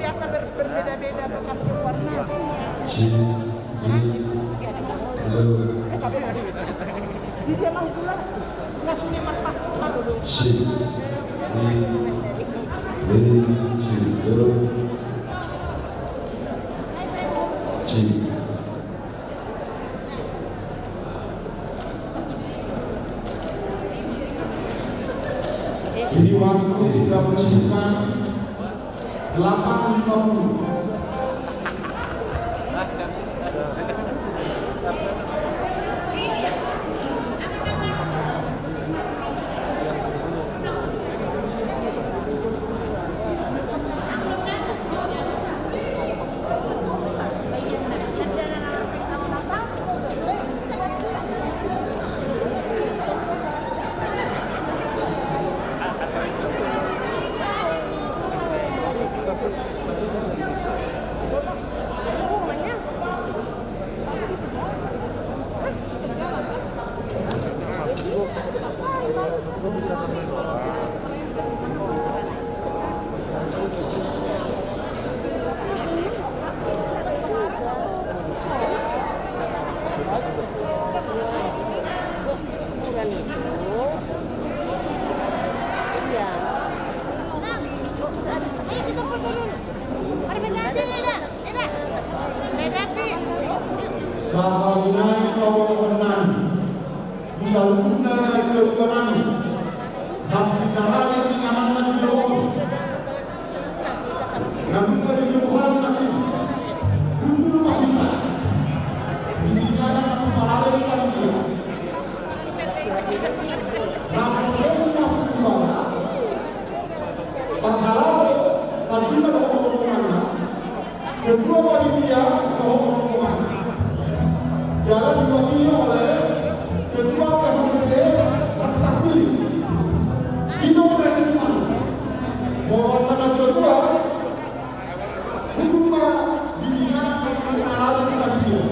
Biasa berbeda-beda bekasnya warna. Di zaman pula nggak sunyi marpak dulu. Jadi waktu sudah menunjukkan 8.50. Sahalinai kawanan bisa luna dari kebukanan dan darahnya di kanan jauh namun dari jauhan lagi dulu mahita ini cara pahala di dalam dia namun saya sudah berkata padahal tadi pada hubungannya kedua panitia hubungan jalan diwakili oleh ketua PHBD terpilih Dino Presisma mewakilkan kedua hukuman didikan pengenalan di panitia.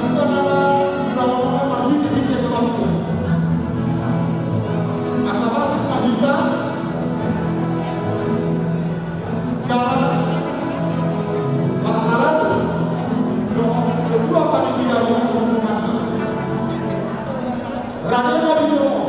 bukan nama undang-undang maju di titik waktu. Asal masuk Mahita, jalan hal-hal kedua panitia hukuman. Rakyat Nabi Jomo.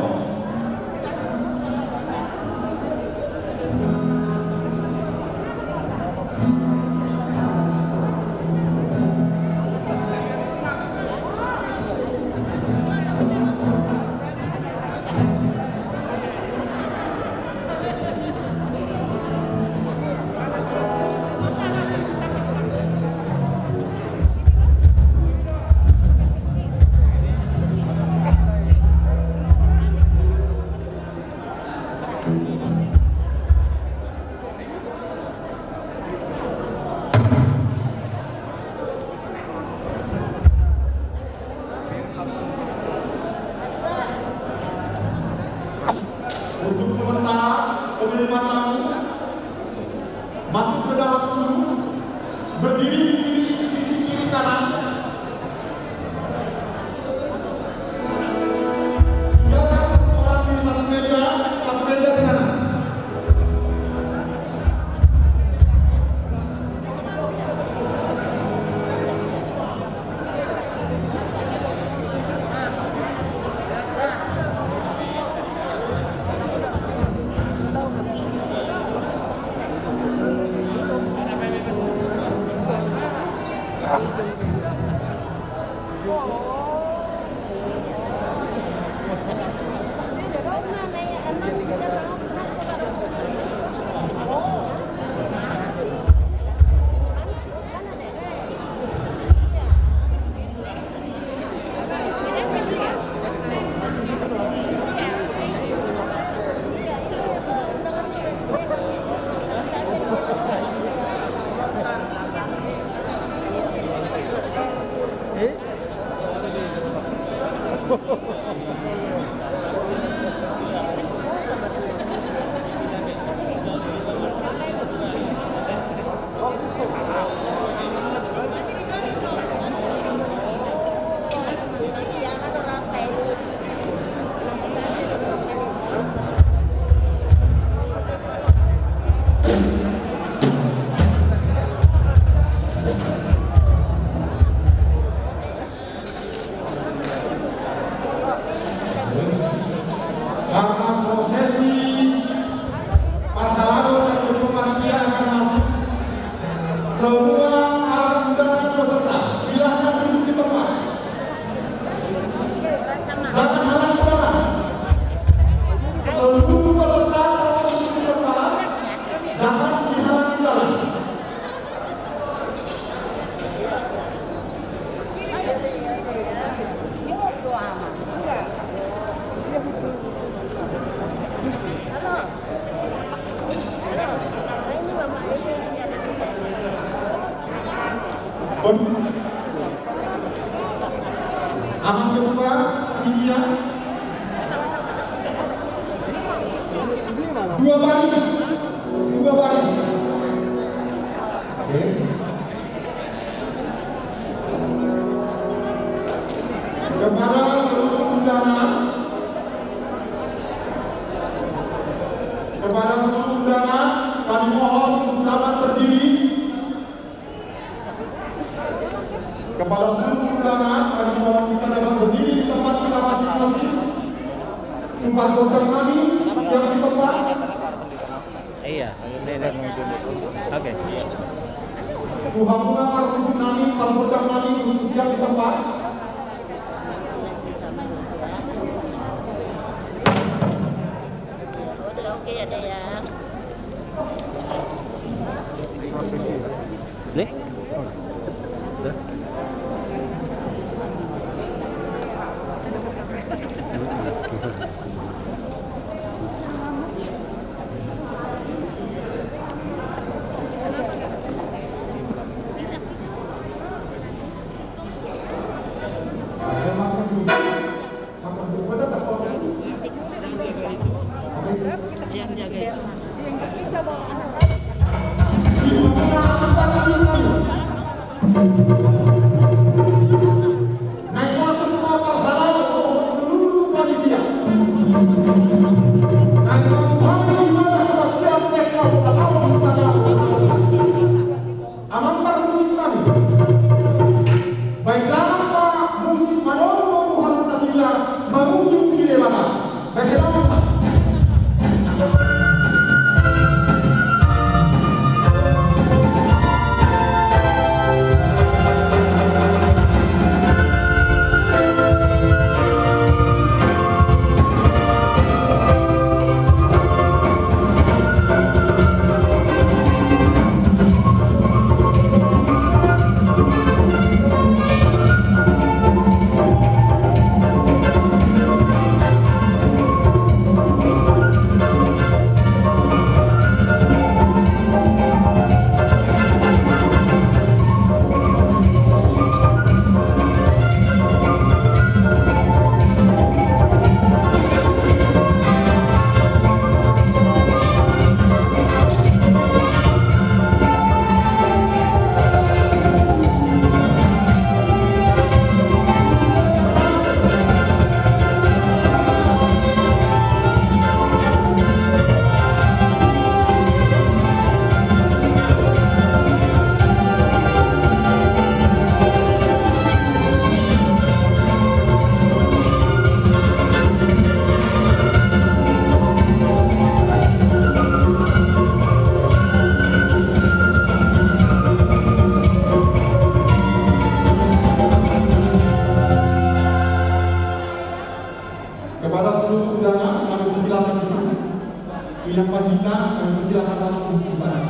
Untuk sementara penerima tamu masuk ke dalam dulu, berdiri di sisi kiri kanan. Tinggalkan satu orang di satu meja di sana. Karena prosesi Parhalado dan panitia akan masuk, semua alat undangan peserta silakan duduk di tempat. Jangan halang jalan. Seluruh peserta tolong duduk di tempat, jangan dihalangi jalan. Aman kedua, India. Dua baris. Oke. Kepada seluruh undangan, kami mohon untuk dapat berdiri. Kepada seluruh undangan, kami mohon kita dapat berdiri di tempat kita masing-masing. Tumpah godang kami siap di tempat. Iya, oke. Tumpah bunga parfum kami, tumpah godang kami untuk siap di tempat. Oke, ada ya. Nih? Yang jaga itu. kami silakan waktu ibadah.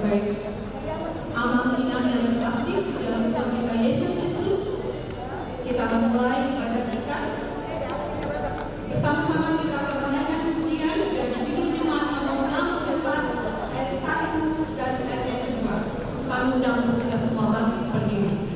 Baik, amat kita yang terkasih dalam Tuhan kita Yesus Kristus, kita akan mulai ibadah kita. Bersama-sama kita akan mendengarkan pujian dari Judul Jemaat nomor 64 ayat 1 dan ayat 2. Kami undang untuk kita semua bangkit berdiri.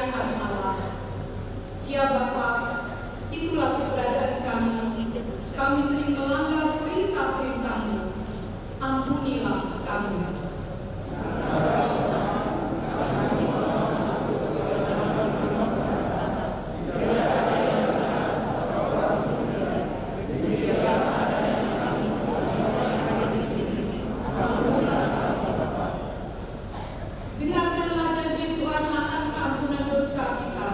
memuliakan Allah. Ya Bapa, itulah keberadaan kami. Kami sering melanggar perintah-perintah-Mu. Ampunilah kami. Dengarkanlah janji Tuhan akan keampunan dosa kita.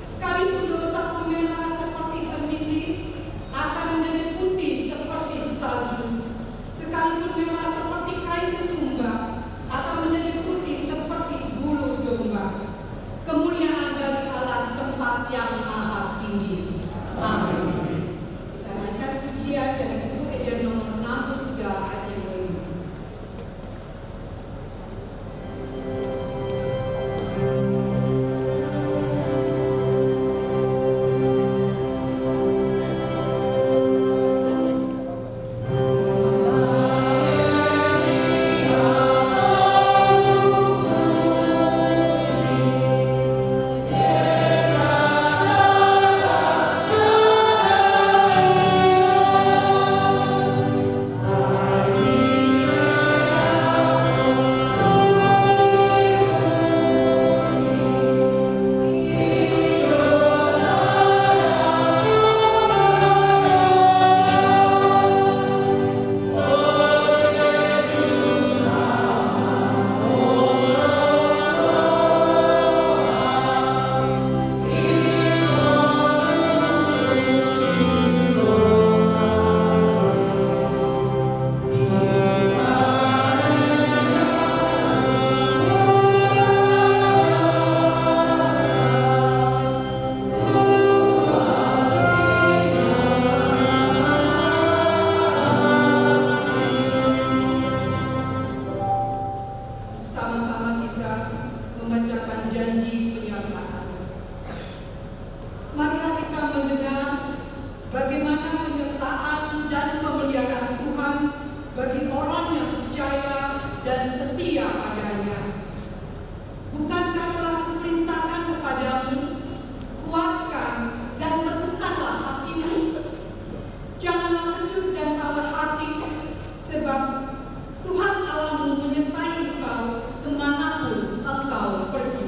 Sekalipun dosa merah seperti kemisi, akan menjadi putih seperti salju. Sekalipun merah seperti kain kesumba, akan menjadi putih seperti bulu domba. Kemuliaan dari Allah di tempat yang maha tinggi. Amin. Kita naikkan pujian dari buku Kejadian nomor 63 ayat yang kelima. Sama-sama kita membacakan janji pernyataan. Marilah kita mendengar bagaimana penyertaan dan pemeliharaan Tuhan bagi orang yang percaya dan setia padanya. Bukankah telah kuperintahkan kepadamu, kuatkan dan teguhkanlah hatimu. Janganlah kecut dan tawar hati, sebab Tuhan Allahmu menyertai engkau kemanapun engkau pergi.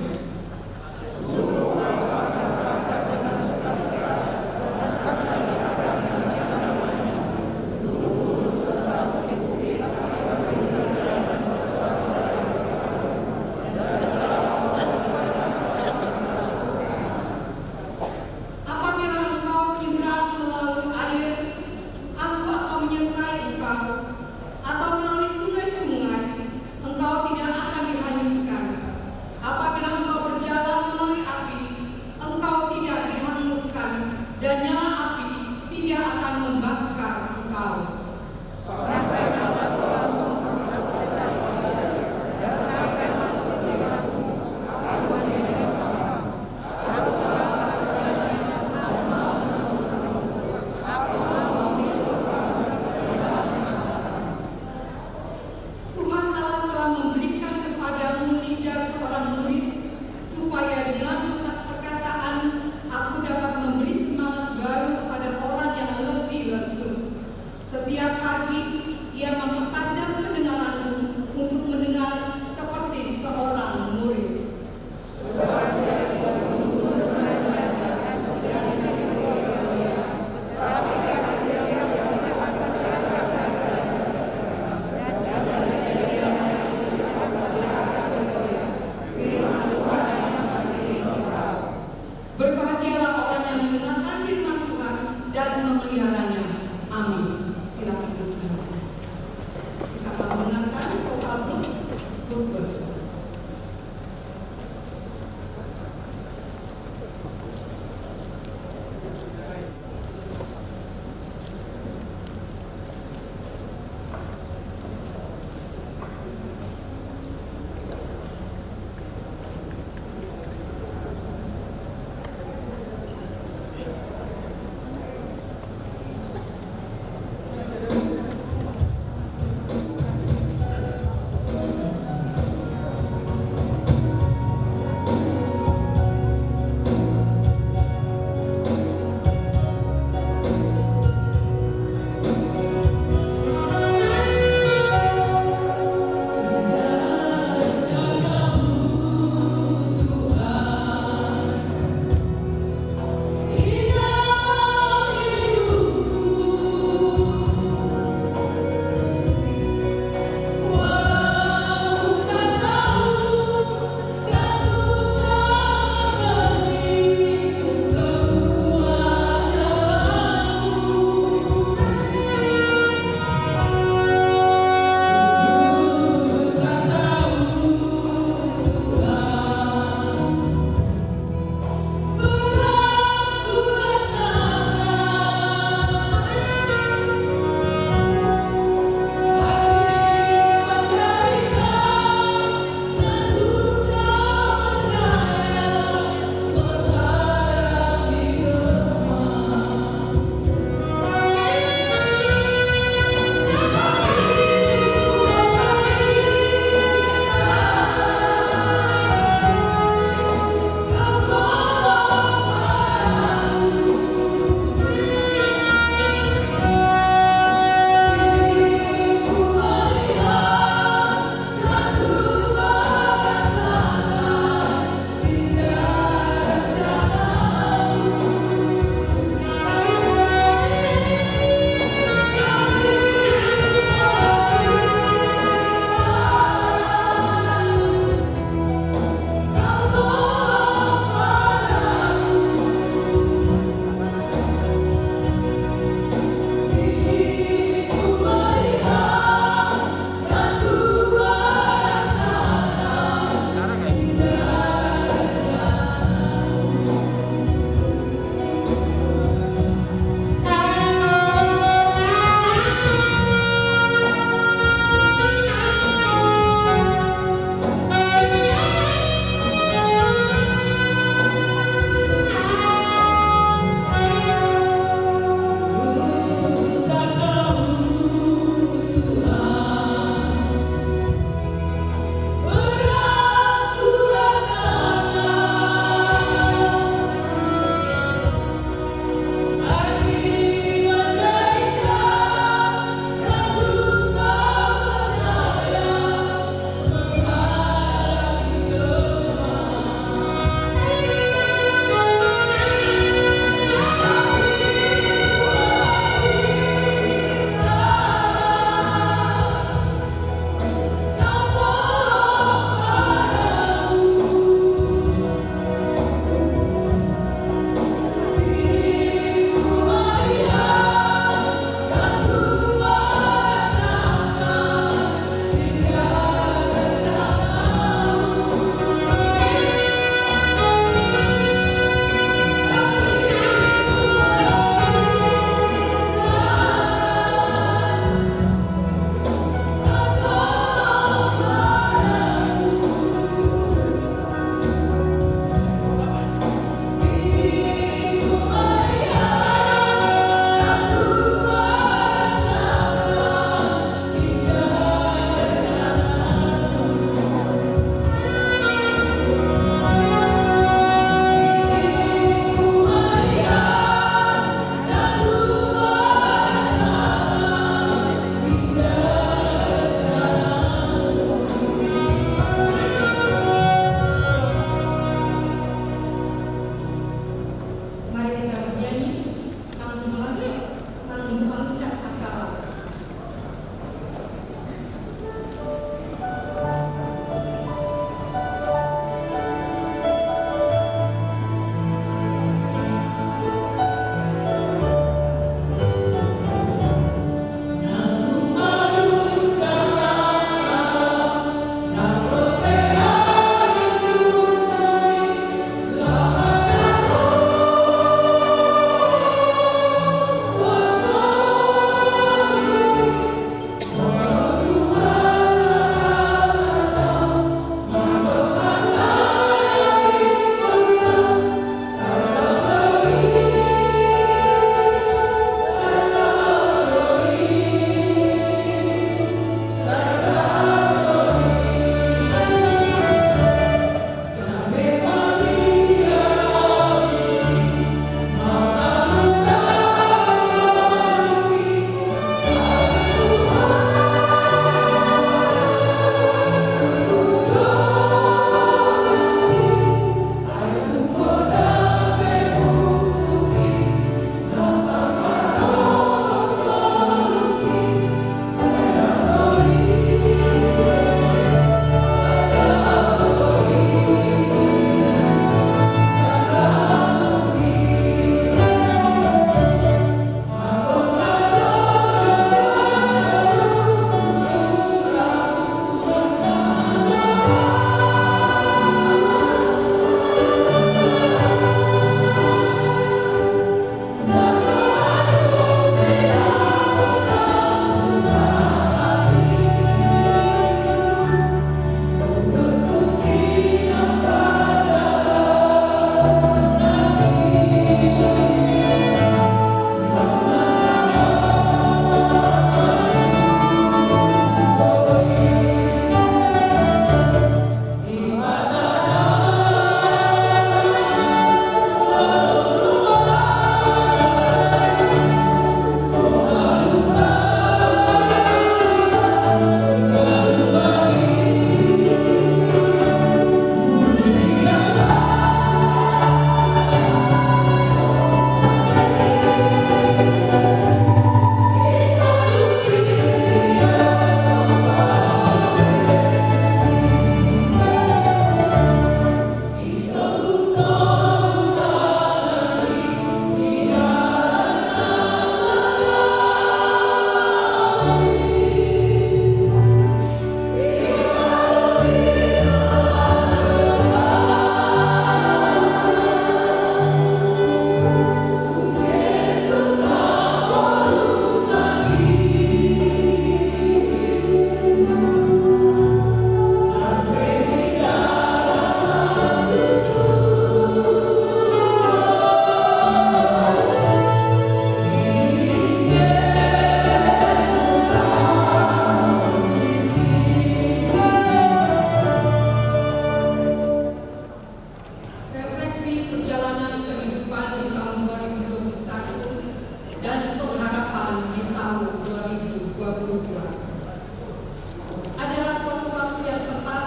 2022 adalah suatu waktu yang tepat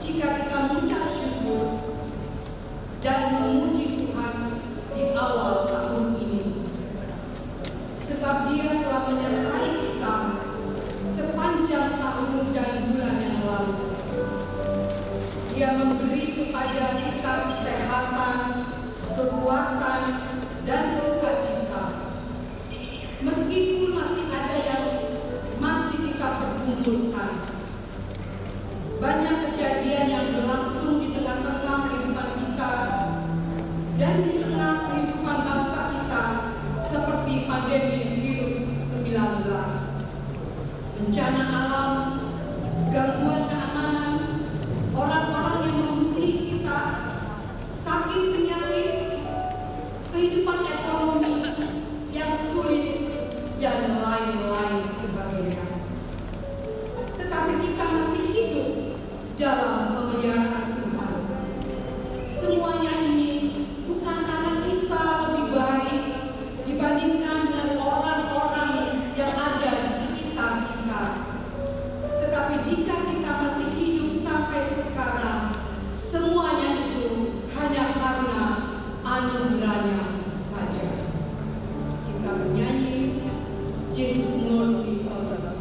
jika kita mengucap syukur dan memuji Tuhan di awal tahun ini, sebab Dia telah menyertai kita sepanjang tahun dan bulan yang lalu. Dia memberi kepada kita kesehatan, kekuatan, dan sukacita. Meskipun masih ada yang masih kita perkumpulkan. Banyak kejadian yang berlangsung di tengah-tengah kehidupan kita dan di tengah kehidupan bangsa kita, seperti pandemi virus 19, bencana alam, gangguan keamanan, orang-orang yang mengusir kita, sakit penyakit, kehidupan ekonomi yang sulit, dan lain-lain sebagainya. Tetapi kita masih hidup dalam pemeliharaan Tuhan. Semuanya ini bukan karena kita lebih baik dibandingkan dengan orang-orang yang ada di sekitar kita. Tetapi jika kita masih hidup sampai sekarang, semuanya itu hanya karena anugerahnya saja. Kita menyanyi Jesus Lord we honor.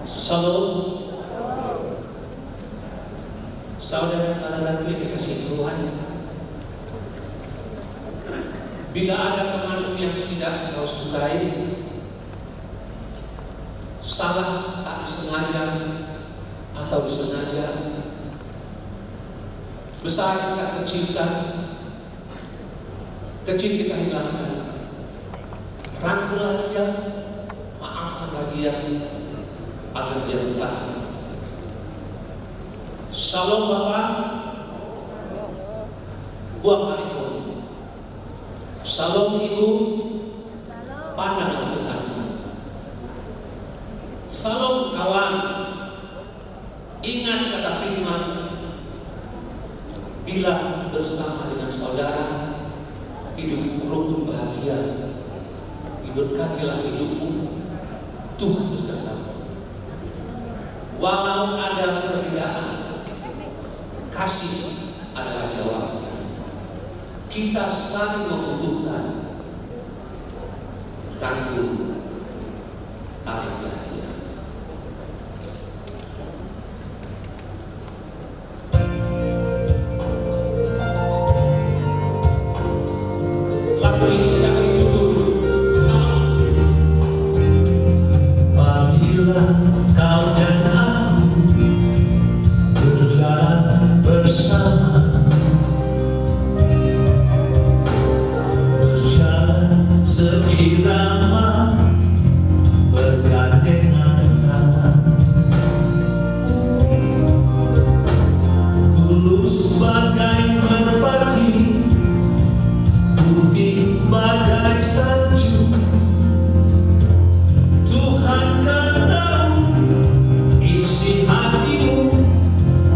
Shalom. Saudara-saudaraku yang dikasihi Tuhan, bila ada temanmu yang tidak engkau sukai, salah tak disengaja atau disengaja, besar kita kecilkan, kecil kita hilangkan, rangkullah dia, maafkanlah dia, agar dia bertahan. Shalom Bapak, buat Ibu. Shalom Ibu, pandanglah Tuhan. Shalom kawan, ingat kata firman, bila bersama dengan saudara, hidup rukun bahagia, diberkatilah hidupmu, Tuhan besertamu. Walau ada perbedaan, kasih adalah jawabnya. Kita saling membutuhkan, rangkul, tarik bahagia. Lagu ini siapa yang judul? Salam. Apabila kau dan aku berjalan bersama, berjalan seirama, bergandengan tangan, tulus bagai merpati, putih bagai salju. Tuhan kan tahu isi hatimu,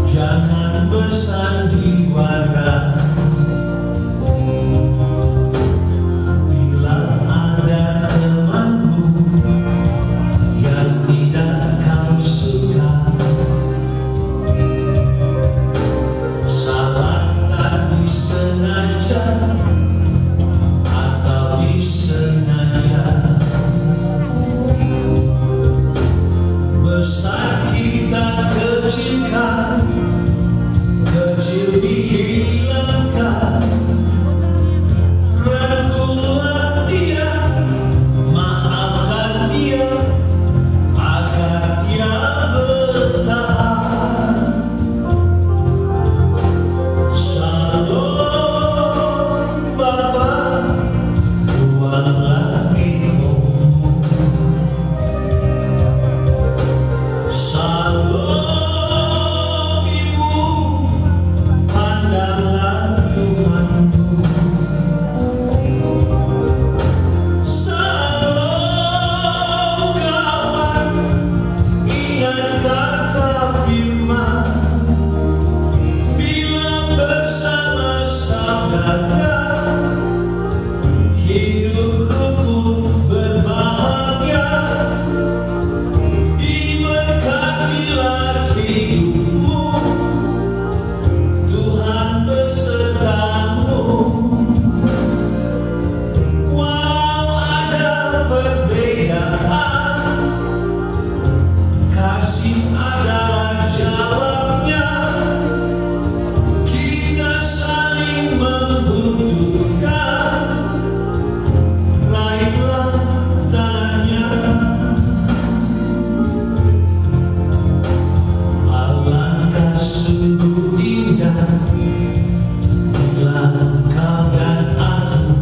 jangan bersandiwara. Bila ada temanmu yang tidak kau suka, salah tak disengaja atau disengaja, besar kita kecilkan, kecil dihilangkan, rangkullah dia, maafkan dia, agar dia bertahan. Shalom Bapa, buatlah ilmu. Shalom Ibu, pandanglah Tuhanmu. Shalom kawan, ingat kata firman, bila bersama saudara, hidup rukun berbahagia, diberkatilah hidupmu, Tuhan besertamu. Walau ada perbedaan, kasih adalah jawabnya. Kita saling membutuhkan, raihlah tangannya. Alangkah sungguh indah bila kau dan aku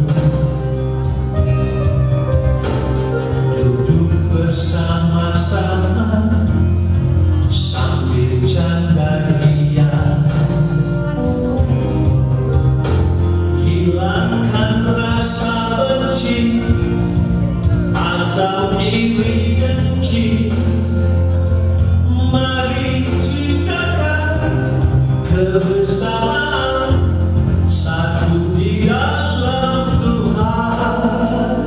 duduk bersama-sama sambil candaria, hilangkan rasa benci atau iri dengki. Mari ciptakan kebersamaan, satu di dalam Tuhan.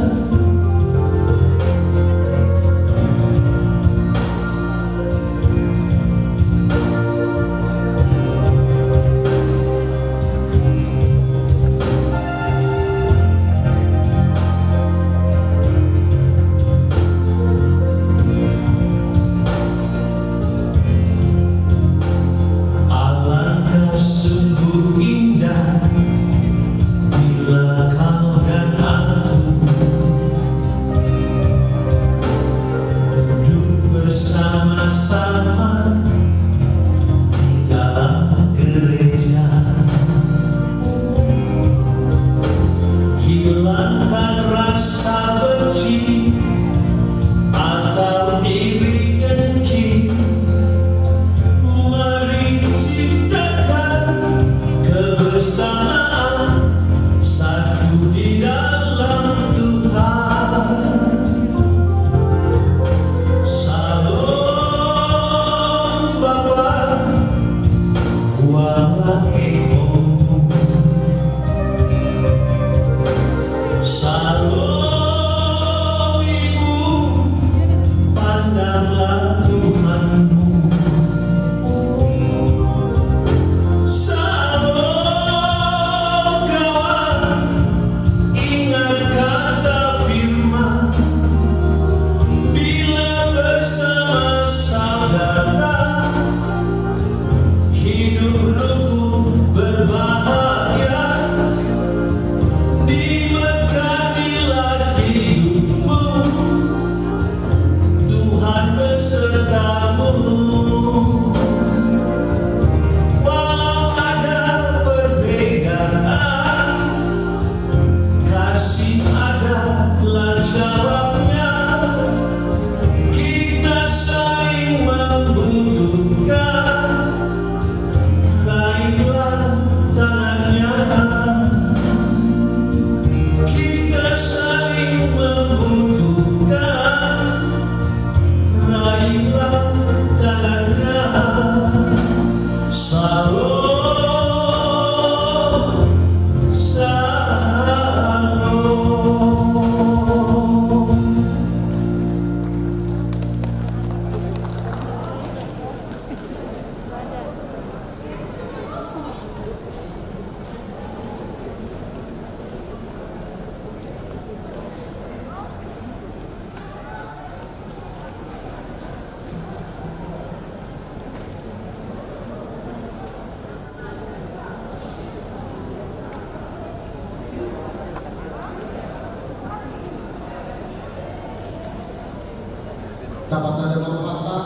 Tapos ada berkata,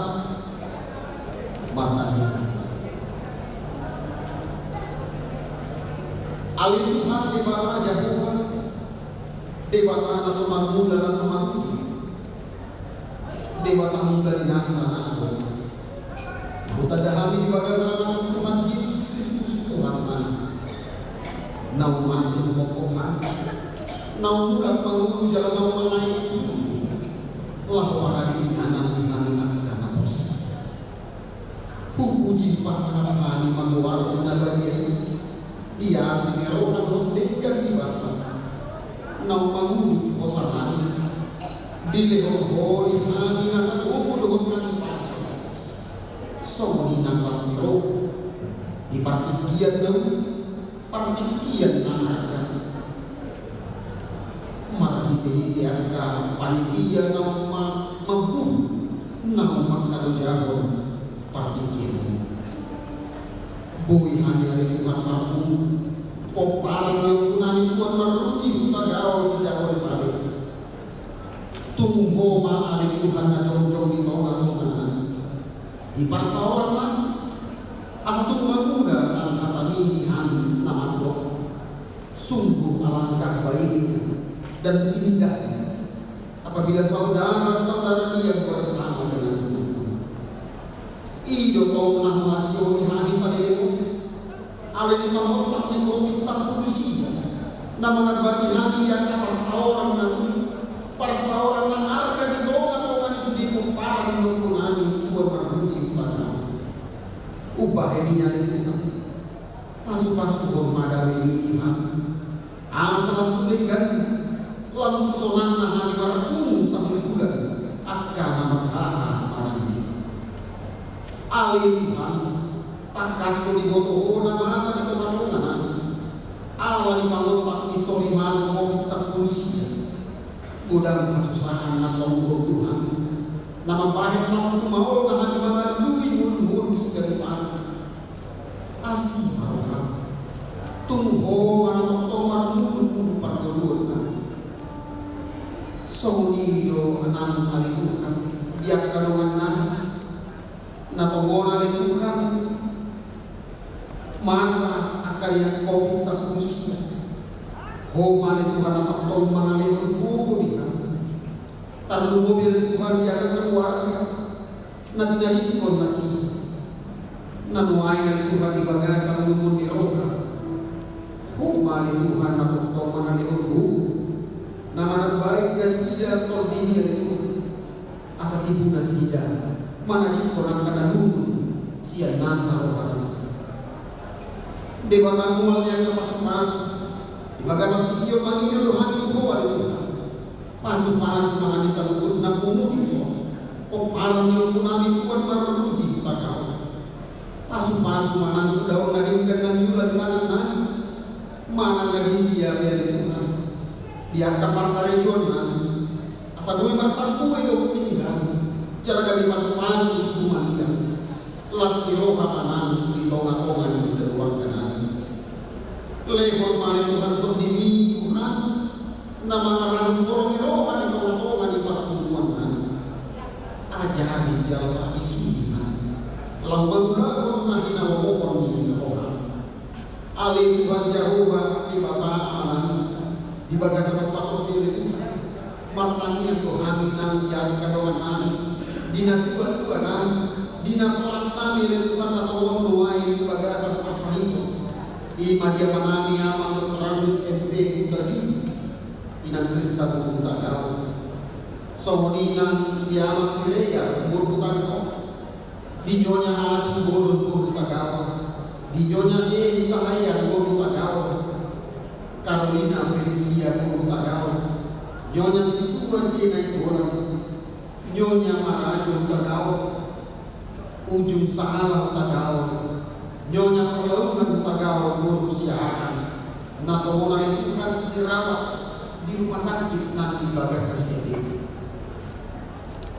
martani. Alih Tuhan di mata Jehovah, di mata nasuman mula nasuman tujuh, di mata mula di nasa aku. Aku tadahami di bagasan Tuhan Yesus Kristus Tuhan mana. Nau mati memokokan, nau mulat mengulu jalan nau mengaik suhu. Lah para di anak dimandikan karena dosa. Puji pasangan kami mengeluar menabadian. Dia singerokan hondengkan di basah. Nau mengulu kosanani. Dilehor hori kami nasa kuku dogot kami pasok. Somoni nang pasiro. Di partikian nau. Partikian nang harga. Marhiti-hiti angka panitia nama mabuh nama kado jago partikian. Bui hanya Tuhan marmu poparan yang kunami Tuhan meruji huta gawal sejak oleh tunggu ma ali Tuhan na jong-jong di tonga-tonga di parsawan lah asa tunggu muda ang atamihan naman dok. Sungguh alangkah baiknya dan indahnya apabila saudara-saudara yang bersama dengan Tuhan. Ido kau menahwasioni habis ademu ale di pamotak ni COVID-19 na mga bati-hati yang parsaoran ng arga di donga-donga ni sudimo parang yung kunani Tuhan meruji tanah. Ubah ini yang Tuhan pasu-pasu bermadami ni iman asal tulikan lam kusonan na hari marungu sampai bulan akan maghaha marami. Ali Tuhan takas ko di goto na masa di kumarungan awal pangotak ni Solimano momit sa kursi gudang kasusahan na sombong Tuhan na mabahit mga tumaol na hari mga luwi-mulu segalipan asli marungan tungho mga toktong marungun pagduluan na Sonido anang alitukan diak kanungan na pangona alitukan masa akan yang COVID-19 homa alitukan na toktong mga lehon buko dia tarlubo alitukan jaga keluarga na tinadikon masih nanuay alitukan di bagasan lumun di roga homa alitukan na toktong mga lehon buko nama baik nasida tordini itu asal ibu nasida mana di koran kana lumun sia nasa rohanas debata mual yang ke masuk-masuk di bagasan video mangido dohan itu bawa itu pasu-pasu mga bisa lukut na pumulis mo o parang yung kunami Tuhan maruji tagaw pasu-pasu manang daw na rin ng yula di tangan nani mana nga di dia biar Tuhan dia kapal karejonan asa gue marpakuwe do tinggal jala kami masuk-masuk rumah dia las diroha panan di tonga-tonga di keluar kanan lehon mali Tuhan untuk dimi Tuhan nama ngarang tolong diroha di tonga-tonga di pertemuan ajari jalan isunan lawan lawan nahina wawohon di roha ali Tuhan Jehovah di bata amalan di bagasan pasok itu martani atau haminan yang kadoan nani dina tua-tua nani dina kelas nami letukan atau wondoai di bagasan pasahito ima dia manami amang doktorandus MP utaju inang Krista bukutagaw somoninang dia amang sireya bukutagaw di nyonya asing bukutagaw di nyonya di kahayan bukutagaw Carolina Felicia Tagaw, Nyonya Situa Cina Ituran, Nyonya Marajo Tagaw, Ujung Saala Tagaw, Nyonya Perlaungan Tagaw Berusiaan, Natomona itu kan dirawat di rumah sakit nanti bagas kasih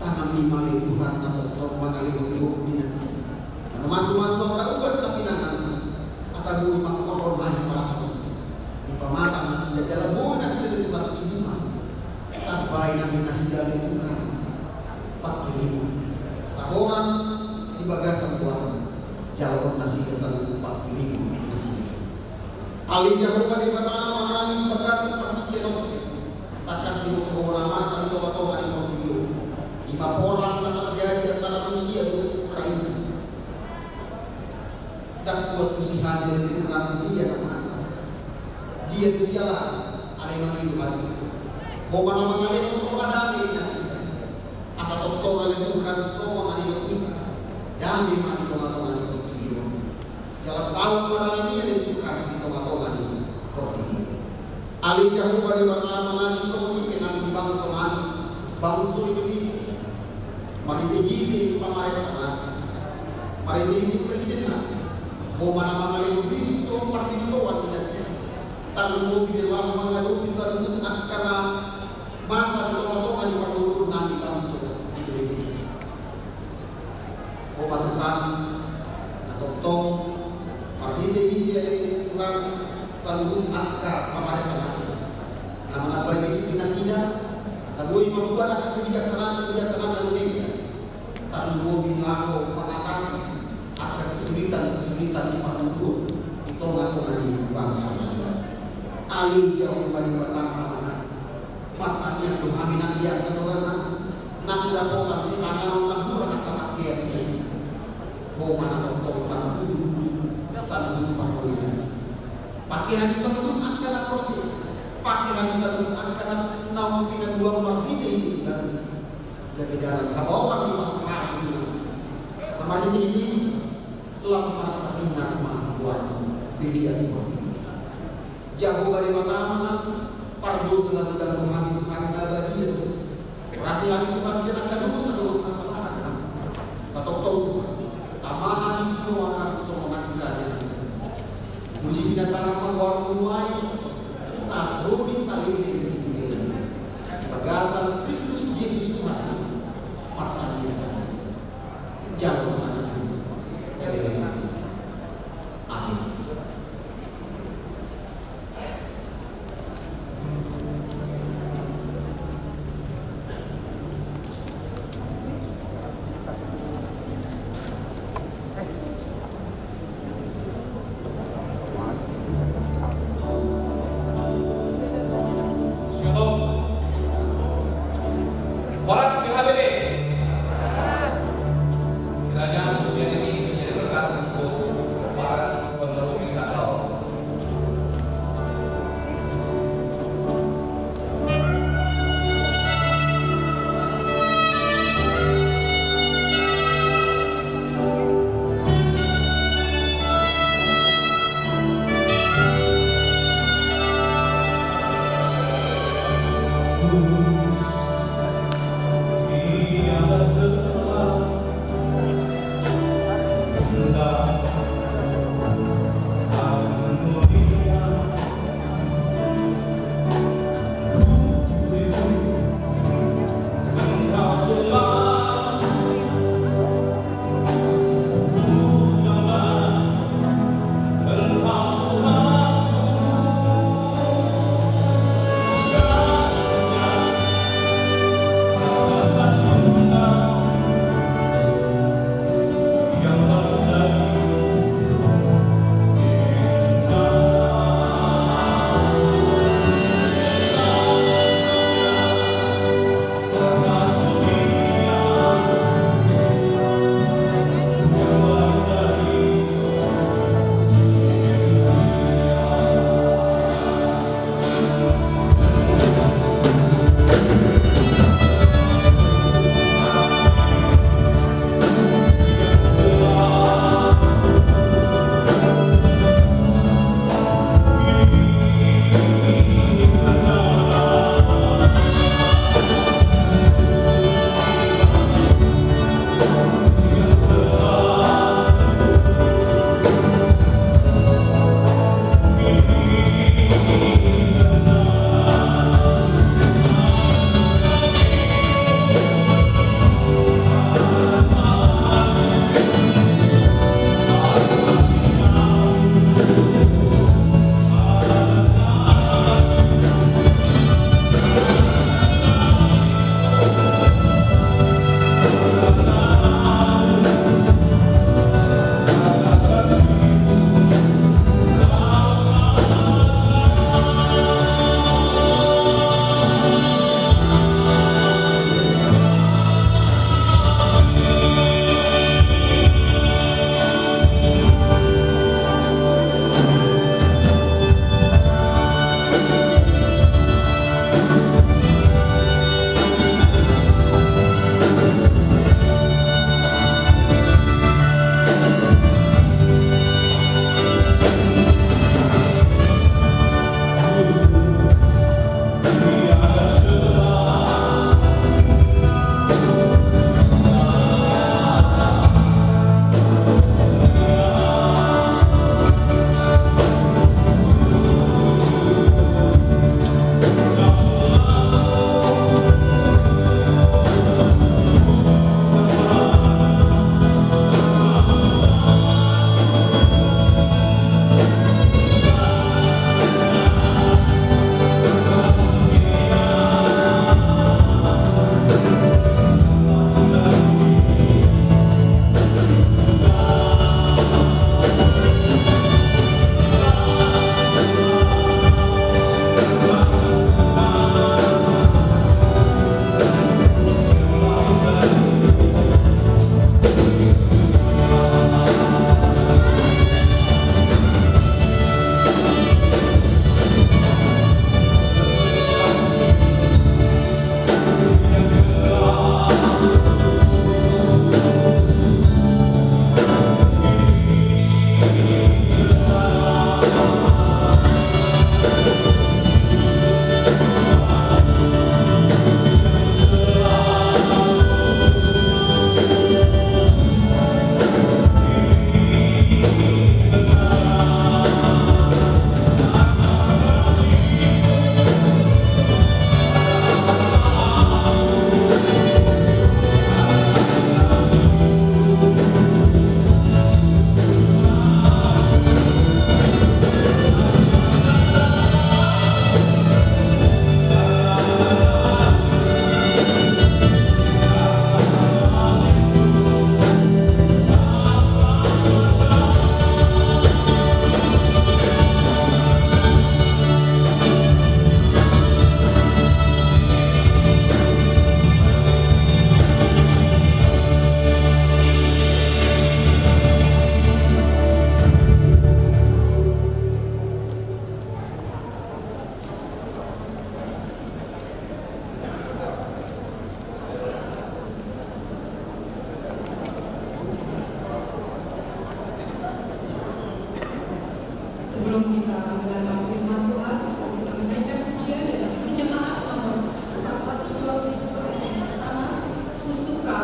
tanam lima Tuhan atau mana lima dinasti, karena masuk-masuk karuan tapi nangan asal dulu makmur banyak masuk. Pemata masih jalan bona sudah di tempat ibuman tak baik nasi jalan itu kan 4.000 bagasan Tuhan jalur nasi kesan 40.000 nasi. Ali jauh pada pertama kami di bagasan partikel takas di bawah nama sani tomato di Portugio. 5 orang yang terjadi antara Rusia dan Ukraina. Dan buat usiha dia bukan dia dan masa. Dia usialah aleman Tuhan. Kau mana mengalir kau ada di nasi. Asa totong aleman bukan semua di dunia. Dan memang di tengah-tengah di Portugio. Jalan sahut pada ini yang bukan di tengah-tengah di Portugio. Ali jauh pada pertama kami semua di penang di bangsa kami, bangsa Indonesia. Mari tinggi pemerintah, mari tinggi presiden. Mau mana mengalir bisu tu perpintuan Indonesia. Tanpa bilang mengadu bisa ditentang karena masa tengah-tengah di perlukan nami bangsa Indonesia. Mau patukan, tong mari tinggi bukan selalu angka pemerintah. Nama baik bisu Indonesia. Sabui membuat akan kebijaksanaan dan dunia. Tak lupa bilang mengatasi akan kesulitan di perlukan di tengah-tengah di bangsa. Ali jauh pada pertama martanya dohaminan dia ketolana nasudah pokan si mana orang kurang akan pakai di sini. Kau mana untuk pandu satu itu organisasi. Pakai habis satu akan proses. Pakai habis satu akan naum pindah dua martini ini dan jadi dalam apa orang dimasuk di sini. Sama ini lang merasa ingat buat dilihat itu. Jauh dari mana pardo selalu dan Tuhan itu kan abadi. Rahasia Tuhan silakan dulu satu masalah. Satu tahun tambahan itu orang semua kita. Puji kita sangat menguat mulai saat roh disalib dengan bagasan Kristus Yesus Tuhan. Pertanyaan jalan amin. Horas PHBD kiranya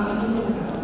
menentukan.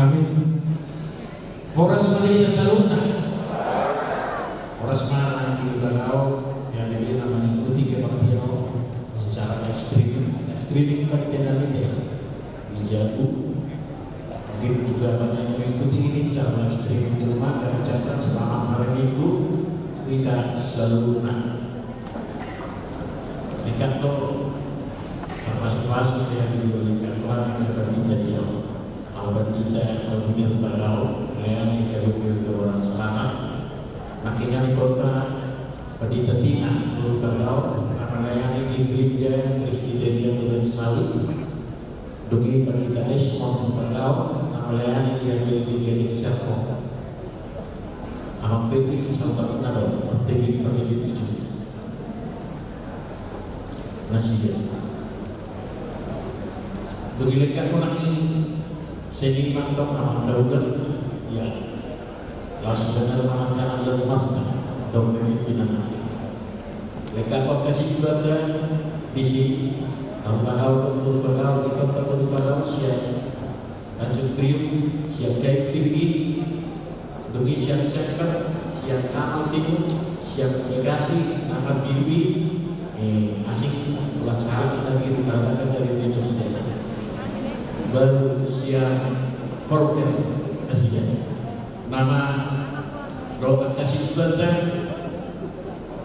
Amin. Horas Maria Saluna. Horas mana di Udagao yang jadi nama mengikuti kebaktian secara streaming pada channel ini di Jabu. Mungkin juga banyak yang mengikuti ini secara live streaming di rumah dan ucapkan selamat hari Minggu kita Saluna. Dekat lo pas-pas yang diberikan orang yang berbeda dari jauh. Awal kita punya tahu, real kalau kita orang selamat. Makinnya di kota Padita Tina, baru tahu. Apalagi di gereja Presbyterian Bulan Sawit, dogi Padita Desmond tahu. Apalagi yang di gereja Serpong. Amak Pepi sahabat nado, pertegi pergi tujuh. Nasihat. Begitu orang ini seni mantap amat daulat ya langsung dengan mengangkat anda masna dong pemimpinan mereka kok kasih juga ada di sini tahu kita tahu siap lanjut krim siap kayak tinggi demi siap siap kamal timur siap dikasih akan bibi asing buat cara kita bikin berangkat dari Indonesia baru siap Volker presiden nama doa kasih Tuhan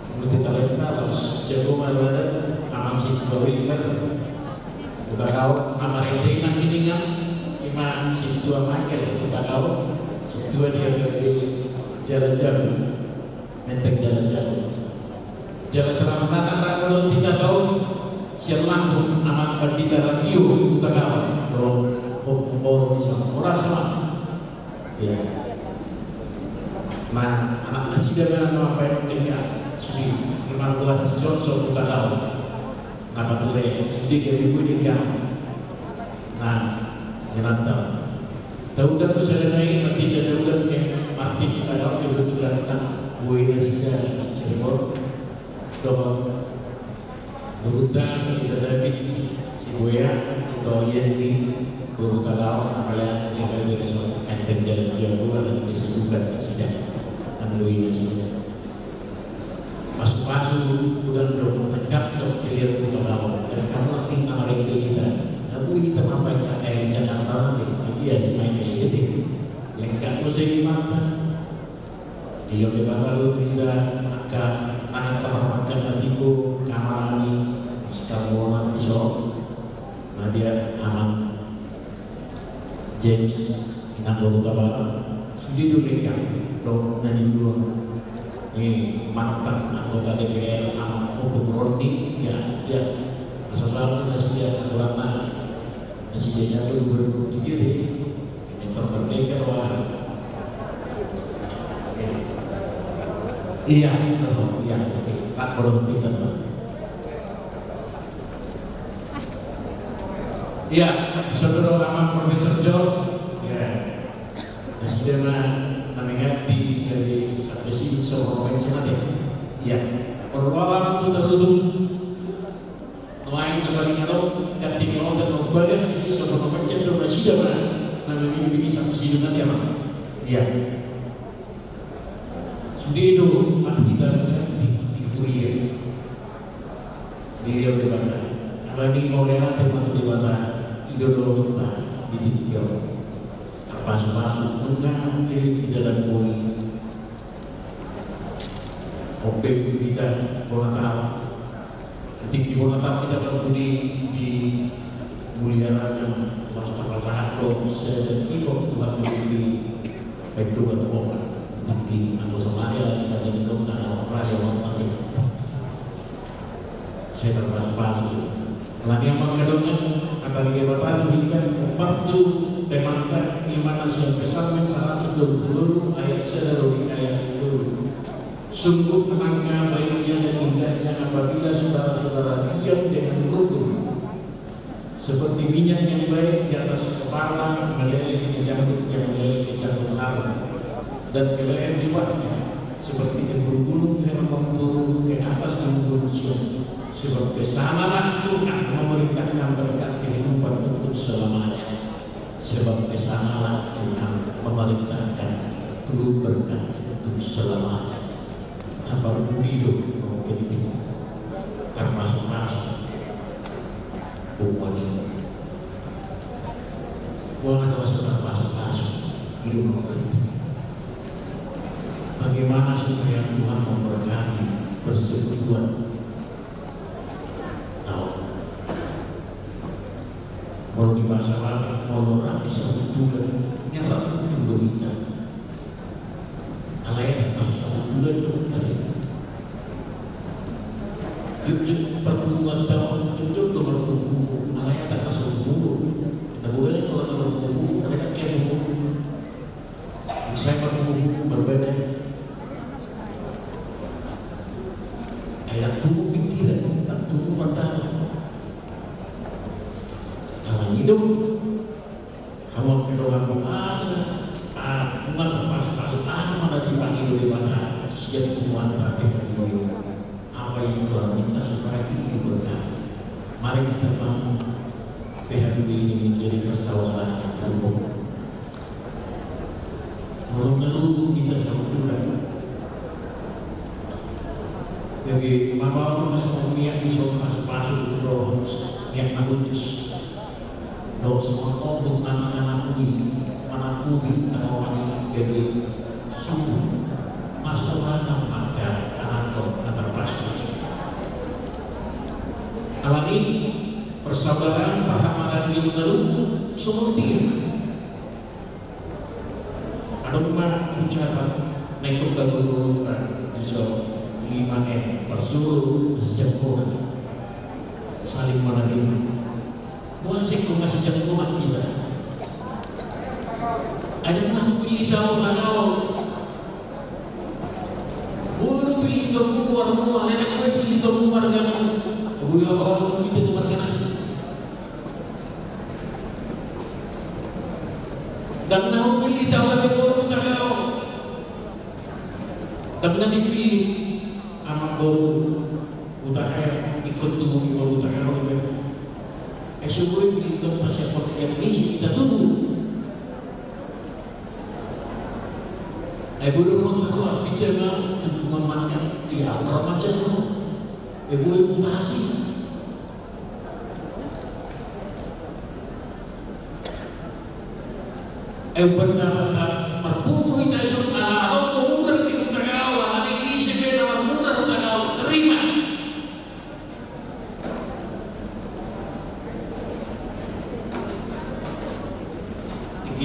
seperti kalian tahu jago maluan aman si kawinkan kita tahu nama rende nak kiningan iman si tua Michael kita tahu si tua dia di jalan-jalan menteng jalan-jalan jalan selamatan kalau tidak tahu siap langsung aman Pandita Radio kita tahu oh bisa orang sama ya nah anak masih ada nama apa yang dia sini memang buat si Johnson kita tahu nama tuh sedih dari gue kan nah nyerantau Daudan tuh saya naik nanti ada Daudan kayak Martin kita tahu sebetulnya kan gue ini sudah Cirebon Daudan kita David si Buya atau Yendi guru tahu apalagi yang ada di sana enten jalan jauh ada disebutkan sidang dan ini semua masuk udah dekat dong dilihat itu tahu dan kamu nanti namarin kita tapi kita membaca Jakarta dia semakin itu lengkap musik mata dia lebar kita anak kamar makan nantiku kamar ini sekarang pisau nah dia aman James Nanggo Tabara sudah diberikan dong dari dulu ini mantan anggota DPR anak untuk Roni ya asal dia aturan masih dia jatuh gubernur di diri yang merdeka wah Iya, iya, oke. Pak berhenti tentu. Iya, saudara Aman Profesor John, ya, Presiden namanya dari Saksi Seorang Senat ya. Iya, perwakilan itu tertutup. Lain kembali kalau ketika orang terbaik di sisi Seorang Senat dan Presiden namanya ini saksi dengan dia mah. Iya. Sudah itu kita mengerti di kuliah. Dia berkata, apa ini oleh hati waktu di mana idul kita di tiga pas-pas tengah di jalan bui. Opek kita Bonata, ketika Bonata kita berdiri di mulia raja masuk kapal sahako sedikit Tuhan berdiri berdua Tuhan tinggi aku semaya dan itu dan raya wanita saya terpas-pas lagi yang mengkedoknya kata dia bapak itu kita waktu temanta iman yang besar 120 ayat sederhana ayat itu sungguh menangkap baiknya dan indahnya apabila saudara-saudara diam dengan rukun seperti minyak yang baik di atas kepala meleleh di janggut yang meleleh di janggut harum dan kelebihan jiwanya seperti embun-gunung yang turun ke atas gunung Sion seperti sanalah Tuhan memerintahkan berkat kehidupan untuk selamanya sebab kesanalah Tuhan memerintahkan turun berkat untuk selamanya apa hidup mungkin itu termasuk bukan ini bukan termasuk hidup mungkin bagaimana supaya Tuhan memberkati persekutuan? Tahu? Mau di masyarakat, mau orang persekutuan, nyala dulu kita. Alayan persekutuan dulu tadi. Jujur pertemuan tahun, jujur nomor buku, alayan tak masuk buku. Tak boleh kalau nomor buku, tapi tak kira buku. Saya bertemu buku berbeda. Ayat tunggu pikiran, tak tunggu pandangan. Dalam hidup, kamu kedua mengajar, bukan pas-pas mana dipanggil di mana siap Tuhan tapi apa yang Tuhan minta supaya ini diberkati. Mari kita bangun PHB ini menjadi persaudaraan umum. Menurut kita sama Tuhan. Jadi mama masuk niat di pas-pas roh yang agutus. Doa semua untuk anak-anak ini, anakku kita orang jadi sungguh masalah maka anak terpas-pas. Alam ini persaudaraan perhamalan di menurutku semua dia. Ada rumah ucapan nekuk dan berurutkan bisa 5M bersuruh sejampuran saling menerima muasik kau masih jangkuan kita ada nak pilih tahu kalau buru pilih tahu warna ada kau pilih tahu warga buru orang itu warga nasi dan nak pilih tahu tapi buru tak kau karena dipilih amat baru utara ikut tunggu baru utara lebih esok ini kita siapa yang ini kita tunggu belum tahu tidak mau memanjang dia orang macam itu mutasi pernah kata merbuh kita esok anak pemuda di utara ada ini sebenarnya pemuda utara terima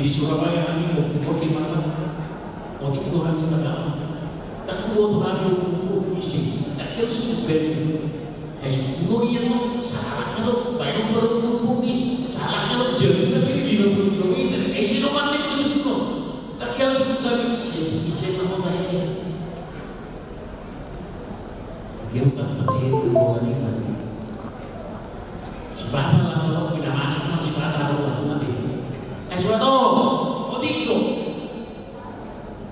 di Surabaya ini ukur di mana? Waktu itu kami tahu, tak kuat Tuhan ukur puisi, tak kira sebuah yang salah kalau banyak berkumpul salah kalau jauh tapi 50 km, siapa yang masuk kuno? Tak kira sebuah siapa mau bayar? itu bukan ini. Si bata langsung tidak masuk sama si bata nanti. Suatu, tiga.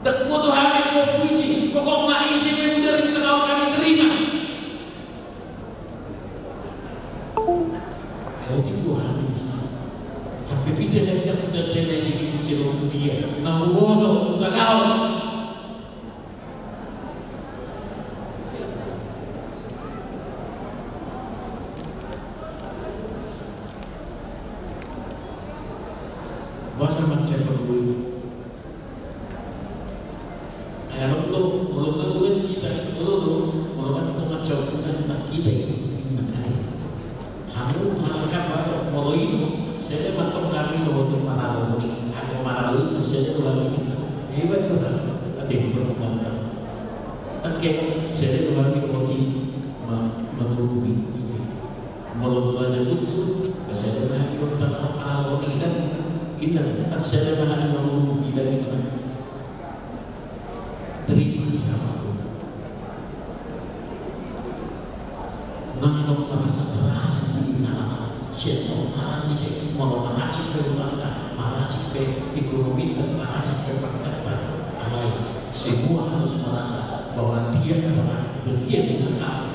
Dan kebutuhan yang mau puisi, pokok nggak isi yang dari kalau kami terima. Kalau tiga hari sampai pindah dari yang dari sini seluruh dia. Nah, bodoh, bukan kau. Bahasa macam berdua. Ayam itu mulut kita itu mulut macam nak kita ini. Kamu malah apa? Mau itu saya matok kami untuk manalu ini. Aku manalu itu saya lagi hebat juga. Tapi berubah. Oke, saya lagi untuk menurut ini. Mulut aja itu saya lagi untuk manalu ini dan indah, saya bahan menurut bidang itu. Terima siapapun. Nah, kalau merasa merasa di mana, siapa orang di sini mau merasa keluarga, merasa ekonomi dan merasa perkatan, alai semua harus merasa bahwa dia adalah bagian dari kamu.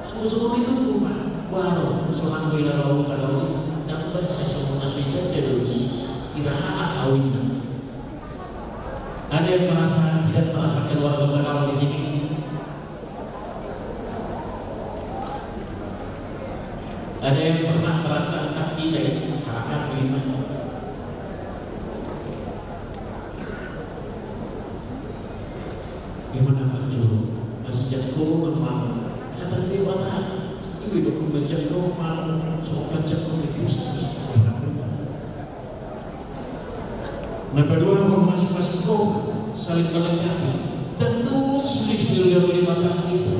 Aku semua itu rumah baru selama kita lalu kalau dan sesuatu saja delusi. Kira-kira kawin. Ada yang merasa tidak merasa keluarga berkawin di sini? Ada yang pernah merasa tak kita ya? Kakak kawin. Gimana Pak Jo? Masih jago memang kata dia batal. Ibu hidup membaca kau mau soal baca kau di Kristus. Nah, kedua masing-masing kau saling melengkapi dan terus dihidupkan oleh mata kita.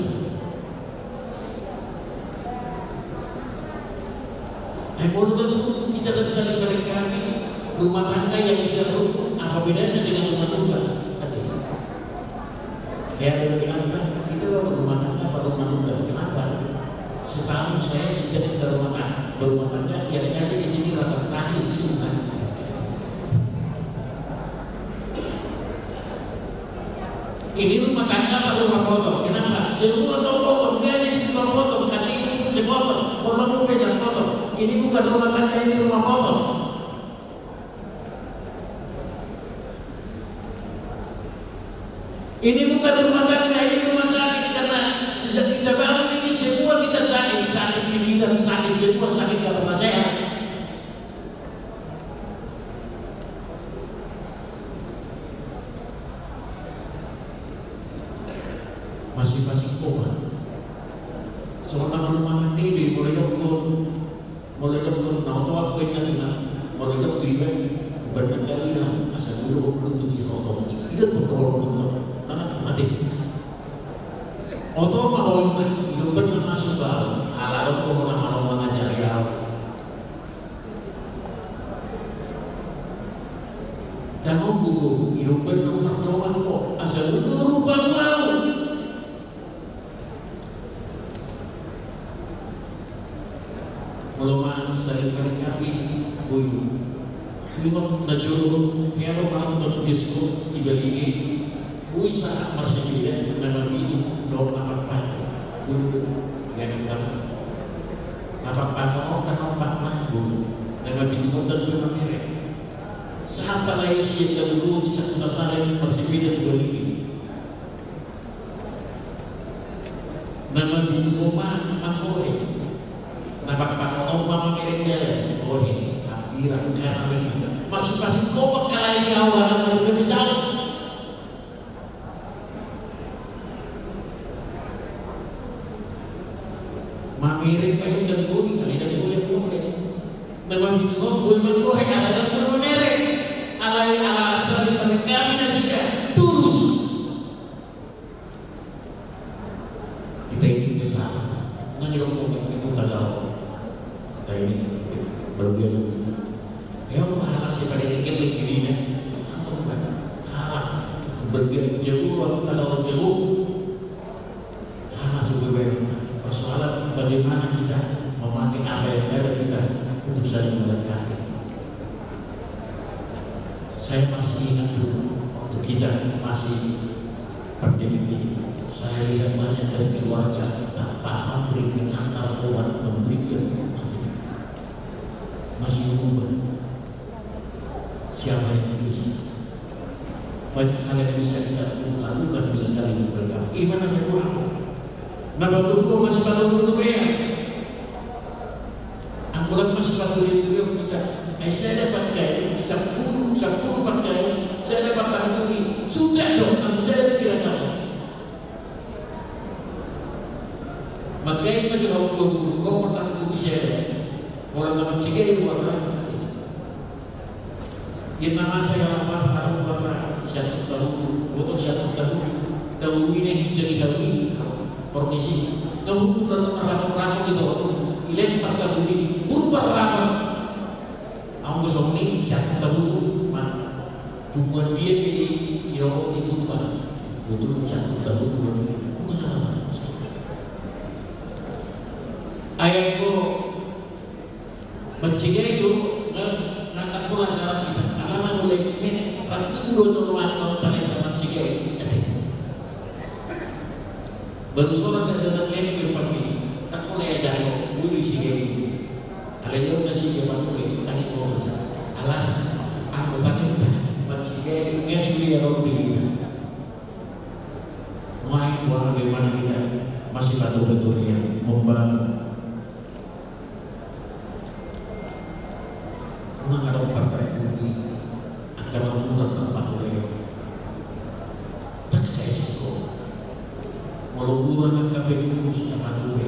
Menurut kita dan saling melengkapi rumah tangga yang tidak rukun. Apa bedanya dengan rumah tangga? Kayak ada bilang kita rumah tangga apa rumah tangga? Kenapa? Setahun saya sejak kita berumah tangga yang ada di sini rata tangis semua. Ini rumah tangga apa rumah potong? Kenapa? Semua kau potong, gaji kau potong, kasih sepotong, potong besar potong. Ini bukan rumah tangga, ini rumah potong. Ini bukan rumah tangga, ini rumah sakit karena sejak kita bangun ini semua kita sakit pipi dan sakit semua sakit karena sehat. Masing-masing koma. Soal nama-nama TV mulai dokter, nama tuak kau ingat dengan mulai dokter juga bernegara dah asal dulu untuk dihitung. Tidak tertolong untuk nak mati. Atau mau lupa nama suka ala dokter nama mengajar dia. Dan mau buku lupa nama kau asal dulu lupa mau. Melomah sering melengkapi buyu najuru piano menonton disco ibadini buyu saat marsyidia memang itu dong napak buyu yang kita napak panong kan napak buyu memang itu dan memang merek saat kalai siap dulu di satu tasaran marsyidia juga ini memang itu rumah mangkoe napak panong mama merek jalan kohe irang kanan masing-masing kau kalai di awal dan bisa mamirin payung dan bui kali dan bui memang itu bui mangkohe ada dan bui merek alai ala asal kami sudah tulus kita ini besar nanya dong itu kalau kita ini bagian ya Allah masih pada dikit dirinya atau bukan halal berbagian jauh kalau jauh masuk ke tidak masih pandemi ini, saya lihat banyak dari keluarga tanpa pabrik mengantar obat memberikan masih berubah. Siapa yang bisa? Banyak hal yang bisa kita lakukan dengan kali berkah. Iman apa doa? Napa tunggu masih patut untuk ya? Angkulan masih patut itu kita. Saya dapat kain 10 pakai, saya dapat tanggungi. Sudah dong, nanti saya kira tahu. Makai macam orang 20, kau tanggungi saya. Orang nama cikai itu warna. Yang nama saya apa? Ada warna 1 tahun, botol 1 tahun. Tahun ini jadi kami permisi. Kamu pernah rapat itu, ilen tahun ini berubah rapat. Aku besok ini 1 tahun, hubungan dia di Eropa itu berubah. Betul 1 tahun ini. Ayahku mencegah itu nak pula syarat kita. Alamat boleh min, waktu dulu orang paling dapat mencegah. Baru seorang dalam lempir pagi, tak boleh ajar boleh sih. Ada yang masih jaman boleh, tadi mau alah, aku pakai mencegah ngasih Eropa. Wah, bagaimana kita masih betul-betul yang membangun. Menghadap partai bukti akan membuat tempat oleh taksesi ko meluruhkan KPU sama juga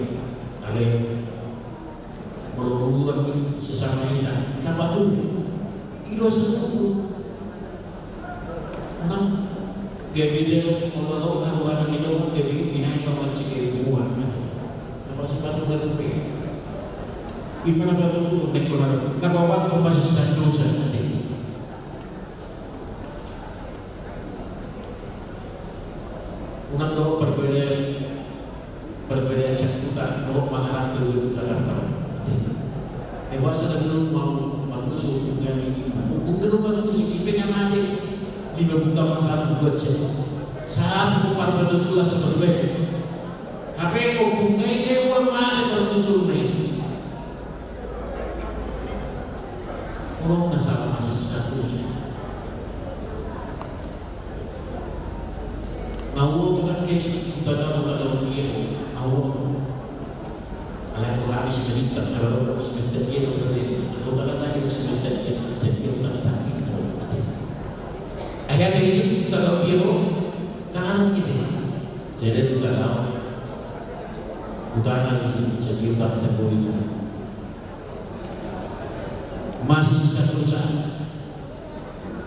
kalian meluruhkan sesama kita tempat dulu ilo seluruh enam GBD meluruhkan orang itu GBD ini mencegah buah apa sih batu-batu gimana kalau nekolaran? Nabawan kau masih dosa nanti. Unang doa perbedaan cakutan doa mangaran tu Jakarta. Ewasa dulu mau manusia bukan ini. Bukan manusia kita yang mati. 5 buka masalah buat cek. Saat bukan betul-betul seperti apa yang kau bungai dewan mana termusuh ni? Orang nasab masih satu saja. Nawa tu kan kes kita dah dia. Nawa, alam tu habis sebentar. Kalau sebentar dia tu dia. Kalau tak lagi sebentar dia. Setiap tak lagi. Akhirnya itu kalau dia tahan kita. Saya tu kalau bukan di sini tak terboleh. Masih satu saat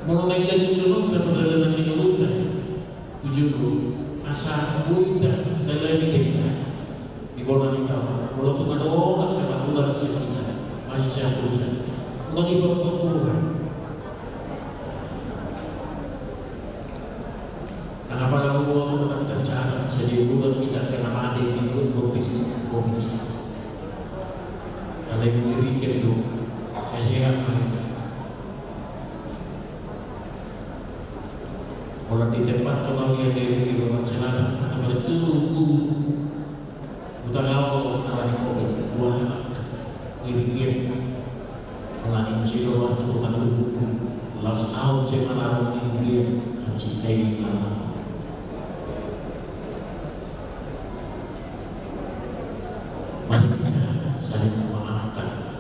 mengenai tuntunan perjalanan minulutkan 70 asa bunda dalam hidup di bawah nikah walaupun ada orang kena bulan sekitar masih satu saat masih berpeluang. Kenapa lalu orang tercatat sedih bulan tidak kena mati di bulan kopi ada yang mengerikan dulu. Saya orang di tempat kalau dia kayak begitu orang celana, apa itu buta kau arah kau dua diri melani musik orang cukup tubuh, lalu tahu saya malah orang dia cintai nama. Mari kita saling memaafkan.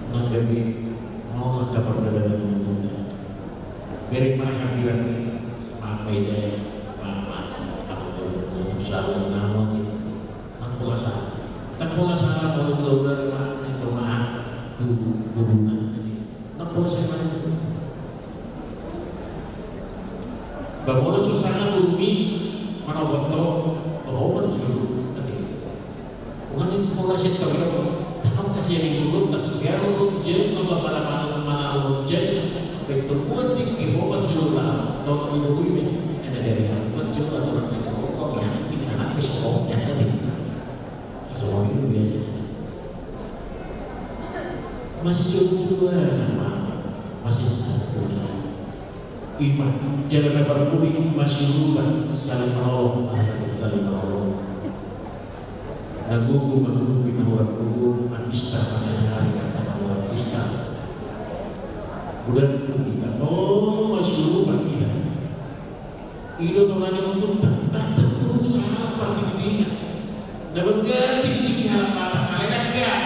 Menjadi mau ada perbedaan yang Beri mana yang bilang apa ide, apa usaha nama ni, tak boleh salah kalau doa maaf tu hubungan ni, tak boleh salah itu. Bahawa susahnya bumi mana betul, bahawa betul nanti. Orang itu mulai saya tahu apa, tak kasih yang dulu, tak biar orang je, nama mana orang je. Betul pun di Kehobart Jula, tahun ibu ini ada dari yang berjula atau orang yang ngomong yang ini anak psikolog yang tadi, soal itu biasa. Masih jauh nama, masih satu. iman. Jangan berpulih masih lupa saling menolong, saling menolong. Nagugu menunggu binawat kugu Anista panajari kata mawat Anista. Budak kita, oh masih lupa kita. Ido tolanya untuk tak tentu salah perdidikan. Dan mengganti di halaman kalian kan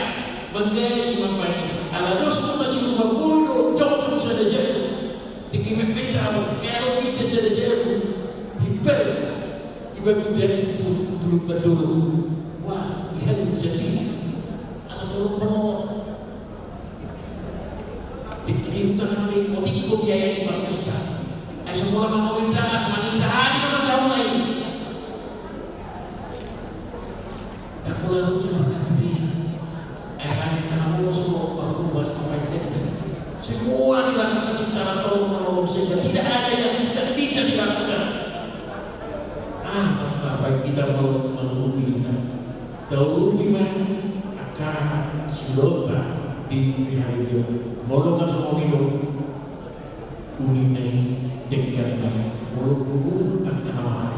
mengganti mempelajari. Ala dosa masih lupa kudu jauh saja. Tikimet beda, kalau kita saja hibel, hibel dari turun berdulu. Wah, dia jadi ala tolong menolong. Dikiri utang ini, mau biaya di Pak Ustaz. Semua meminta kita sama ini. Aku lalu coba tapi, hanya kamu semua baru bahas apa itu. Semua dilakukan secara tolong menolong sehingga tidak ada yang tidak bisa dilakukan. Sampai kita mau menghubungi kita. Kalau memang akan silota di hari itu, mau nggak semua itu, ulinai dekatnya, mau kubu akan apa?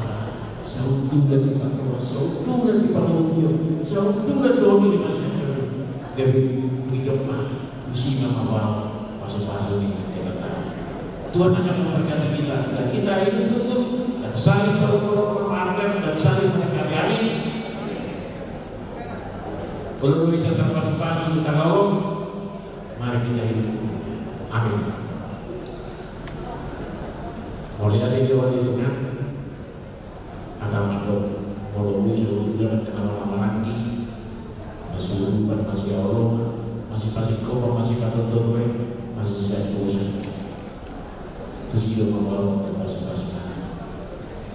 Saudu dari Pak saudu dari Pak Mulia, saudu dari Doni di masyarakat. Jadi hidup mesti mengawal pasal-pasal ini jabatan. Tuhan akan memberkati kita. Kita ini betul dan saling tolong memaafkan dan saling mengasihi. Amin. Kalau kita terpas-pas kita mau, mari kita hidup. Amin. Mulai ada di awal itu kan, ada makhluk mau seluruh jalan kenal-kenal lagi, masih lupa masih Allah, masih pasti kau masih kata terus, masih saya terus. Terus hidup membawa terpas-pas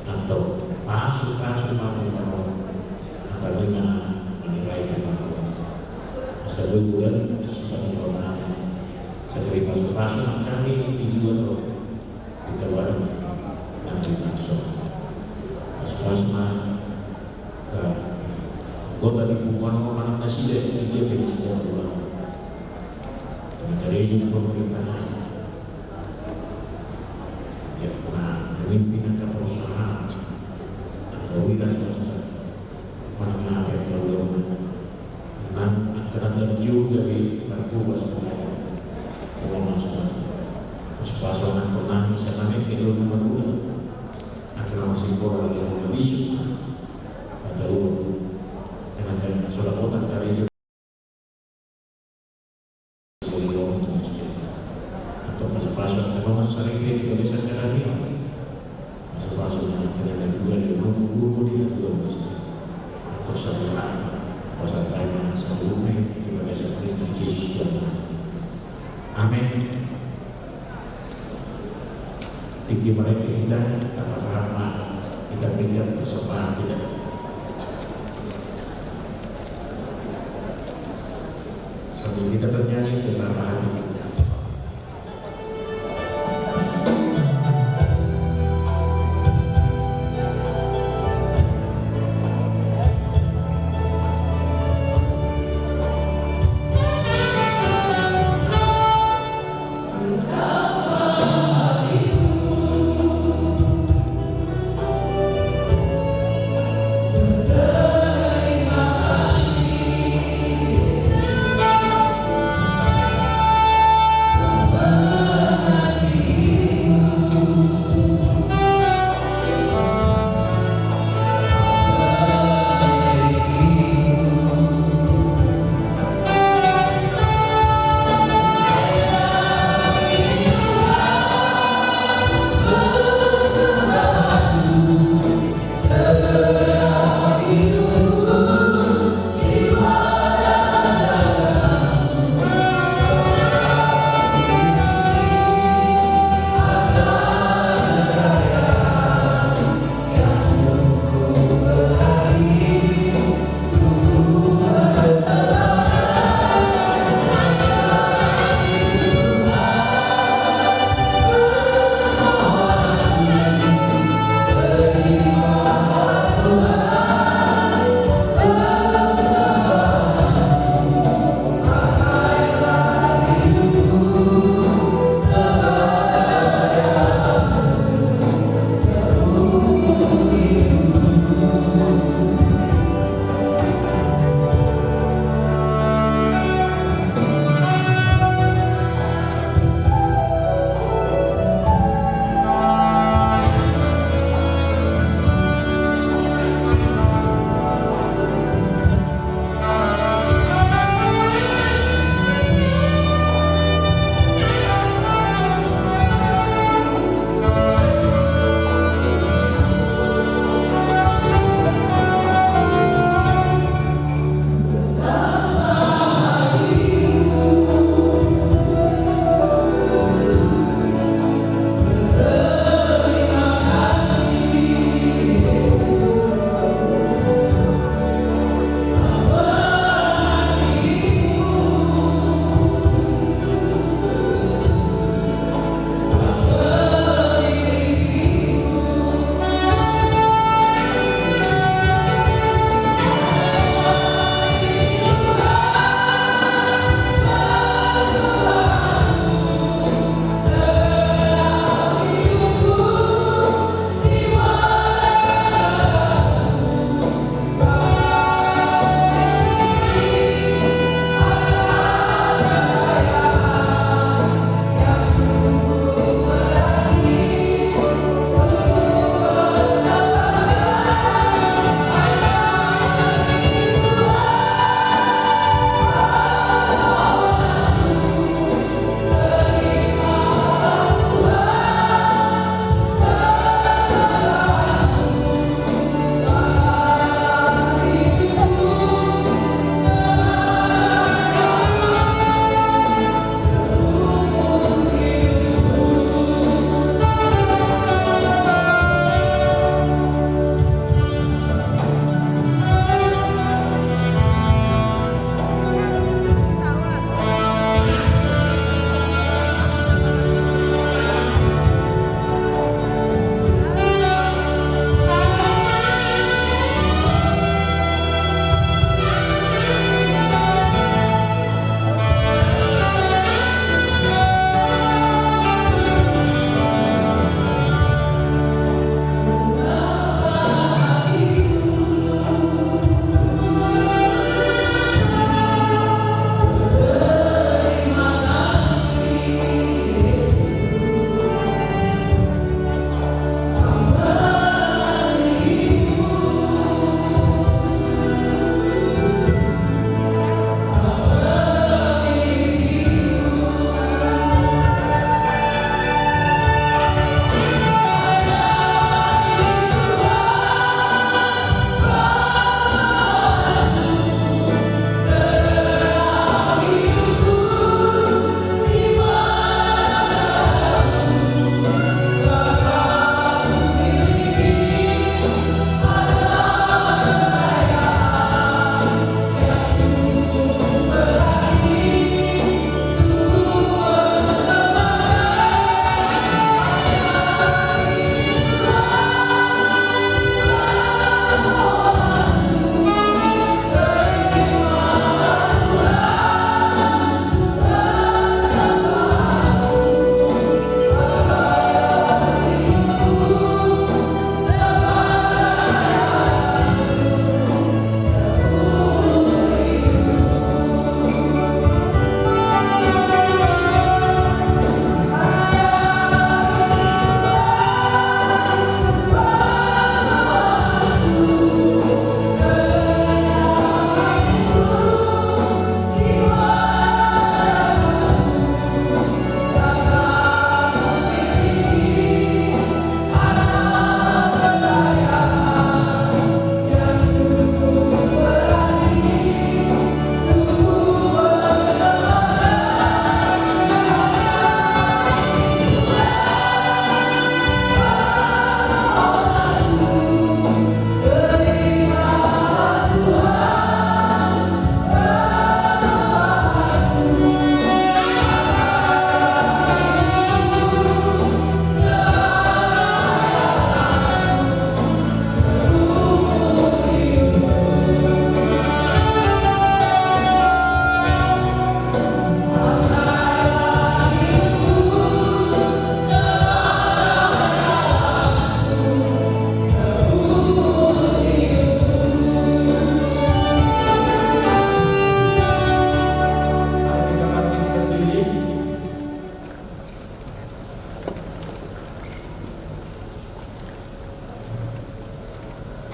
atau masuk mampu membawa atau dengan menilai membawa. Saya bulan seperti orang saya terima sepasang kami di dua tahun di kawan nanti langsung sepasang ke kota di Bungan mana nasi dia pilih sudah pulang dari juga pemerintahan ya pernah pemimpinan ke perusahaan atau wira swasta mana apa yang tahu karena terjun dari narkoba sebenarnya kalau masalah pas-pasangan pernah misalnya itu nomor 2 akhirnya masih kurang yang lebih suka atau karena sudah otak karya atau pas-pasangan memang sering dia bisa karena pas-pasangan dengan juga dia menunggu dia tuh atau setelah pasal tanya sebelumnya terima kasih Kristus Yesus Tuhan. Amin. Tinggi mereka kita dapat rahmat kita berikan kesempatan kita. Sambil kita bernyanyi dengan hati kita.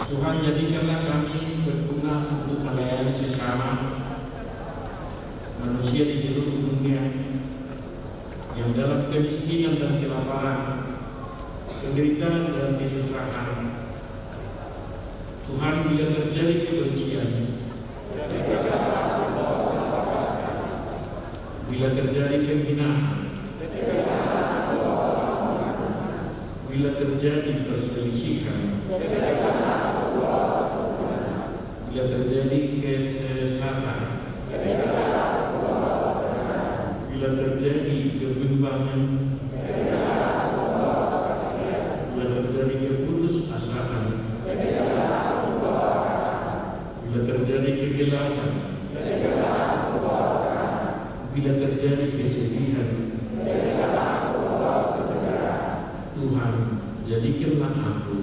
Tuhan, jadikanlah kami berguna untuk melayani sesama manusia di seluruh dunia yang dalam kemiskinan dan kelaparan, penderitaan dan kesusahan. Tuhan, bila terjadi kebencian, bila terjadi penghinaan, bila terjadi perselisihan, bila terjadi kesesatan, bila terjadi kebimbangan, bila terjadi keputusasaan, bila terjadi kegelangan, bila terjadi kesedihan, Tuhan, jadikanlah aku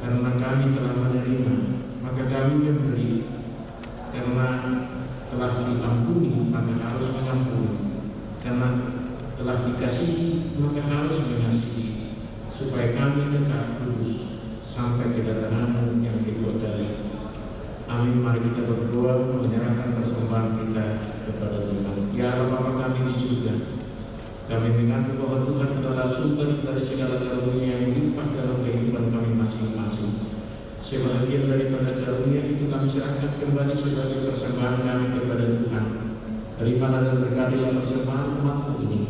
karena kami telah menerima, maka kami memberi. Karena telah diampuni, maka harus mengampuni. Karena telah dikasihi, maka harus mengasihi, supaya kami tetap kudus sampai kedatangan yang kedua kali. Amin. Mari kita berdoa menyerahkan persembahan kita kepada Tuhan. Ya Allah Bapa kami di surga, kami mengaku bahwa Tuhan adalah sumber dari segala karunia yang melimpah dalam kehidupan kami masing-masing. Sebahagian daripada karunia itu kami serahkan kembali sebagai persembahan kami kepada Tuhan. Terimalah dan berkatilah persembahan umat-Mu ini,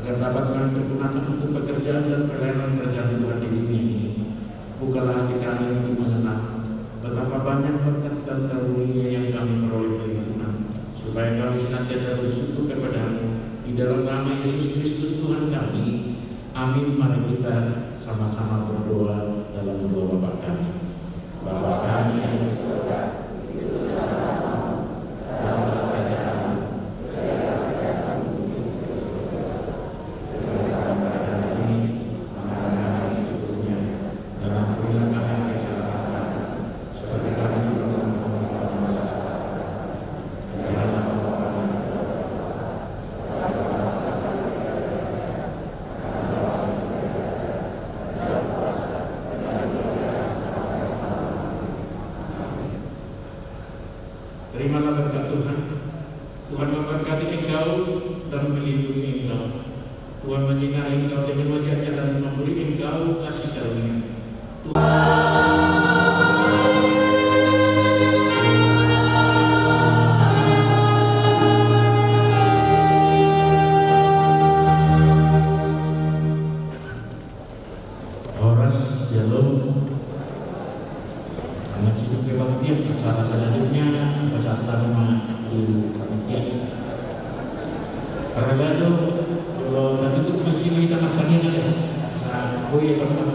agar dapat kami pergunakan untuk pekerjaan dan pelayanan kerajaan Tuhan di dunia ini. Bukalah hati kami untuk mengenal betapa banyak berkat dan karunia yang kami peroleh dari Tuhan, supaya kami senantiasa bersyukur kepada-Mu di dalam nama Yesus Kristus Tuhan kami. Amin. Mari kita sama-sama berdoa dalam doa Bapa kami. Bapa kami yang di surga, dalam kerajaan-Mu, ini maka kami secukupnya, dalam berilah kami kesalahan seperti kami juga mengampuni masalah. Dan janganlah membawa kami terimalah berkat Tuhan. Tuhan memberkati engkau dan melindungi engkau. Tuhan menyinari engkau dengan wajah-Nya dan memberi engkau kasih karunia. Horas Jalur mengasih kebaktian acara selanjutnya beserta nama Ibu Panitia. Lalu kalau nanti tutup di sini kita makannya aja. Saya boleh teman.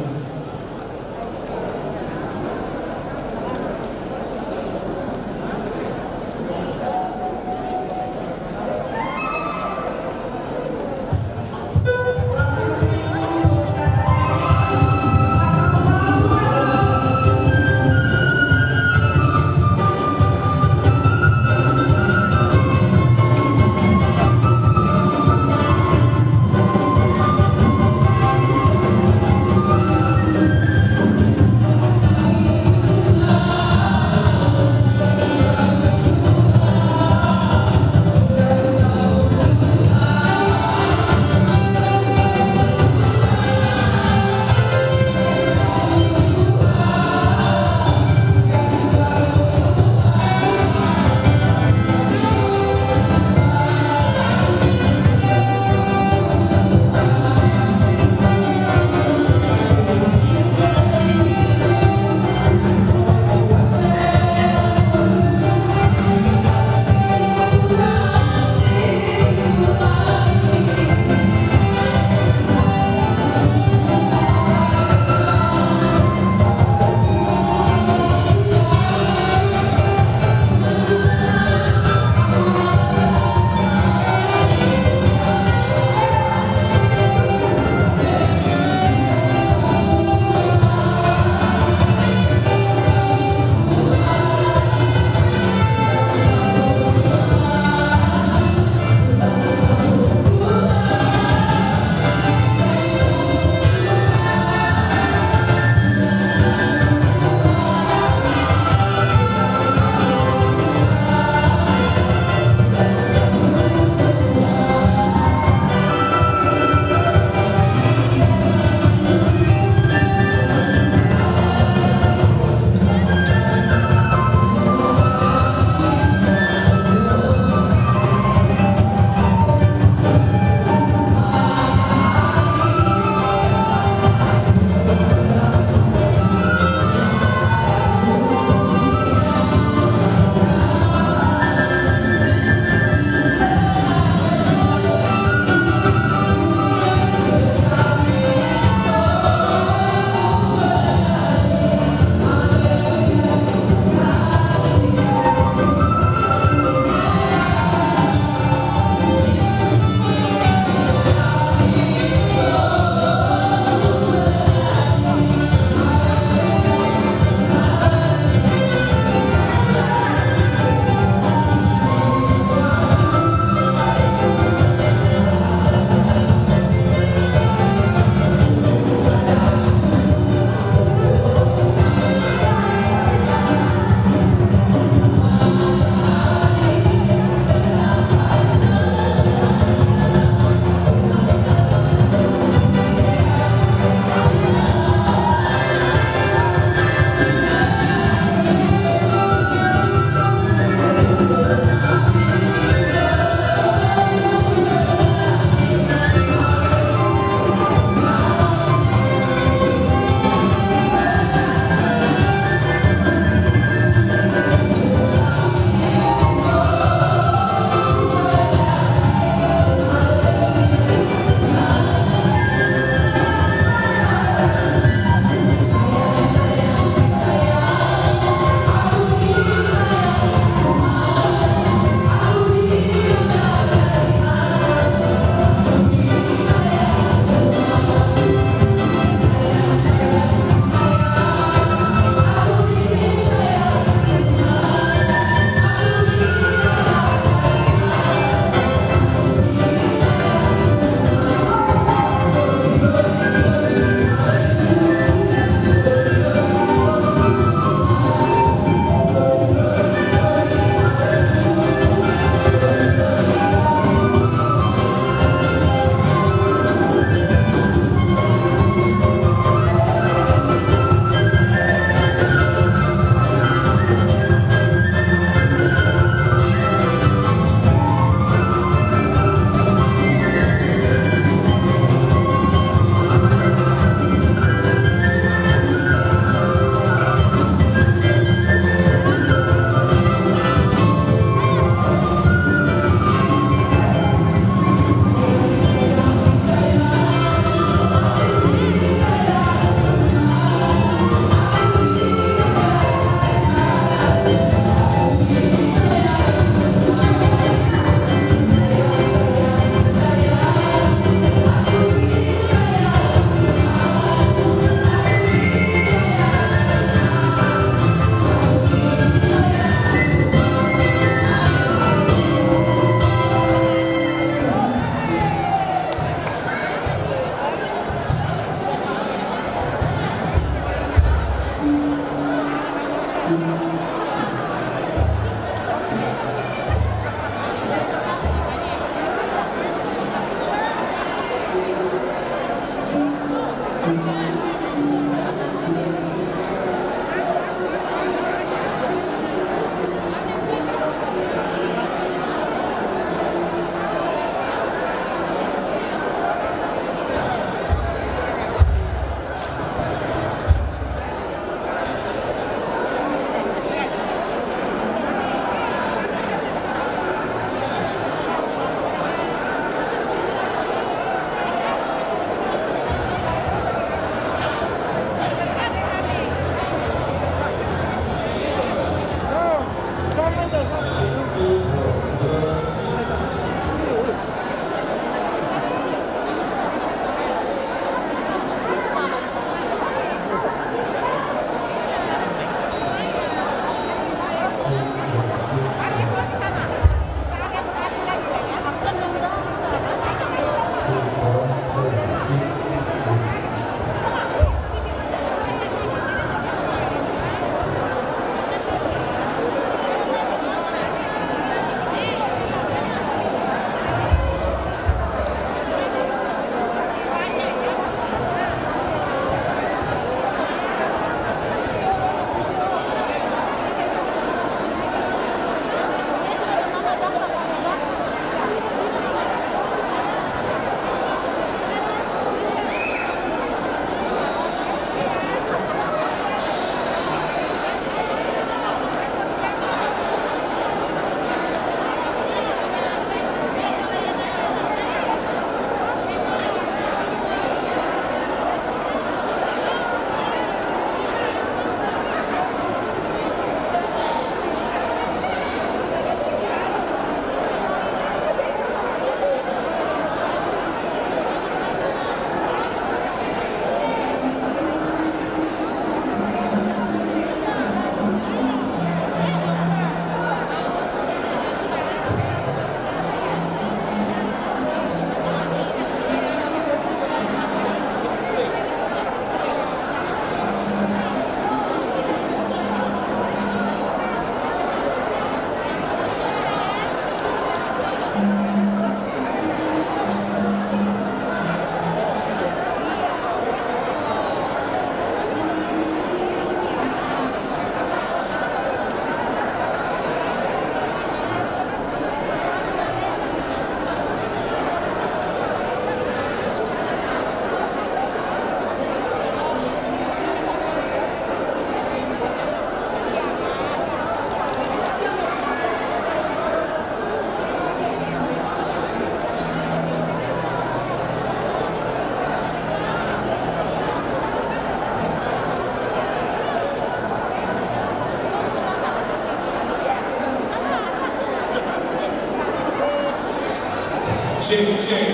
Cek.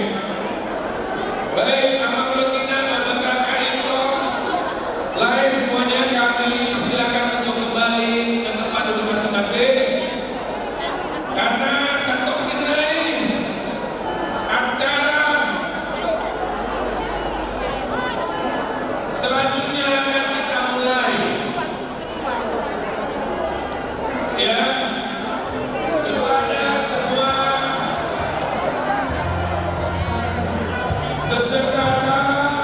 Baik, Abang Lotina, Abang Kakak Ito, lain semuanya kami silakan untuk kembali ke tempat duduk masing-masing. Karena satu kini acara selanjutnya akan kita mulai. Ya, kepada semua peserta acara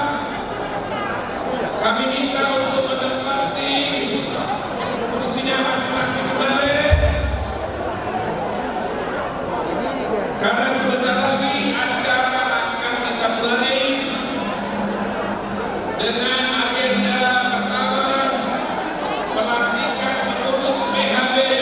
kami minta untuk menempati kursinya masing-masing kembali. Karena sebentar lagi acara akan kita mulai dengan agenda pertama pelantikan pengurus PHBD.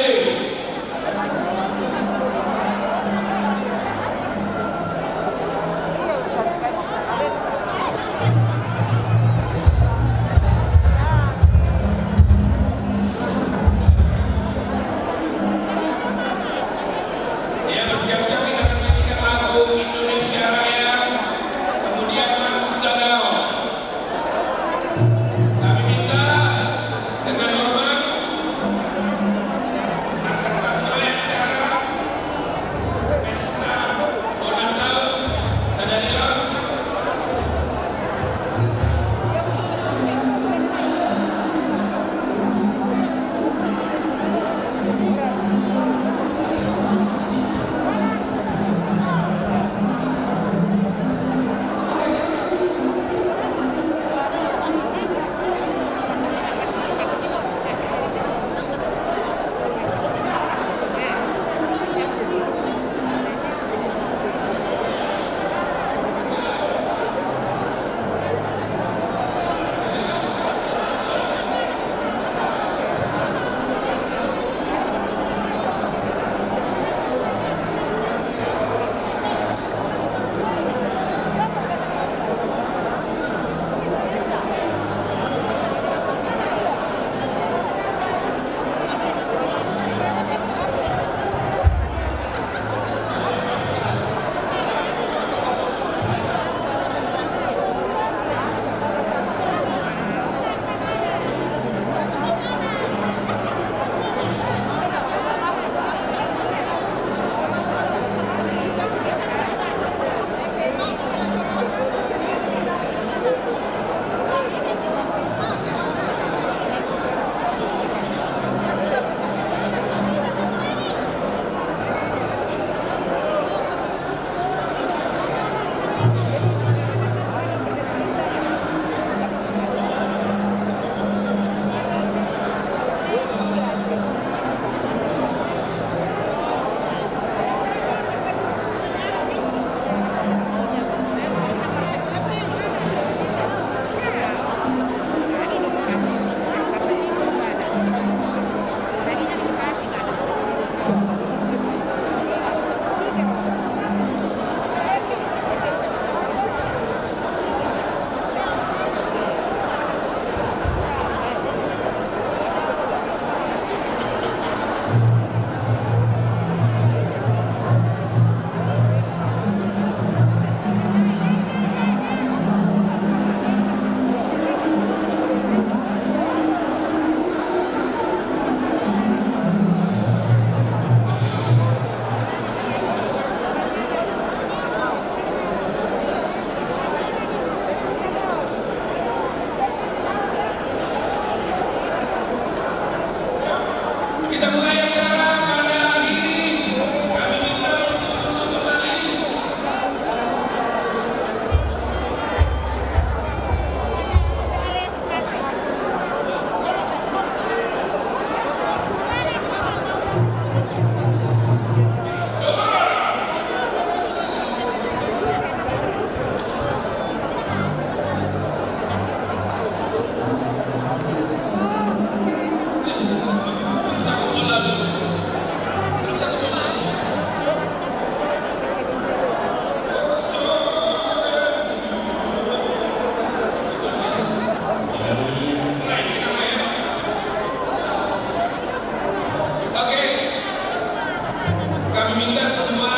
Ya, bersiap-siap kita akan menyanyikan lagu Indonesia Raya, kemudian masuk gagal. Kami minta dengan hormat peserta mulai acara pesta ulang tahun Sadariah. Kita mulai acara pada hari ini. Kami minta untuk duduk kembali. Kami minta semua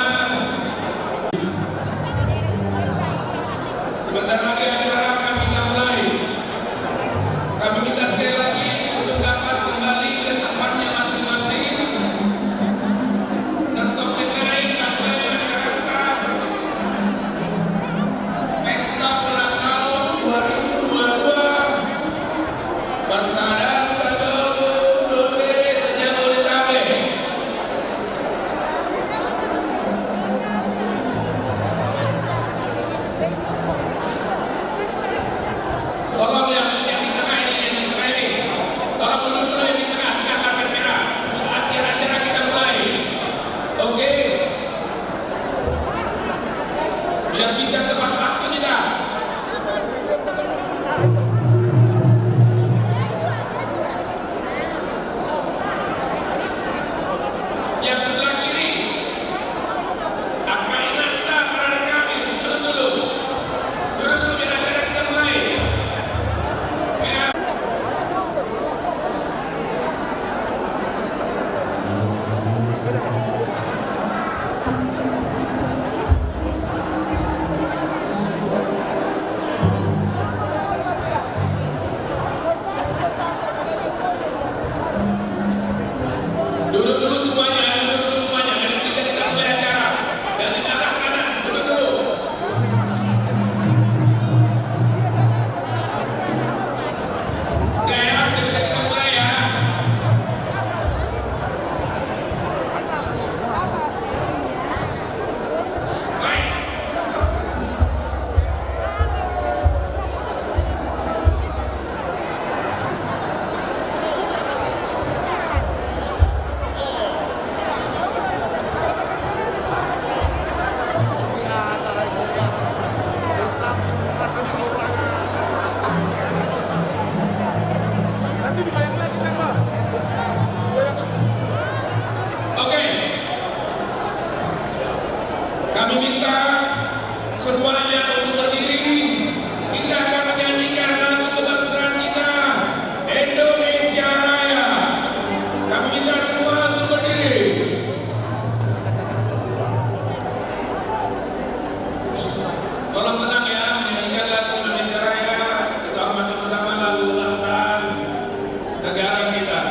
Biar bisa tepat waktu kita. Yang sebelah kiri, apa inata para Kamis, duduk dulu biar acara kita mulai. Ya. Duduk dulu semuanya, dan bisa kita mulai acara. Dan di belakang kanan, duduk dulu. Oke ya, udah bisa kita mulai ya. Baik. Oke. Kami minta semuanya untuk berdiri. Kita akan menyanyikan lagu kebangsaan kita, Indonesia Raya. Kami minta semua untuk berdiri. Tolong tenang ya, menyanyikan lagu Indonesia Raya. Kita hormati bersama lagu kebangsaan negara kita.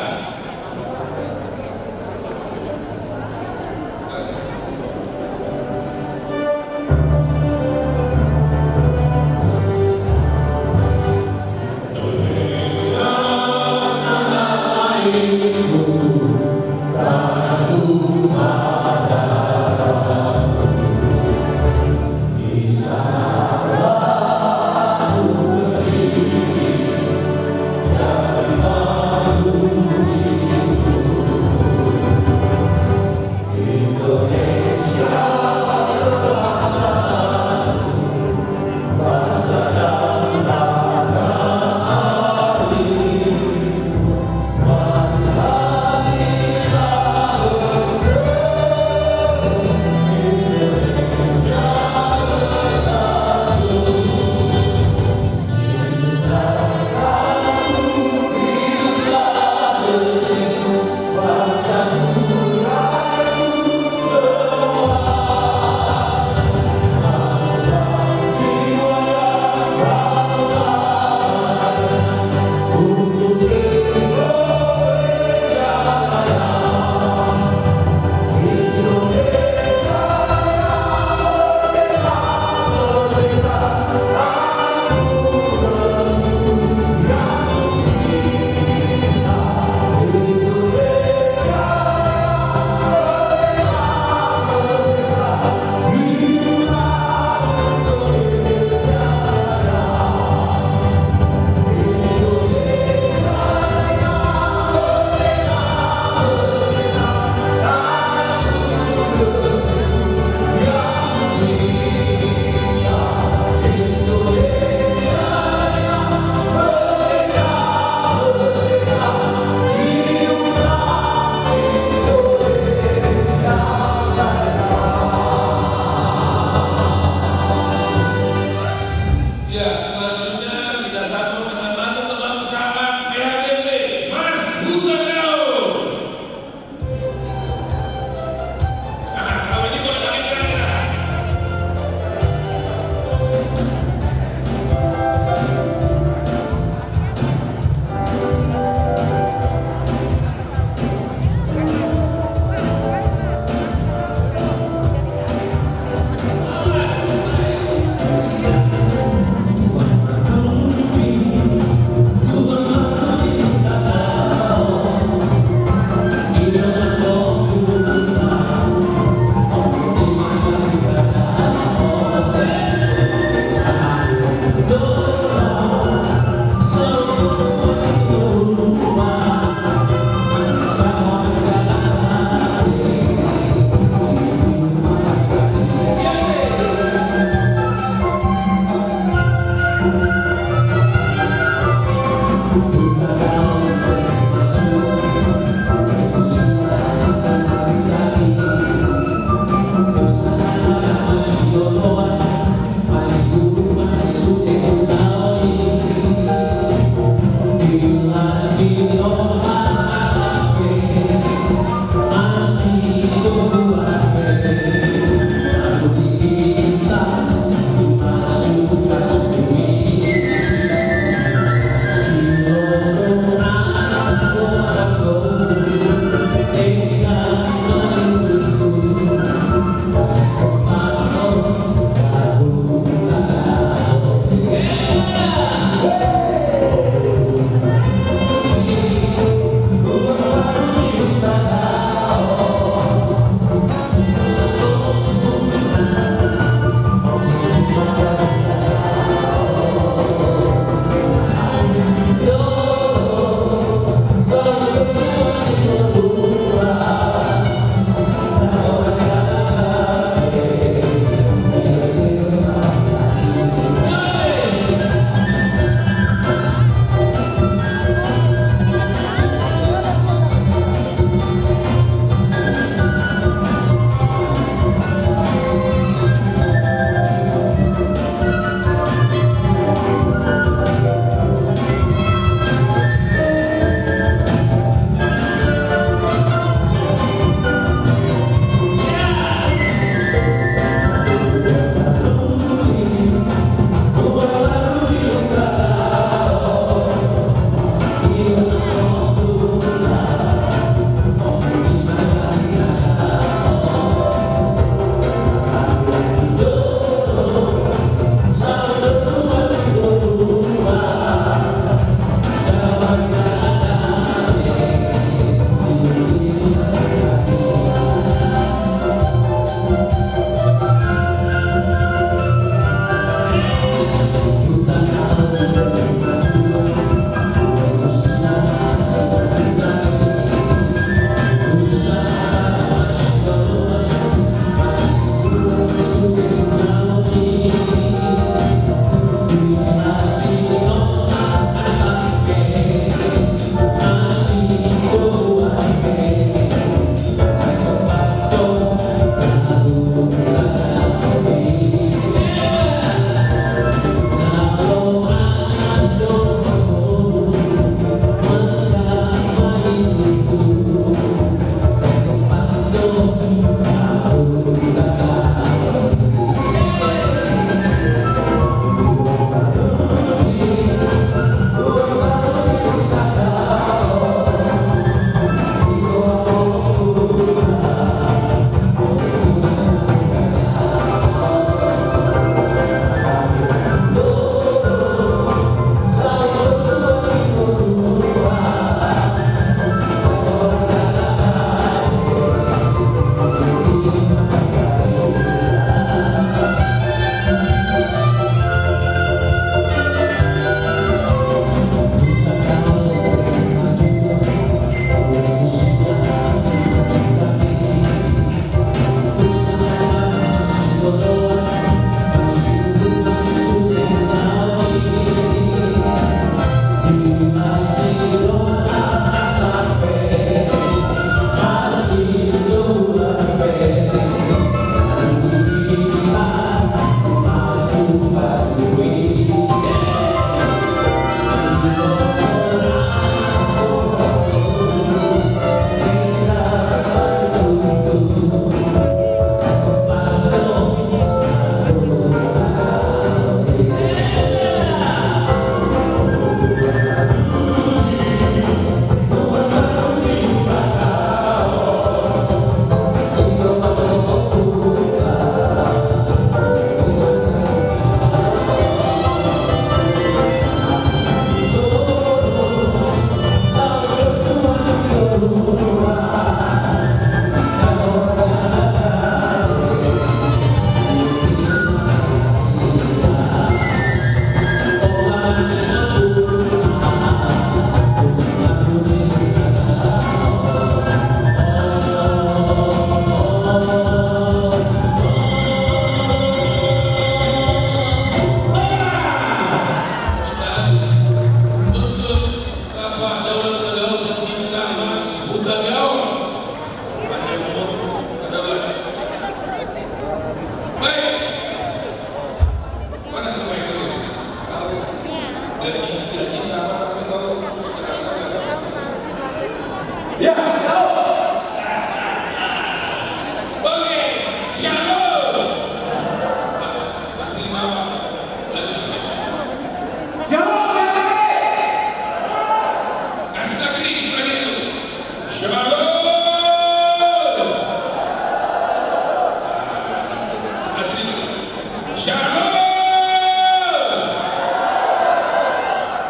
Shalom.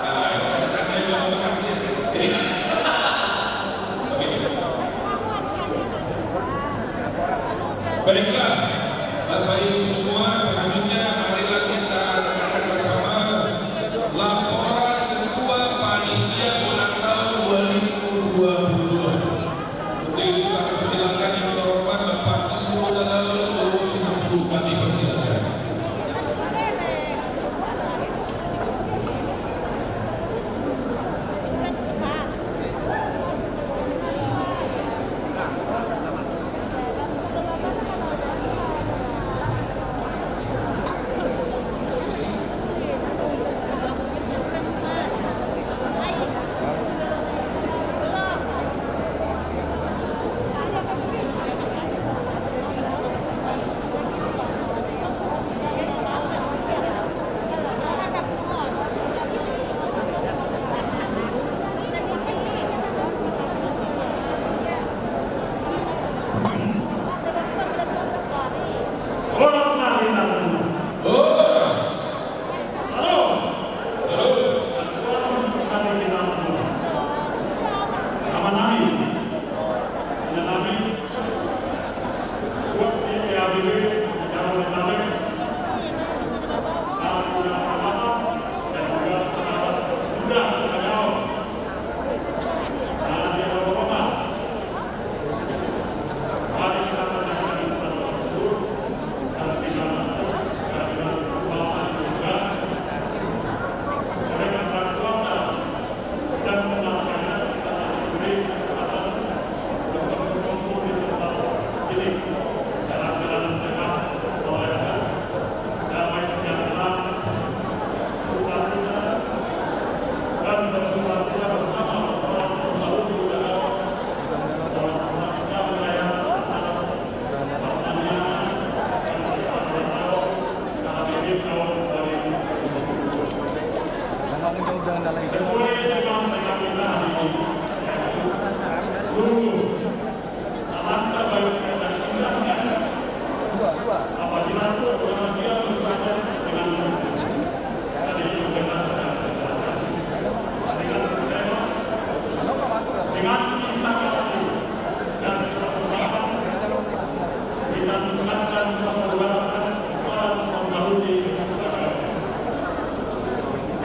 Nah, tanda tanda yang mau makan siang. Oke. Baiklah, Bapak Ibu semua, selanjutnya marilah kita dengarkan bersama laporan Ketua Panitia Ulang Tahun 2022. Untuk itu kami persilakan yang terhormat Bapak Ibu Dalal Sinabdu, kami persilakan.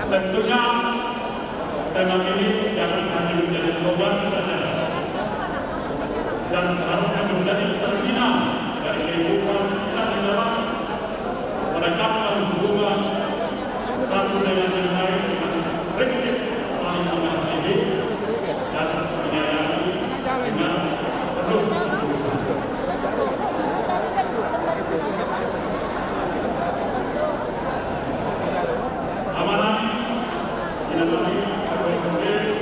Tentunya tema ini jangan hanya menjadi slogan saja, dan seharusnya menjadi cerminan dari kehidupan kita di dalam merekatkan hubungan satu dengan yang lain dengan prinsip saling mengasihi dan menyayangi dengan penuh ketulusan. Amanah dinamai oleh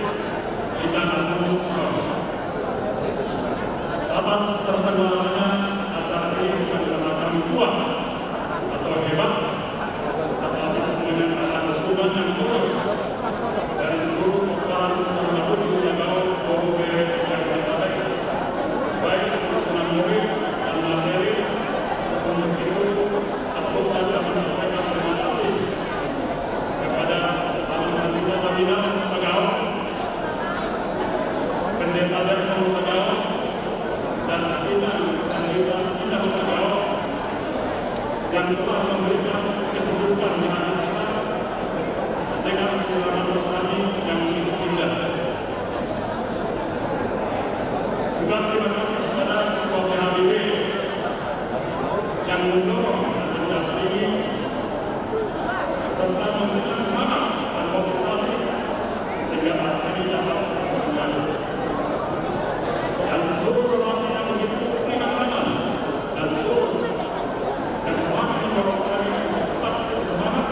di tangan atas terselenggaranya acara ini bukan karena kami kuat atau hebat, tetapi semuanya karena hubungan yang tulus dari seluruh kepala pendahulu yang kau beri yang terbaik, baik dengan murid dan materi. Untuk itu, aku akan menyampaikan terima kasih kepada Pembina Pegawai, Pendeta Desmond Pegawai, dan Pembina Pegawai yang telah memberikan kesejukan dengan segala rohani yang indah. Juga terima kasih kepada Ketua PHBB yang mendorong acara ini serta memberikan semangat dan motivasi sehingga acara ini dapat dilaksanakan. Dan seluruh relasi yang begitu berikan dan terus dan semangat mendorong kami tetap semangat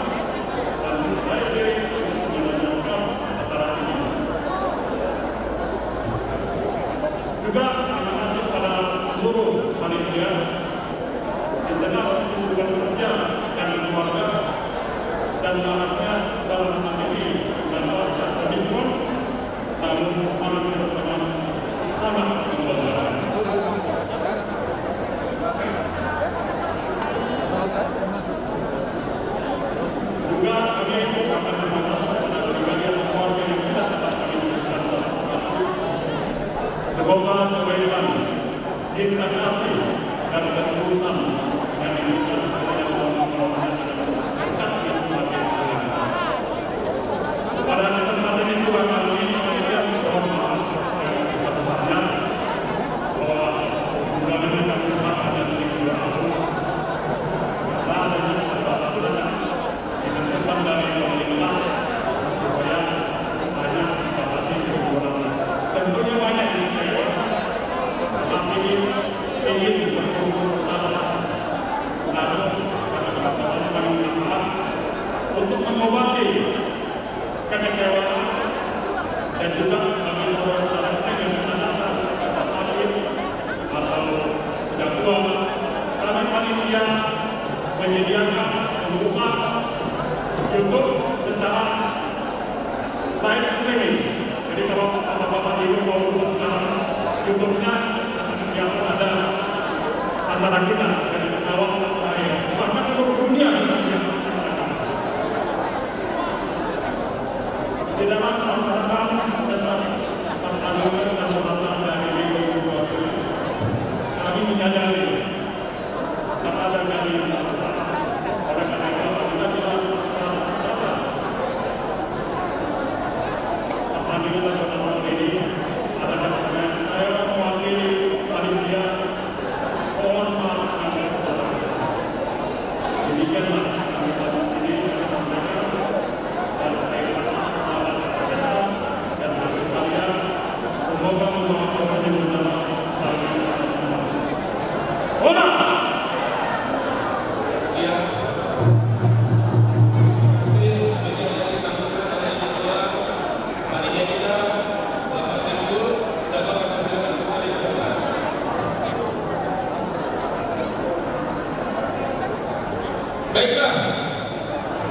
dan berjaya diri untuk melanjutkan acara ini. Juga terima kasih kepada seluruh panitia internal berintegrasi dan berurusan dengan lingkungan pada kesempatan itu kami mengucapkan mohon maaf yang sebesar-besarnya bahwa mudah-mudahan kami sepakat dan juga harus karena dengan keterbatasan ditentukan dari pemerintah supaya banyak batasi kebutuhan. Tentunya banyak yang kecewa, masih ingin berkumpul bersama, namun kadang-kadang kami minta untuk mengobati kekecewaan dan juga bagi saudara-saudara yang datang ke sakit atau sudah tua, kami panitia menyediakan membuka YouTube secara live streaming. Jadi kalau bapak-bapak ibu mau buat sekarang YouTube-nya yang ada antara kita dan awal bahkan seluruh dunia di dalam masyarakat pertandingan dan pertandingan dari Liga 2020 kami menyadari ada kami oleh karena itu kita tidak pertandingan nasional ini adalah karena saya mewakili panitia mohon maaf demikianlah kami pada ini kami sampaikan semoga membawa proses yang benar bagi kita. Hola! Ya. Baiklah,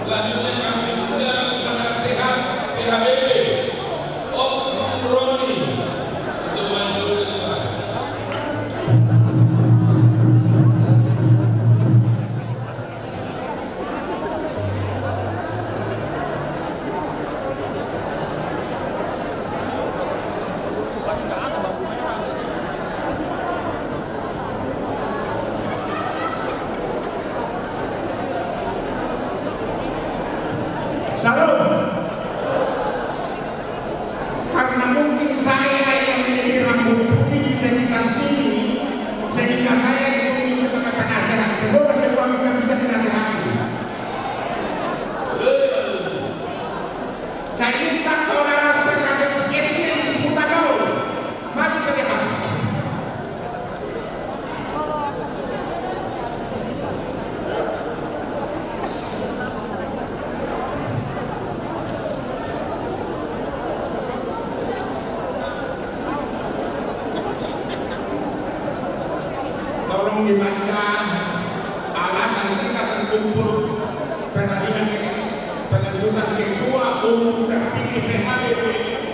selanjutnya kami undang penasehat PHBB Om Roni untuk maju ke depan. Salam. Karena mungkin saya yang menjadi rambut putih di sekitar sini, sehingga saya ditunjuk sebagai penasehat. Semoga semua kita bisa dinasehati. Saya minta saudara sebagai presiden Butano maju ke depan. Tolong dibaca alasan kita berkumpul penalihan penunjukan ketua umum terpilih PHBB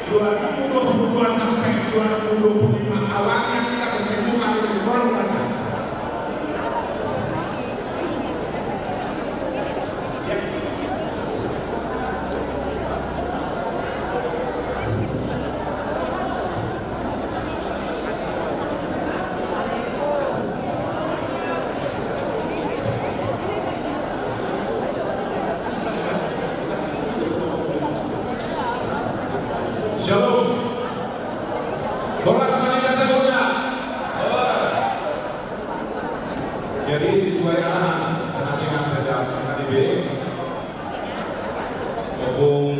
2022 sampai 2025. Awalnya kita bertemu dengan tolong baca. Shalom. Bola semuanya saya. Jadi sesuai arahan penasehat dari KDB Opung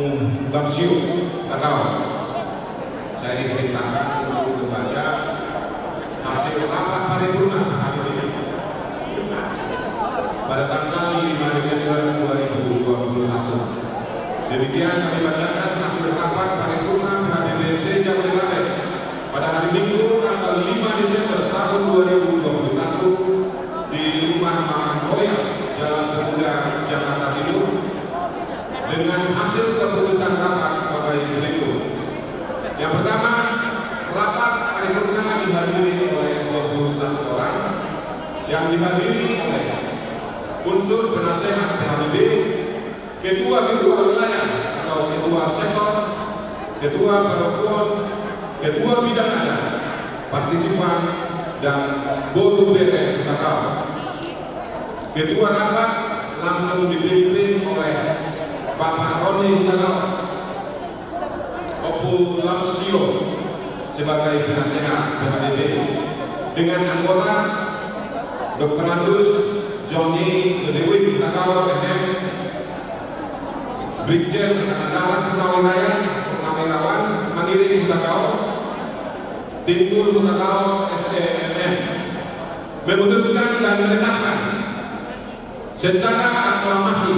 Gamsiu Takau, saya diperintahkan untuk membaca hasil rapat paripurna KDB pada tanggal 5 Desember 2021. Demikian kami bacakan hasil rapat paripurna PHBB Jabodetabek pada hari Minggu tanggal 5 Desember tahun 2021 di Rumah Makan Royal Jalan Pemuda Jakarta Timur dengan hasil keputusan rapat sebagai berikut. Yang pertama, rapat paripurna dihadiri oleh 21 orang yang dihadiri oleh unsur penasehat PHBB, ketua-ketua wilayah atau ketua sektor, ketua perempuan, ketua bidang adat, partisipan, dan Bodu Bete Takau. Ketua rapat langsung dipimpin oleh Bapak Roni Takau Opu Lamsio sebagai penasehat PHBB, dengan anggota Dr. Andus Johnny Dewi Takau MM, Brigjen Angkatan Darat Purnawirawan Mangiri Takau, Timbul Takau SDMM, memutuskan dan menetapkan secara aklamasi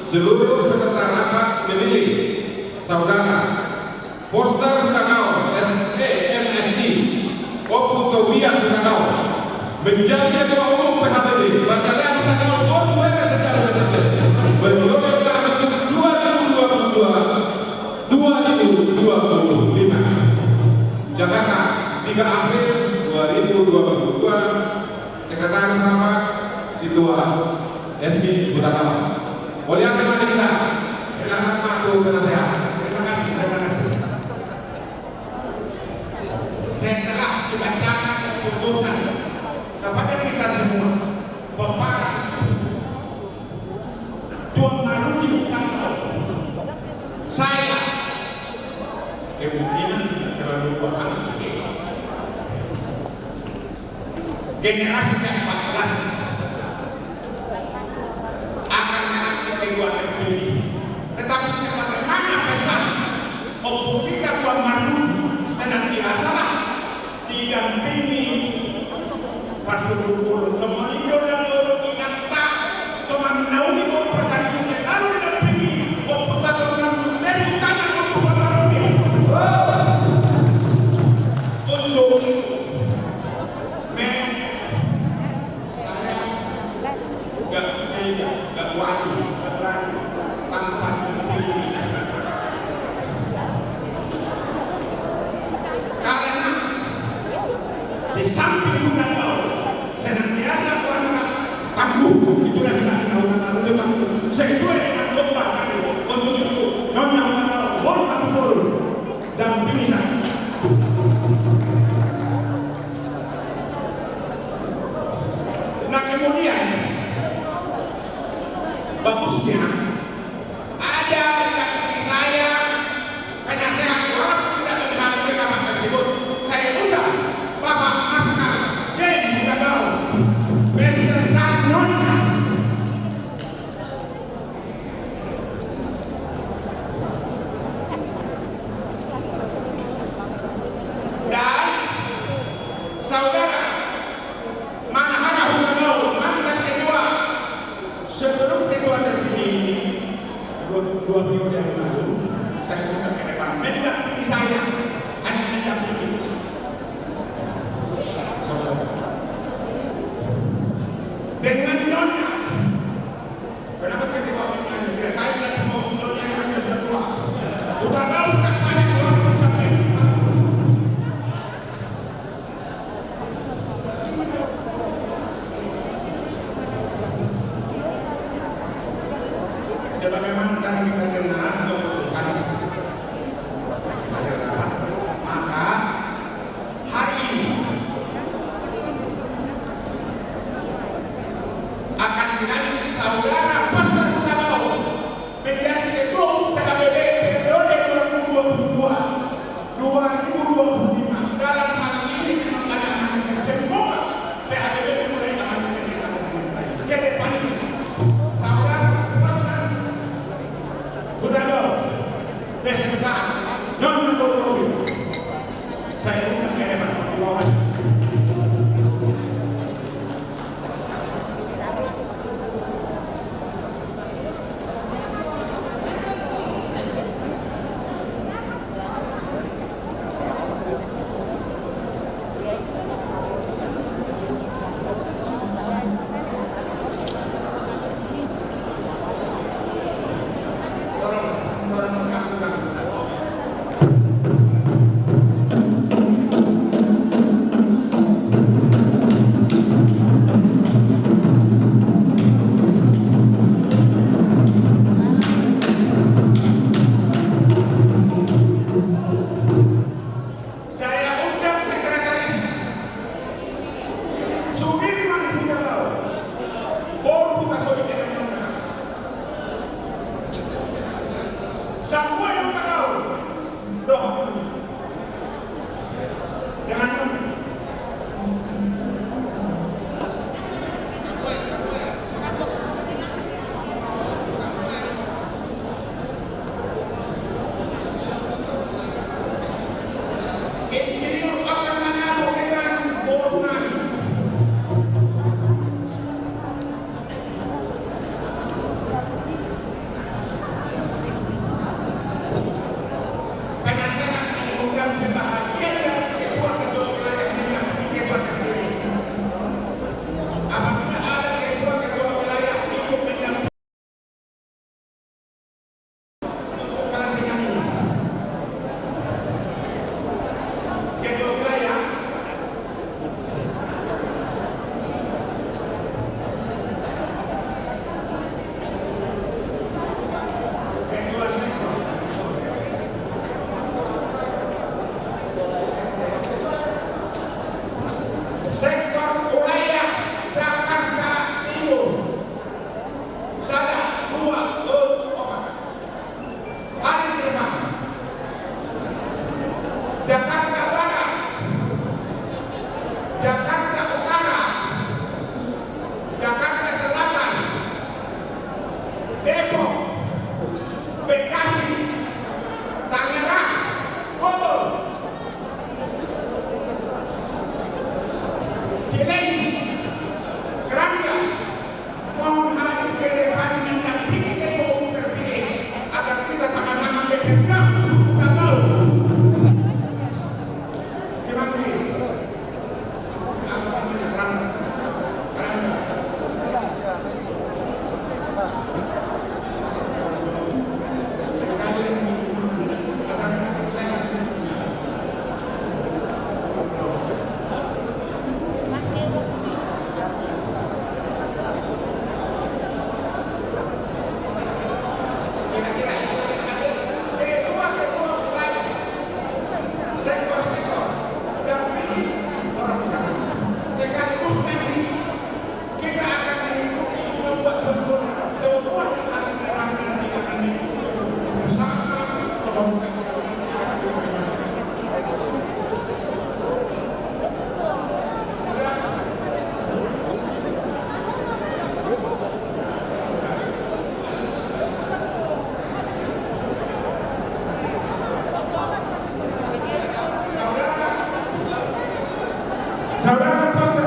seluruh peserta rapat memilih saudara Foster Takau SEMSI Opu Tobias Takau menjadi ketua umum PHBB Persatuan Takau Bodu secara tetap periode tahun 2022-2025. Jakarta, 3 April 2022. Sekretaris Rapat Situa SB Butakau. Muliakan mari kita. Silakan Pak Penasehat. Terima kasih. Setelah dibacakan keputusan kepada kita semua, Bapak Tuan Marudi Takau, saya kemungkinan tidak terlalu tua anak sedikit. Generasi ke-14 akan melantik kedua terpilih. Tetapi sebagaimana pesan Opu kita Tuan Marudi senantiasa didampingi Pasukul Somaliyo dan Lolo Inakta teman nauni Pasar Indonesia lalu didampingi Opu Takau dari utama Opu Tuan Marudi. Untuk itu saya gak percaya, gak wajib, gak berani tanpa dipilih. Karena di samping Butakau senantiasa wanita tangguh, itulah senantiasa itu tangguh sesuai dengan khotbah kami. Untuk itu Nyonya Butakau boleh tak boleh dan pilih saya. Nah kemudian bagusnya ada di saya penasehat walaupun tidak menghargai nama tersebut, saya undang Bapak Maskar J. Butakau beserta Nyonya dan saudara Manahara Butakau, mantan ketua sebelum ketua terpilih ini dua periode yang lalu. Saya undang ke depan mendampingi saya, hanya mendampingi saudara dengan Nyonya. Kenapa saya dibawa Nyonya? Tidak, saya tidak mau Nyonya yang sudah tua. Butakau tak saya keluar mencapai. Sebagaimana tadi kita dengar keputusan hasil rapat, maka hari ini akan dilantik saudara Foster Takau menjadi ketua umum PHBB periode 2022-2025. Dalam hal ini memang ada amandemen. Semoga PHBB mulai amandemen kita ke depan ini. Saudara Foster Butakau Jakarta Selatan, Depok, Bekasi, Tangerang, Bogor, Cilengsi, Kerangka, mohon hadir ke depan mendampingi ketua umum terpilih agar kita sama-sama bekerja untuk kita mau. Terima kasih. Apa namanya Kerangka? Kerangka. Sektor-sektor dan ini orang besar. Sekaligus nanti kita akan mengikuti membuat betul semua yang ada di dalam nanti akan mengikuti bersama komunitas. Saudara Pastor,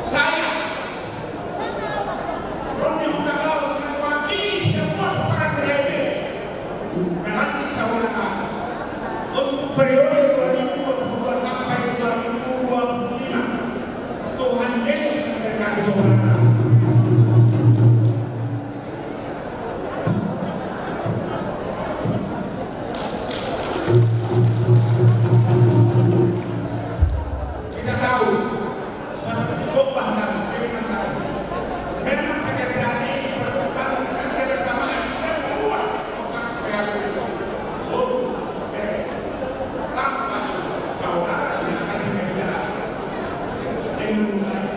saya, Romi Hutagao, mewakili semua para PHD melantik saudara untuk periode 2022 sampai 2025. Tuhan Yesus memberkati saudara. Kita tahu suatu khotbah dan firman Tuhan. Memang pekerjaan ini perlu dan kebersamaan semua orang PHD. Tanpa saudara tidak akan bekerja dengan baik.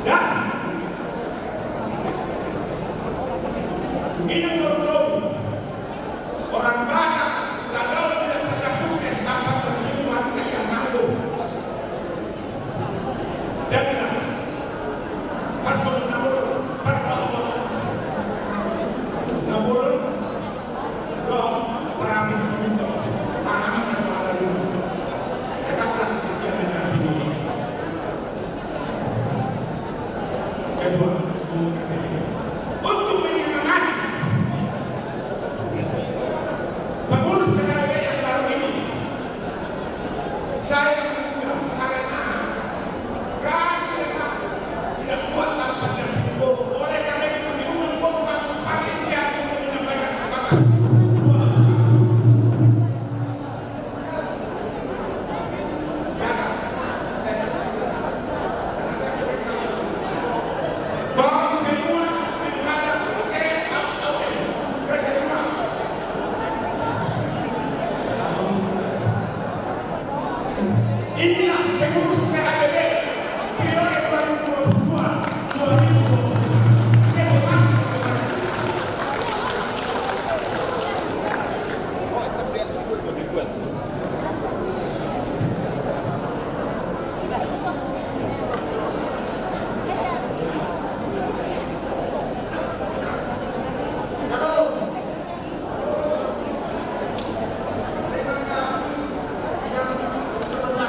Dan ini betul orang Batak kalau tidak pernah sukses tanpa perlindungan yang tangguh. Jadilah personal nabur roh para pemimpin para nasional ini tetaplah setia dengan ini. Kedua, untuk menyemangati pengurus PKB yang baru ini, saya karena tidak kuat tanpa dihimbau. Oleh karena itu menyimpulkan panitia untuk menyampaikan semangat. Inilah pengurus PHD periode 2022-2023. Yang sebesar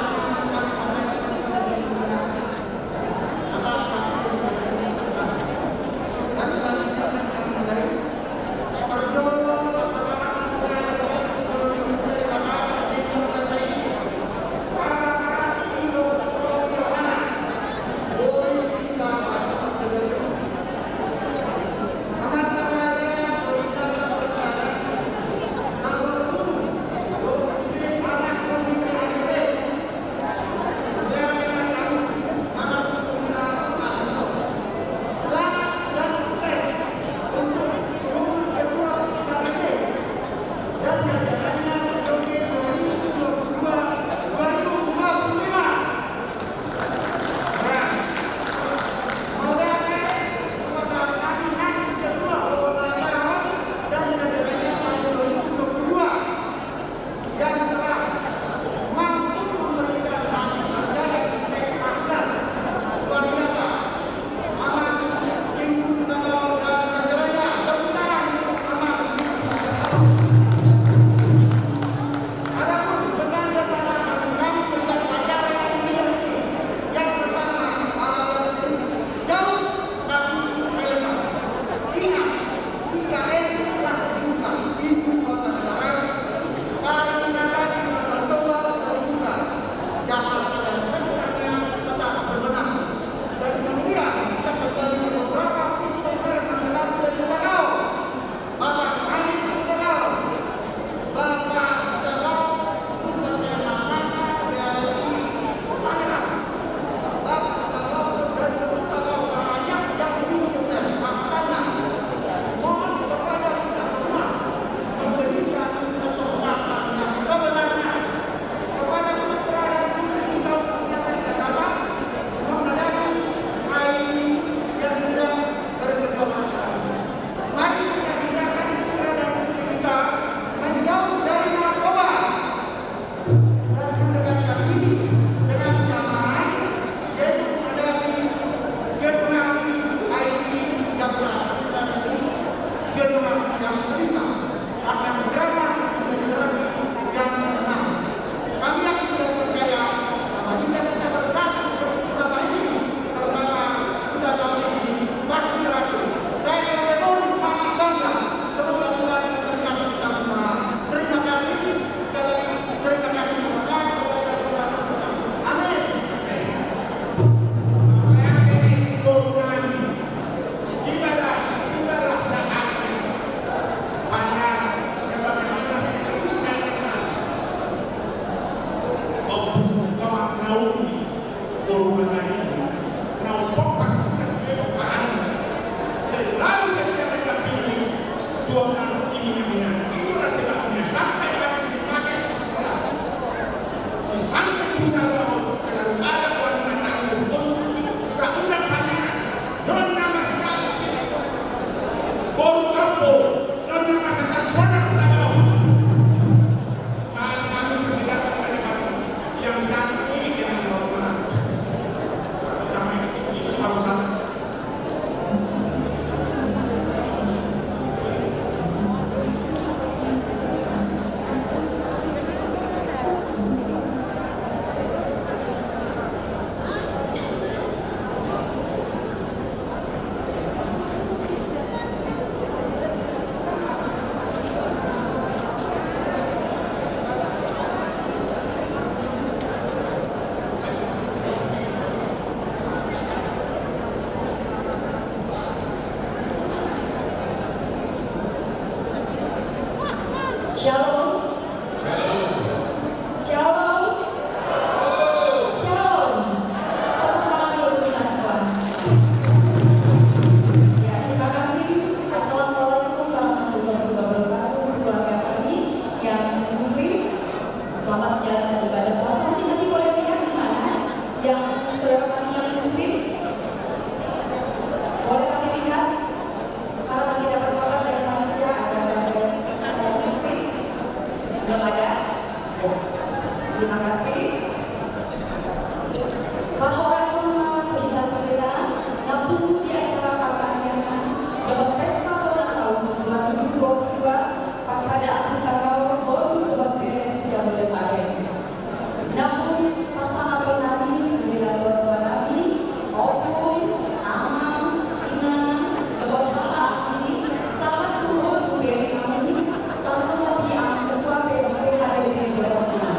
masa ini, nampok fakultas kedokteran selalu setiap mendampingi dua anak ini. Itulah sebabnya sampai kami dipakai di sekolah. Di samping kita selalu ada warna tamu untuk kita undang kalian. Nona masih tahu baru tahu. Nona masih tahu pernah tahu. Saat kami bersidat kepada kami yang cantik yang normal. Kami itu harus sama. Shalom. Shalom. Shalom. Tepuk tangan dulu untuk kita semua. Ya, terima kasih. Assalamualaikum warahmatullahi wabarakatuh. Keluarga kami yang muslim, selamat menjalankan ibadah puasa. Mungkin kami boleh lihat di mana yang saudara kami yang muslim. Boleh kami lihat? Karena kami dapat kabar dari panitia ada yang muslim. Belum ada? Ya. Terima kasih. Bahwa semua kita segera nabung di acara pertanian dalam pesta ulang tahun 2022 Pasada Akutagao Boru 2 BS Jabodetabek. Namun pasangan penari sembilan buat nami Opung, Amam, Ina, buat hati, sahat turun beri kami, tanpa lebih ang ketua PBB HDD Berwarna.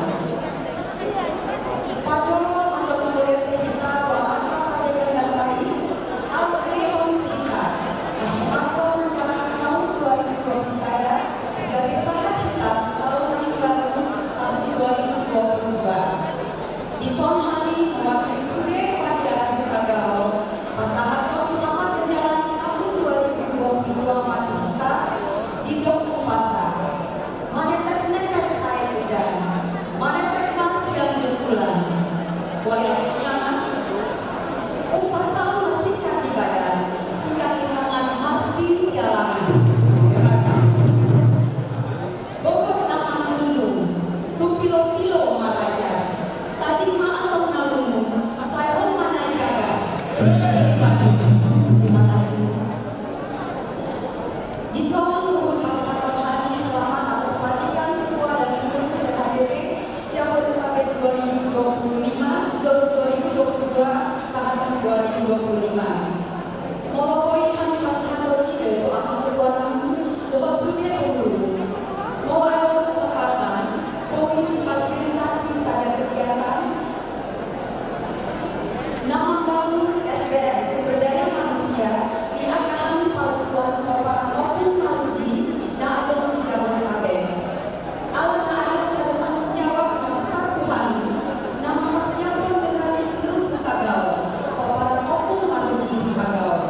Pak Jono untuk memulai kita bahwa Partai Dasari, Al-Rehon kita, masa menjalankan tahun 2020 saya dari sahat kita tahun baru tahun 2022. Di sore hari mewakili Sude Padiaran Kagao, pasangan selamat menjalani tahun 2022 mati kita di Dok Pasar. Manetes netes air hujan, manetes masih yang berbulan. Boleh ada kenyangan? Upasa masihkan di badan, sikat di tangan masih jalanan. Bogor nama lulu, tu pilo-pilo maraja. Tadi maaf nalungu, saya mana jaga. Terima kasih. Di Solo Luhur Masyarakat Hadi selamat atas pelantikan Ketua dan Pengurus PHDP Jabodetabek 2025 dan 2022 sahatan 2025. Molokoi kami pasangan itu akan ketua namun doa sudir pengurus. Mau ada kesempatan, mau difasilitasi pada kegiatan. Nama bangun SDM sumber daya manusia di angkatan para Opung Maruji dan Agama di Jabodetabek. Awal ada saya tanggung jawab besar Tuhan. Nama persiapan generasi terus Kagao, para Opung Maruji Kagao.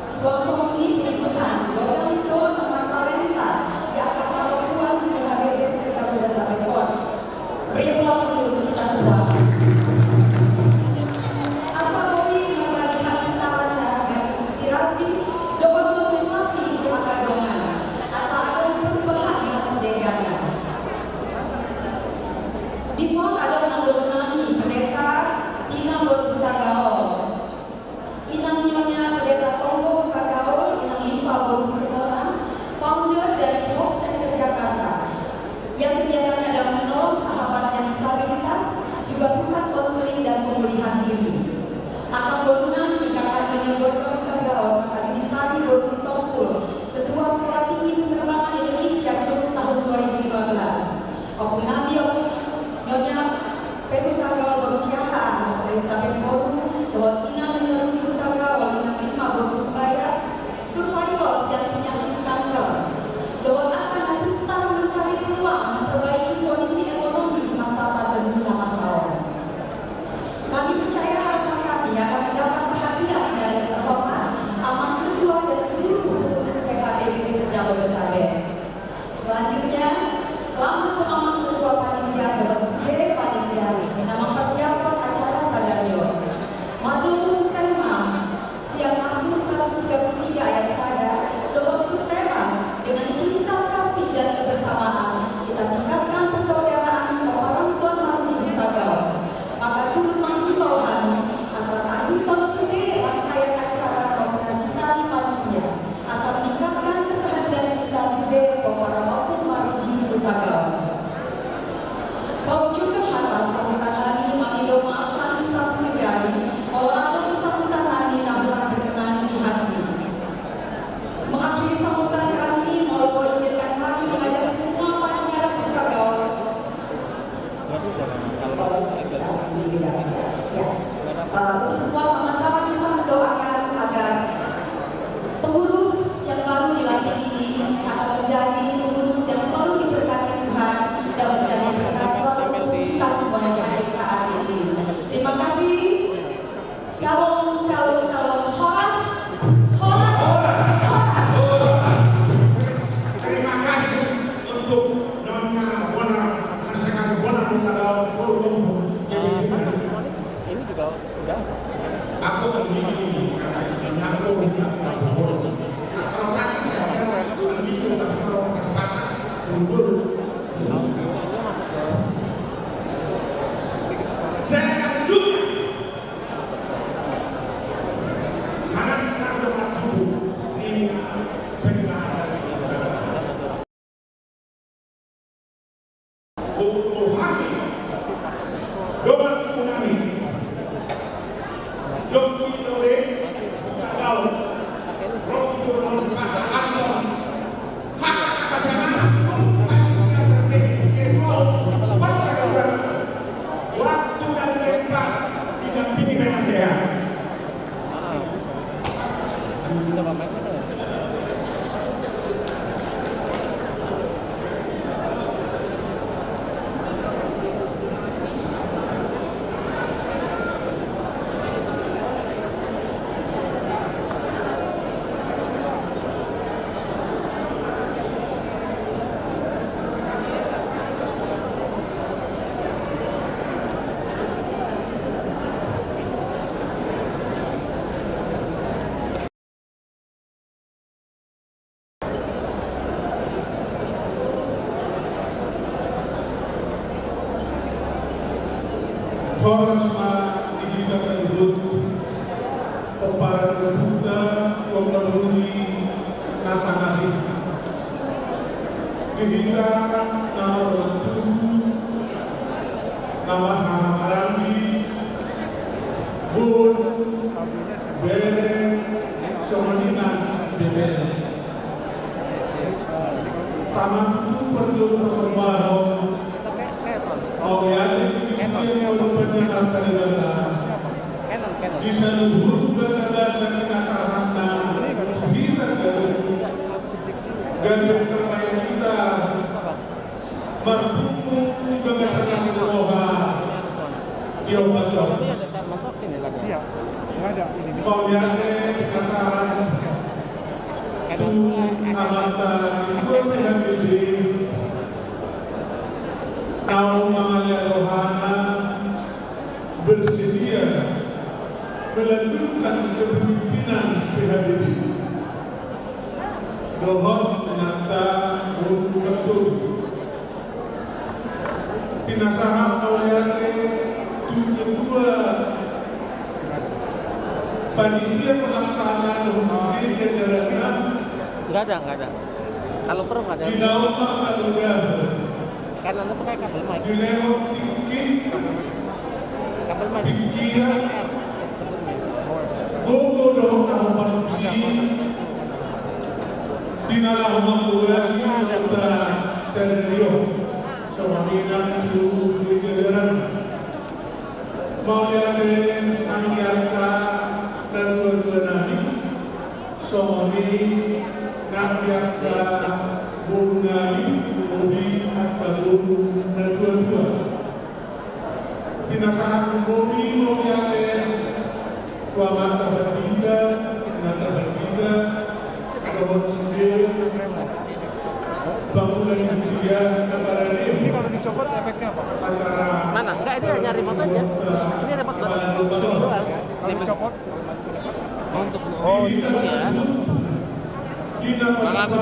Suatu ini puji Tuhan, godang nama talenta yang akan para puan di PHDP Jabodetabek. Beri aplaus dulu kita semua. Asal kembali kami sarana dan inspirasi dapat motivasi untuk akademen asal ada perubahan dan pendekatan. Di Solo ada nami pendeta Tina Borutagao, Inang Nyonya pendeta Tonggo Kagao, Inang Liva Borusmertoran, founder dari Hope Center Jakarta, yang kegiatannya adalah menolong sahabat yang disabilitas, juga pusat konseling dan pemulihan diri. Akan berulang di kakak Nyonya Borutagao Kagao, kakak Dinisari Borusitongkul, Ketua Sekolah Tinggi Penerbangan Indonesia Curug tahun 2015. Opung Nabi Nyonya Peru Kagao Borusiaha, Elizabeth Boru, Dawat Ina Menyeru Peru Kagao, Ina Prima Borusebaya, survival yang penyakit kanker. Dawat akan besar mencari peluang memperbaiki kondisi ekonomi di masa pandemi dan masalah. Kami percaya harta Mau juga hatta sambutan hari mami doa hati satu jari, mau aku sambutan hari namun berkenan di hati. Mengakhiri sambutan kami, mau izinkan kami mengajak semua penyiar Putagaul. Untuk semua sama-sama kita mendoakan agar pengurus yang baru dilantik ini akan menjadi pengurus yang selalu diberkati Tuhan dan menjadi berkat selalu untuk kita semua yang hadir saat ini. Terima kasih. Shalom, shalom, shalom. Horas, horas, horas. Terima kasih untuk Nyonya Bona, Masyarakat Bona Putagaul Purwotombo. Ini juga udah. Aku begini karena aku tidak tahu. Kalau tadi saya begitu, tapi kalau pas-pasan tunggu. Saya akan juga mana ada waktu ini benar. Fukuhani, doa kami. Joki Lore, Putagaul, Rocky Durun, Pasar Anton, kata saya waktu dan tempat didampingi dengan saya. Horasma dihita sahibut Peparan Buddha Wonglaruji Nasangari dihita nama Belantu nama Hamarambi Bun Bere Somanina Bere Taman itu perlu persembahan di seluruh desa-desa di Nasarana kita gandum terbaik kita berkumpul di bagasan Nasiroha di Obaso Pauliane Nasaran tu Amata Ibu Prihabili kaum Amalia Rohana bersedia melanjutkan kepemimpinan PHBB. Dohon menata betul. Pinasaham Pauliane kedua panitia pelaksana Dohon sendiri jajarannya. Enggak ada. Kalau perlu nggak ada. Di dalam juga. Karena itu pakai kabel mic. Di lewat tinggi. Kabel mic. Pikiran. Gogo dohong nama manusia. Di dalam mengulasi serta serio. Semaninan itu sudah jajaran. Mau lihatin Angiarka dan Berbenani. Somani Angiarka Bungani Budi Akalun dan dua-dua. Pinasahan Budi mau lihatin Wamata bertiga, Nata bertiga, Dohon sendiri, bangunan India, kepada ini kalau dicopot efeknya apa? Acara mana? Enggak, ini hanya remote aja. Ini remote doang. Ini dicopot. Untuk ini ya. Tidak berapa.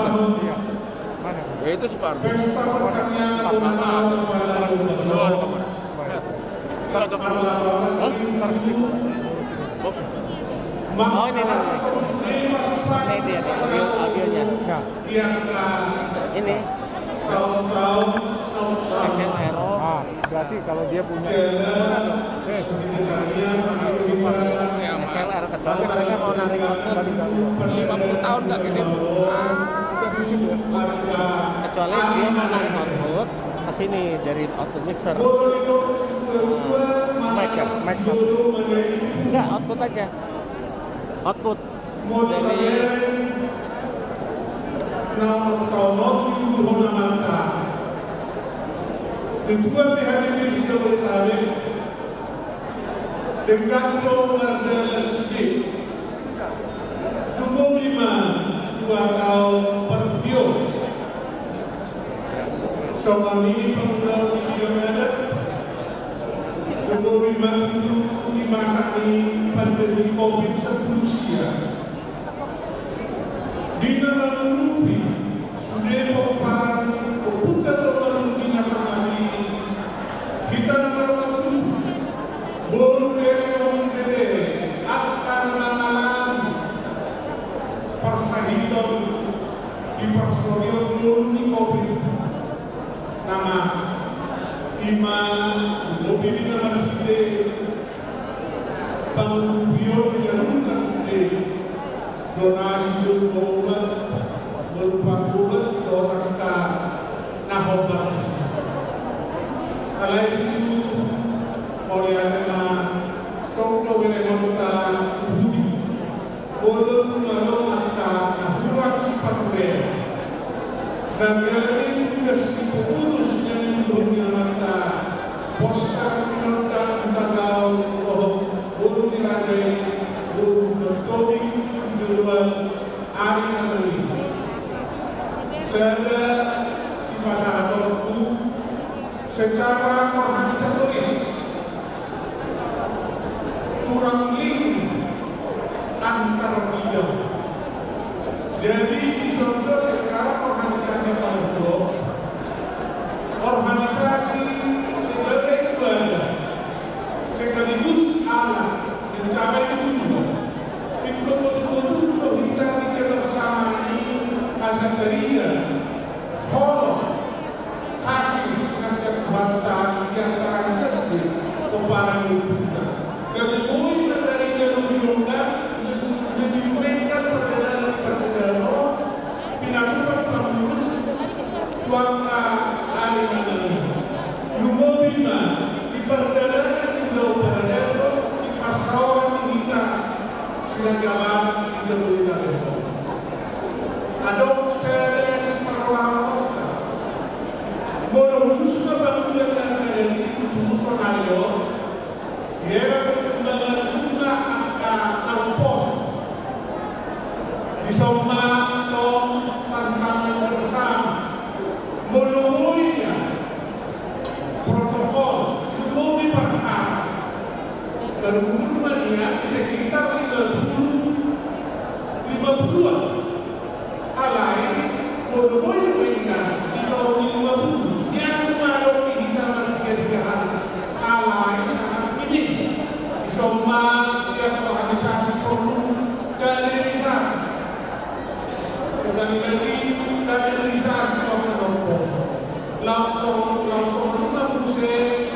Ya itu Supardi. Pesta pertanian kepada Oh ini dia audionya. Ini tahun-tahun nomor 1 aero. berarti kalau dia punya SLR kecuali mereka mau narik output 50 tahun nggak gede. Kecuali dia mau narik output ke sini dari output mixer. mic ya, mic satu. Enggak, output aja. Output dari Ketua PHBB sudah bertarik dengan Marda Lesdi nomor 5 2 tahun Perdio Somali Pengelola Video Ada nomor 5 itu di masa ini pandemi COVID-19 di nama Nubi sudah memperang keputar menuju Nasamani kita nama waktu baru dari Nomor akan mengalami persahitan di persoalan murni COVID nama iman mobil nama kita pengubio menjalankan sendiri donasi berobat berupa obat dotangka nahobat kalau itu oleh agama tongdo berenota budi boleh malam angka kurang sifat mereka dan ini juga sedikit urus yang dunia mata poster minodang tagaw boleh dirajai boleh bertolong tujuan hari nanti saya si masyarakat itu secara organisatoris kurang link antar bidang. Jadi dicontoh secara organisasi pada blok, organisasi sebagai ibadah, sekaligus alat mencapai tujuan. Itu betul-betul kita kebersamaan ini asaria, holok, kasih bantuan yang terangkat sendiri kepada kita. Kemudian dari jalur-jalurkan menyumbangkan perbedaan persejarah pinakukan pengurus tuangka hari ini. Nomor 5 di perjalanan di Pulau Paranato di persawaran kita silang jamaah di jalur kita. Adok saya seperlawan bodoh khususnya bangunan yang ada di Musonario dia perkembangan bunga angka 6 pos di Somatong tantangan bersama menemuinya protokol menemui perhatian berumurnya sekitar 50-an alai menemui pendidikan di tahun 50 yang mengaruh di hidangan 3 hari alai sangat minim semua setiap organisasi perlu kaderisasi sekali lagi kaderisasi langsung rumah musik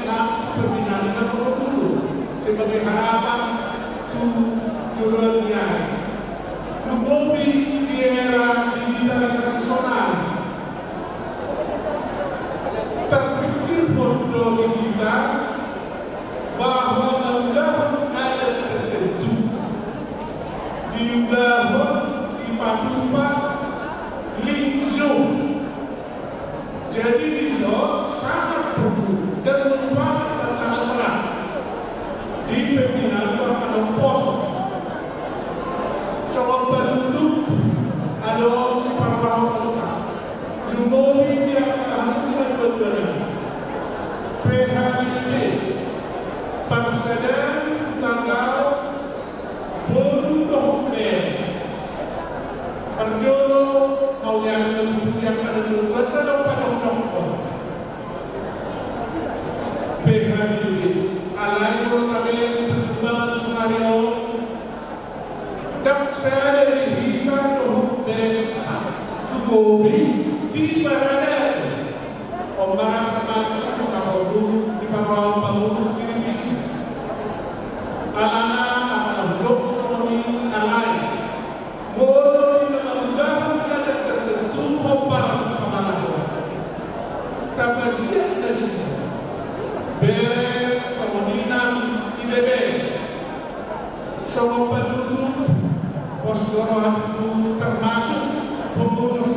pembinaan dulu sebagai harapan turunnya mengobi di era digitalisasi sonal terpikir bodoh kita bahwa membangun alat tertentu dibangun di Papua link zone. Jadi di zone sangat perlu dan merupakan tantangan berat di pembinaan perkembangan pos. Soal penduduk adalah separuh kota. Jumlah yang akan dua-duanya. PHBD Pansada tanggal Buluh Perjono mau yang akan dibuat dalam pada contoh PHBD alai kami perkembangan Sumario dan saya dari kita berita tubuh di mana orang termasuk kalau dulu di pengurus divisi, anak-anak doksoni alai, bodoh di dalam ada tertentu pembarang pengalaman. Tapi siap nasi, bere somoninam IBB, somo penduduk Poskoro itu termasuk pengurus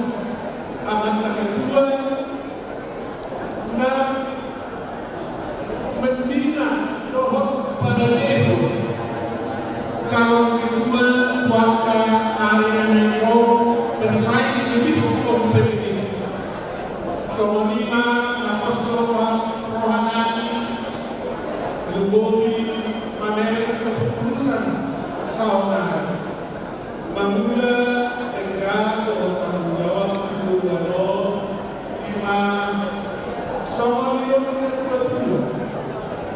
amanat kedua dan membina dohok pada dehu calon kedua warga area Negro bersaing lebih kompetitif. Somo lima Poskoro Rohanani Lubobi Mamere keputusan saudara Mamula Enggak tanggung jawab kedua lima soal yang kedua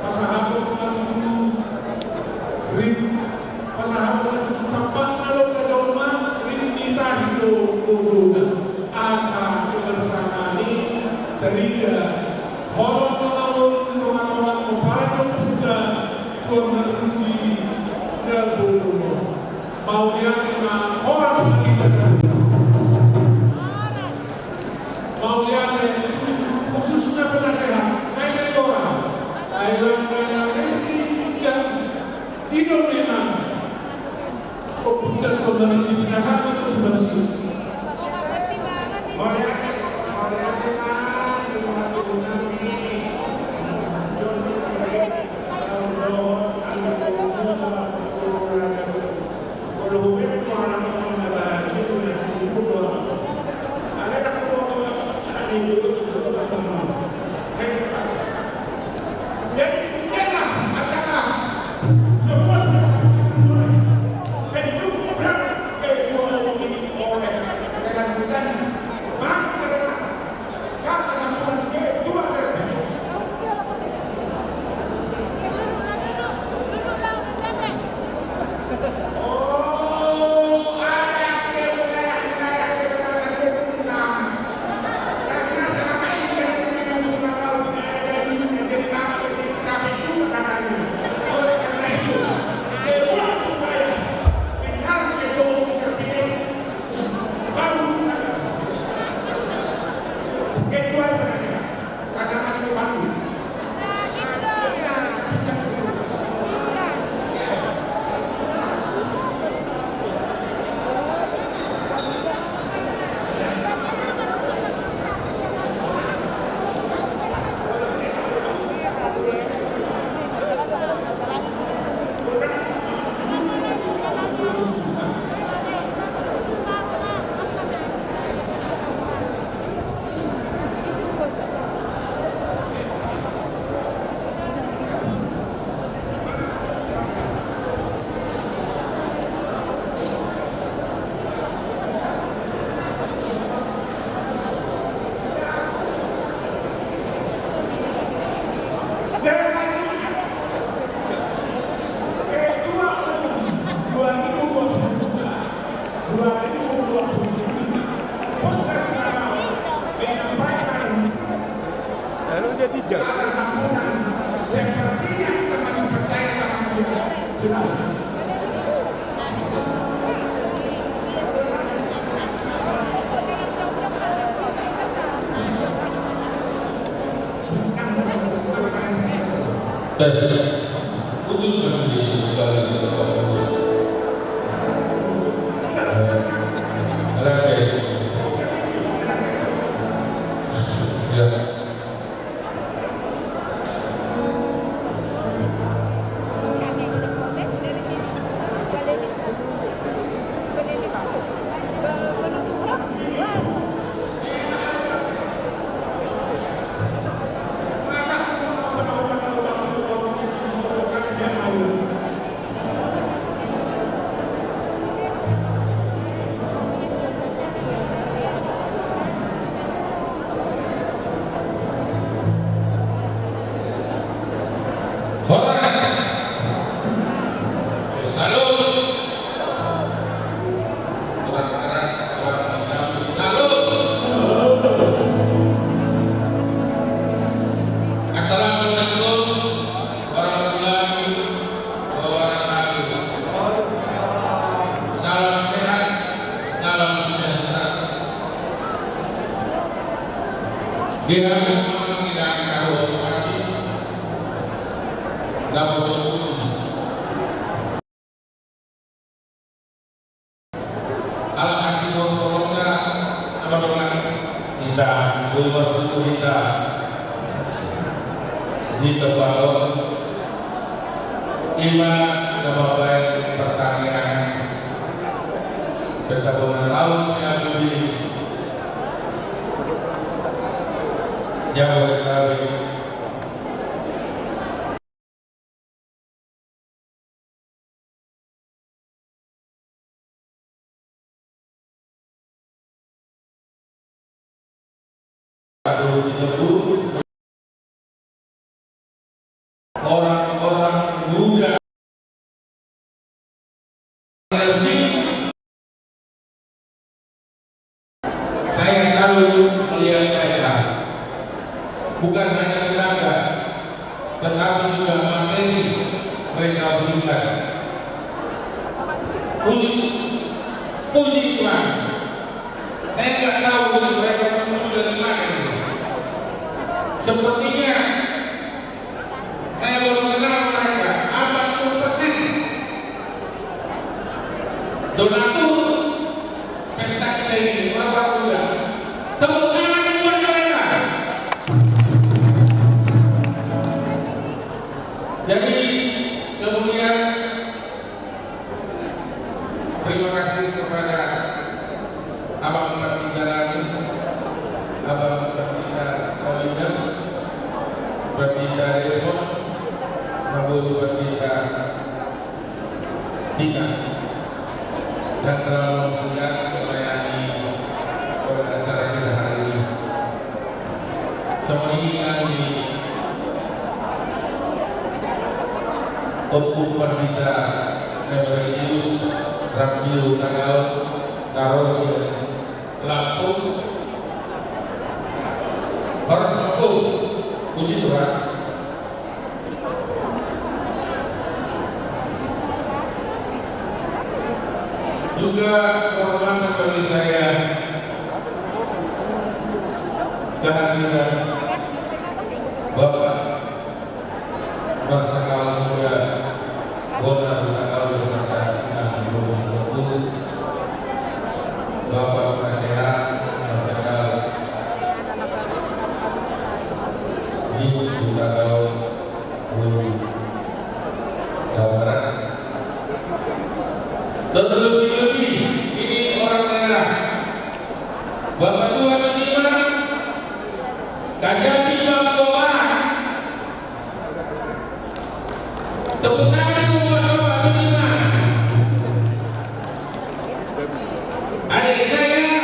pasahabat mengaku rim pasahabat tempat kalau kejauhan rim ditahido kuduga asa kebersamaan ini teriga holong melamun teman-teman memparah kuda tuan menuji Nabulu mau lihat lima orang kita mau lihat khususnya penasehat kayak orang kayak Resti dan hidup memang bukan kembali di dasar atau bersih mau lihat sepertinya kita masih percaya sama dia. Silakan. Tes untuk masih balik ke tempat dulu. Ya. Dia tidak tahu lagi. Nggak bosan. Kalau kasih tolongnya apa dong? Kita keluar dulu kita di tempat iman nama baik pertanian pesta ulang tahun yang lebih jauh dari orang-orang muda saya selalu melihat mereka bukan hanya tenaga tetapi juga materi mereka berikan. Puji Tuhan, saya nggak tahu mereka menuju dari mana. Sepertinya saya baru kenal mereka 40%. Donatur pesta kita ini orang muda. Tepuk tangan buat mereka. Jadi kemudian terima kasih kepada Abang Berbicara Abang Berbicara Kalinder Berbicara Respon Namun Berbicara Tika dan telah membuat melayani pada acara kita hari ini. Semua ini di Opung Perdita Emeritus Radio Tanggal Karos Lampung harus Lampung. Puji Tuhan. Juga kehormatan bagi saya kehadiran Bapak Marsakal Muda Kota Tanggal beserta Bapak Penasehat Marsakal Jinus Tanggal Jawa Barat. Dan lebih-lebih ini orang daerah Bapak Tuan Seniman Kajati Jawa Barat. Tepuk tangan buat Bapak Seniman. Adik saya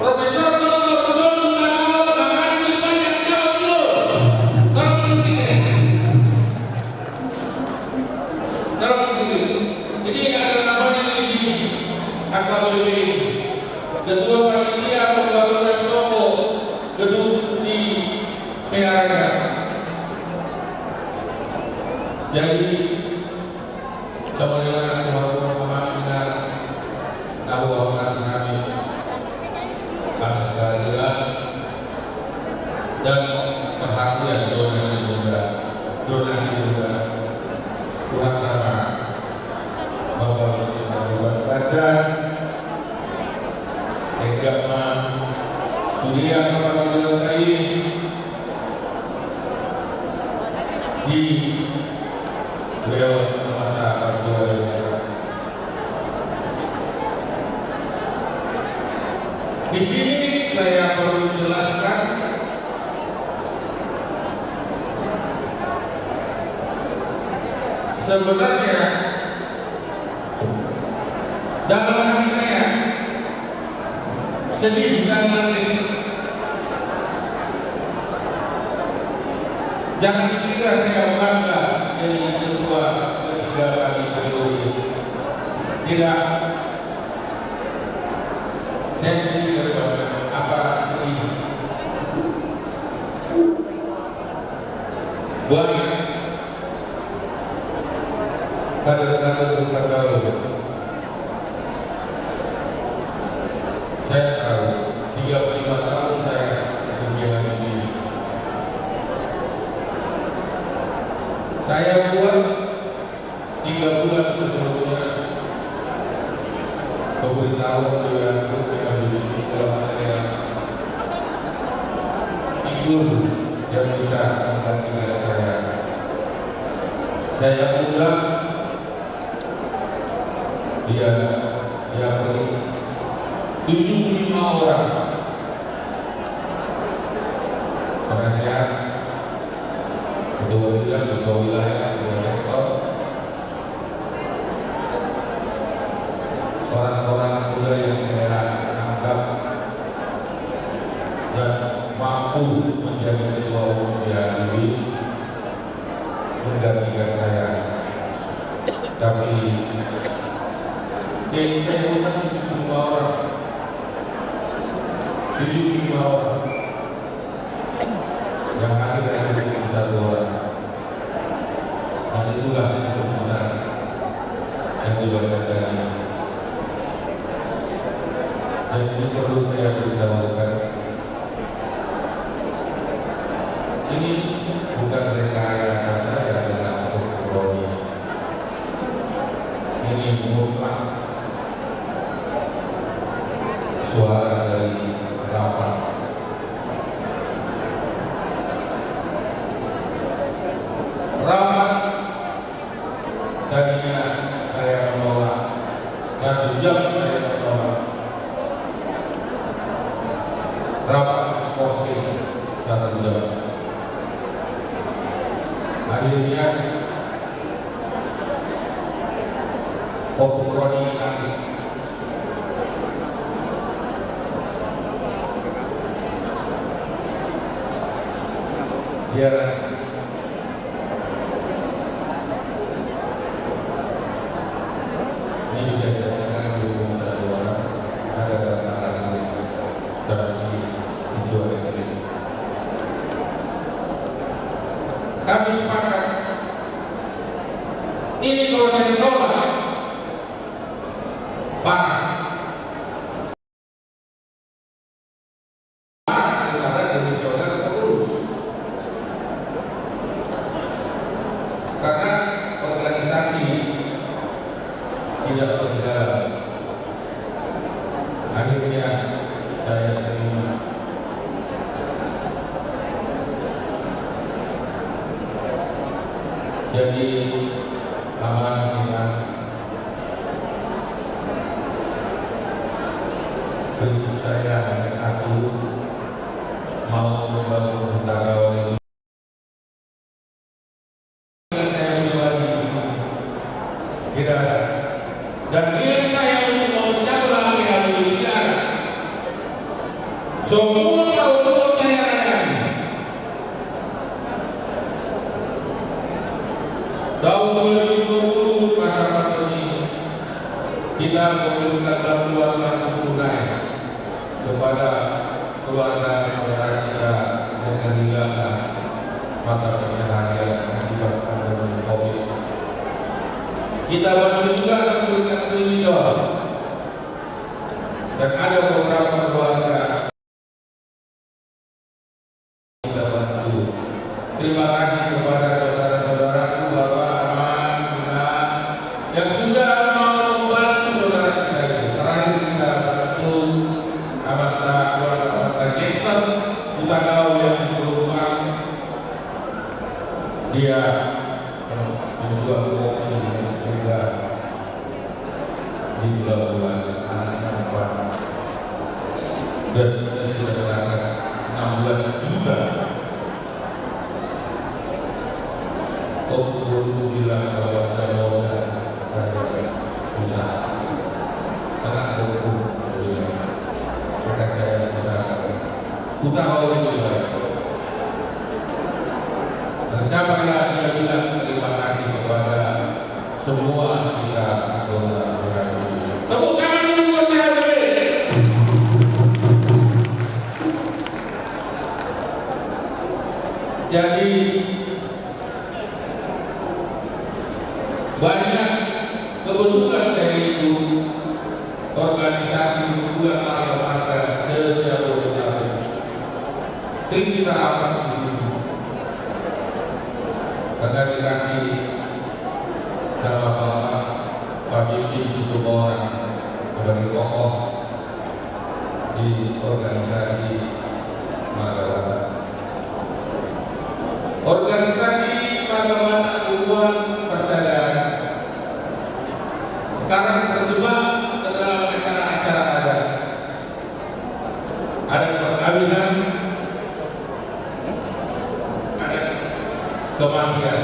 Profesor Dr. Kodong Tanggal Bakati banyak jauh dulu. Tolong ini ada namanya ini AKBP Ketua Panitia Pembangunan Soko gedung di PRK. Jadi sebagaimana Tuhan memahaminya bahwa kami atas keadilan dan perhatian donasi juga Tuhan sama Bapak Ibu Badan Egama Surya Kapal di beliau mengatakan di sini saya perlu jelaskan sebenarnya dalam hati saya sedih dan nangis. Jangan dikira saya bangga jadi ketua ketiga kali periode. Tidak. Saya sedih daripada apa sedih. Banyak kader-kader berkata saya tahu 35 tahun saya di dunia ini Saya buat 3 bulan sebelumnya memberitahu dia kalau ada yang figur yang bisa menggantikan saya. Saya undang dia perlu 75 orang. Karena saya ketua bidang, ketua wilayah, ketua sektor, orang-orang muda yang saya anggap dan mampu menjadi ketua umum PAIB menggantikan saya. Tapi saya undang 75 orang. 75 orang yang akhirnya menjadi 1 orang. Dan itulah keputusan yang dibaca tadi. Dan ini perlu saya beritahukan. Ini bukan rekayasa saya dalam kompromi. Ini mutlak suara dari rapat. Rapat tadinya saya menolak, 1 jam saya menolak. Rapat skorsing 1 jam. Akhirnya kompromi nangis. Biar ini bisa dikatakan 21 orang ada data dari siswa SD. Kami sepakat ini kalau saya tolak parah. Karena organisasi tidak berjalan. Akhirnya saya terima. Jadi aman dengan prinsip saya hanya 1, mau membangun Tagawal ini. Tidak ada. Dan niat saya untuk memecah belah PAIB tidak ada. Semua tahun saya layani. Tahun 2020 masa pandemi kita memberikan bantuan langsung tunai kepada keluarga saudara kita yang kehilangan mata pencaharian akibat pandemi COVID. Kita bantu juga memberikan $1 dan ada beberapa keluarga kita bantu. Terima kasih kepada saudara-saudaraku, Bapak Aman, Bina, yang sudah mau membantu saudara kita ini. Terakhir kita bantu keluarga Jackson Utagau yang di Pelumpang. Dia membuat kopi sehingga di bulan-bulan anak-anak dan kita sudah serahkan 16 juta. Guru bilang kalau ada modal saya usaha sangat hukum, maka saya usaha Utagau ini tercapailah dia bilang terima kasih kepada semua kita anggota PAIB. Tepuk tangan dulu buat PAIB. Jadi banyak kebetulan saya itu organisasi hubungan marga-marga se-Jabodetabek. Sering kita rapat di sini. karena dikasih sama Bapak Pak Bibi Situboran sebagai tokoh di organisasi Magawata. Organisasi Magawata Hubungan Persaudaraan sekarang terjebak ke dalam acara-acara adat. Ada perkawinan, ada kematian.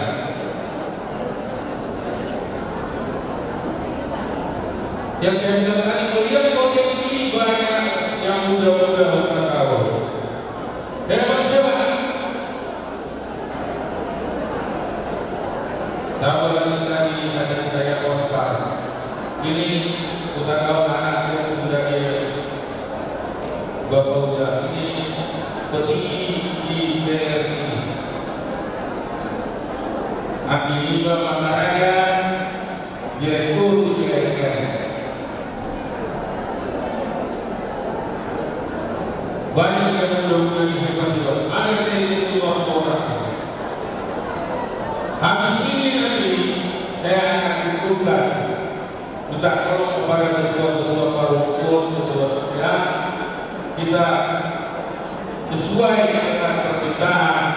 Yang saya bilang tadi, melihat potensi banyak yang muda-muda hutan kawal. Hebat-hebat. Tambah lagi tadi ada saya Oscar. Ini hutan kawal anak yang muda Bapak Uda. Ini petinggi di BRI. Aki Mangaraja, Direktur di BRI. Banyak yang muda-muda di hebat juga. Ada saya itu orang. Habis ini nanti saya akan kumpulkan minta tolong kepada ketua-ketua parukun, ketua ya, kita sesuai dengan permintaan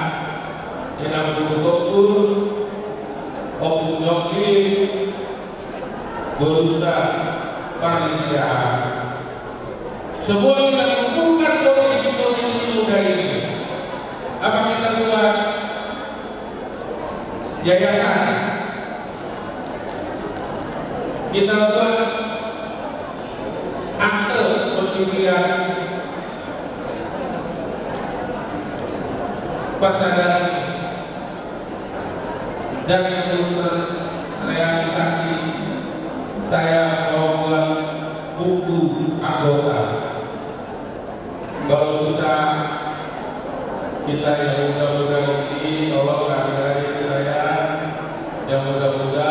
yang betul-betul Om Joki Beruta Parisia. Semua kita kumpulkan potensi-potensi muda ini. Apa kita buat yayasan? Kita buat akte pendirian persaudaraan dan untuk realisasi saya mau buat buku anggota. Kalau bisa kita yang muda-muda ini tolong adik-adik saya yang muda-muda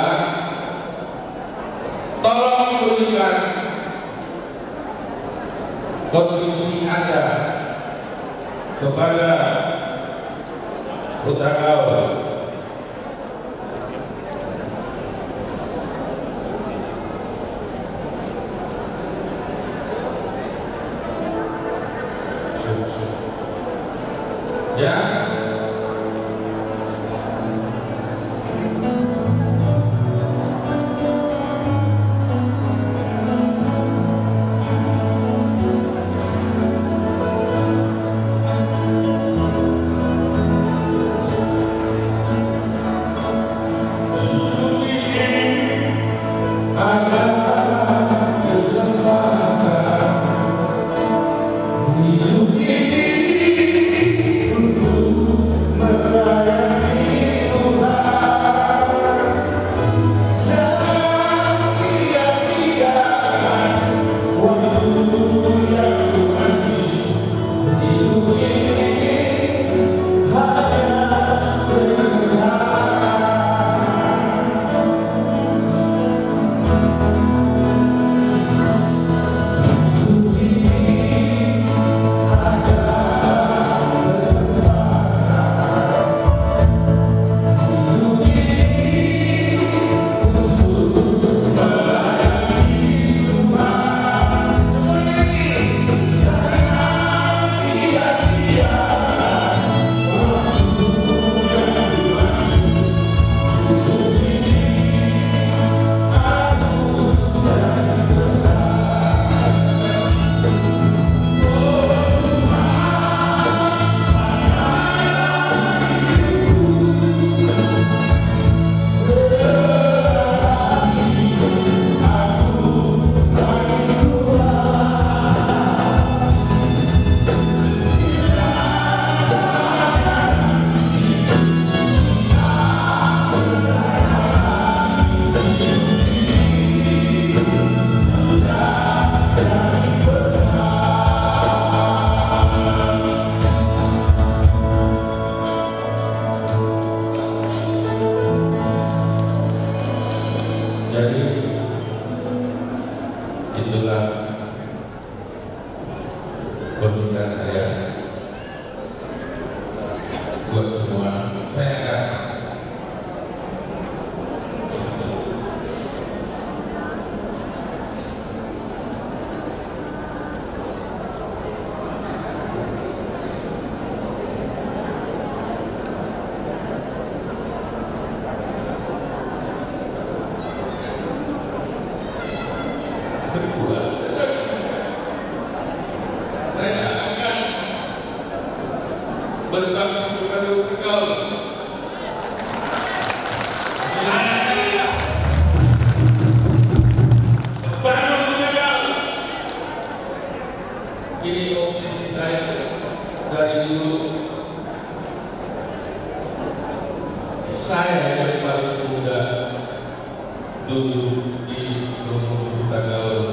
tolong berikan kontribusi Anda kepada hutan kawal. Ya. saya yang paling muda dulu di Rumus Tagaul,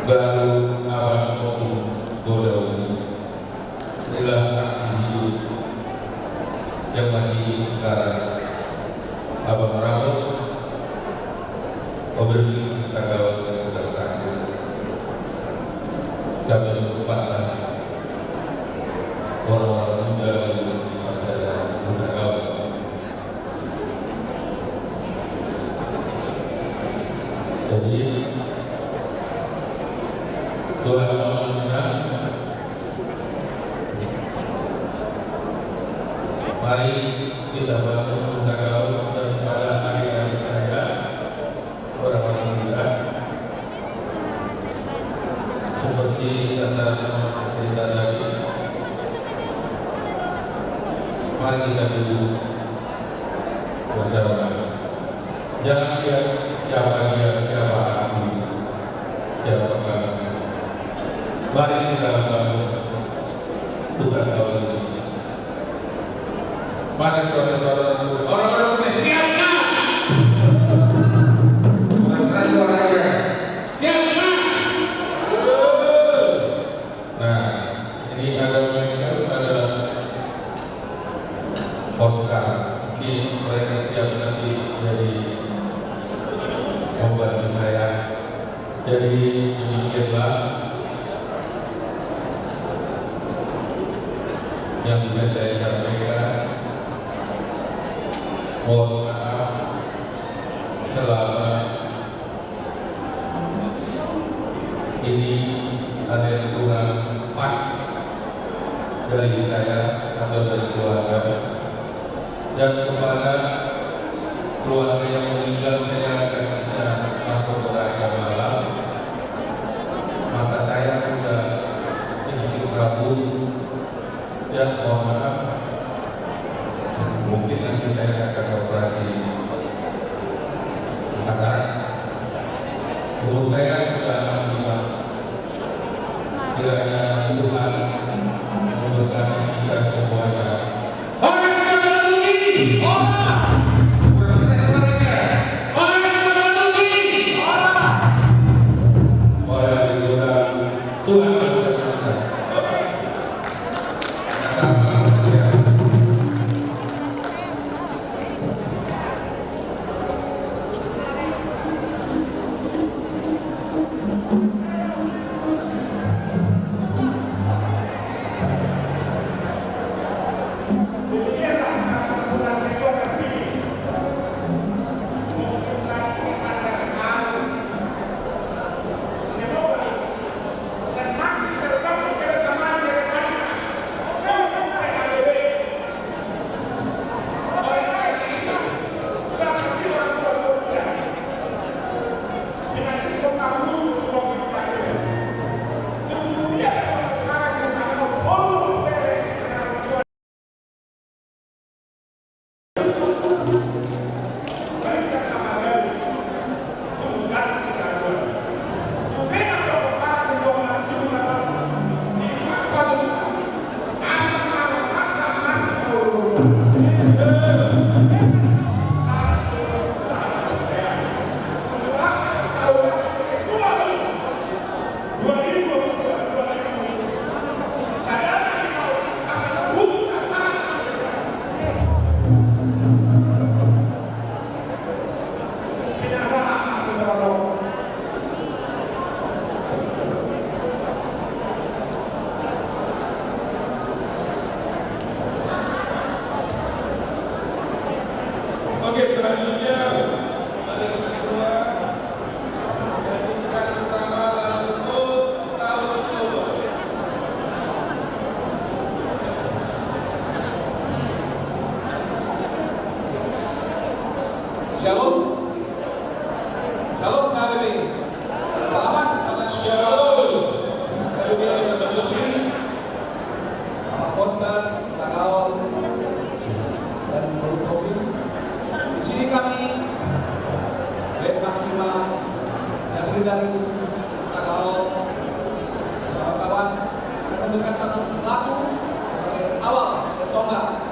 baru awal Godawi adalah saksi hidup yang masih hidup sekarang. Abang Rahul, Oberli Tagaul yang sudah sakit. Kami merupakan orang-orang muda di masa Tagaul. Jadi Tuhan mengenal, mari kita bangun Tagaul daripada adik-adik saya, orang-orang muda, seperti kata cerita tadi. Mari kita dulu bersama. Jangan lihat siapa dia, siapa aku, siapa kamu. Mari kita bangun Tuhan Tagaul ini. Mana saudara-saudaraku, orang-orang muda siapkah? Mana suaranya? Siapkah? Nah, ini ada Oscar. Ini mereka siap nanti jadi membantu saya. Jadi demikianlah yang bisa saya sampaikan. Mohon maaf selama ini ada yang kurang pas dari saya atau dari keluarga, dan kepada keluarga yang meninggal saya akan bisa masuk beragam malam, maka saya sudah sedikit kabur dan mohon maaf. Mungkin nanti saya akan operasi katarak. Umur saya sudah 65. Kiranya Tuhan memberkati kita semuanya. Shalom. Shalom KBB. Selamat atas Shalom. KBB yang berbentuk diri. Bapak Postat, Tagaul, dan Bapak Kopi. Di sini kami, Band Maksimal, yang terdiri dari Tagaul, kawan-kawan akan memberikan satu lagu sebagai awal dan tonggak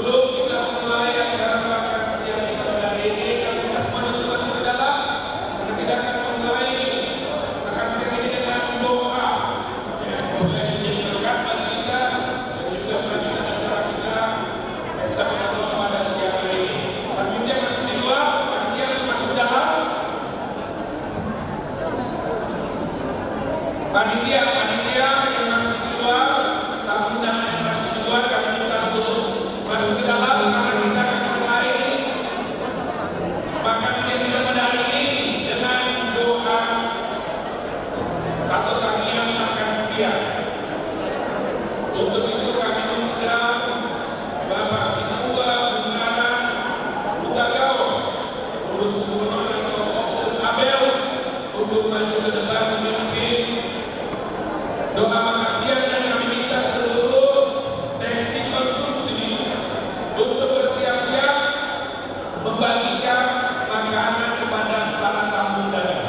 Sebelum kita memulai acara makan siang kita hari ini, kami minta semuanya untuk masuk ke dalam, karena kita akan memulai makan siang ini dengan doa. Ya, semoga ini jadi berkat bagi kita dan juga melanjutkan acara kita pesta doa pada siang hari ini. Panitia masih di luar, panitia masuk dalam. Panitia yang masih di luar, tamu undangan yang masih di luar, kami minta untuk masuk ke dalam karena kita akan mulai makan siang kita pada hari ini dengan doa atau tarian makan siang. Untuk itu kami mengundang Bapak Situa Bungaran Utagao, urus gubernur atau Abel, untuk maju ke depan memimpin doa makan siang, dan kami minta seluruh seksi konsumsi untuk bersiap-siap membagikan makanan kepada para tamu undangan.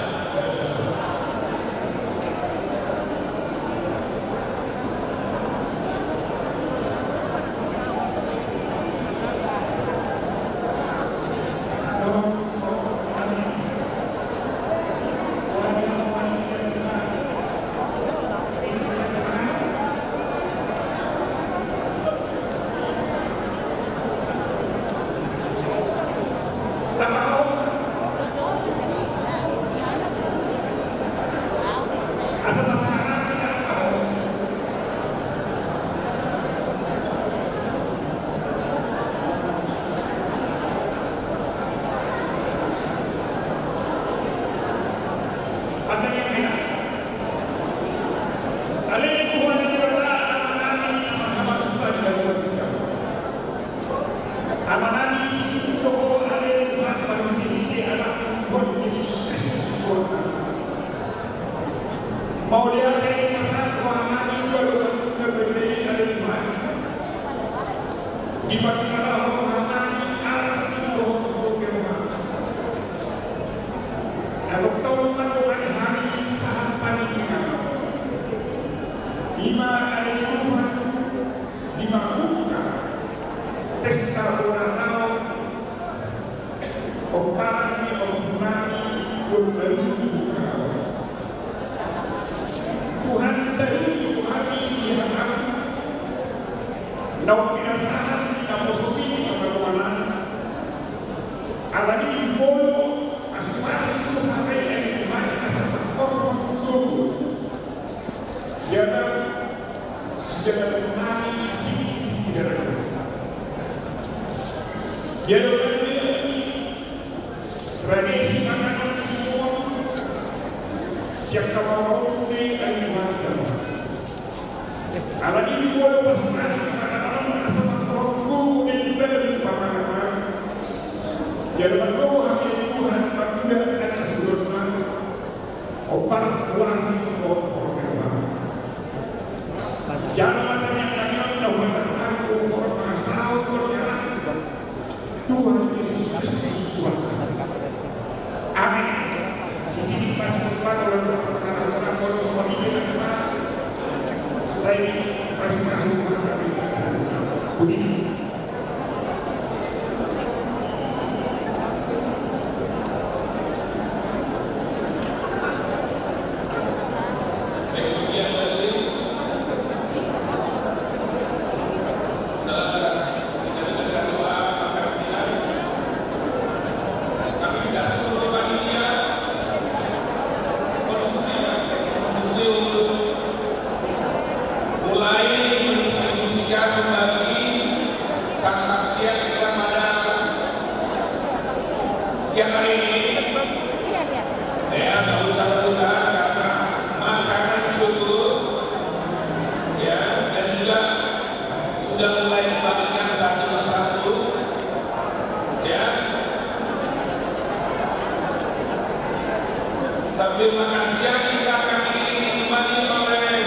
Sambil makan siang kita akan ditemani oleh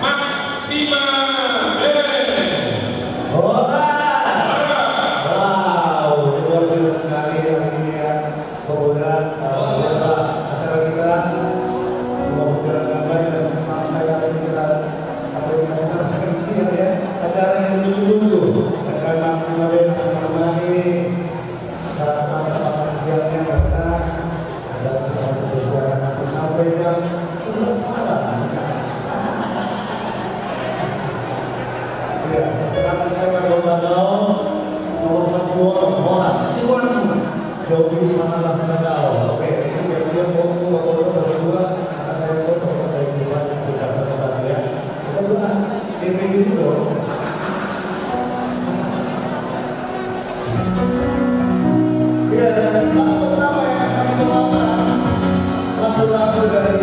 Maksima. Acara yang ditunggu-tunggu. Terima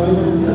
Oh,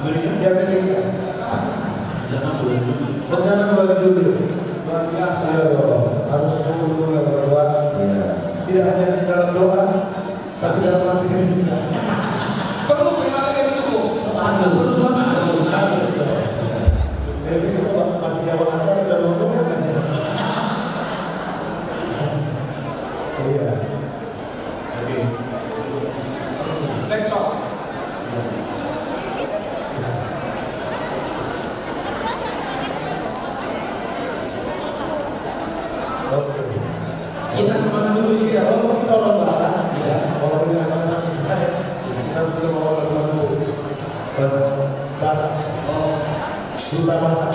Di Amerika. Rencana ke bulan Juli. Luar biasa. Harus dulu ya berdoa. Tidak hanya di dalam doa, tapi dalam hati kita juga. Perlu pengen kayak gitu kok. Harus Jadi kita masih jawab acara dan ngomong aja. Iya. Oke. Next song. Kita kemana dulu ini ya? Kalau kita orang Batak, ya. Kalau ini acara kita sudah mau lagu Batak. Oh, Duta Batak.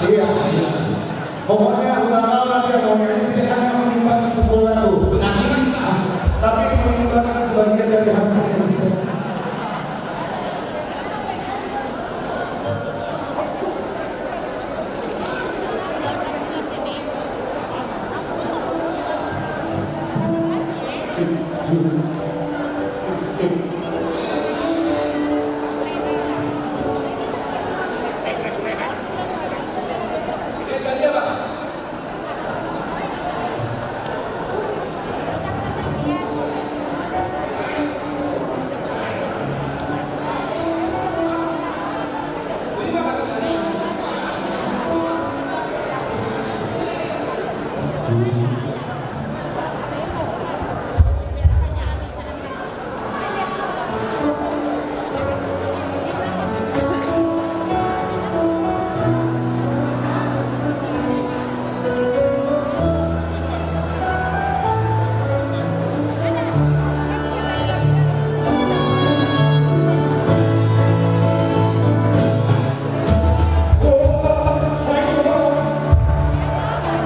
Iya. Pokoknya utamakan dia pokoknya tidak hanya menyumbang sekolah itu, tapi menyumbangkan sebagian dari hartanya juga.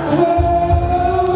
Oh,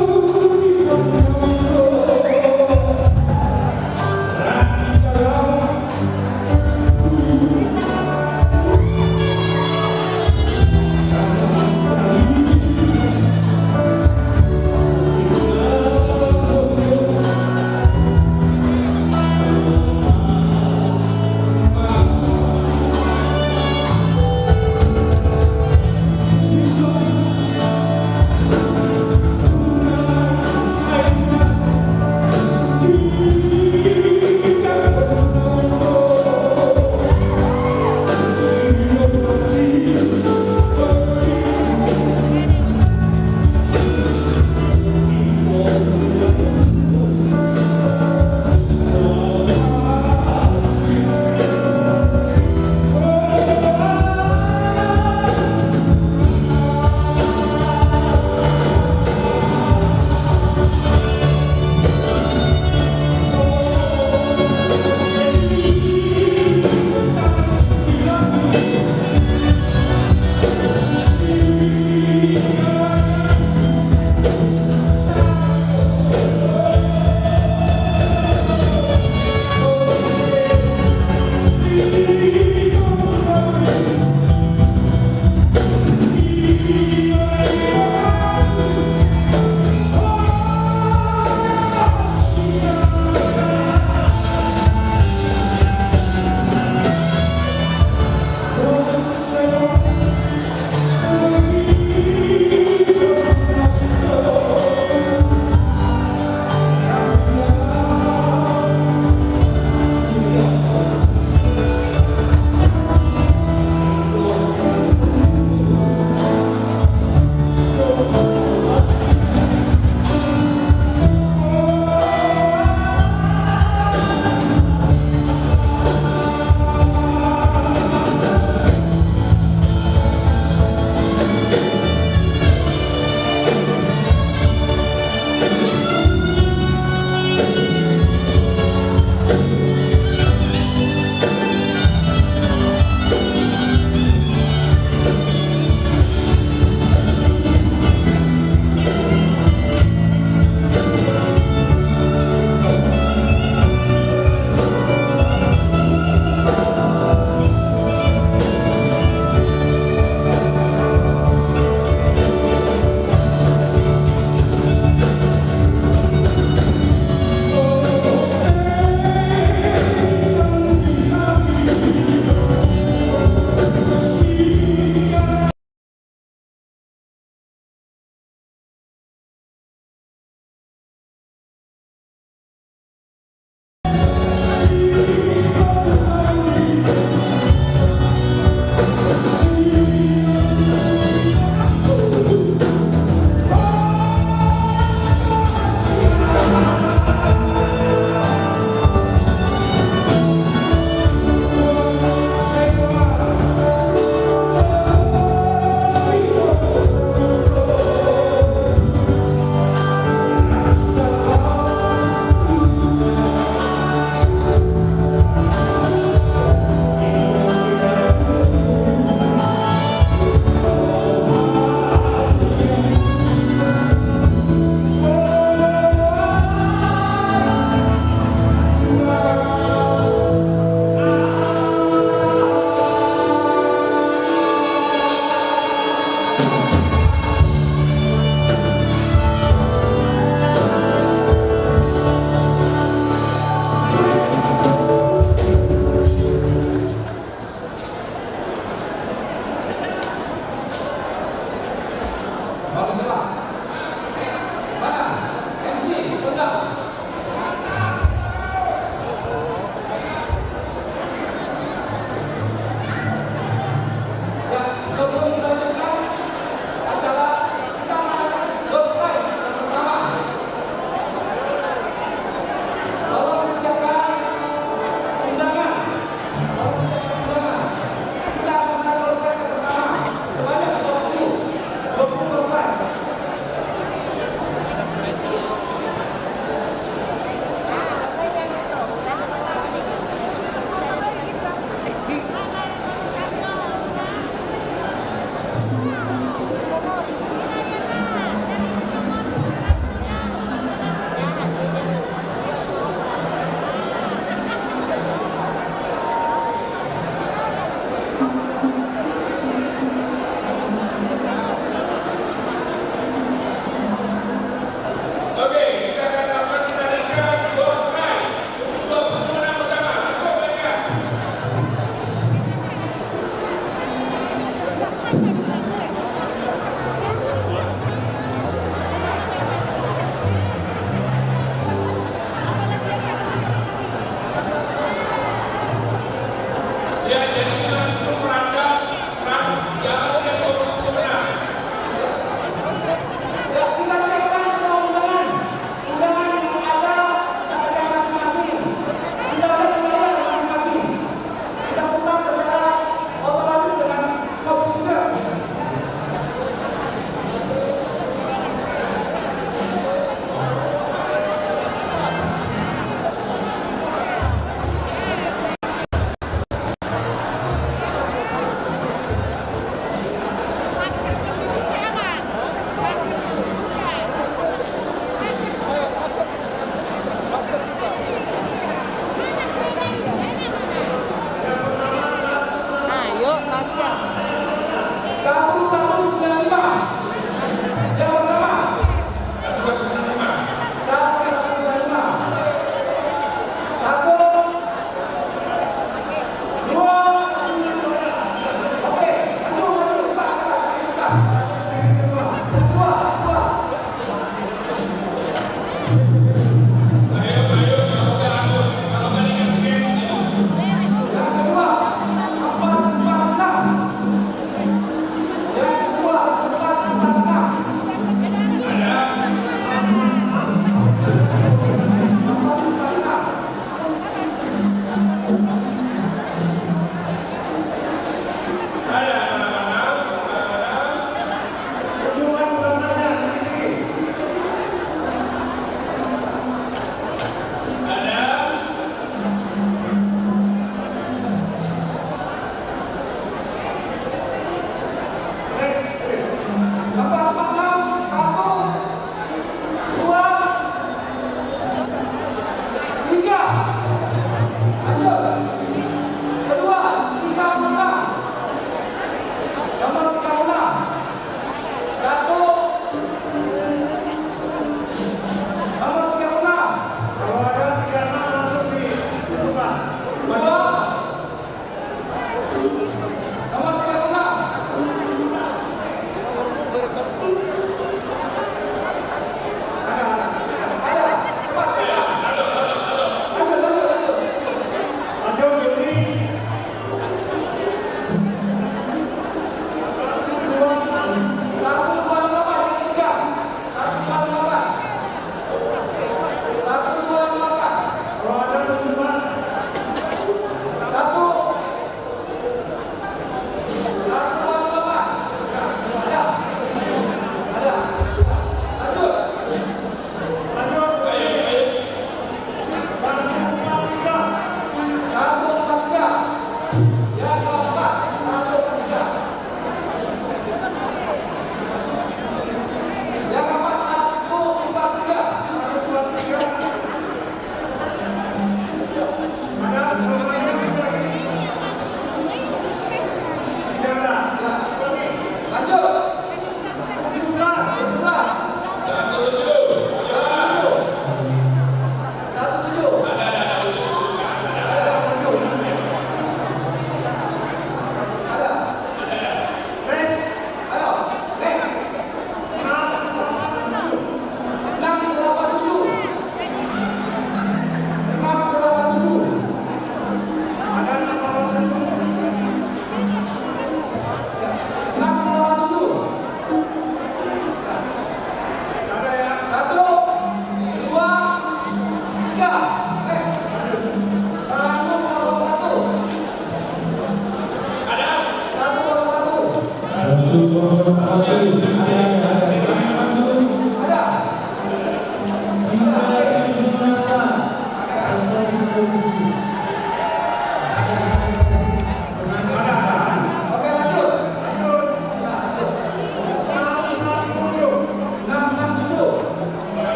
Baru gerak. Mana? MC, tendang. Ya, sebelum kita lanjutkan acara kita door prize yang pertama. Tolong siapkan undangan. Kita akan door prize yang pertama sebanyak 20 door prize.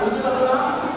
Tujuh satu enam.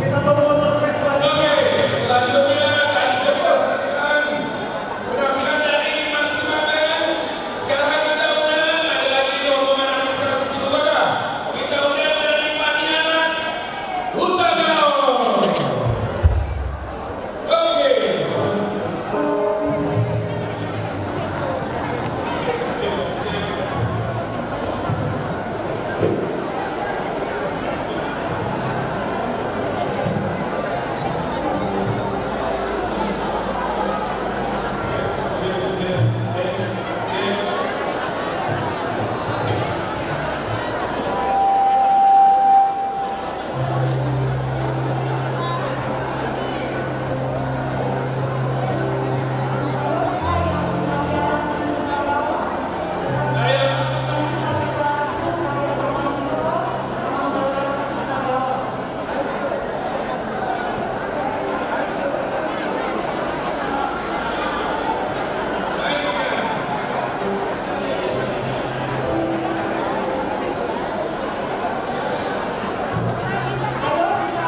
Kita tunggu untuk tes selanjutnya. Oke, selanjutnya tadi sudah posisikan penampilan dari Mas Simakan. Sekarang kita undang ada lagi rombongan artis di situ ada. Kita undang dari Paniaran Hutagao. Oke. Ayo kita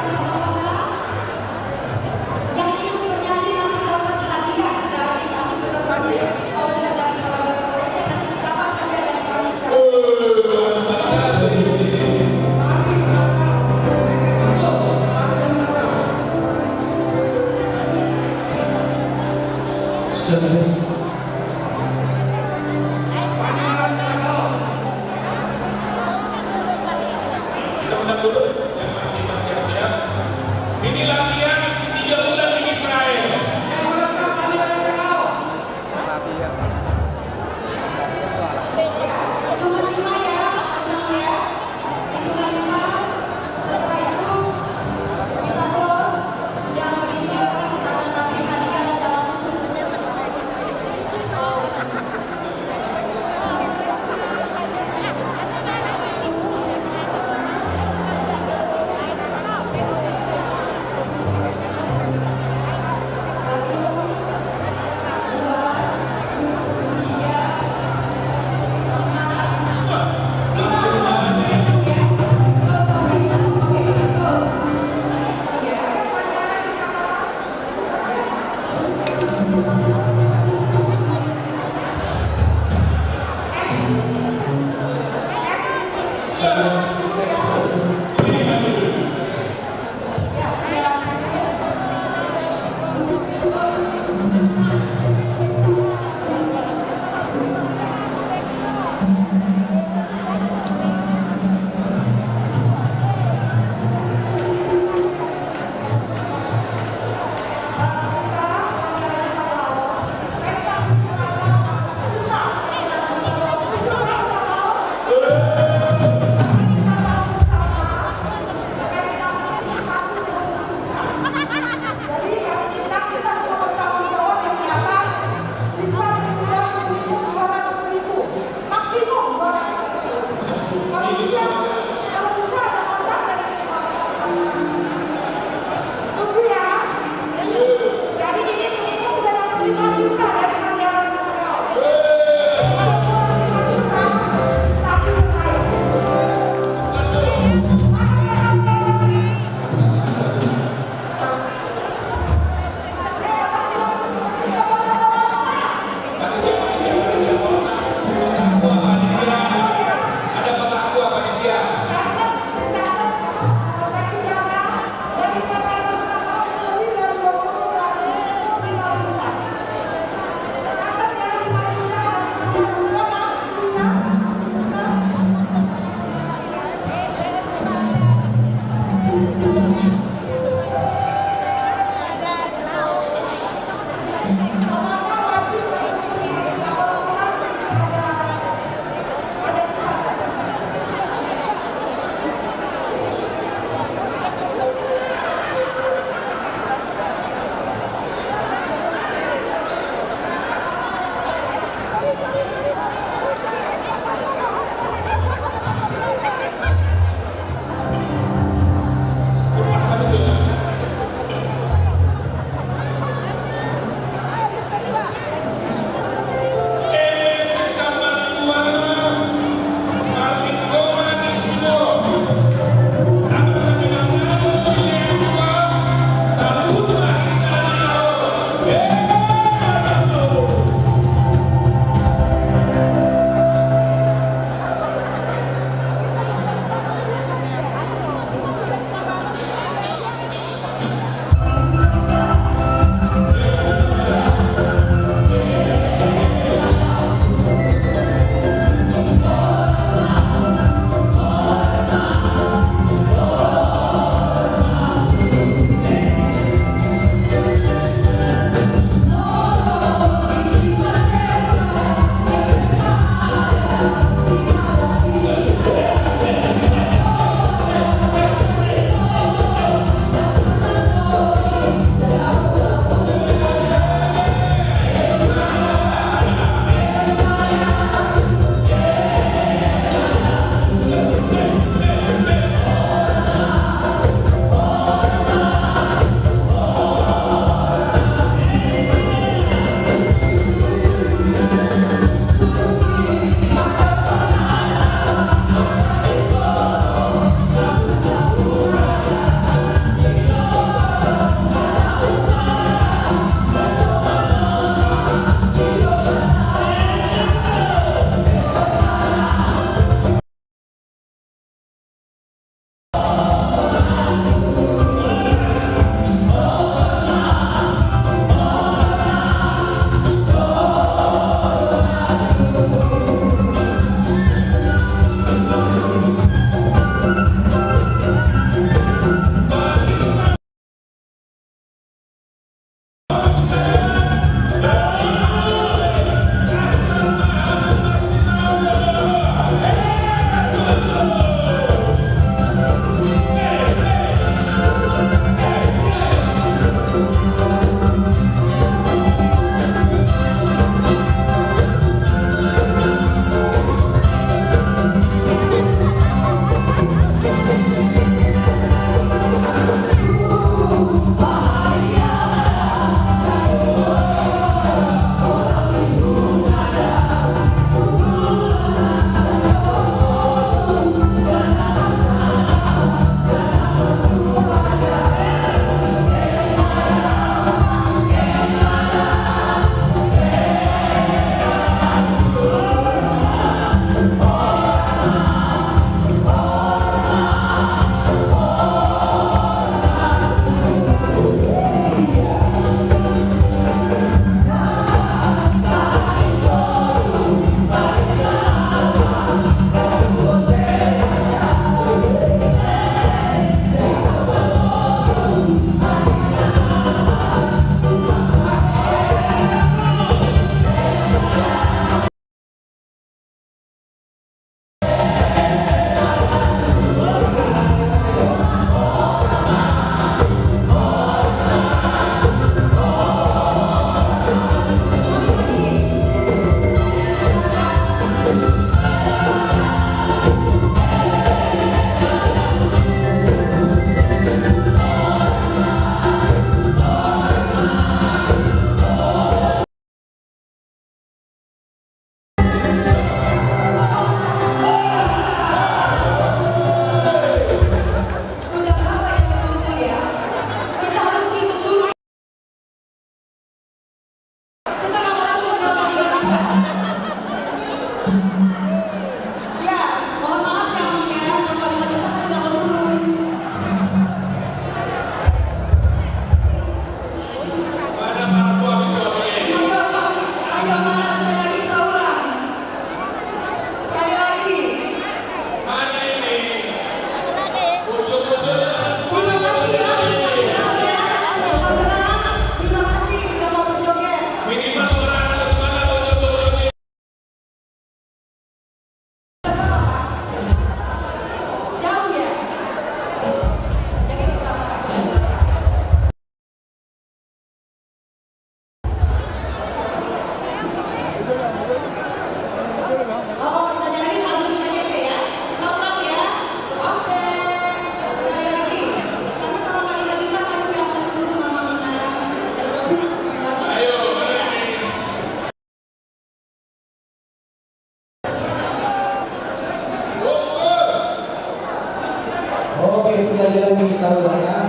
sekali lagi kita doakan.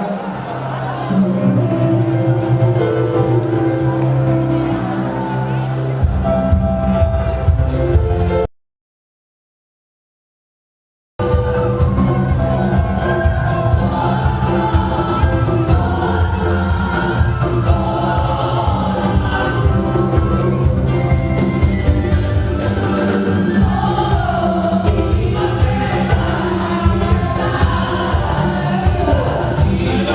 Kita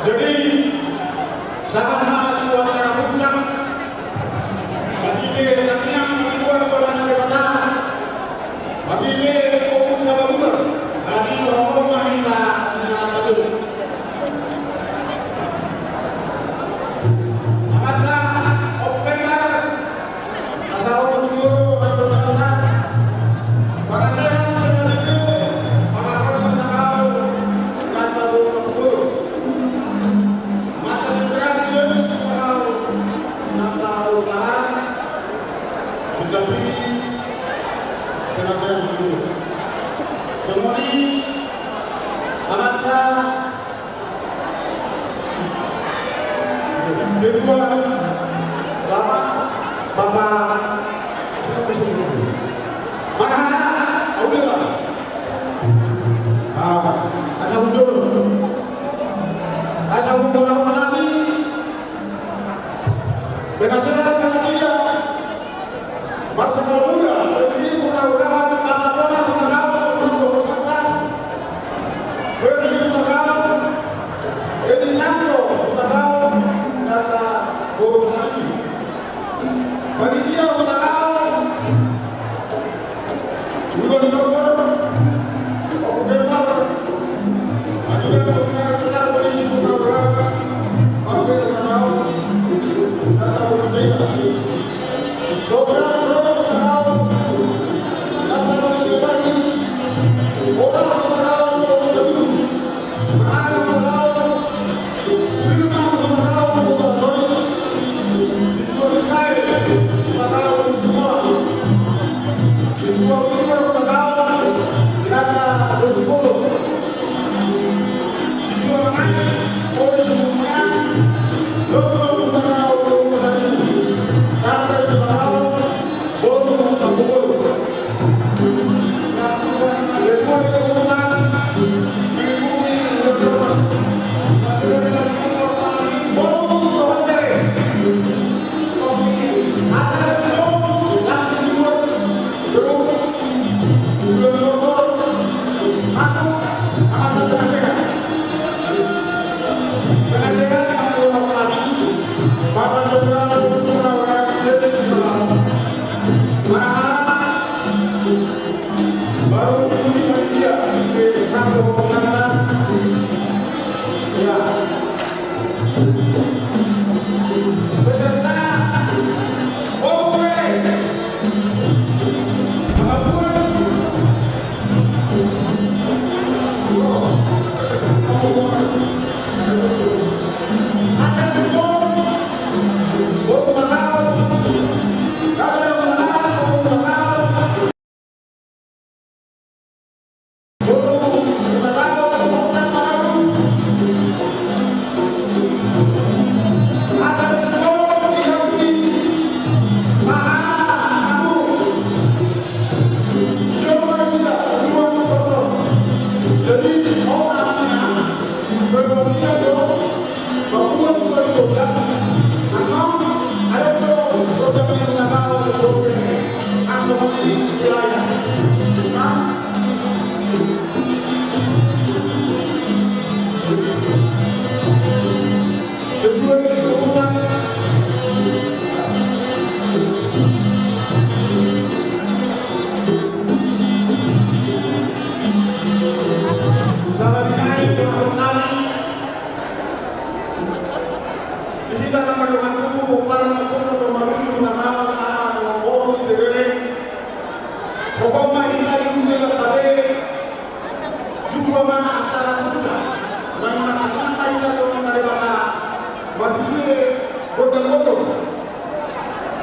Jadi sama acara puncak bagi ini nantinya keluar orang dari kota bagi ini fokus sama benar lagi orang mahita dengan betul amatlah opener asal menuju orang pada saya menuju orang tahu dan baru betul mata terakhir soal tahu lahan mendampingi penasehat dulu semua ini amatlah kedua lama Bapak seperti mana audiolah asal muncul orang lagi penasehat dia Barcelona muda jadi mudah-mudahan apa-apa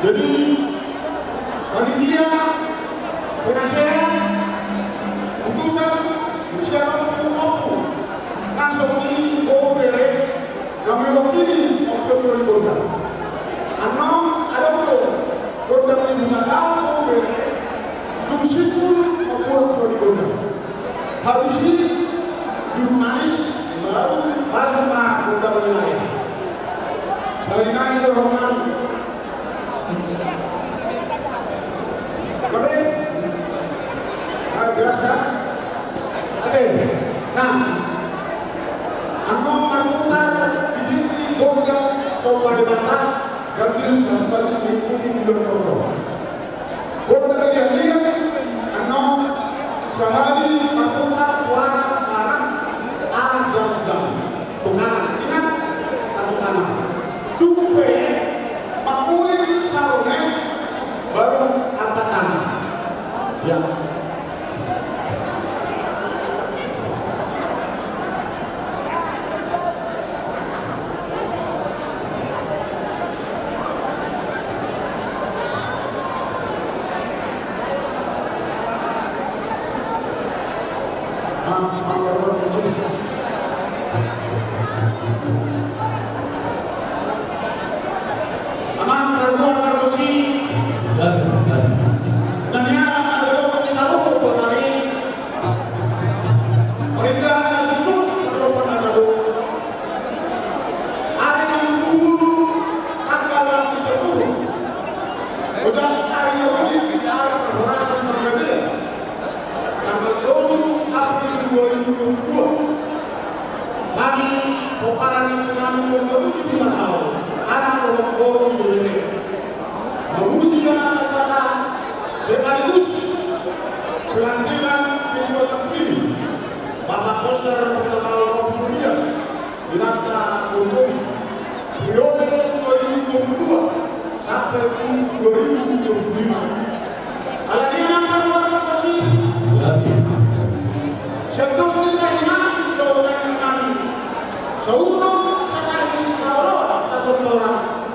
Jadi panitia, penasehat, utusan siapapun mampu langsung ini boleh kami wakili untuk berikutnya. Anam ada pun kodam ini nakal boleh dusipun maupun berikutnya. Habis ini dihumanis baru pasang kodam wilayah. Sekali lagi terhormat. pariwisata gantil sahabat mengikuti bulan Ramadan. Kalau kita lihat, sehari berputar puasa kanan arah jam-jam tukaran ingat satu kanan dupe pakurin sarungnya baru angkat tangan ya. Sekaligus pelantikan video terpilih Bapak Poster Tanggal 20 Dinata untuk periode 2022 sampai 2025. Aladinya akan kasih Syekh Imam doakan kami seutuh sekali sekolah satu orang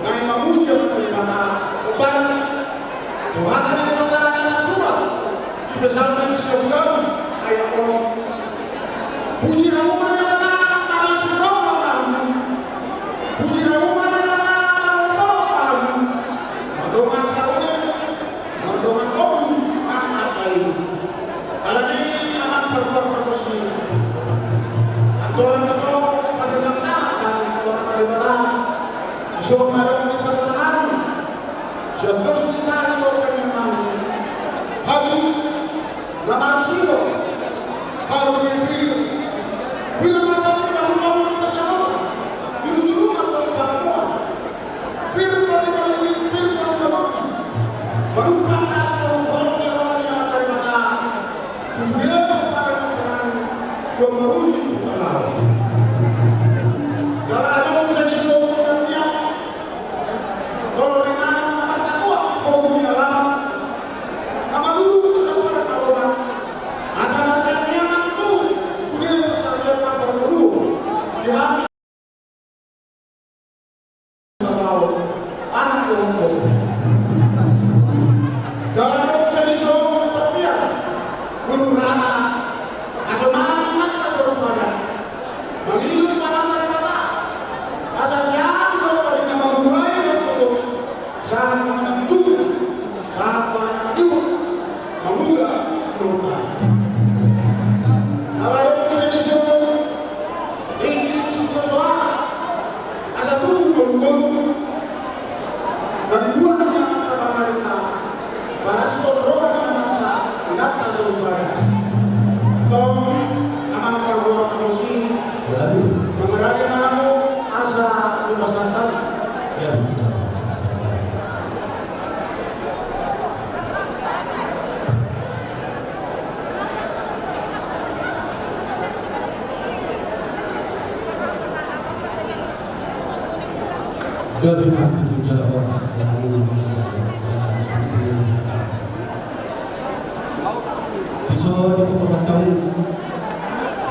nah memuja bagaimana keban Tuhan yang mengatakan surat dibesarkan sebulan ayat Allah puji kamu mana karena surah kamu puji kamu mana karena kamu merdongan sahurnya merdongan om amat lain kalau ini amat perbuat perkusi Antoran surah pada tengah kami orang daripada surah malam di tengah Syabdas kita lakukan yang mana Haji Laman Siro Kalau berpikir Bila mata bahu-bahu kita sama Dulu-dulu mata pada muat Bila mata baru praktas kalau orang yang akan mata Bismillah kepada dengan Jombaru Kalau ada bisa disuruh dengan kalau nama dulu kepada orang asal yang itu sudah bersahaja pada dulu di habis anak orang jalan bisa disuruh tapi belum rana asal mana asal pada begitu pada mereka asal yang kalau nama mulai tersebut sangat menunjuk sangat menunjuk Mamuda Nurma. Kalau bisa disebut ingin suka suara asal tunggu dan dua yang kata mereka para saudara mereka tidak saudara atau aman perbuatan musik mengenai kamu asa lupas datang ya dari hati tujuan orang yang bisa diperlukan tahu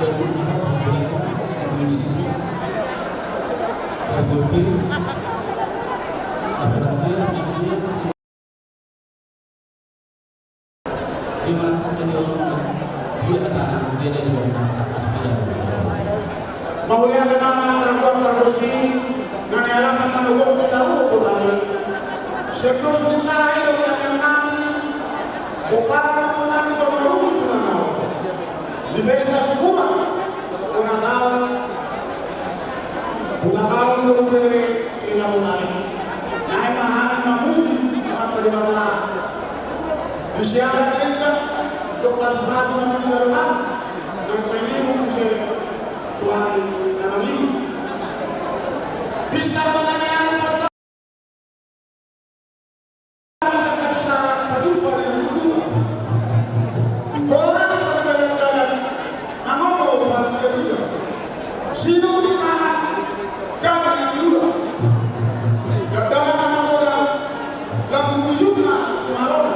dari beberapa sisi berbeda apalagi yang dia dimana dari orang dia adalah dia dari orang maunya kenal perempuan produksi dan halaman menunggu kita hukum lagi sekus kita hidup dengan kami bukan kami berlalu di pesta sebuah bukan tahun berberi sehingga bukan naik mahal memuji apa di mana disiarkan untuk pas-pas menuju dan pemilu musik Tuhan dan pemilu bisa menanyakan bisa berjumpa dengan dulu. Orang seperti jalan-jalan, mengomong pada kedua. Sino dinahan, gambar yang dulu. Dan dalam nama modal, dalam wujudnya kemarona.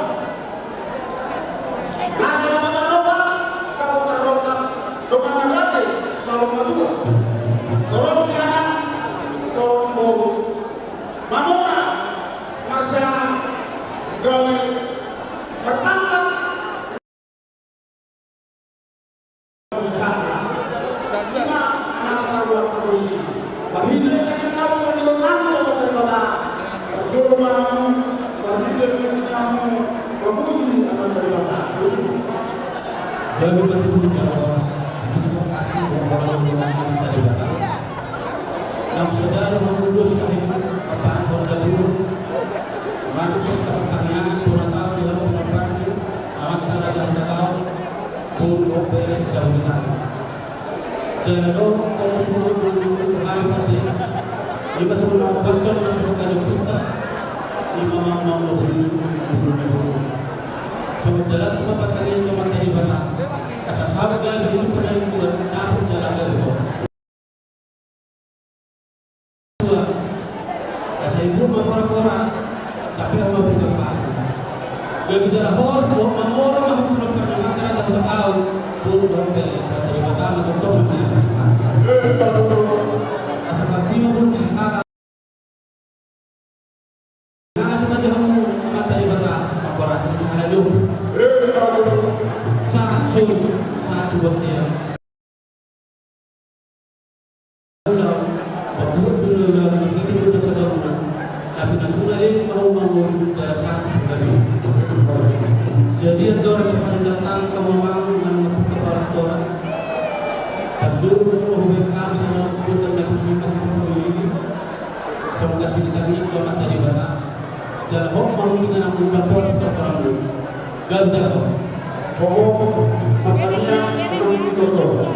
Asal nama terlokap, kamu terlokap. Dokan negara, selalu madura. Tolong dianak, tolong mau. Mamona, marsana, gawe, berpangkat. Jadi betul bicara orang terima kasih orang yang kita lihat. Nam saudara mengurus kehidupan apaan korda dulu. Mari kita pertanyaan pun tahu dia pun berani. Awak tak raja tahu pun beres jauh kan. Jangan kalau pun hari pati. Ibu sebelum betul nak bukan kita. Ibu mau buru. Saudara tu pertanyaan cuma tadi benar. Asal sahaja begitu pernah buat namun jalan dari bawah. Asal ibu mau orang-orang, tapi kamu berikan pasal. Gak bicara horse, mau orang mau pernah antara satu tahun pun dompet dari pertama contoh namanya. Asal katimu pun sekarang. Nah sebenarnya kamu materi bata, aku rasa sekarang dulu. Satu botnya. Udah, membuat dulu dan itu sudah sedang. Tapi nasional ini mau bicara satu dari. Jadi ada orang yang datang ke mamang menempuk orang. Terjun untuk memberikan sana bukan dapat terima seperti ini. Semoga ceritanya kalau dari mana. Jalan hok mau dengan mudah pun orang dulu. Gak jalan. Oh, makanya belum ditutup.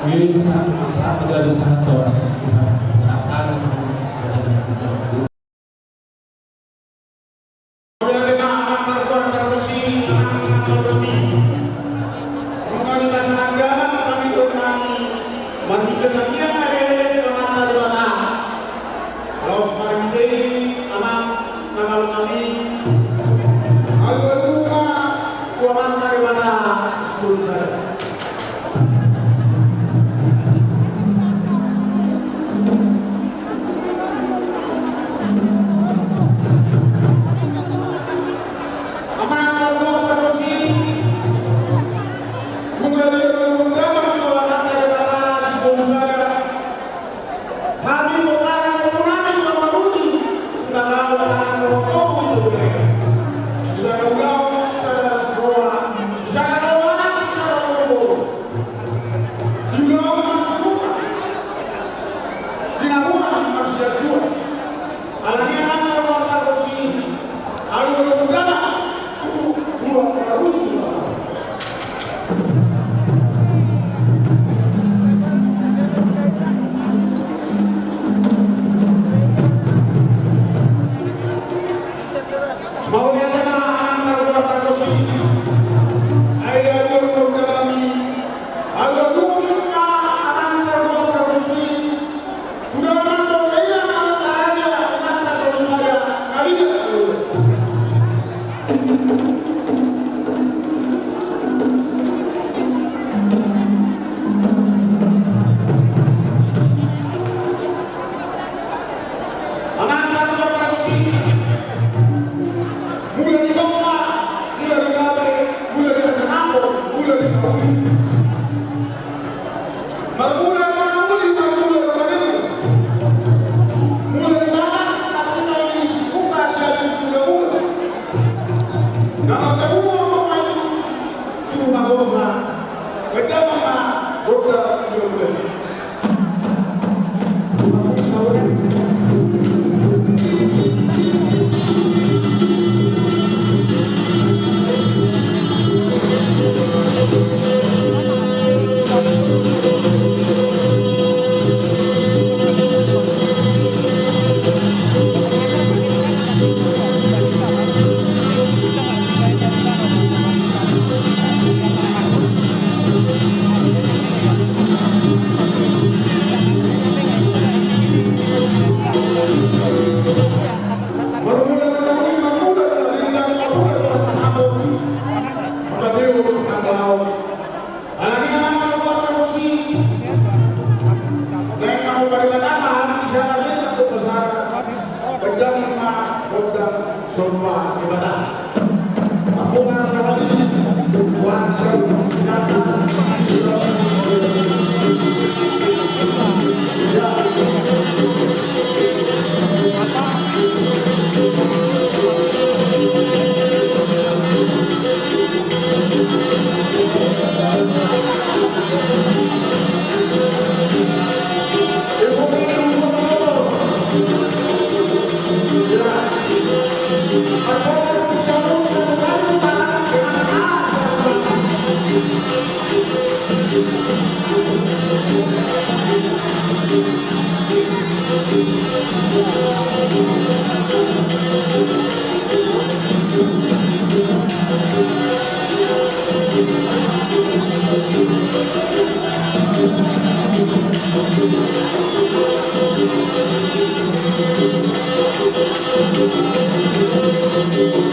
Ini saat negara Santo saat Thank you.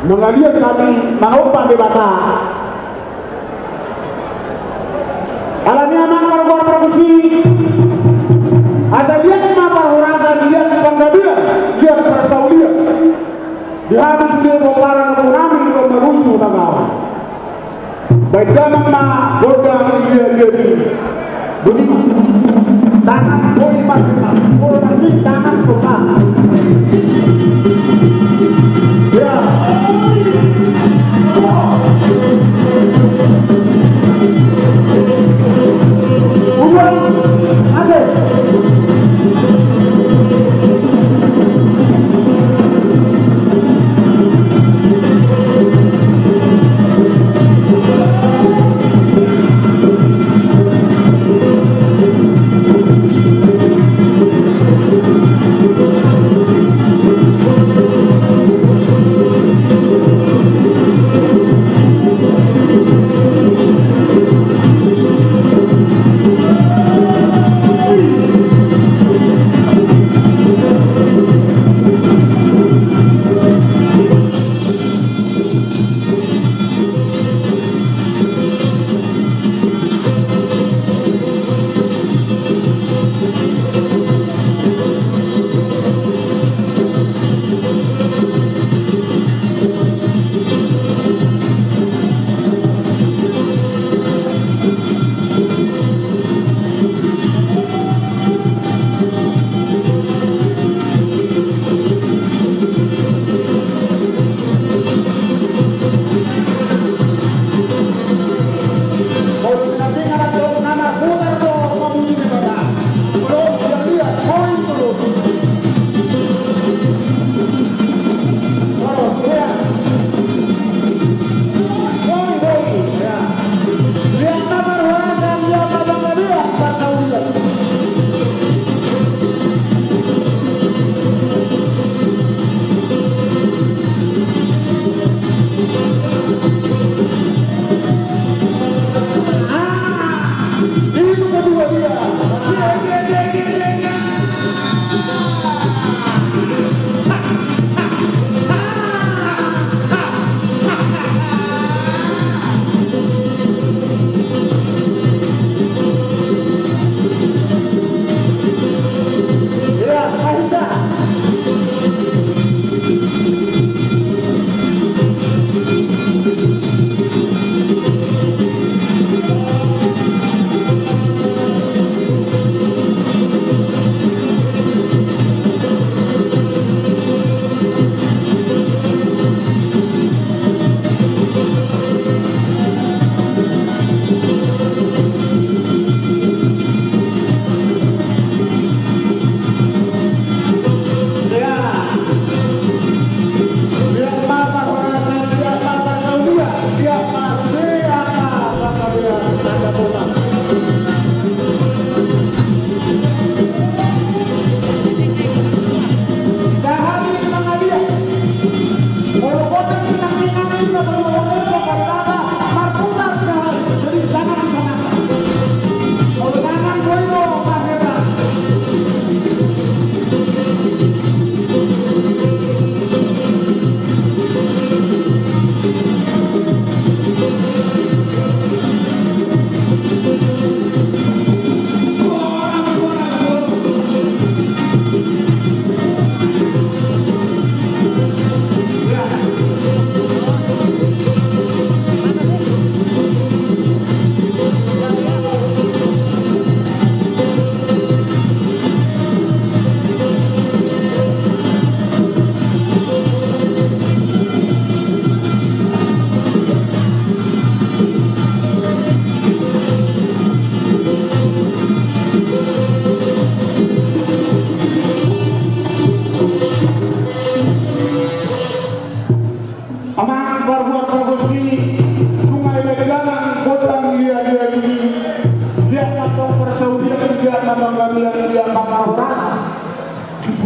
Mengalir kami mengupah di bata. Alami amang pargor produksi. Asa dia ma parhurasan dia panggadia, dia persaulia. Dihabis dia boparan tsunami itu meruju nagawa. Baik dalam ma godang dia. Budi tangan boleh macam, boleh tangan suka. Ya.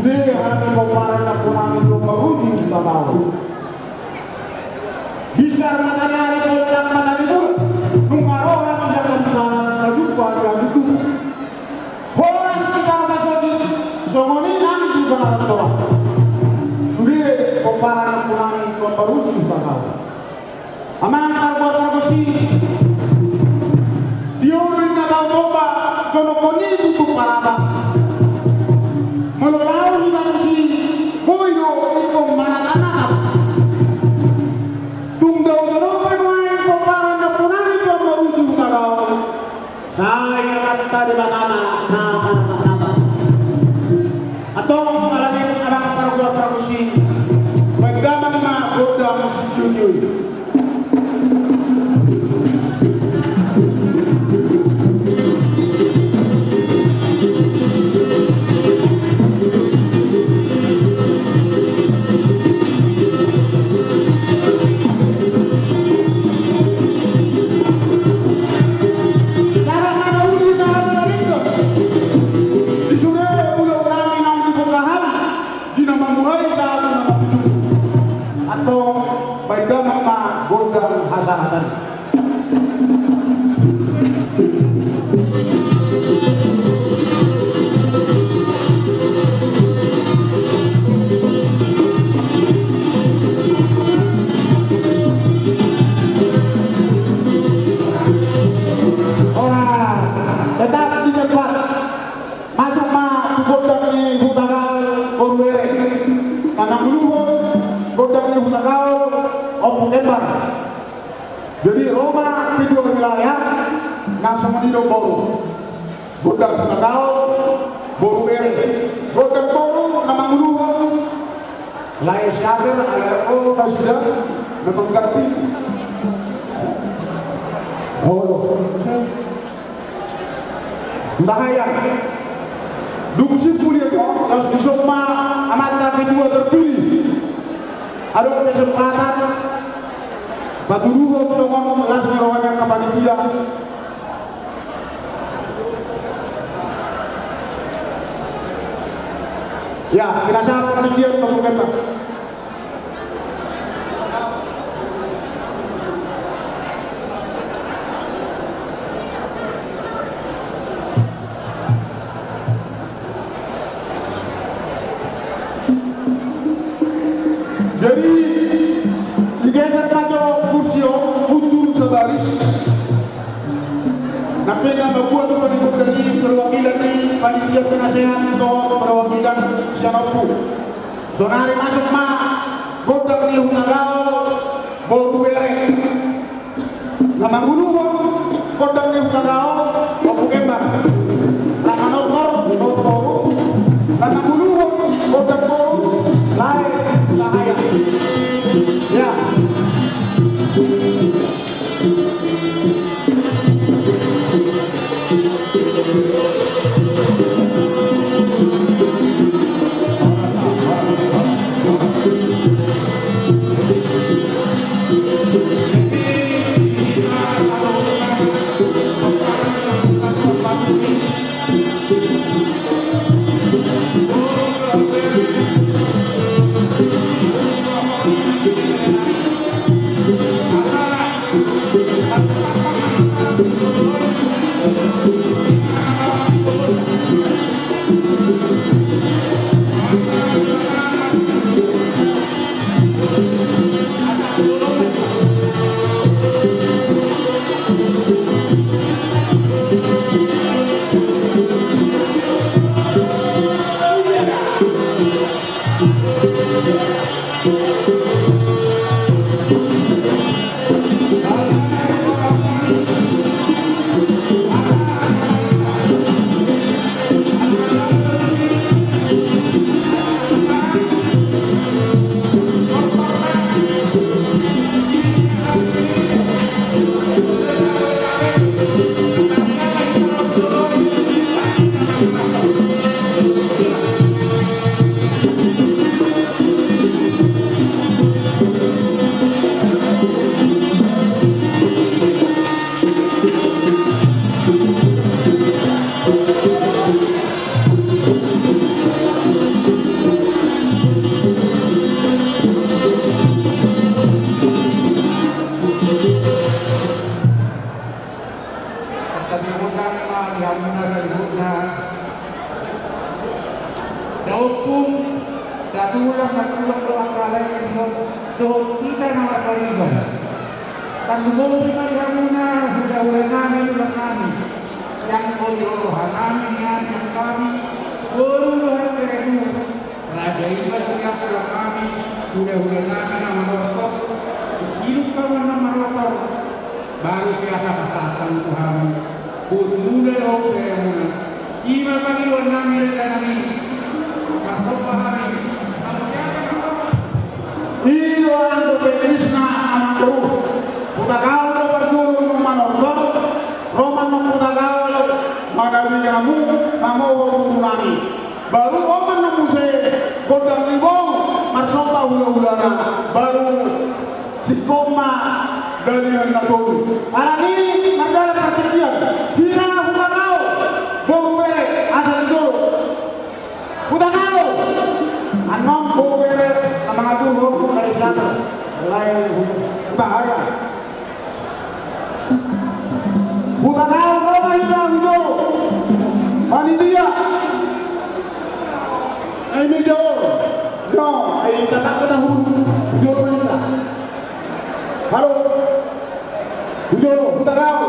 Dia kami komparan na punang ito maruji babaw. Bisa makanya ito yang mana itu nung araw na siya sa kajupa kajutu. Horas kita masuk zongoni ang di barat to. Suri komparan na punang ito maruji babaw. Amang arbo si Diori na nautoba jonokoni itu paraba. Melalau hilang si boyo itu mana-mana. Tunggal jeropa main komparan na punang itu maruji babaw. Saya kata di mana nama. Atau malamit abang pargo si magdamang ma godang si Junior. Hasanatan. Tetap di tempat masa godang ni hutagal korwere tanang dulu godang ni hutagal opo kembar. Jadi Roma video wilayah langsung hidup baru. Godang hutagal baru bere. Godang baru nama dulu. Lain syair alerko sudah mengganti. Oh, bahaya. Duksi kuliah harus disoma amat kedua terpilih. Ada kesempatan batu dua songong langsung rawanya ke panitia. Ya, kita saat panitia untuk kita. Jadi digeser saja kursi mundur sebaris. Tapi yang membuat dari perwakilan di panitia penasehat atau perwakilan siapapun. Sonari masuk godang di hutagal baru bere. Nama guru godang di hutagal baru kembar. Nama nomor baru. Nama guru godang baru lain. Ya. kita nama kalian. Tanggung kita muna sudah ulangan itu kami. Yang boleh halami yang kami berulang itu. Raja ibadah yang kami sudah ulangan nama rotok. Hidup kawan nama rotok. Baru biasa pasang Tuhan. Mulai roh bermula. Ima bagi warna mereka kami. Masuk pahami. Ilo ando ke Krishna amantru. Putagao berguru manotok. Roman putagao magari kamu kamu nami. Baru oman namuse godang libong marsopa hula-hulana. Baru sikoma dari hendak dulu. Arani mandala pertikian. Hira putagao. Bombe asal jolo. Putagao. Anom bombe mga dulo dari sana. Mulai bahaya. Putagao Roma hijau jolo. Panitia. Ini jolo. No, ay tatak ko na jolo kita. Halo. Jolo, Putagao.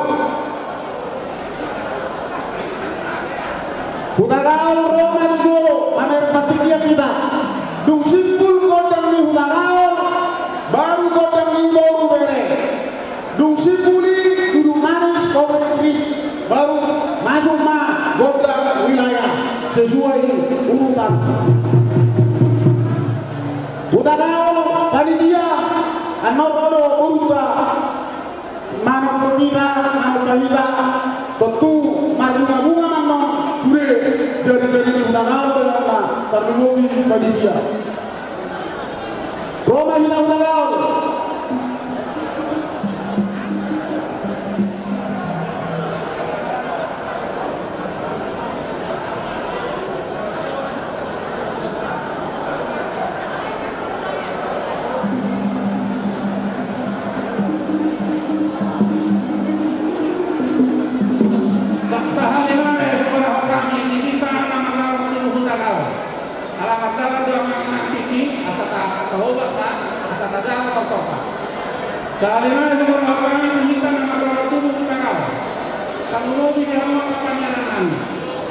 Putagao Roma jolo. Amer patikia kita. Dung simpul kodang ni Putagao. Baru kodang ni baru bere. Dung simpuli kudu manis komentri. Baru masuk mah kodang wilayah sesuai urutan. Putagao panitia ano kodo urut mana pemira, mana kahira, tentu maju bunga mana jure dari Putagao berapa terlebih panitia. Roma hina Putagao. Salina itu merupakan meminta nama Allah tubuh kita kau. Kamu lebih jauh kepanjangan kami.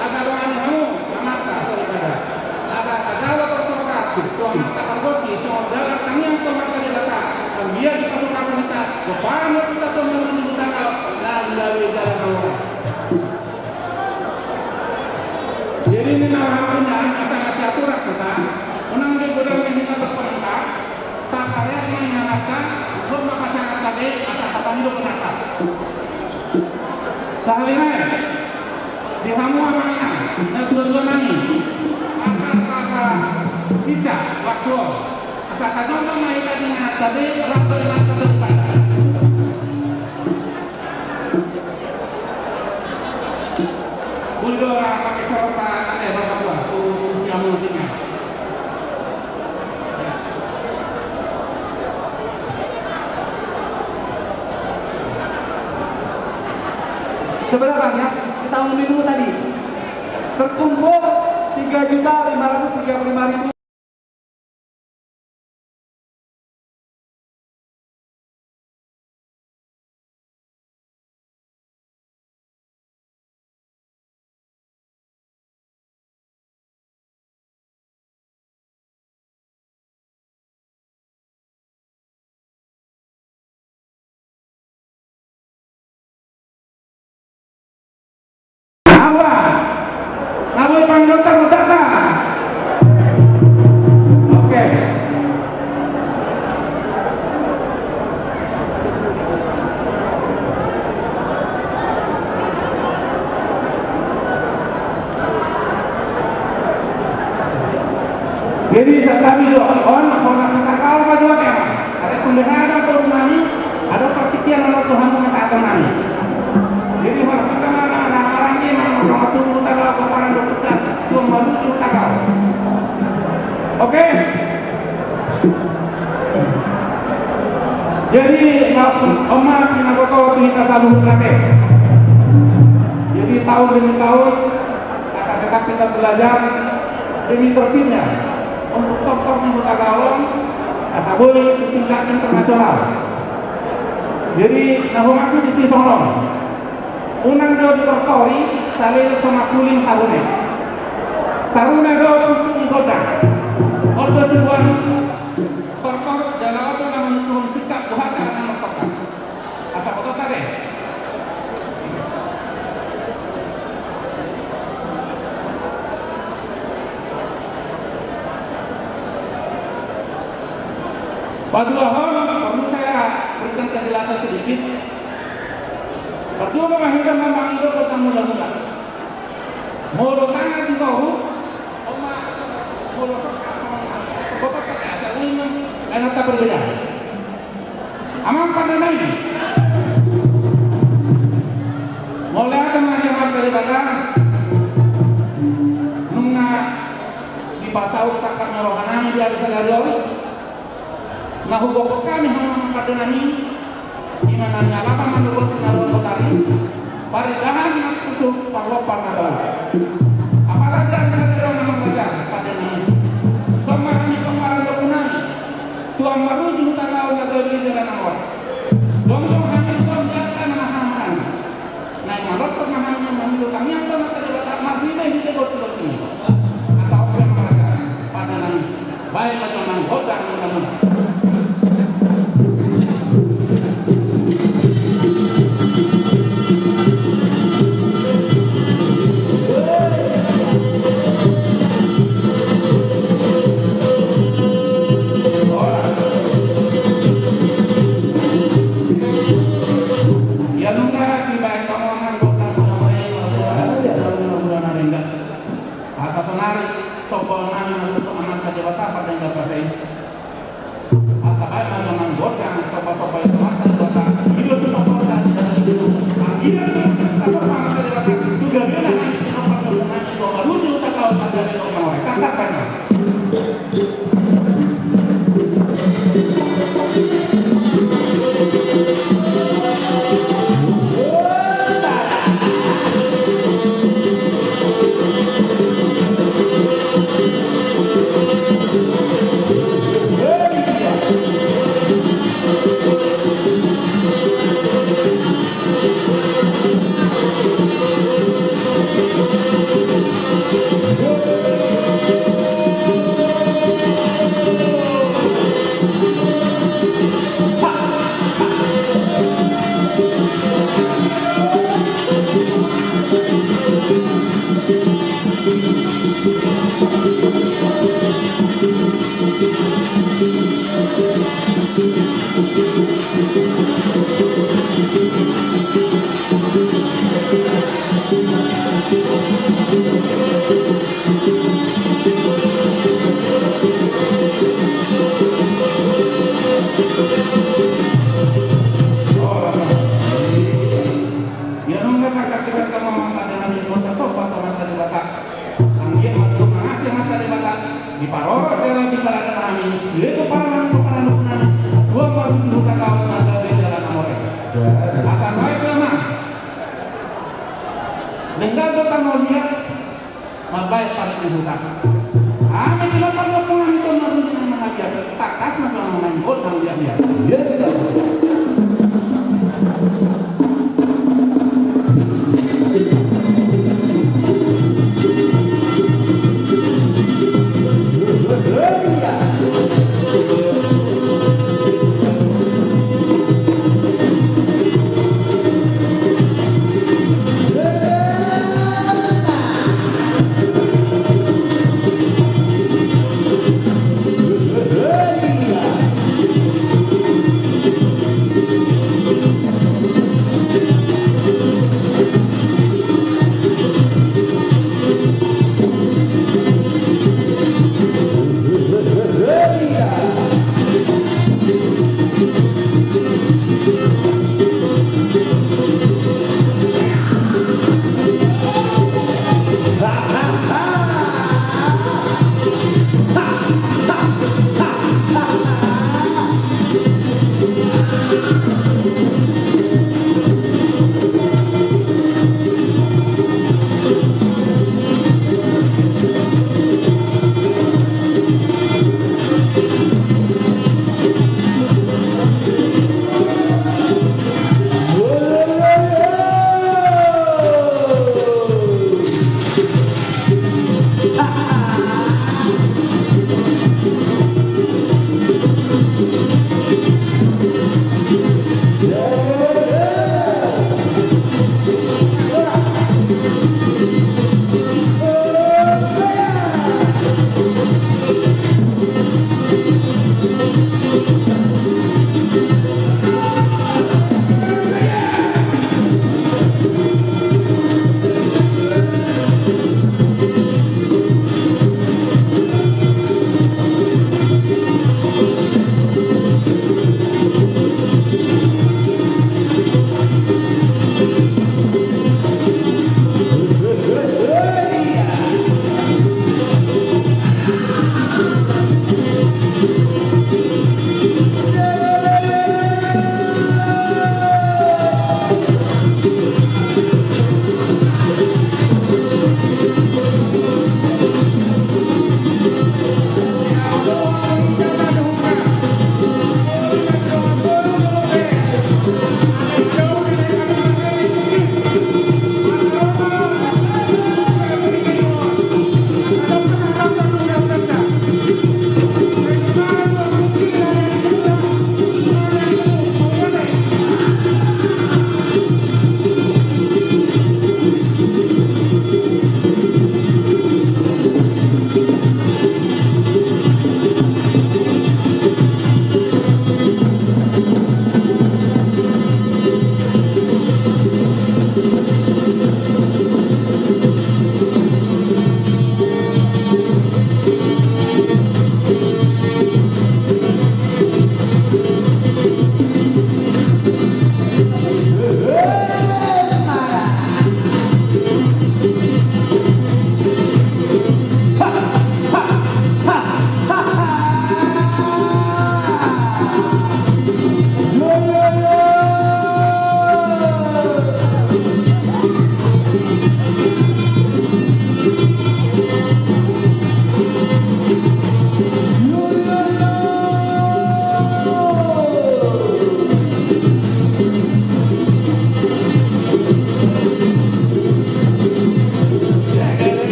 Agar doa kamu mata saudara. Agar kalau tertokat, tuan mata terbukti saudara kami yang termata di data. Dan dia dipasukan kita. Kepada kita teman kita kau dan dari dalam Allah. Jadi ini namanya asal-asal aturan kita. Menang di gudang ini kita berperintah. Tak karya mengingatkan. Rumah masyarakat tadi asal tertanduk menatap. Sahalina di hamu amanya dan dua-dua nani asal kakak bisa waktu asal kadang main tadi waktu yang tersebut. Udah pakai sorotan berapa usia multinya. Sebenarnya kita umumi dulu tadi terkumpul 3.535.000. Namun panggota mudaka. Oke. Jadi kami doakan orang kita kau berdua ya. Ada pembelaan atau nani, ada pertikaian sama Tuhan saat nani. Jadi orang kita orang ini nomor tujuh kita orang dokter tuh baru kita kau. Oke. Jadi langsung Omar Pinagoto kita sambung lagi. Jadi tahun demi tahun kakak-kakak kita belajar demi tertibnya untuk tokoh di Kota Gawang boleh di tingkat internasional. Jadi nahu masuk di sini Songlong. Unang do ditortori salil sama kuling sarune. Sarune do untuk igoda. Ordo sebuah tortor dalam ordo namun turun sikap buhat karena mertokan. Asa foto tadi. Padahal perlu saya berikan kejelasan sedikit. Berdua mengakhirkan memang itu tentang mula-mula. Mulu tangan di bawah, oma mulu bapak kakak asal ini enak tak berbeda. Amang pada lagi. Mulai ada macam dari belakang, nunga di pasau sakar nyorohanan di atas galon. Nah hubung kami hanya pada nani, di mana nyala menurut naruh kotari, paridahan kusuk parlopan naruh. Apalagi ada nama baca pada nani, sama kami kemarin berkunani, tuan baru juga tahu naruh di dalam awal. Dongdong kami soalkan mahaman, naik marot permahaman menurut kami yang tahu tadi letak marbina di tegok ini. Asal orang mereka pada nani, baik macam nang hodang mudah-mudahan.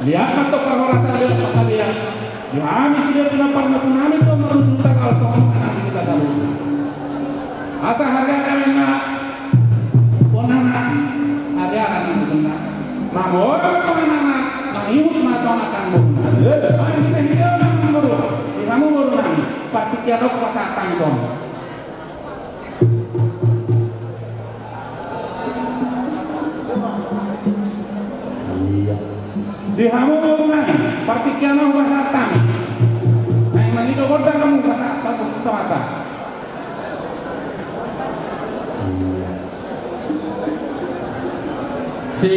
lihat atau perhorasan dia kalian ya kami sudah tidak pernah kami itu merujuk tanggal soal kita tahu asa harga kami nak ponana harga kami benar mamor ponana mangiyut matona kanggo mari kita hidup nang muru kamu muru nang patikiano pasatan dong. Di hamu murungan, partikiano pasatan. Nah, yang itu kodang kamu pasatan semata. Si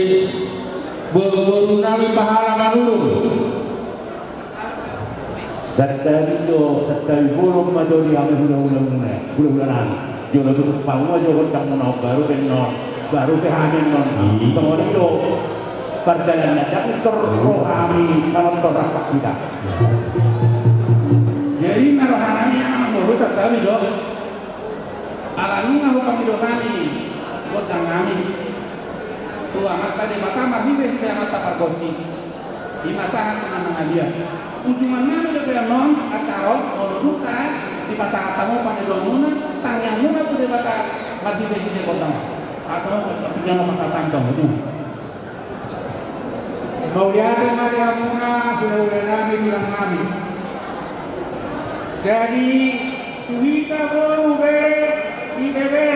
berunami pahala manurun. Sekali burung majori kami bulan-bulanan. Jodoh tutup pangwa jodoh tak menau baru baru kehamin non. Semua itu perjalanan dan terrohani dalam torak kita. Jadi narohani yang mengurus sekali dong. Alami ngahu kami dohani, kodang kami. Tua mata di mata marhi di mata pargoci. Di masa tenang dia. Ujungan mana dia non acara nusa di pasangan tamu pada domuna tangan muna tu di mata marhi di kodang. Atau jangan pasang dong itu. Mauliate Maria Muna bulan-bulan kami. Jadi tuhita baru di bebe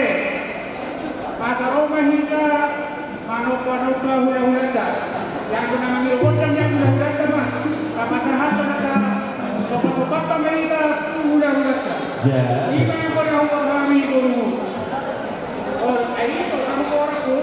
pasar rumah kita manuka hula-hulata yang kena ngambil kodang yang hula-hulata mah apa sahat kena sobat-sobat kita hula-hulata lima yang kena kami dulu ini kamu orang tu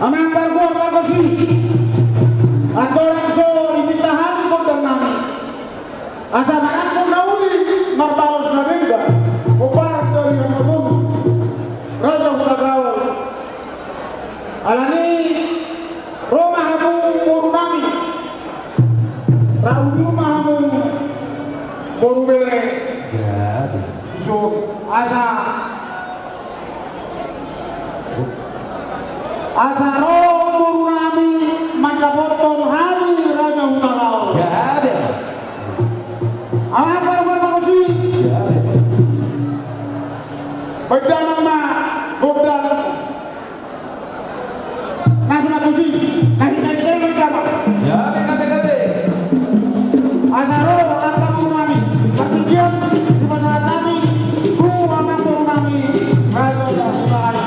Amang bargo bagosi. Atau langsung ititahan ko dan nami. Asa manan ko nauli marbalos na ringa. Upar dari yang magung. Raja Hutagawal. Alani Roma hamu muru nami. Rauduma hamu muru bere. So asa Asaro murunami mandapotong hari Raja Hutagawal. Ya ada. Apa bagosi? Ya ada. Pedang ma godang. Nasi bagosi. Nasi saya berkata. Ya BKB. Asaro apa murunami? Pertigian di masyarakat kami. Apa murunami Raja Hutagawal.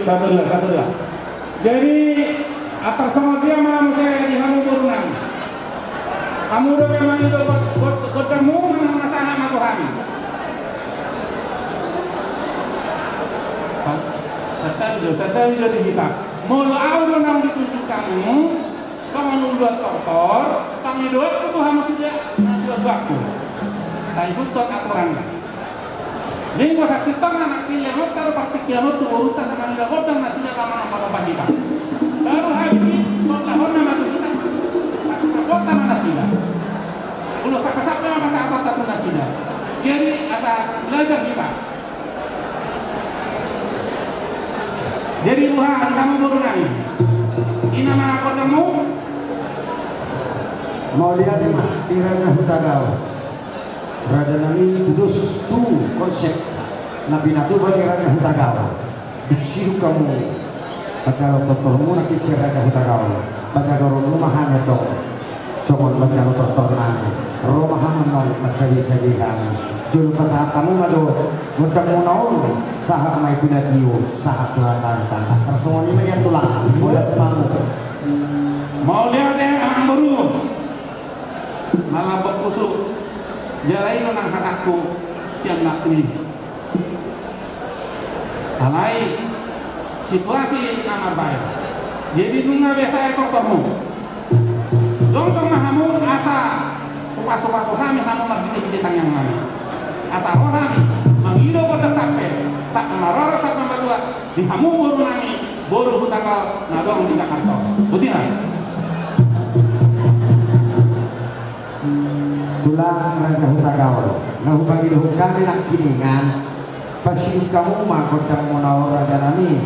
Satu lah. Jadi atas sama dia malam saya di Hamu Burunan. Kamu udah memang itu bertemu dengan masalah sama Tuhan. Setelah itu kita mula awal nang ditunjuk kamu sama nuluan kotor, kami doa itu Tuhan masih dia nasihat waktu. Tapi itu aturan. Jadi gua saksi anak kiamot kalau praktik kiamot tuh urutan sama nggak urutan nasinya lama kita. Baru habis itu tahun nama kita masih kota mana nasinya. Ulo saka-saka nama sahabat atau nasinya. Jadi asal belajar kita. Jadi Tuhan kamu berani. Ini nama kotamu. Mau lihat mah Raja Hutagao. Raja Nami kudus tu konsep Nabi Natu bagi Raja Hutagao. Siru kamu baca doktormu nak si Raja Hutagao. Baca dorongmu mahanya dong. Sokol baca doktor nani. Romahan menol masari-sari kami. Jul pasahat kamu mado. Mudah munaon sahak mai pinadiyo sahak perasaan tanah. Tersongoni melihat tulang. Mudah temamu. Mau lihat orang baru. Malah berkusuk. Jalai menang kakakku siang nakli. Alai situasi nama baik. Jadi nunga biasa ekor kamu. Dong mahamu asa suka-suka kami kamu magini tanyang kami. Asa orang mangido pada sampai sak maror sak nomor 2 di hamu baru nami baru Hutagao nadong di Jakarta. Betul. Tulang Raja Hutagao ngahu bagi luhuk kami nak kiningan pasir kamu mah kodang monao Raja Nami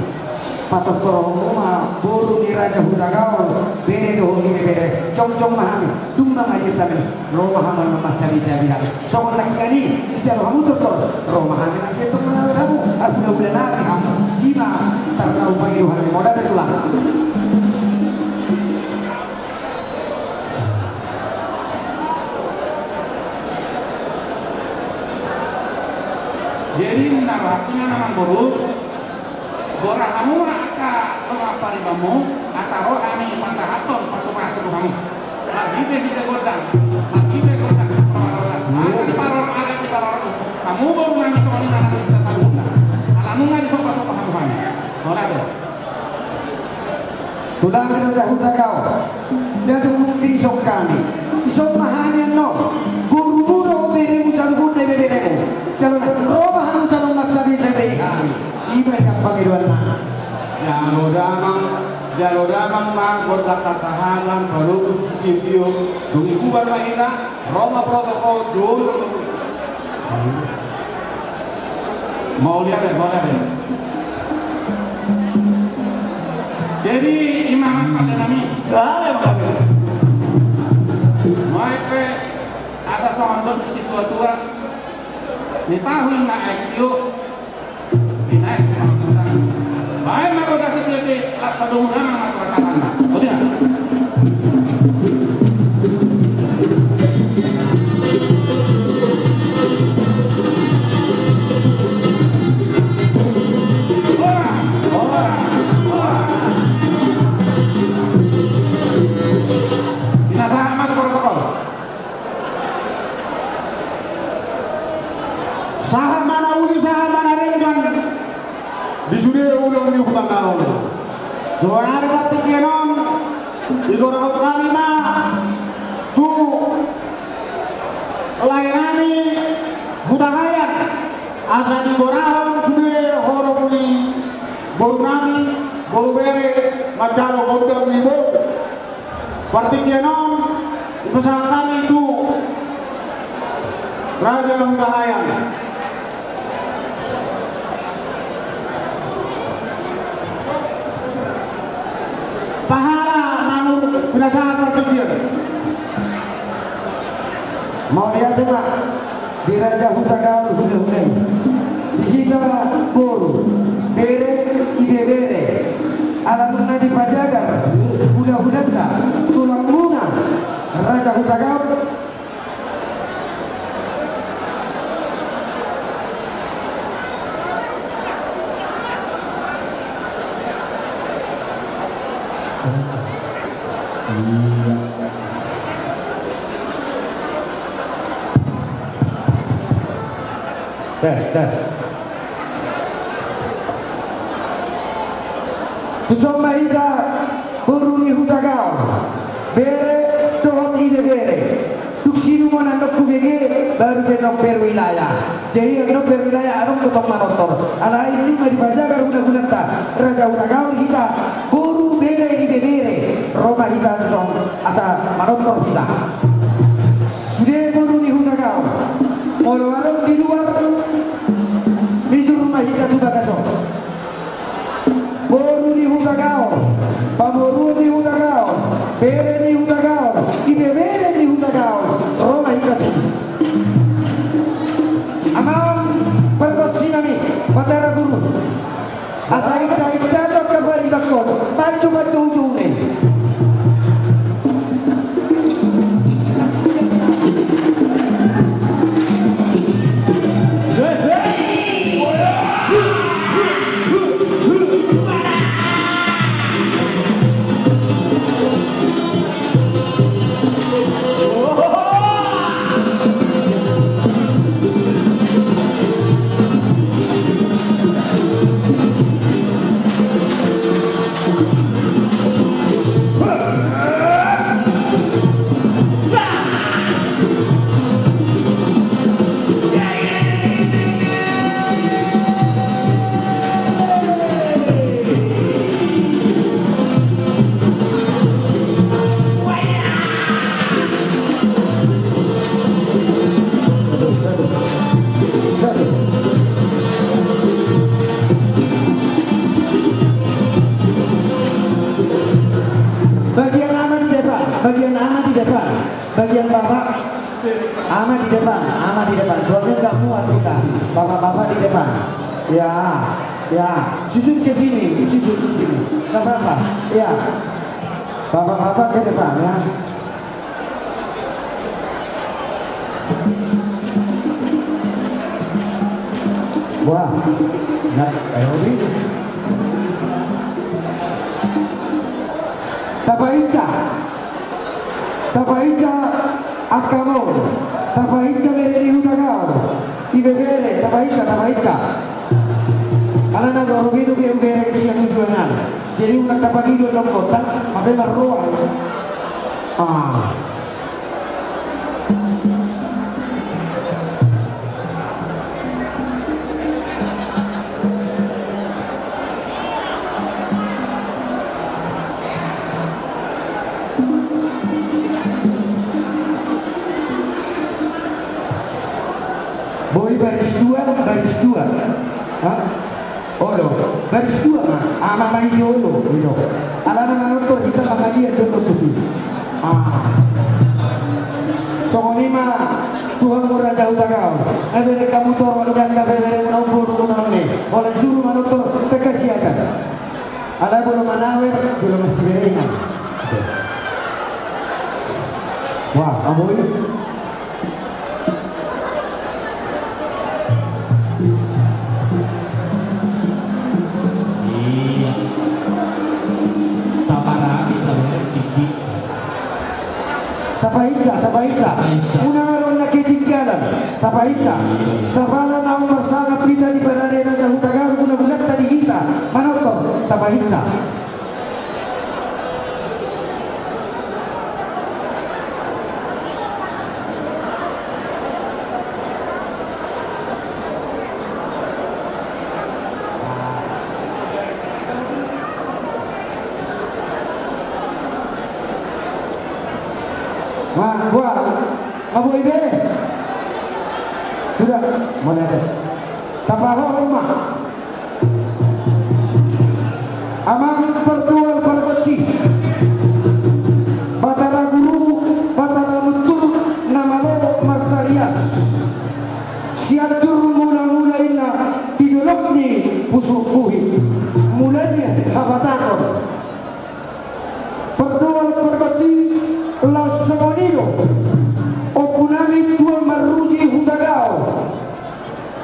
patok toromu mah buru di Raja Hutagao bere doh ini bere cong mahami tumbang aja tadi lo mahami masa bisa bilang soal lagi kali tidak lo kamu tutor lo mahami lagi tuh mana kamu aku udah nabi kamu gimana ntar kau bagi luhuk kami modal tulang. Jadi waktunya nama buruk Gora kamu maka mengapa ribamu asaro kami pasahaton pasuk kamu lagi dia godang paror ada di paror kamu baru nanya soal anak kita sabunda alamu nggak disopa-sopa kamu hanya boleh deh tulang Raja Hutagao dia tuh mungkin isok kami isok mahanya no buru-buru bere musang kunde bere kalau roba harus sama masabi sabi iba yang panggilan na Jalo damang mah kodlak katahanan baru studio dungi kubar mahina Roma protokol dulu mau lihat deh jadi imamat pada nami mereka asal soal di situ tua di tahun naik yuk dinaik baik maka udah seperti las padungan maka pasangan betul Saha mana uli saha mana renggan disuruh ulang di Hutagao. Doa hari batik kenom di Gora kami mah tu layanani Hutagaya asa di Gorahon sudah horong di Bornami Bolbere Majalo Bodam di Bol batik kenom di pesawat kami itu Raja Hutagaya. Pahala manur binasahan berpikir. Mau lihat pak di Raja Hutagao hule-hule Tes. Tusoma ida buruni hutagao. Bere dohot ide bere. Tuksinu mana nok kubege baru ke nok berwilayah. Jadi nok berwilayah arung ketok manotor. Ala ini mari bajaga guna ta. Raja hutagao kita buru bere ide bere. Roma kita song asa manotor kita. Sudah buruni hutagao. Orang-orang di luar di rumah kita sudah kasih. Boru di hutagao, pamoru di hutagao, bere di hutagao, ibebere di hutagao, Roma kita sudah. Amam perkosinami, patera guru. Asal kita jatuh kembali takut, bantu ujungnya. Bagian bapak aman di depan, soalnya nggak muat kita. Bapak-bapak di depan, ya, sujud ke sini, nggak apa-apa, ya. Bapak-bapak ke depan ya. Wah, nah kayak begini. Tapaica akamo, tapaica bere hutagao, ibebere tapaica. Alana gorobido que bere siang jualan. Jadi una tapagido dalam kotak, apa marroa. Boy baris dua. Hah? Olo, baris dua mah. Mama iolo, ilo. Alana manoto kita makalia dulu tuh. Songoni mah Tuhan Raja Hutagao. Ebere kamu toro dan kabere naupur nih. Oleh suruh manoto tekasiakan. Ala belum manawer, belum masih berenang. Wah, aboy. Tapaica. Una ronda ketinggalan. Tapaica. Sabala na umarsana pita di Parade Raja Hutagao kuna bulat tadi kita. Manoto. Tapaica. Wah, Abu Ibe sudah mana ada? Tapaho rumah, amang perdual perkeci, batara guru, batara mutur, namalo martarias, siatur mula ina didolokni pusukuhi, mulanya habatakor, perdual perkeci. Los Somonido Opunami Tuan Maruji Hutagao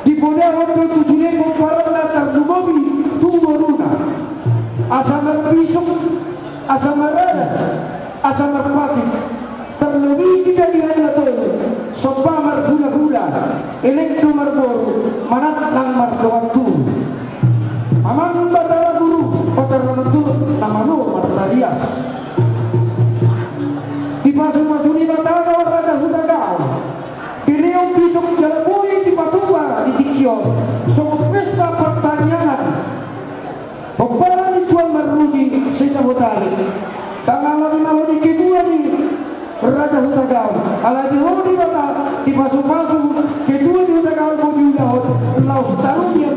di Bodeo untuk tujuan para latar dumobi tu boruna asal berbisuk asa marana, asa marpati, terlebih tidak dihangatkan, sopa margula-gula, elektro marboru, manat lang mardoatu. Amang batara guru, batara betul, namano martarias. Di pasu-pasuni batara Raja Hutagao, Kiliong pisok jalaboy di Patua di Tikyo, so pesta pertanyaan. Pagparan ni Tuan Maruji sa Hutari, tangalan ni Mahudi kedua ni Raja Hutagao, ala di Hudi bata di pasu-pasu kedua di Hutagao po di Ulahot, laos tarun niya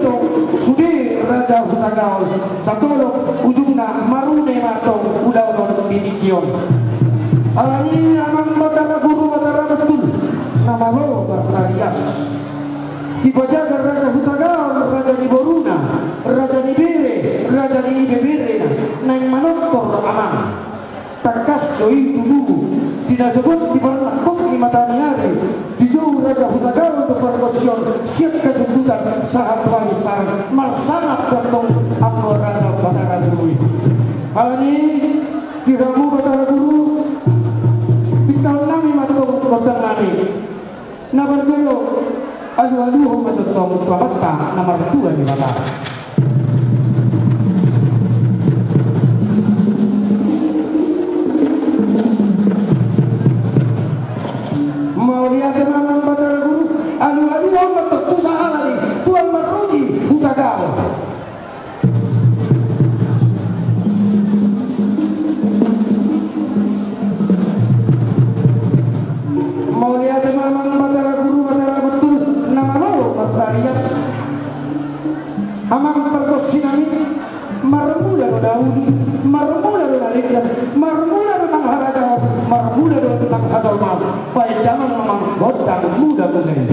Sude Raja Hutagao, sa tolong ujung na marune matong Ulahot di Tikyo. Ala ni amang batara guru batara betul, namalo Bartarias. Dibajaga Raja Hutagao, Raja di Boruna, Raja di Bere, Raja di Bebere, nang manoktor amang. Takas doi dulu, tidak sebut di perlakuk di mata niare. Di jauh Raja Hutagao untuk berkosion, siap kesebutan saat warisan, marsangat datang anggo Raja Batara Guru. Hal ini diramu Batara Guru, bintang nami matong kodang nami. Nabarjelo, aduh matutong tuamata nomor 2 di mata. Mau lihat teman Batara Guru, aduh matutu sahala nih, Tuan Maruji Hutagao. Mau lihat teman Batara Guru, Batara betul, namalo Bartarias. Amang perkosinami, marmula do Daudi, marmula do Nalikan, marmula do nang haraja, marmula do nang hadalma, baik damang mamang bodang muda kunen.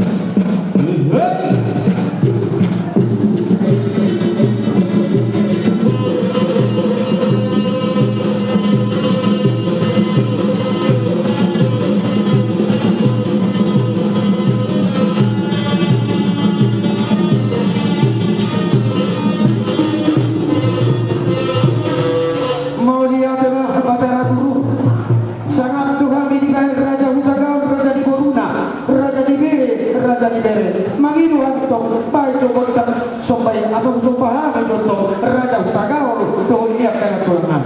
Mangino hanto pai jogotan sopai asam sopaha joto Raja Hutagao do niat kana tulangan.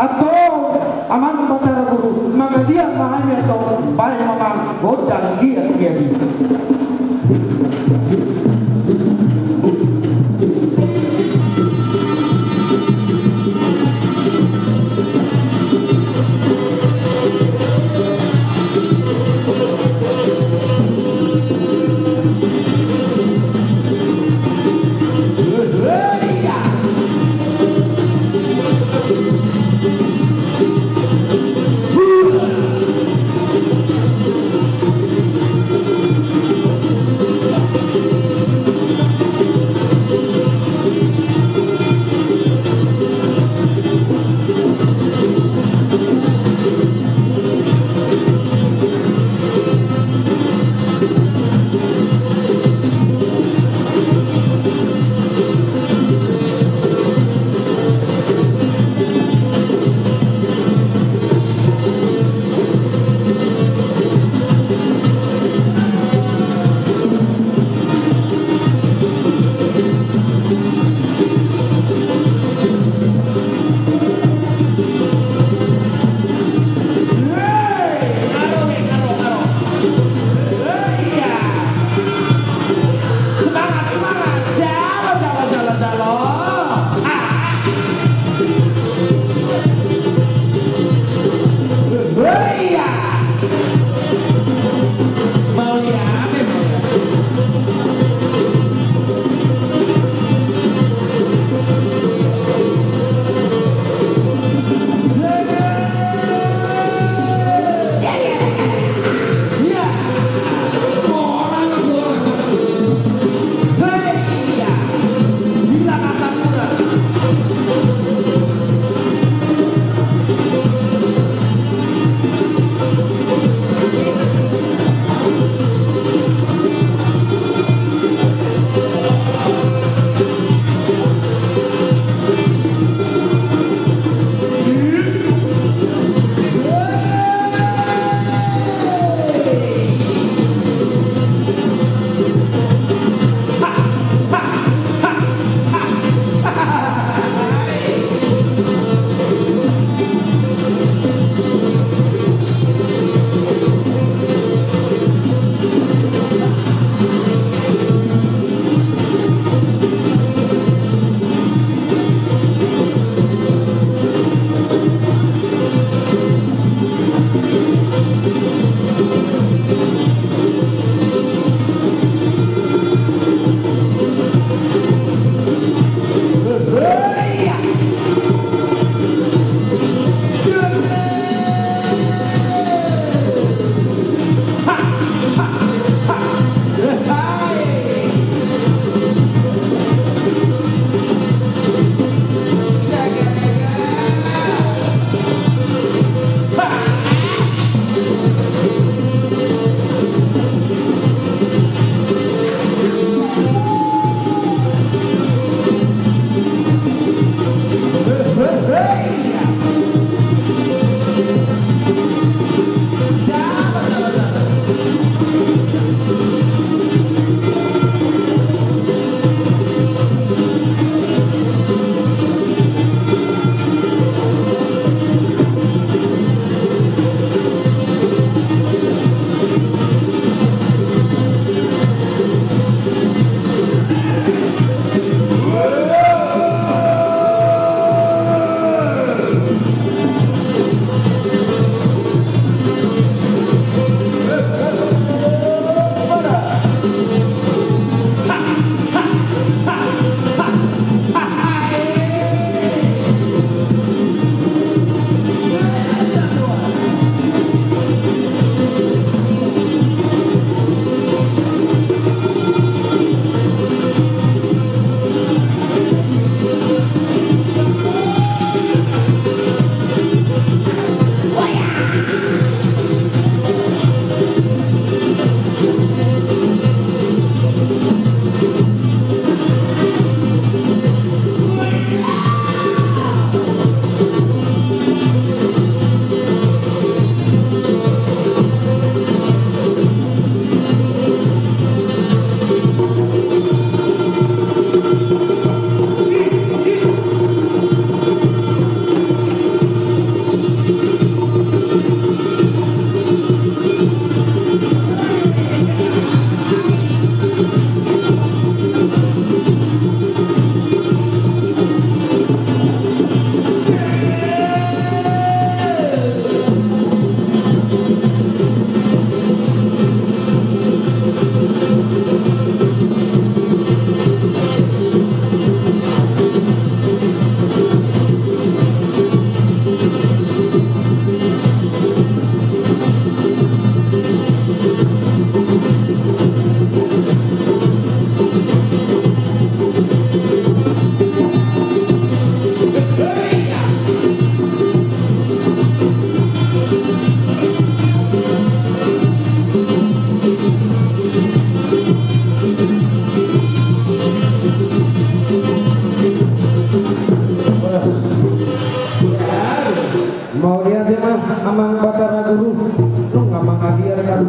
Atau amang Batara Guru mengajian mahanya atau banyak mamang bodang dia.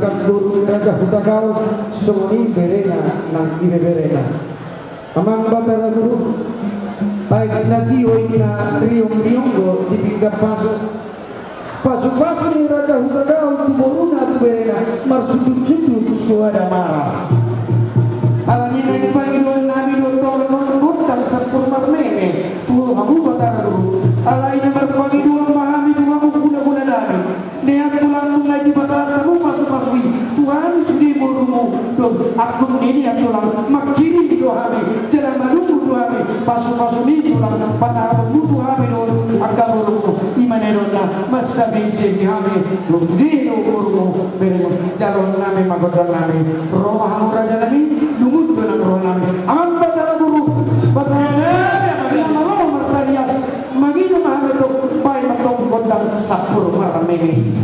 berangkat guru Raja Hutagao sumuni berena nang ibe berena amang batara guru baik nanti oina riung go di pinggir pasu ni Raja Hutagao tu boruna tu berena marsudut suada marah alani naik panggilan nabi dotong bukan sepur marmene tu abu batara guru alai nomor panggilan mahami tu aku guna nabi niat tulang mengaji pasal kamu pasui Tuhan sudah murumu doh aku ini yang tulang makiri dohami jalan maluku dohami pasu ini tulang pasal kamu dohami doh agak murumu iman erona masa bensin kami doh sudah murumu beremu jalan nami magodran nami roh raja nami lumut dengan roh nami aman batara guru batara nami roh martarias magino mahami doh pai matong gondang sapur maramene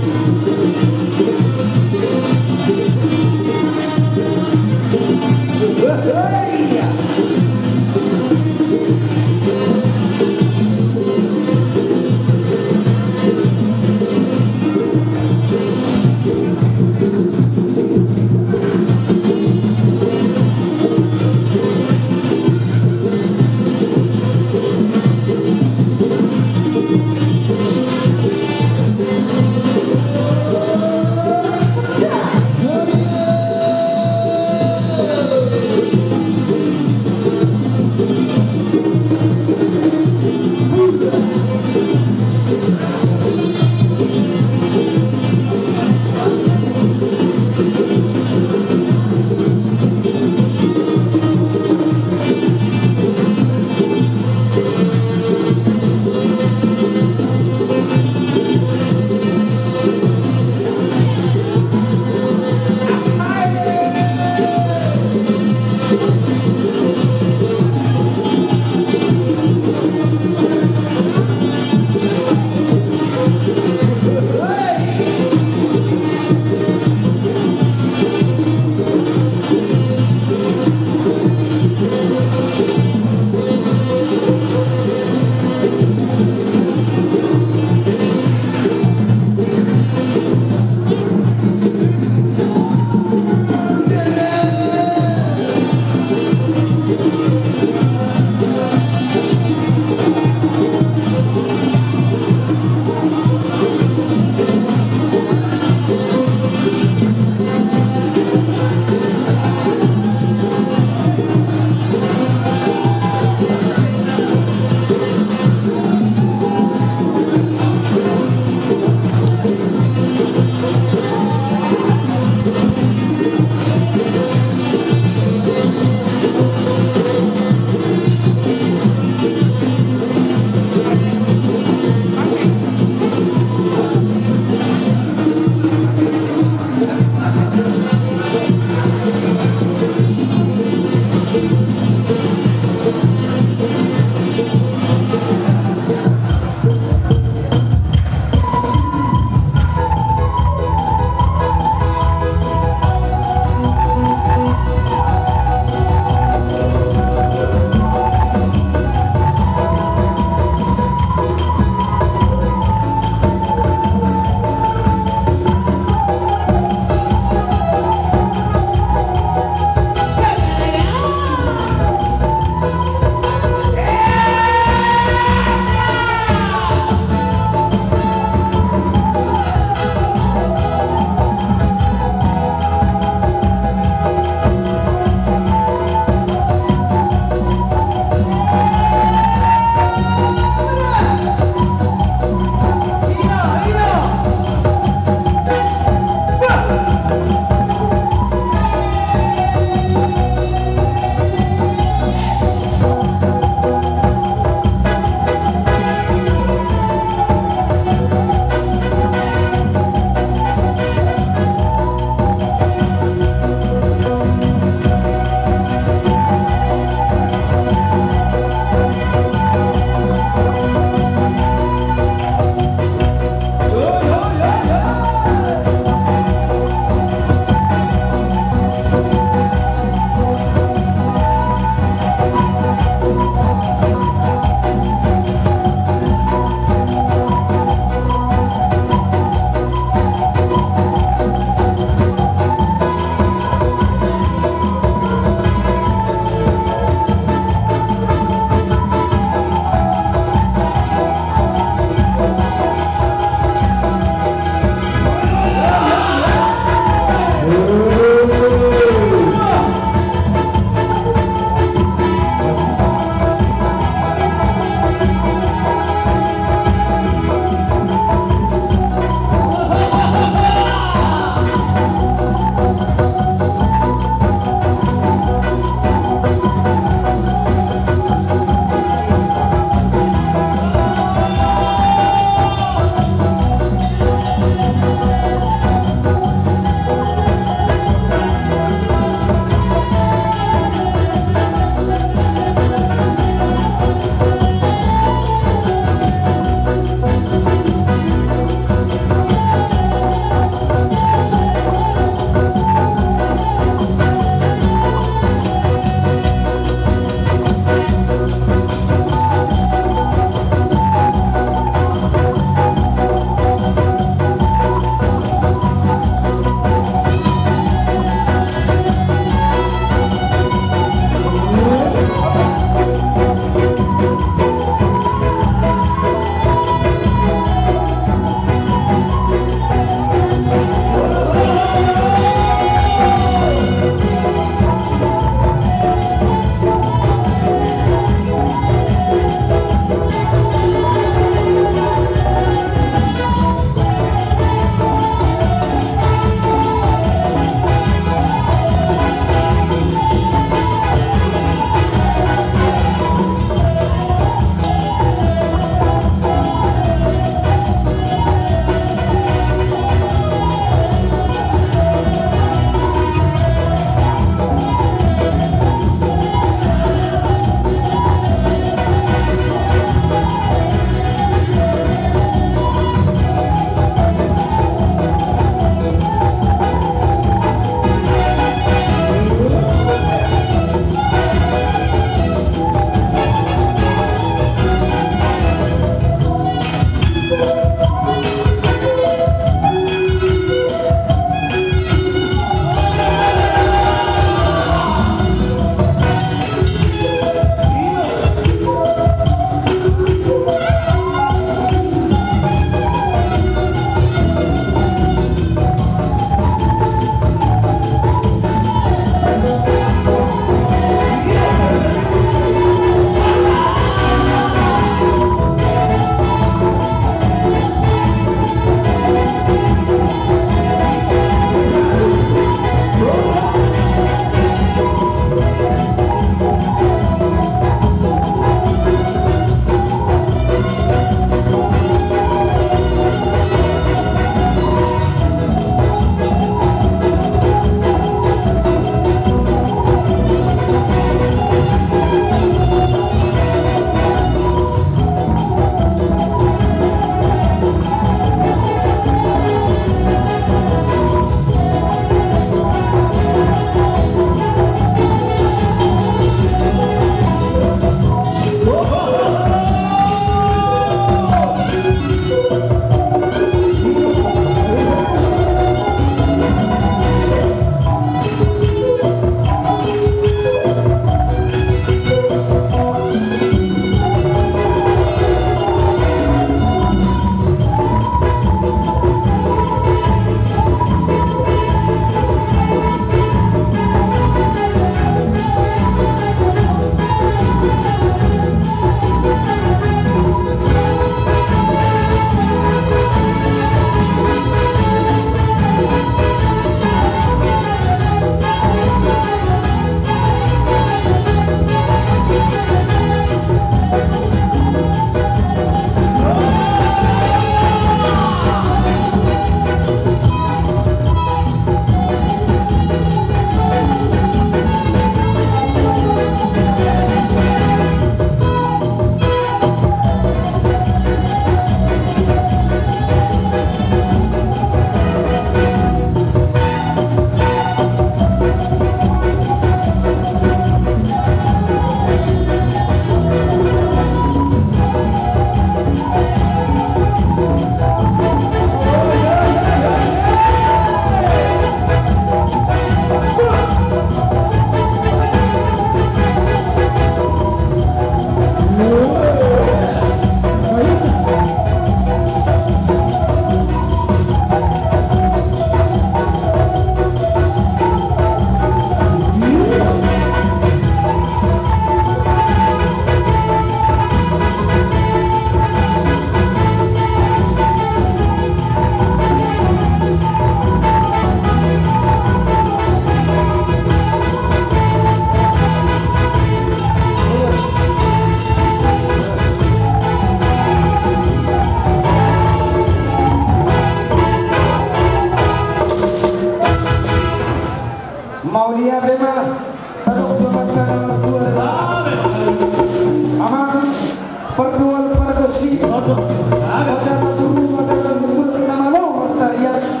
perdual pargosi padara guru padara guru nama lo tarias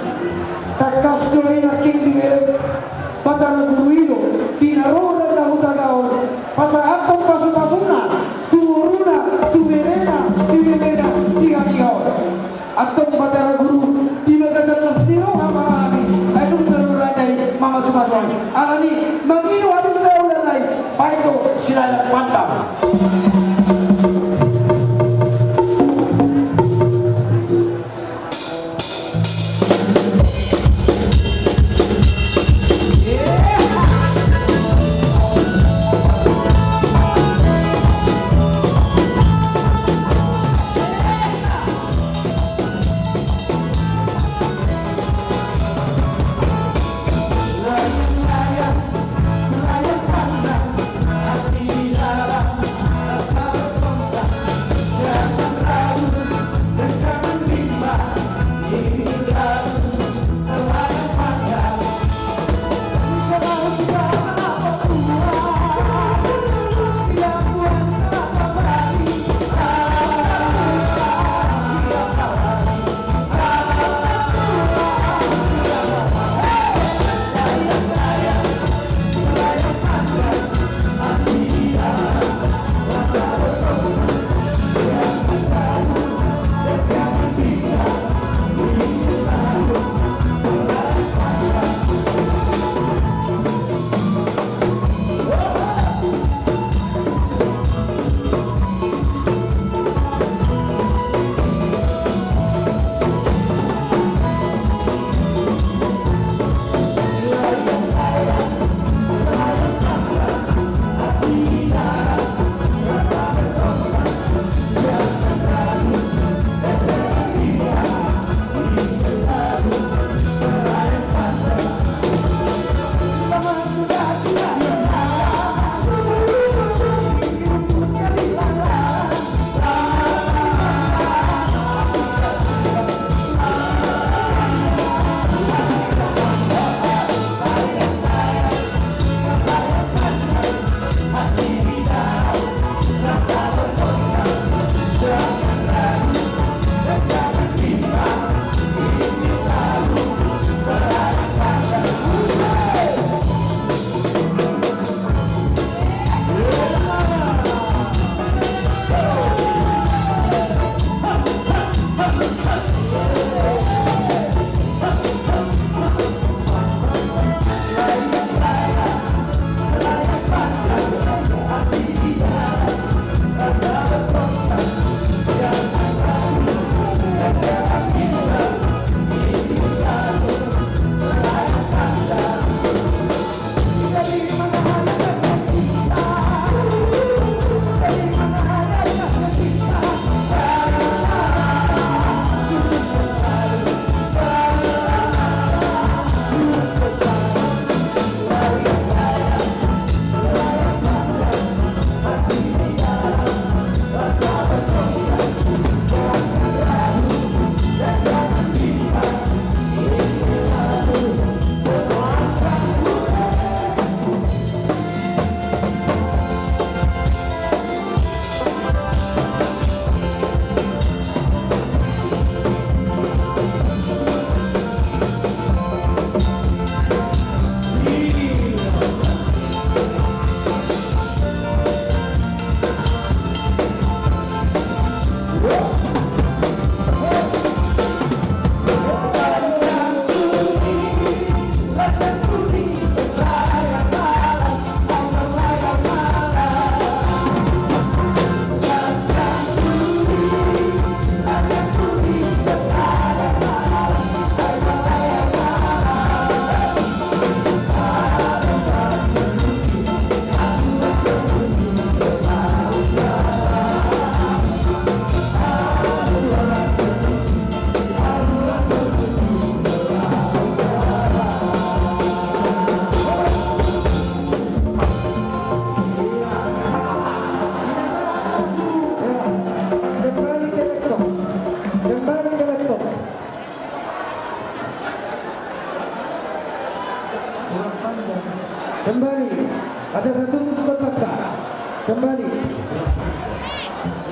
takas doina king dire padara guru ino pinarora tahu tagaon pasa atong pasu-pasuna tuuruna tuverena tuverena tiga atong padara guru di magasan sendiro ama ami ayo merurajai mama sumatron alani mangino habis saya udah naik paito silala pantang. Hati di dalam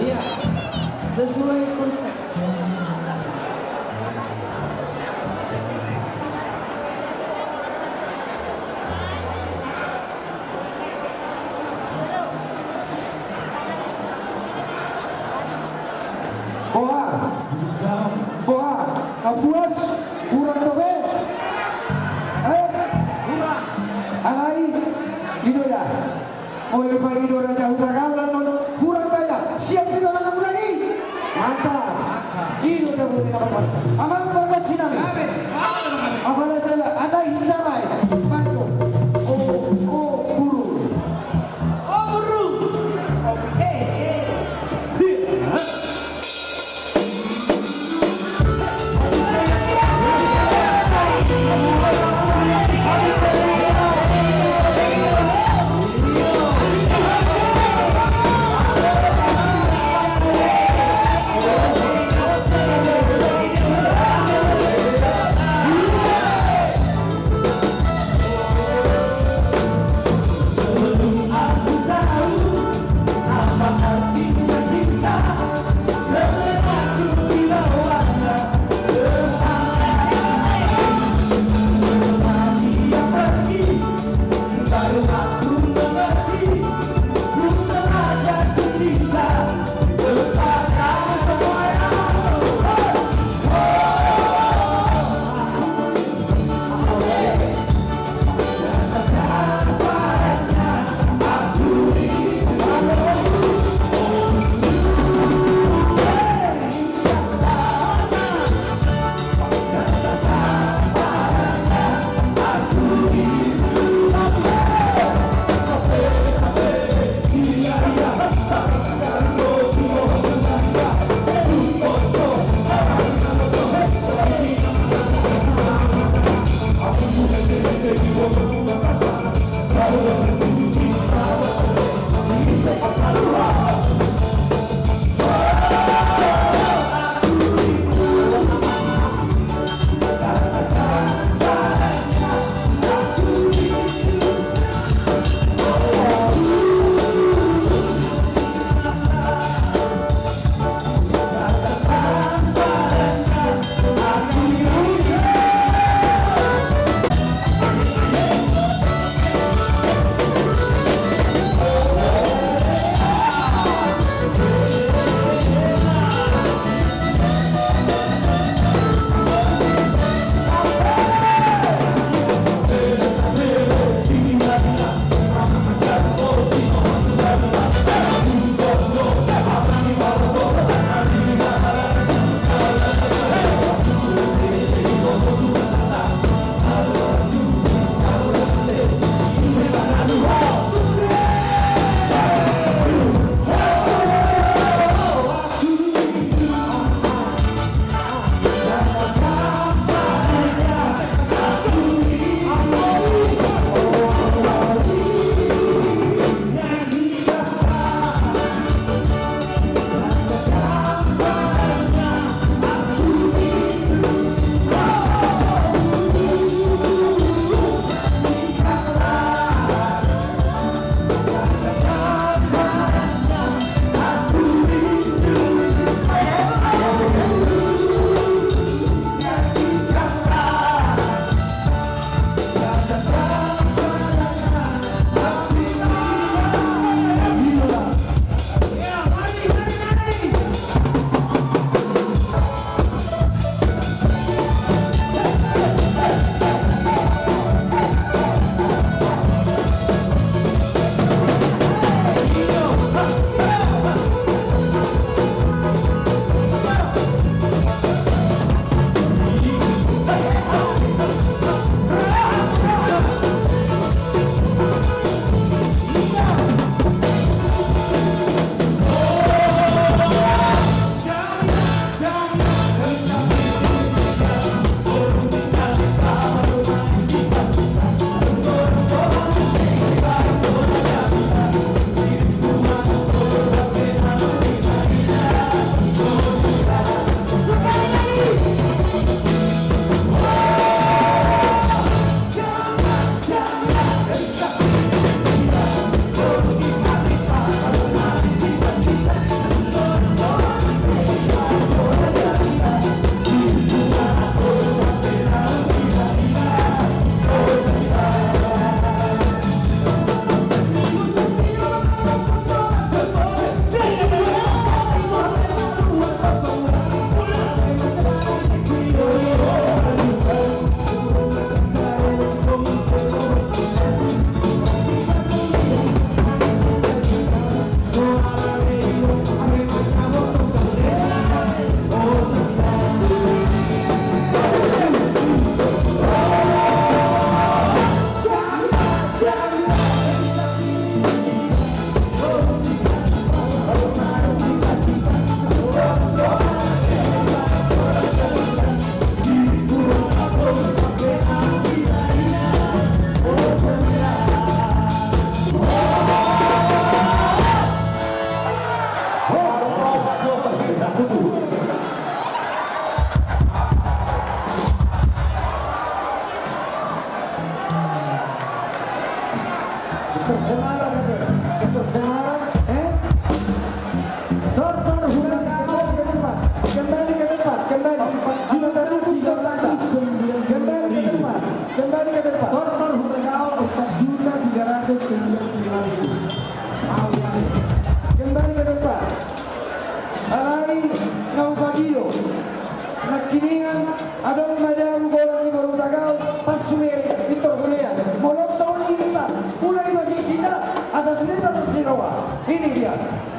Iya, sesuai konsep. Boa, apuas, kurang dobe. Kurang. Alai, idora. Oleh pagi idora jauh tagalan non kurang bayar. Siap kita nak mulai. Mantap. Idora boleh dapat. Aman berkat sinami. Apabila saya ada hijamai, bantu. Oh, buru. Oh, buru.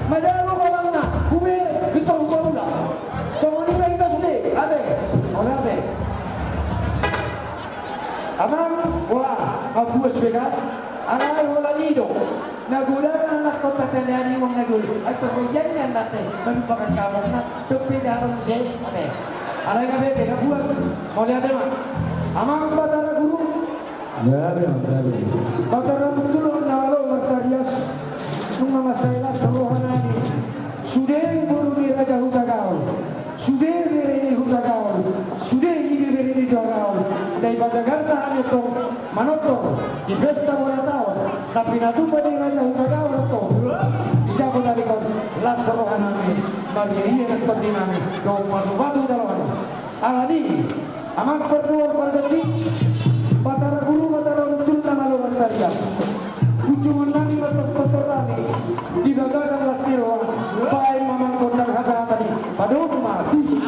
Madalo ko lang na. Ube, ito umula. So ni ba ito sudi? Ate. Ole ate. Amang wala abuas begat. Alay wala nido. Nagulan ang anak ko tatalian mong nagulo. Ay pagyan yan natin. Manubakan kamar na. Tupinarong siya. Ate. Alay ka bete, kabuas. Ole ate ma. Amang batara guru. Grabe. Batara guru na walo martarias. Nung mga sayla sa rohan namin, sudah buru ni Raja Hutagaon, sudah ni Hutagaon, sudah ni Hutagaon, dari Jakarta hanya itu manotor di pesta ulang tahun, tapi natupa ni Raja Hutagaon itu, dijawab dari kau las rohan namin, bagi ia dan penting namin, kau masuk batu dalam alani, amat berdua bergaji, batara guru batara betul nama lo bertarias. Ujungan nami berkotor nami di bagasan lastiro baik mamang kondang hasa tadi pada rumah tusi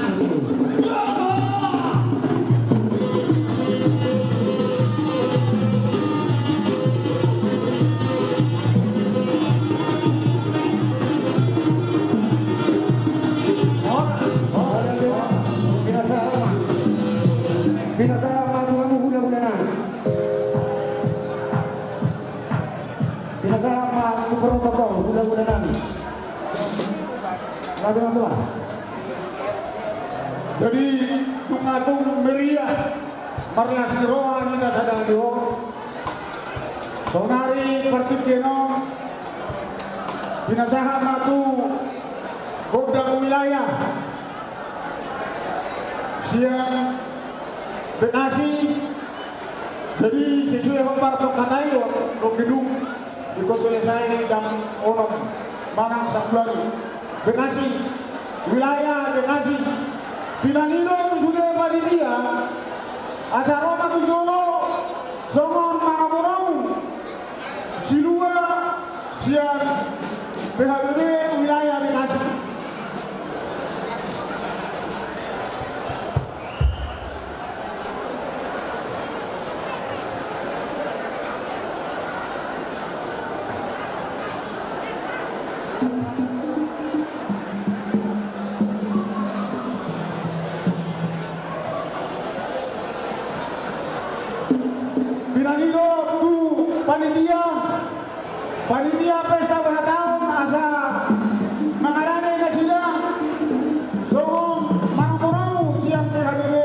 binasa kamu bulan-bulanan Pinasama protokol bulan-bulan namin. Lagu-lagu. Jadi tungatong meriah marlas rohan kita sadang dio. Sonari pertikeno pinasama tu Kodang wilayah siang Bekasi. Jadi sesuai hoparto kanayo lo gedung iko selesai jam orang Manang Sablari Bekasi wilayah Bekasi Pinanilo sudah panitia acara Roma Kujono Songon Mangamorau Silua siang PHBD wilayah Bekasi. Pinanilo tu panitia pesta ulang tahun asa mengalami kesidang Songon Mangamorau siang PHBD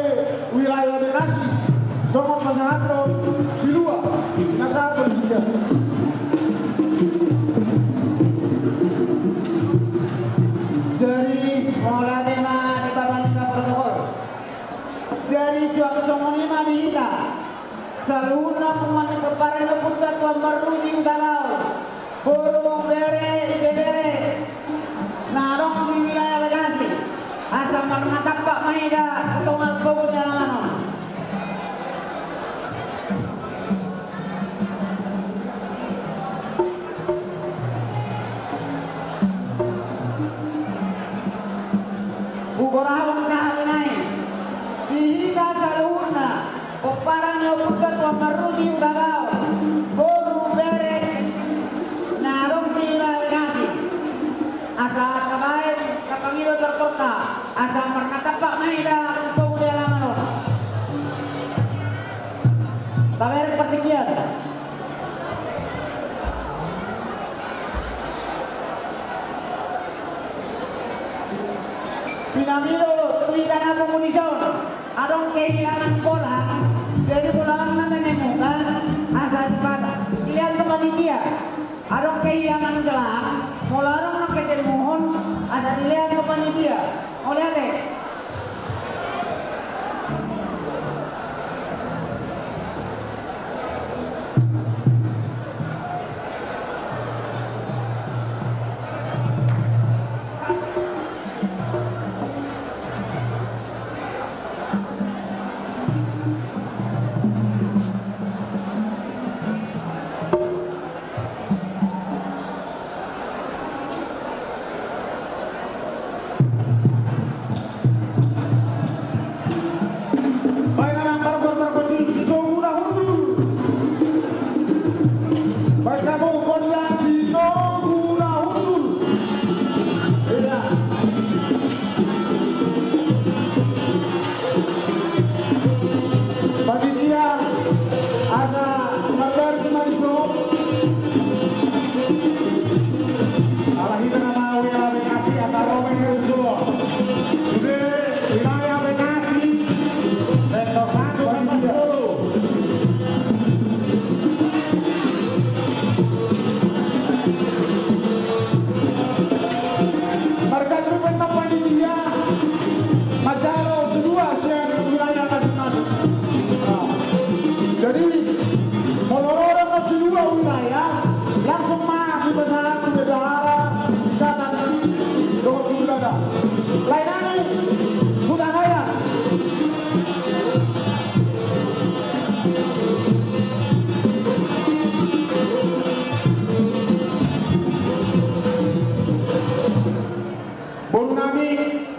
wilayah Bekasi Songon Masyarakat Silua nasa panitia. dari Moladema di Bapak Protokol dari suatu songonima di Hita Saluna pemani perparan leputa tuan baru di Udalau Buru bere narong di wilayah Bekasi asam menatap Pak Maida Tongal Bogor Jalan Bukorawan sahal naik Dihita Saluna Peparang leputa tuan baru di Udalau Buru bere narong di wilayah Bekasi asa kabayan kapangilo terkota asa merkata Pak Maida untuk dialaman kabar persekian Pinamilo tuitana komunison adong kehilangan bola jadi pulangan na menemukan asa pada pilihan ke panitia adong kehilangan gelang molarong na ketermuhon asa dilihat ke panitia oleh ade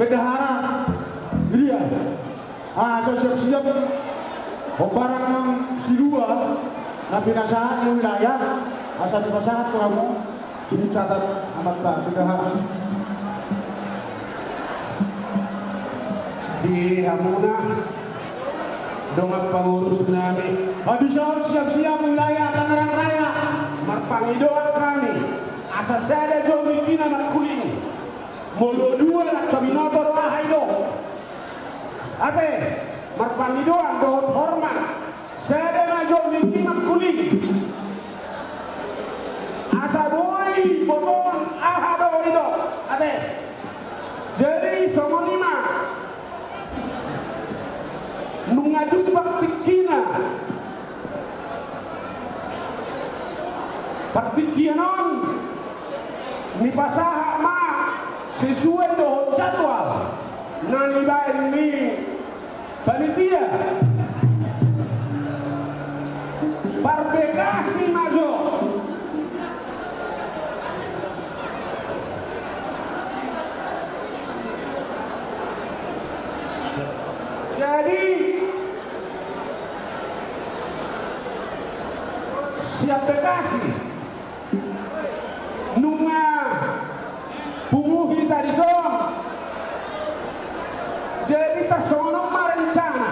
bendahara dia saya siap-siap barang ng silua na pinasahan ng wilayah asa dipasahan ko mo ini catat amat ba bendahara di Hamuna dengan pengurus namin habis siap-siap wilayah Tangerang Raya marpangidoan kami asa sada jom bikina markuling molo dua nak cabinotor ahai do ate marpangidoan dohon hormat sada na jom bikina markuling asa boy boton ahai do ido ate jadi somonima nungajut baktikina baktikianon ni pasaha ma sesuai dengan jadwal nanibain ni panitia barbekasi majo jadi siap bekasi nunga bumuhi tadi song jadi tak sono merencana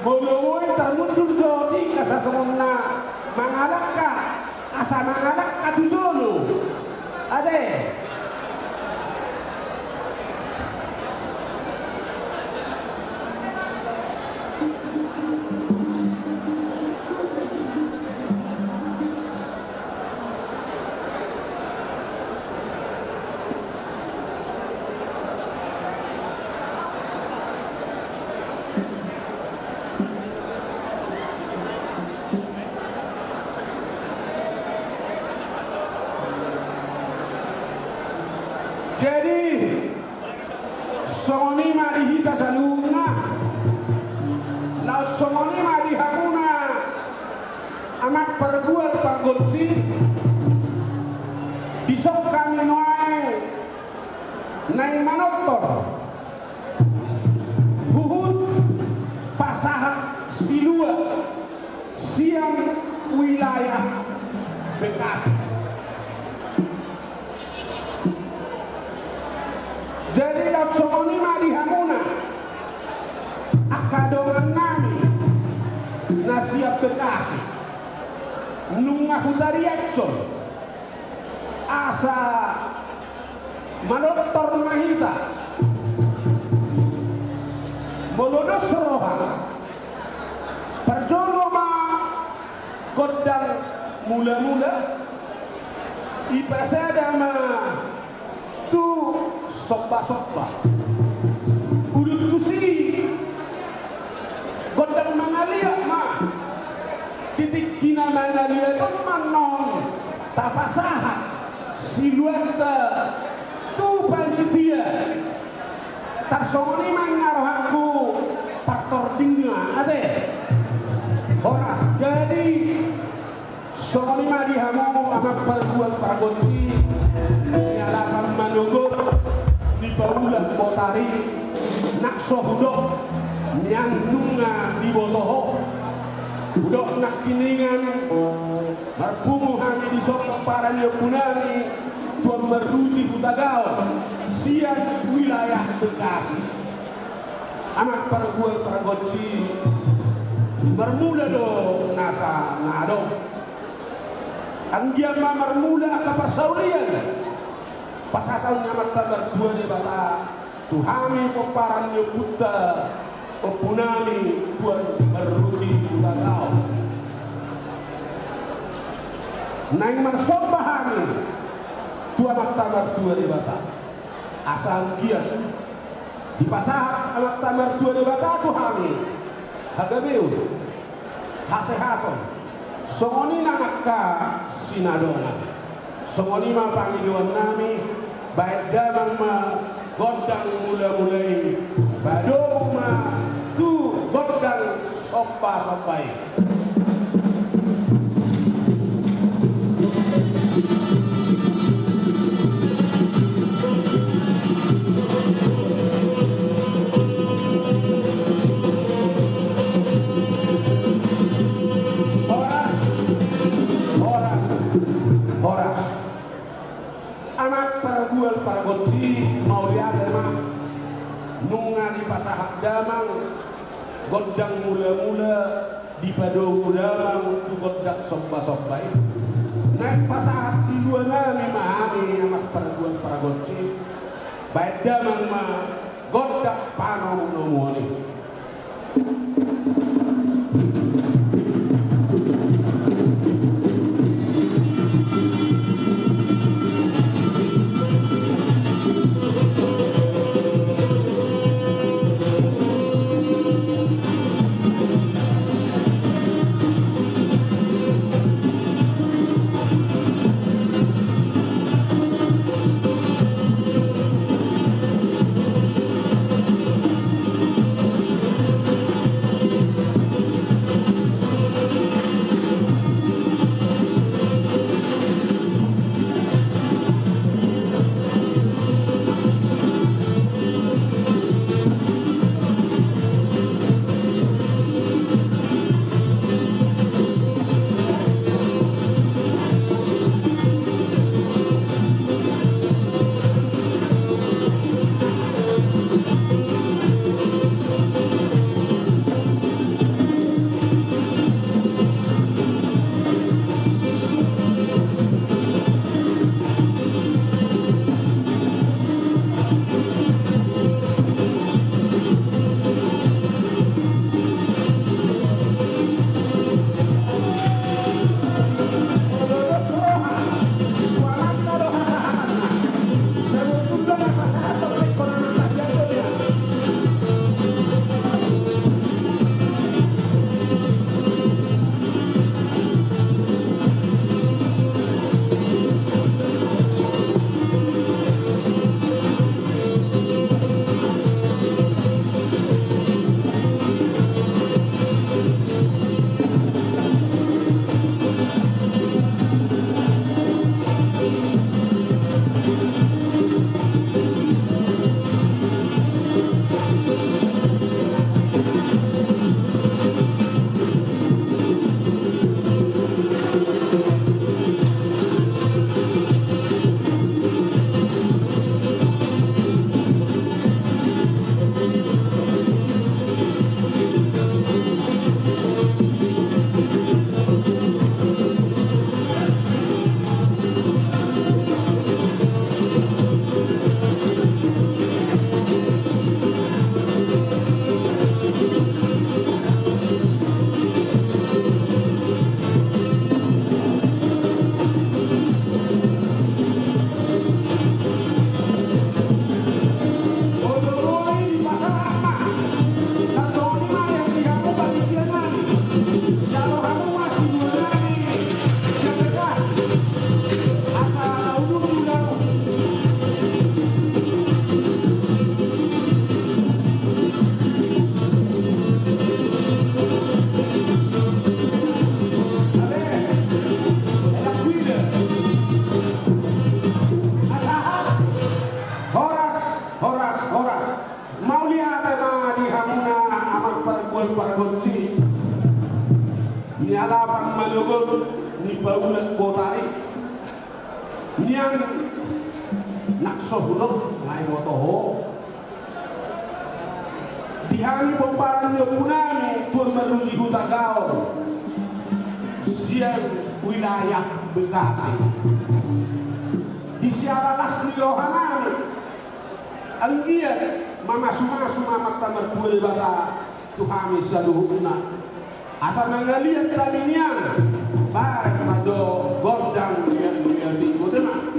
mulai termuncul jodi kasa semuna mangalaka asa mangalak katujono ade jadi songonima dihita saluna lau songonima dihamuna amat perbuat panggonsi bisok kami noai naing manotor buhut pasahat silua siang wilayah Bekasi. Jadi daksonima di Hamuna akadongan nami nasiap Bekasi nunga hudariacon asa manotor mahita molodos rohan perjono ma godang mula-mula ipasada ma tu sopa-sopa udut kusi godang mangalia ma titik kina mangalia itu manon tapasahat silueta tu panitia tarsoni mangarohaku faktor dingga ade horas jadi sonima dihamu amat perbuat pragonsi nyalakan manunggur di baulah botari nak sohdok yang nunga di botoho udok nak kiningan marpumu hami di sok paran yopunani tuan meruji Hutagao siang wilayah Bekasi amat perbuat pragonsi bermula do nasa nado anggian marmula kapasaulian pasatau nyamat tabar dua di bata tuhami peparan yoputa pepunami tuan meruji Hutagao nang marsopahami tuan tabar dua di bata asal dia di pasahat alat tabar dua di bata tuhami hagabeu hasehaton songoni nakka sinadona songoni ma pangiduan nami baik damang ma godang mula-mulai badong ma tu godang sopa-sopai paraguan paragonci mau lihat emang nunga di pasahak damang godang mula-mula di pado damang tu godak somba-somba naik pasahak si dua nami mahami amat paraguan paragonci baik damang mah godak panau nomoni. Nyalapang malugod ni paulat kotari niyang naksohulog ngay motoho dihangi pembaran niyo punami tuan menuju Hutagao siang wilayah Bekasi di siaralas ni Yohanani ang iya mamasuma matamar kuil bata tuhami saluhuna asa nangaliat kaminya baik mado gondang yang di kudema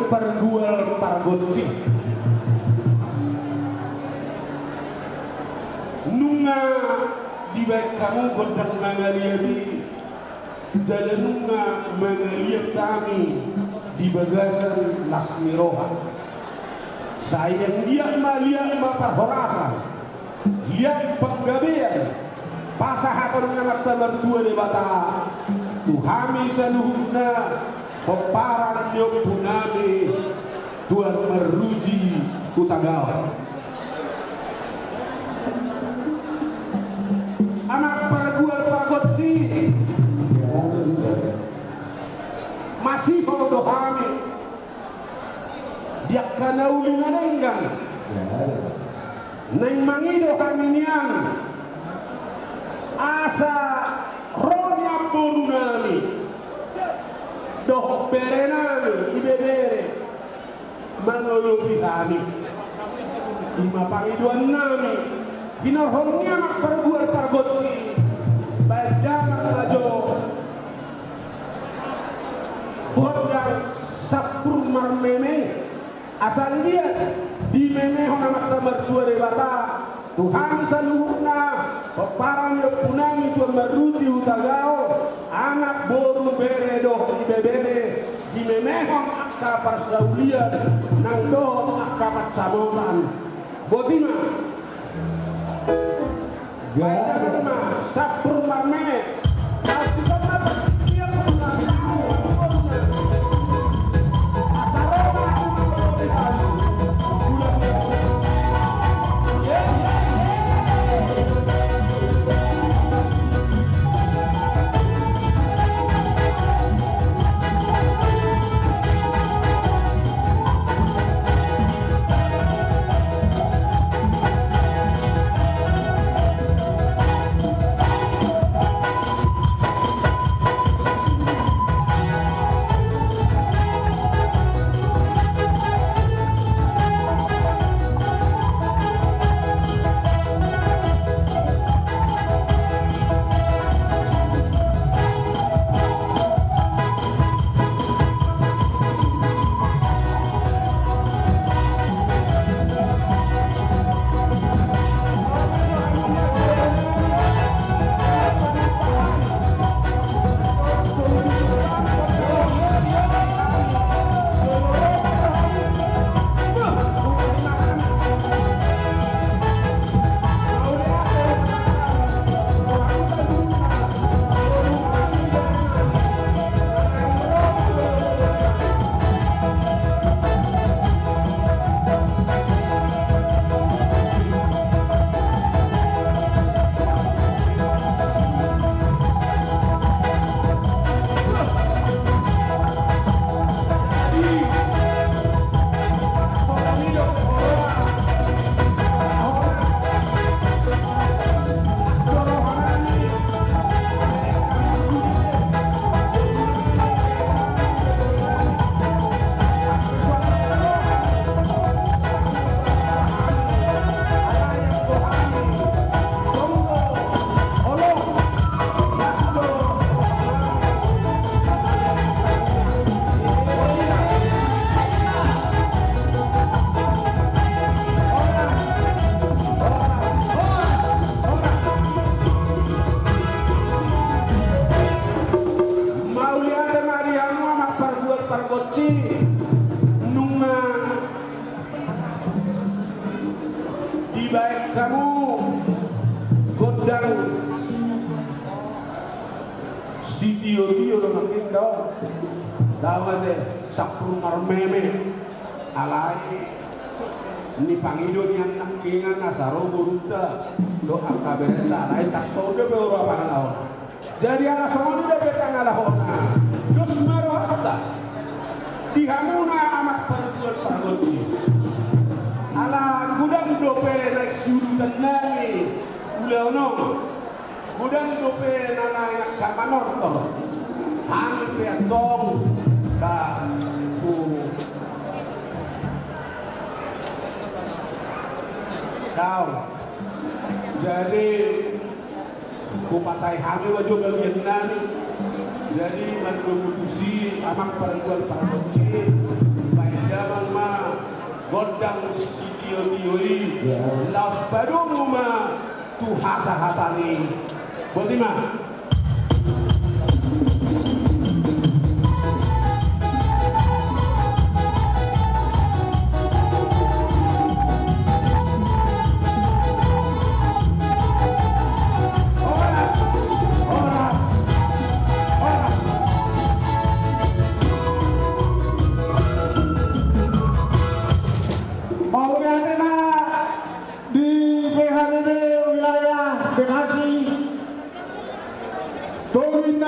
pergual pargoci nunga di baik kamu godang mangaliari jadi nunga mangaliat kami di bagasan lasmiroha sayang dia maliat mapahorasan lihat penggabian pasahakan mengangat berdua di bata Tuhami seluruhnya peparan yok punami Tuhan meruji kutagawa anak pergual pagoci masih foto kami dia kana ulingan enggang neng mangido kami niang asa ronya burunani doh berenani ibebere manolobi kami ima pangiduan nami hinorhornya mak perguar pargoci badangan lajo bodang sapur marmeme asal dia di memehon amat kamar dua rebata Tuhan seluruhnya peparang yang punami Tuhan meruti utagao anak boru beredoh ibebere di memehon akka persaulian nang doh akka patsamotan botima baiklah mah sapur marmeme pasti sama dia punya Sitio-tio lo makin daw dawade sapru marmeme alai ni pangido ni anak kingan asaro buruta do akaberenda alai tak sode beura pangalahona jadi ala songo de betang alahona dos maro hatta dihamuna amat perjual pargoci ala gudang dope nek suru tenani uleono gudang dope nana kamanorto hang peatong ka ku kau jadi ku pasai hame wajib bagian nani jadi menutusi amak perjual pargoci baik godang sidio-dioi las padumuma tuhasa hatani Botima.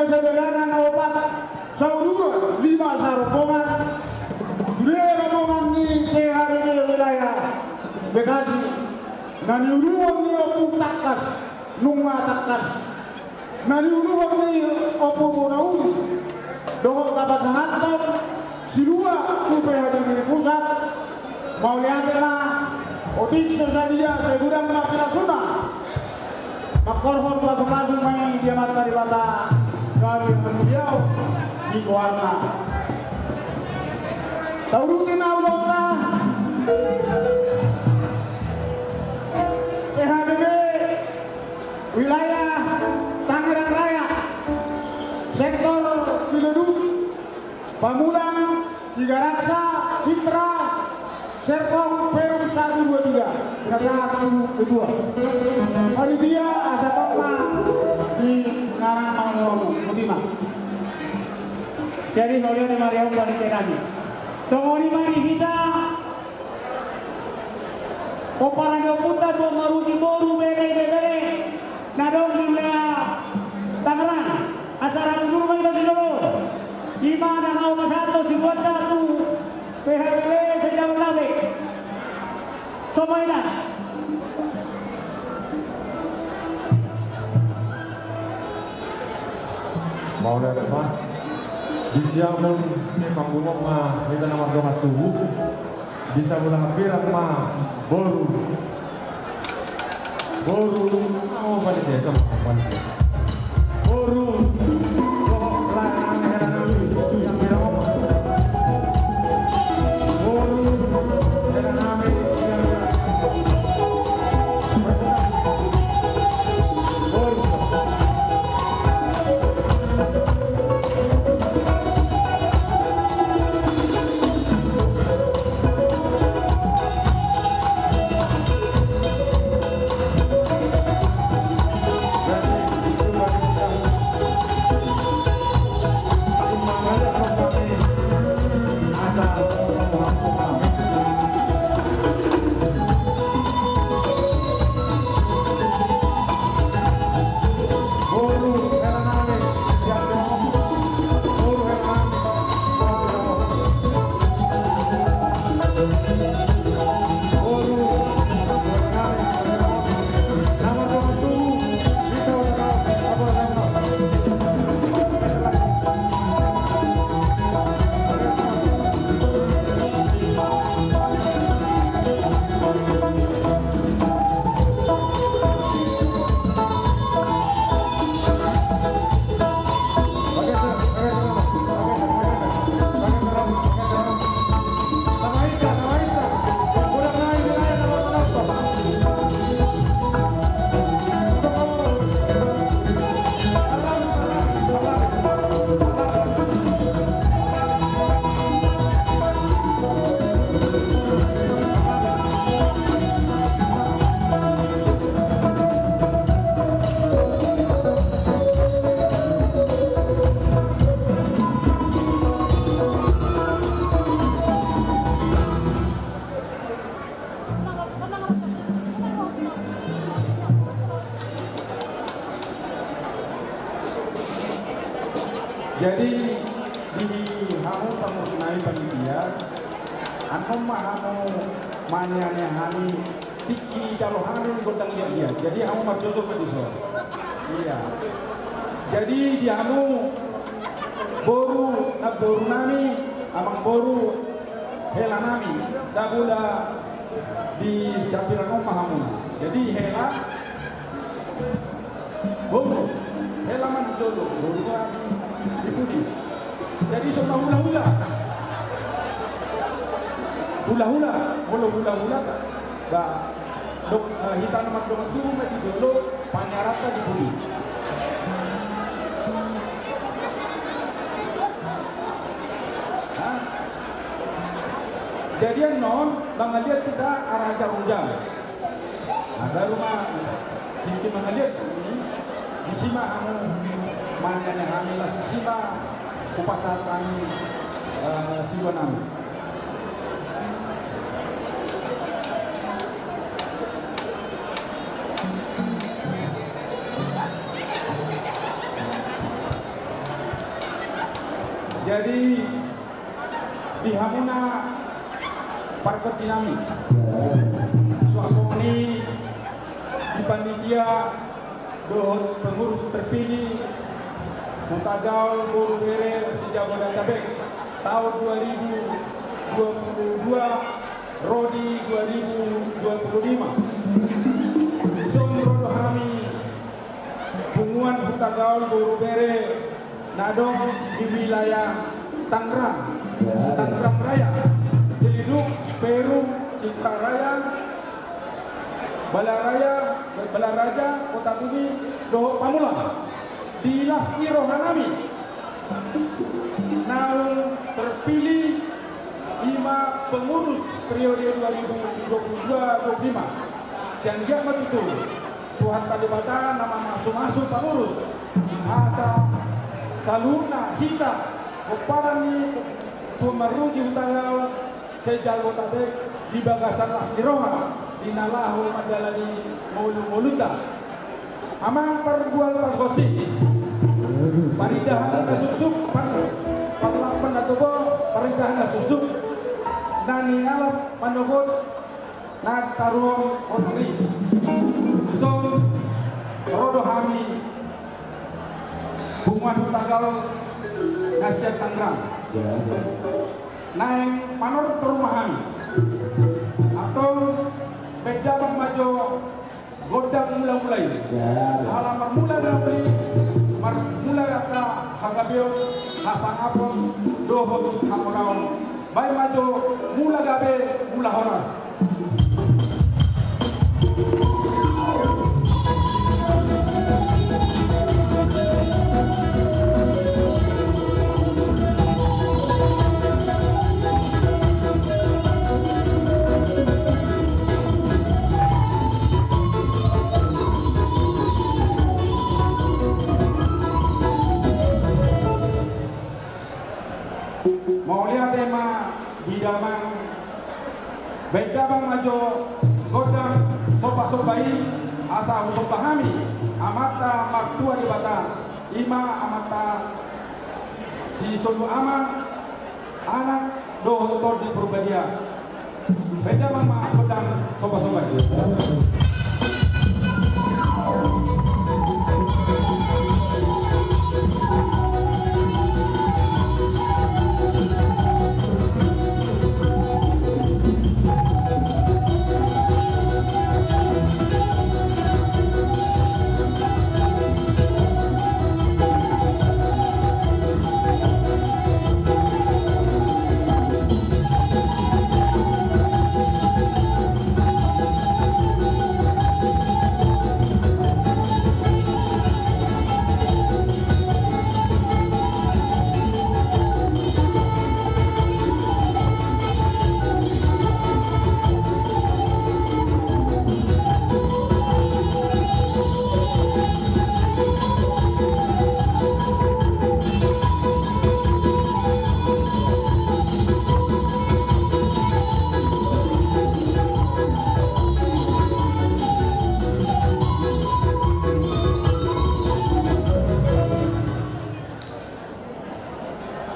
Sederhana obat saudara 5 rombongan sudah rombongan di PHBD wilayah Bekasi nani uruang ni opu takas nunga takas nani uruang ni opu monaung dongok dapat sangat silua ku PHBD pusat mau lihat otik sesadia segudang makna sunnah makorhon langsung main dia mata di mata kali beliau di warna taurutin aulota PHBD wilayah Tangerang Raya sektor Ciledug Pamulang Tiga Raksa Citra Serpong Perum 123 Rasa kedua hari dia Asapama di Narang Botima. Jadi kalian yang mariam balik kami. Songori mari kita. Koparannya putar buat marusi boru bere. Nadong dunia Tangerang. Acara guru kita dulu. Di mana kau satu si buat satu. PHBD sejauh lagi. Semuanya. Mau dari apa? Bisa pun memang bunga mah kita nama doa tubuh. Bisa pun hampir mah boru. Mau balik dia coba balik. Boru. Yang bilang boru dan nami jadi di hamu pamusnai panitia anu mahanu maniannya hani tiki kalau hani gondang dia jadi hamu marjojo pedisor iya jadi di anu boru nami amang boru hela nami sabula di sapirang mahamu jadi hela boru hela man jodoh boru Ipudi. Jadi semua hula-hula. hula-hula ba dok hitan mak tu mek dulu panyarata di bumi. Jadian non mangaliat kita arah jauh-jauh. Ada rumah di mangaliat ini di sima anu mananya hamilas di sima kupasat kami siwanam. Jadi di Hamuna Parkot Cinami suasana ini di panitia dohot pengurus terpilih Mutagaul Borubere Sijabodetabek tahun 2022 Rodi 2025 Sumrodo Hami Punguan Mutagaul Borubere Nadong di wilayah Tangerang Raya, Celiduk, Peru, Cipta Raya, Balaraja, Kota Bumi, Dohok Pamula, Dinas Rohanami, naung terpilih 5 pengurus periode 2022-2025. Sianggia itu Tuhan Kadebatan nama masuk pengurus asa saluna hita Oparani Pumaruji Utangau Sejabodetabek di Bagasan Lasdiroha di Nalahu Madalani Moluta Amang Pergual Pargosi Paridahan Nasusuk Parlapan Natobo Paridahan Nasusuk Nani Alap Manogot Nataruang Otri Son Rodo Hami Bunguan Utangau Nasihat Tangerang naik manor perumahan atau beda bang majo godang mulai alamar mulai kata hagabio hasang apon dohot hamonaon bay majo mula gabe mula horas. Mau lihat tema hidaman beda bang majo godang sopa-sopai asa usop pahami amata maktua di bata ima amata si tolu ama anak dohor di Purbadia beda bang ma godang sopa-sopai.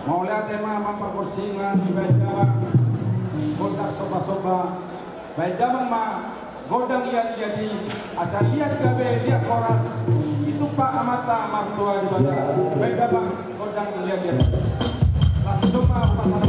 Mau lihat tema mampa kursingan di Bajaman godang soba-soba Bajaman ma godang lihat jadi asal lihat gabe dia koras itu Pak Amata Martua di Bajaman godang lihat jadi langsung coba pasal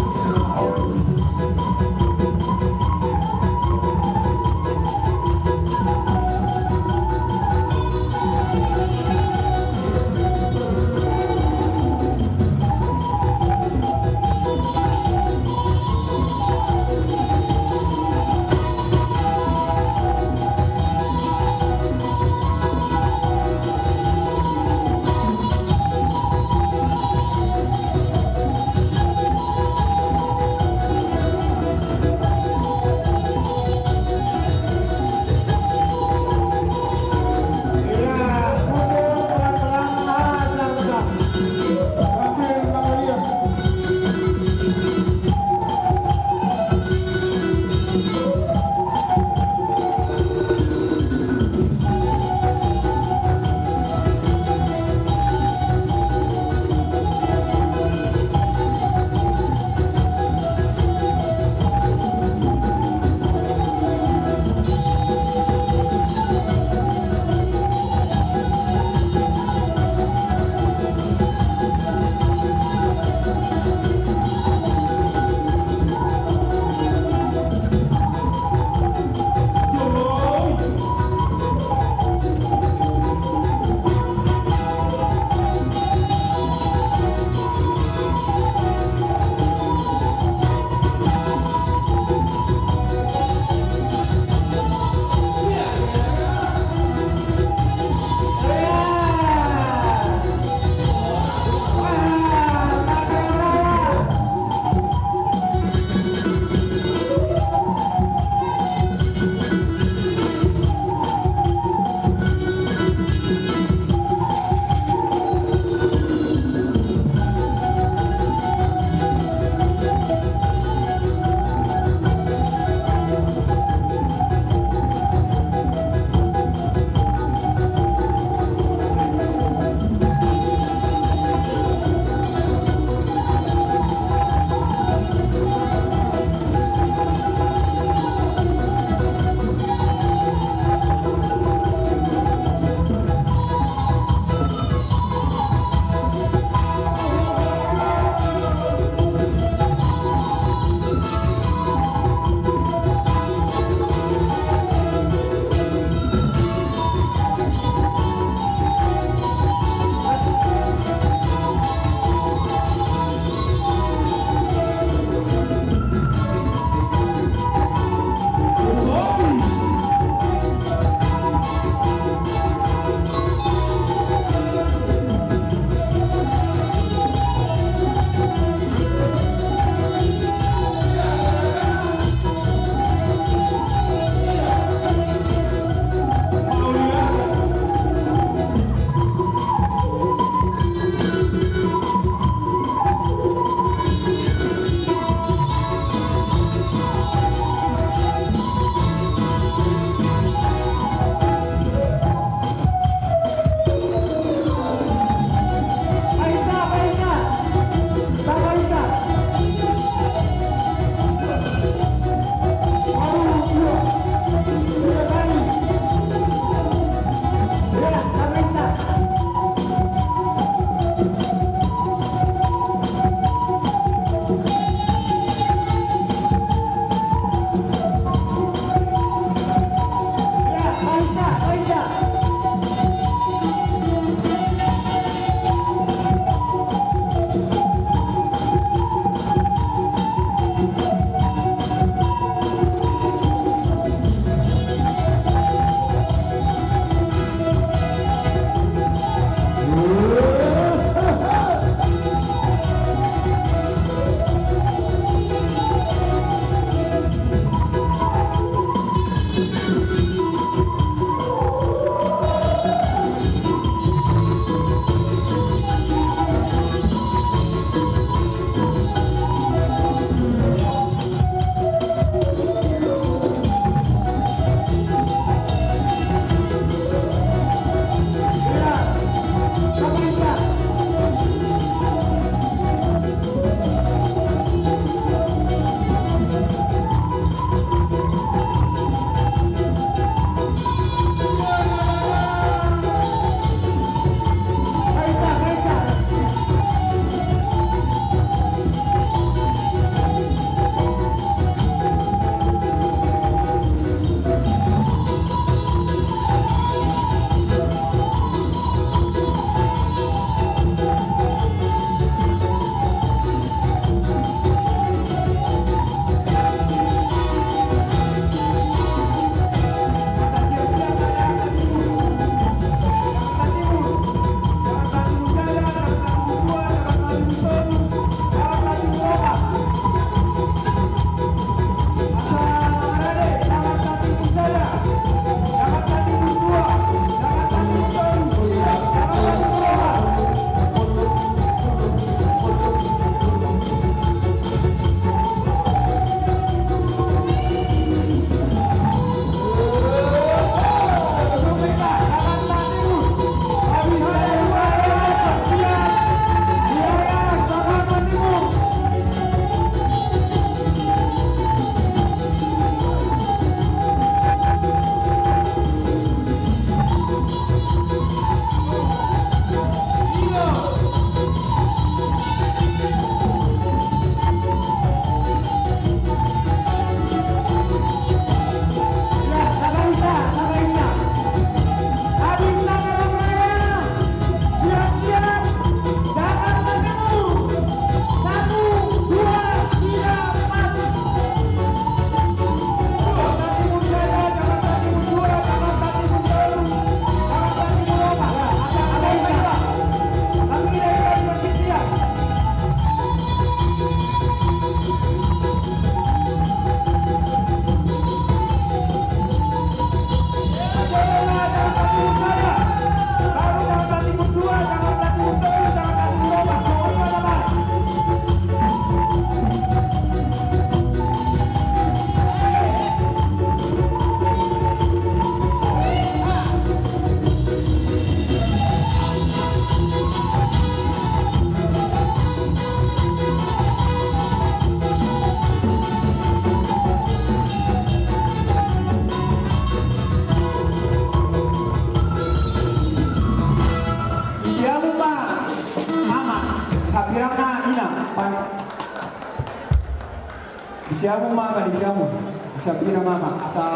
siamu mama di siamu bisa kira mama asa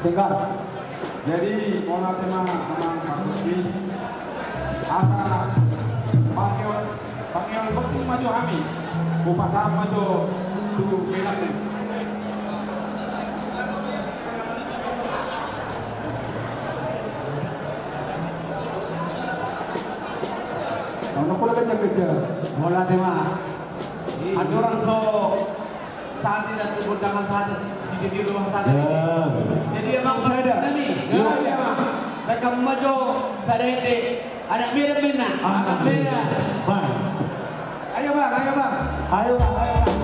dengar. Jadi mau nanti mama makuti asa panggil penting maju kami pasar maju tu benak ni. Ano pula ka kerja? Mola tema. Ada orang so saat ini dan undangan saat di rumah saat ini. Jadi emang ada ni. Ya, mereka maju saya ini anak mina, anak mina. Ayo bang, ayo bang, ayo bang, ayo bang.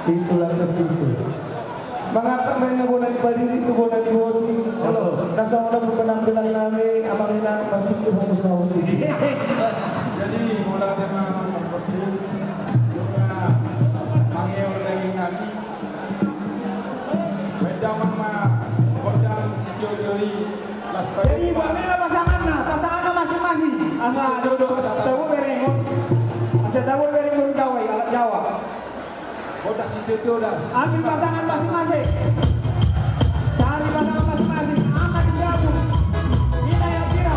Itulah tersisih. Mengapa mereka boleh berdiri itu boleh dibuat? Kalau nasa orang berpenampilan kami, amalina berpikir harus saudi. Jadi mulai dengan mempercayai juga panggil lagi kami Ambil pasangan masing-masing. Cari pasangan masing-masing. Aman jauh. Kita yang kira.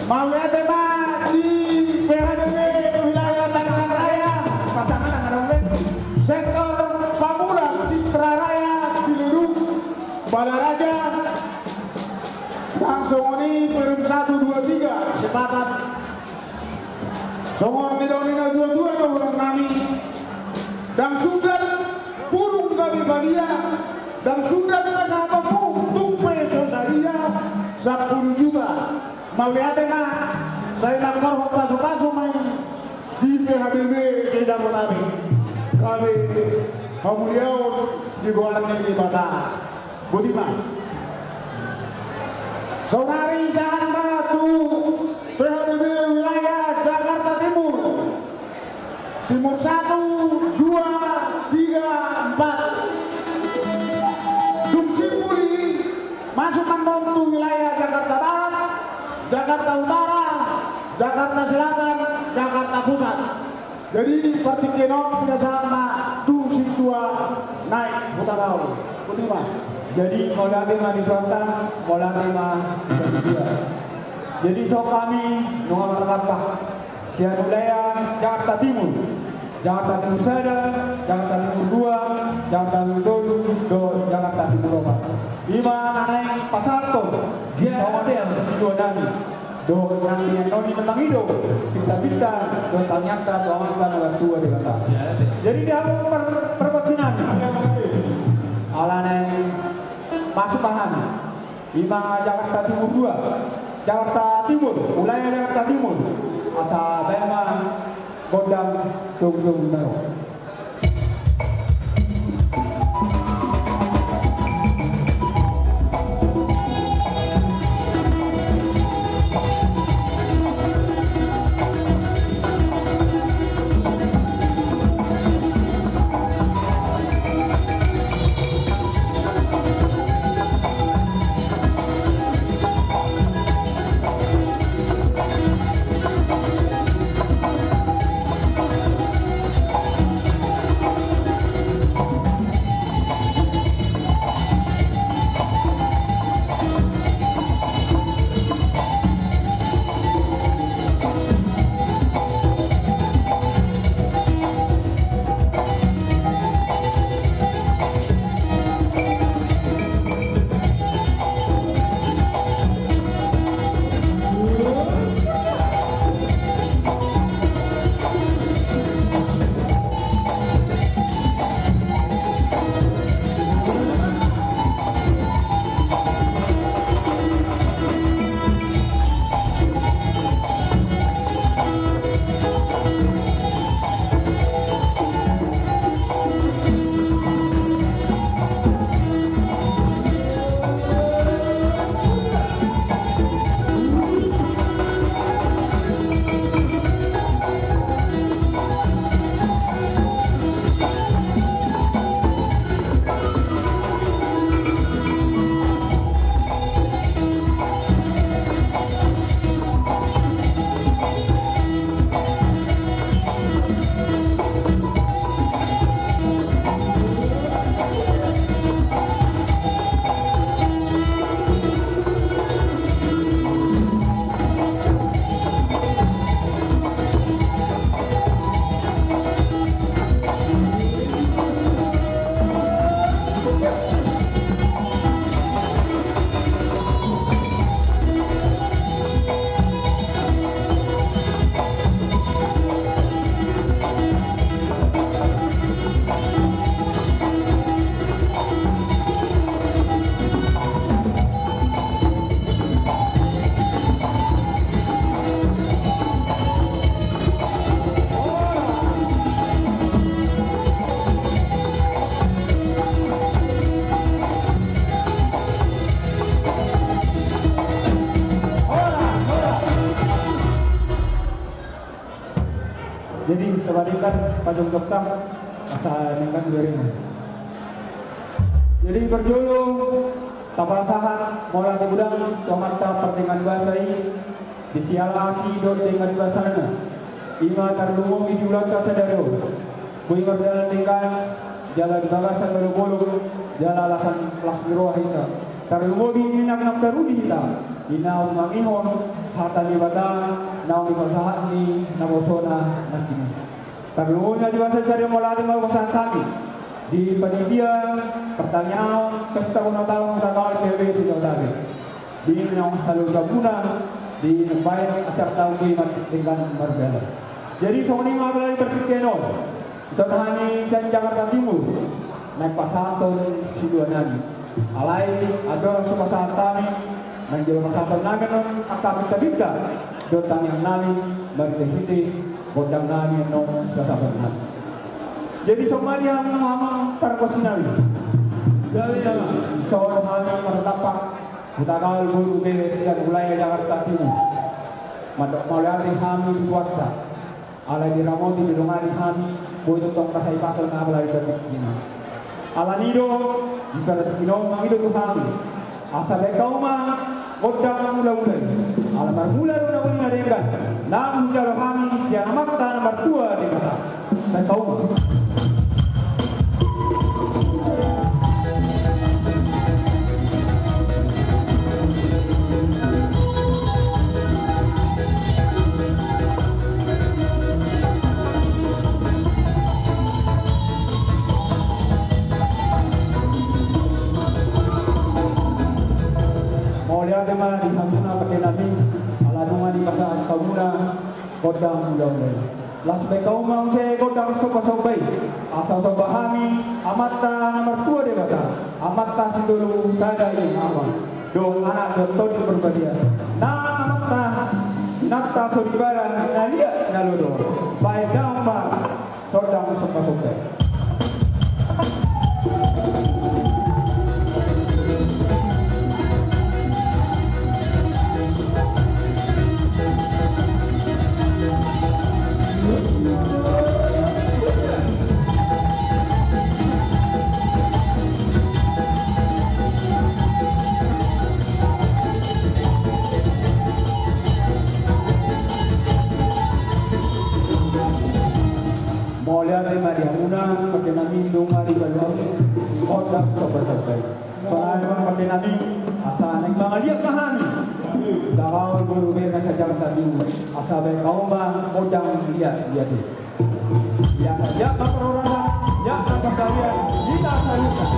Mau lihat tembak di PHBB wilayah Tangerang Raya, pasangan Tangerang Raya, sektor Pamulang, Citra Raya, Ciluruk, Balaraja, dan Songoni Perum 1, 2, 3 sepakat. Songoni Nidonina 22 orang kami, dan sudah burung kami badia, dan sudah pasal tepung tumpe sosaria 10 juta. Mau lihat saya nakor pasu-pasu main di PHBB tidak menami. Kami kemudian di Golan di Batak. Budiman. Saudari Jalan Batu PHBB wilayah Jakarta Timur. Timur 1, 2, 3, 4. Dumsipuli masuk membantu wilayah Jakarta Barat, Jakarta Utara, Jakarta Selatan, Jakarta Pusat. Jadi seperti kenop bersama tu situa naik Utara. Kutima. Jadi mau terima di Selatan, mau terima di dia. Jadi sok kami nomor berapa? Siap wilayah Jakarta Timur, Jakarta Timur 1, Jakarta Timur 2, Jakarta Timur 2, Jakarta Timur 4. Lima naik pasar tuh, dia model dua dani. Do orang yang noni tentang hidup, kita do ternyata doang kan tua di kata. Jadi dia perpesinan. Alane masuk bahan. Lima Jakarta Timur 2, Jakarta Timur, wilayah Jakarta Timur. Asa Bema, Kodam, Tunggung Naro. Jadi kebalikan pajak dokter asal dengan dirimu. Jadi berjulu tapasahan mola di gudang tomata pertengahan bahasai disialasi dot dengan bahasana ima terlumung di julang kasadaro bui berjalan dengan jalan bagasan bolu jalan alasan kelas biroah kita terlumung di nak terudi kita inau mangihon hata ni bata nau di pasahan ni nabosona nakini terlumungnya di bahasa cari mola di bahasa kami di panitia pertanyaan pesta ulang tahun tanggal PB sudah tadi di yang halu gabungan di baik acara tahun ini dengan berbeda. Jadi Sony Magellan berpikir Sonhani Sen Jakarta Timur naik pasangan Sidoanani alai ada sepasang tani menjual pasangan nabi non akan kita dotang yang nami bagi tehiti bodang nami non pasangan nami. Jadi Somalia mengamang perkosinawi. Dari seorang hami mertapak Utagal guru beres dan wilayah Jakarta Timur. Madok maulari hami warta. Ala di ramoti bidongari hami boy tong kasai pasal na balai berkina. Ala nido jika terpinong mangido tu hami. Asal kau mah bodang mula-mula. Ala mula una dengan. Nam jaro hami siang makta nomor 2 di mana. Dan kau mah Tema di Hamuna pakai nabi aladungan di pasaan kamuna kodang mudah-mudah las bekau mau saya kodang sopa-sopai asal sobahami amata nomor 2 de bata amata sidulu sada yang awal dong anak doktor di berbadia nah amata nakta sodibara nalia nalodo baik damba kodang sopa-sopai. Molia tema di Hamuna pakai nabi dunga di balong kodang sobat-sobat. Soalnya pakai nabi asal naik bangaliak kahani. Dawal guru bena sajar tadi asal baik kaum bang kodang lihat tu. Biasa ya perorangan ya perkalian kita sayukan.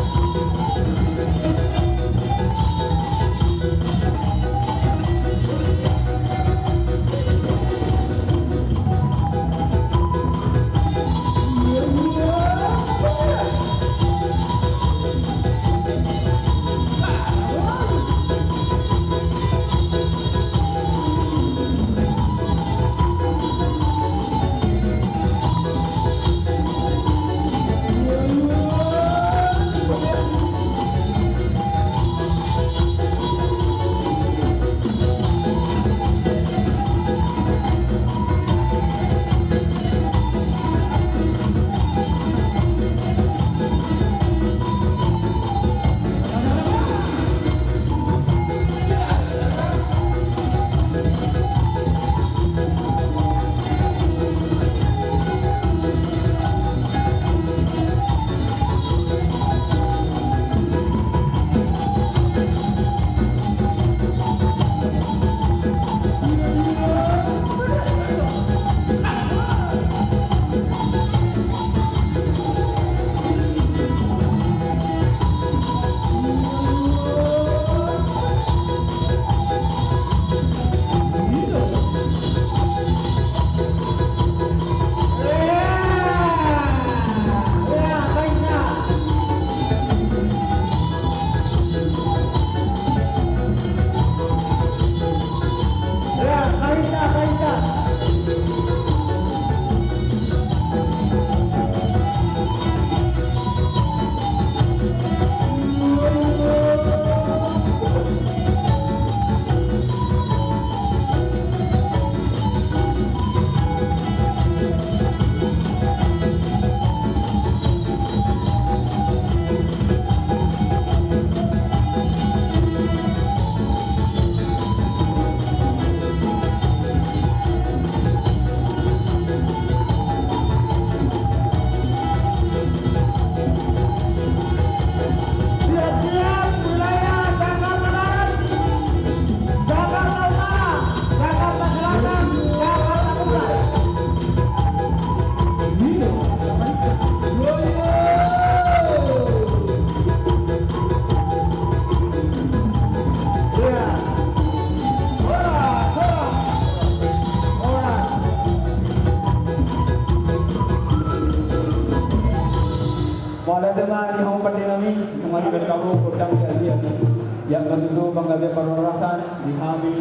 yang tentu menggagai perwarasan di kami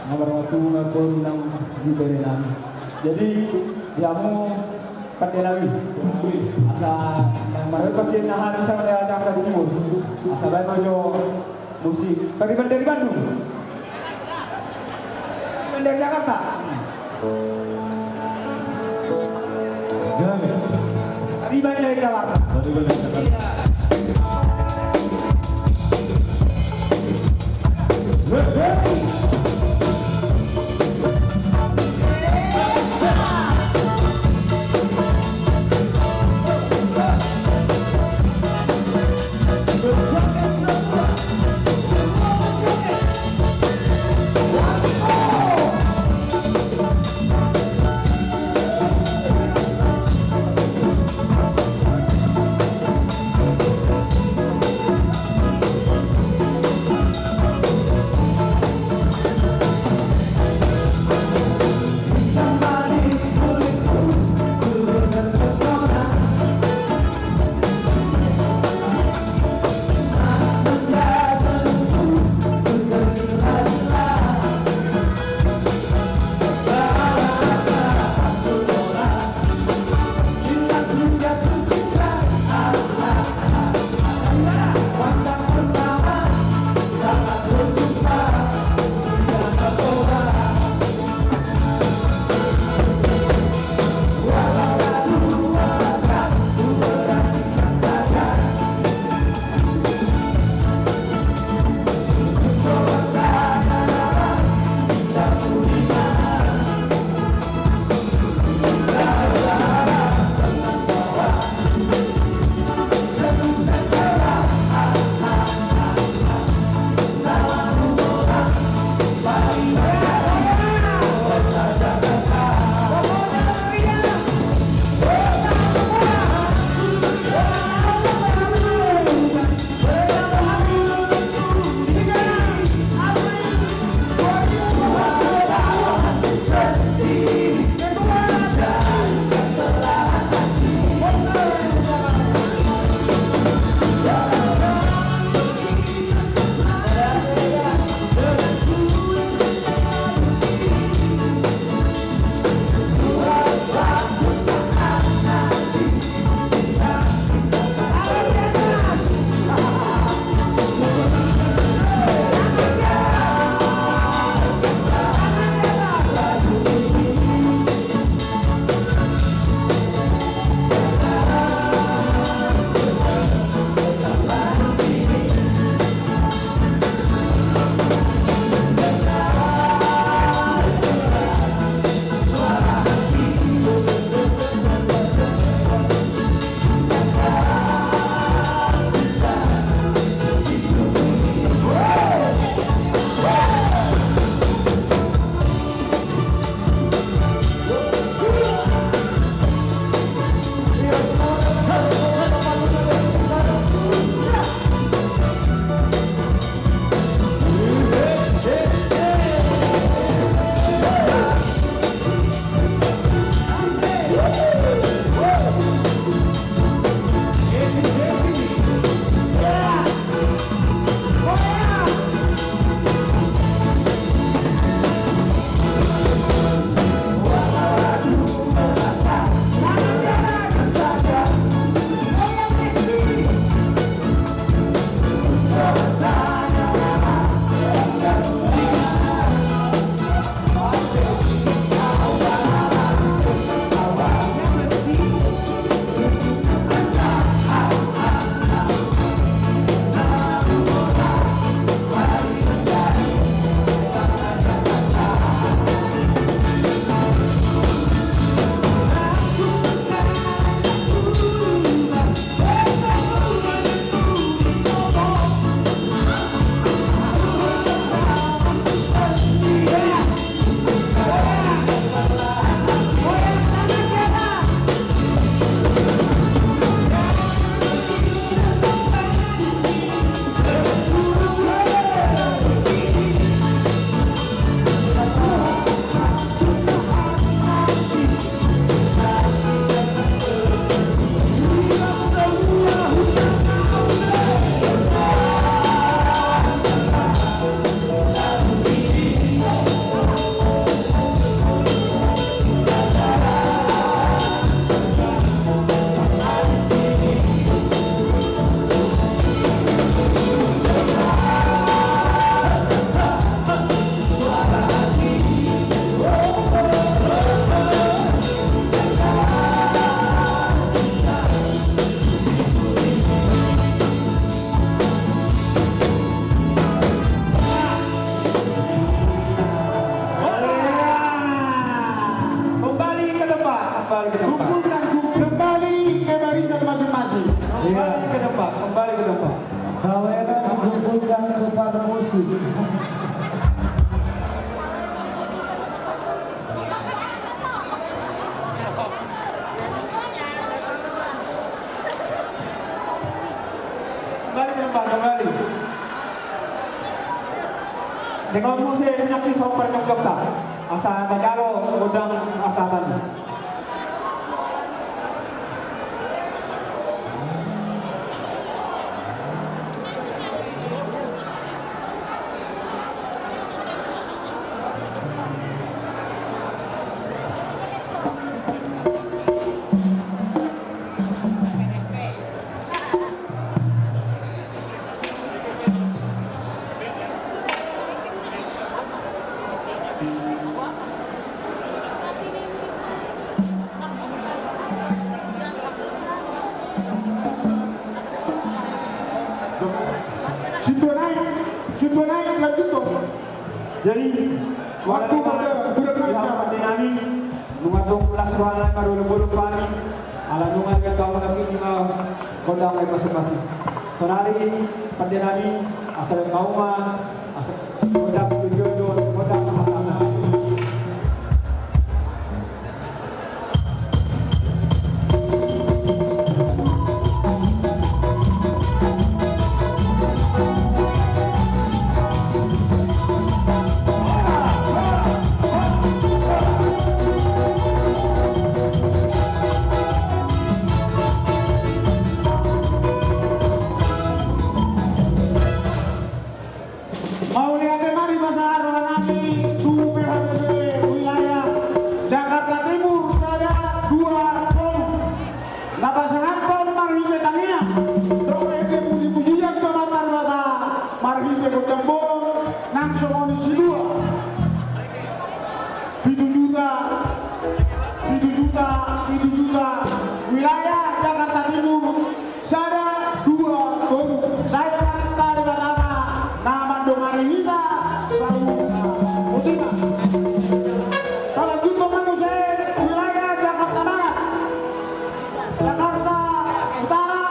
nomor waktu maupun yang diberi nami. Jadi jamu Kadelawi asa yang mereka pasien nahan sama dia Jakarta Timur asa baik majo musik dari Bandung dari Jakarta dari dari Jakarta Dengan musik nyaki sopan nyokta. Asa Tagalo udang asatan. Sudah naik lanjut dong. Jadi waktu pada budak dinami mengatung belas ruangan baru lebur pani ala nungan ke kamu lagi tinggal kodang lagi masing-masing. Sonari pandinami asal kauma asal kodang studio kodang mahasana. Mau lihat mari pasar Wanami PHBB wilayah Jakarta Timur saya 2 pon. Napasangan pon marhime tania. Dong eke puji-pujian ke matar bata marhime godang bolong nang somoni sidua. 7 juta wilayah Jakarta Timur saya 2 pon. Saya tadi pertama nama Dongarita Sauna Mutina. Kalau gitu manusia wilayah Jakarta Barat, Jakarta Utara,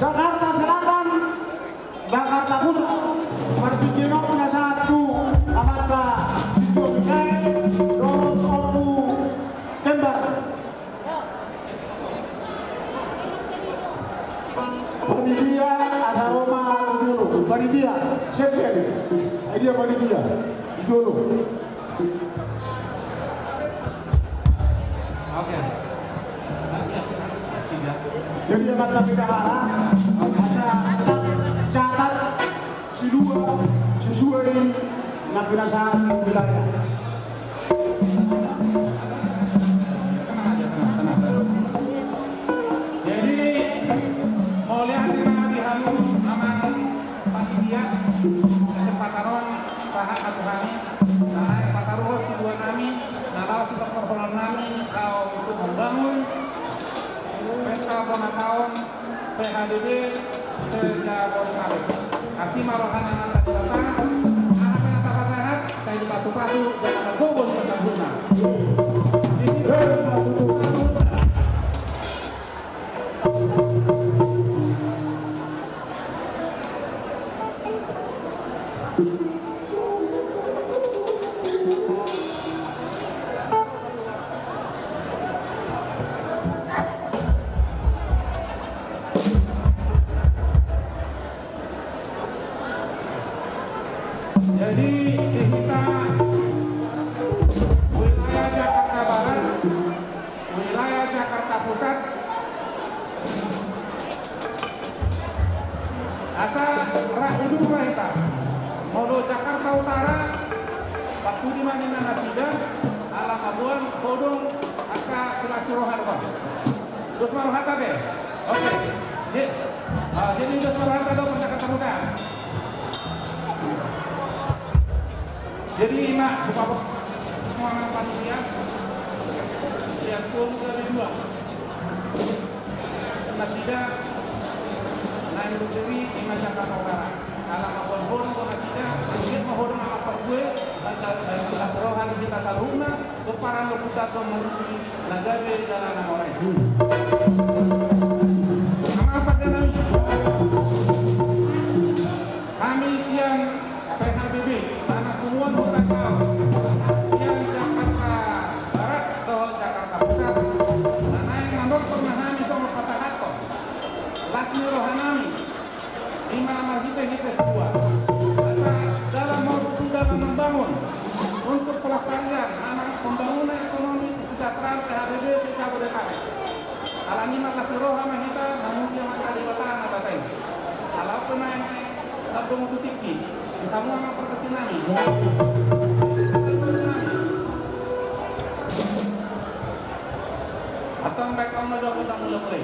Jakarta Selatan, Jakarta Pusat. Seperti Kino punya 1 Amanda Sido Mikael Dorot Opu Tembar. Panitia Asaroma Ujolo, panitia sekjen, dia panitia Ujolo. Oke. Jadi kata bidahara, masa catat si 2 sesuai nak binasaan wilayah. Jadi mau lihat di halu aman panitia kecepatan sahat atau kami nah pataruh si 2 kami nalau si performa kami kau untuk membangun pesta tahun PHBB sejak Polri kasih marohan anak tadi datang anak tak sehat saya dipatu-patu jangan bergobol tentang guna jadi kita wilayah Jakarta Barat, wilayah Jakarta Pusat, asa rahudu kita, modo Jakarta Utara, waktu di mana nasida, alam abuan, kodong, aka silasirohan pak, terus marohan kabe, oke, jadi terus marohan kabe Jakarta Pusat. Jadi nak buka ruangan panitia yang turun dari 2 nasida naik berdiri di Jakarta Utara kalau mau nasida mungkin mau apa gue dan rohan kita saruna keparan lokuta menuju nagari jalanan orang apa kami siang PHBB tanah kumuan bukan kau yang Jakarta Barat ke Jakarta Pusat dan naik mandor pernah sama pasangan kok Lasmi Rohanami 5 nama kita semua dalam Tani makasuruh kami kita namun dia mata di bataan apa saya. Kalau pemain satu mutu tinggi, semua orang perkecil nami. Atau mereka mau kita mulai.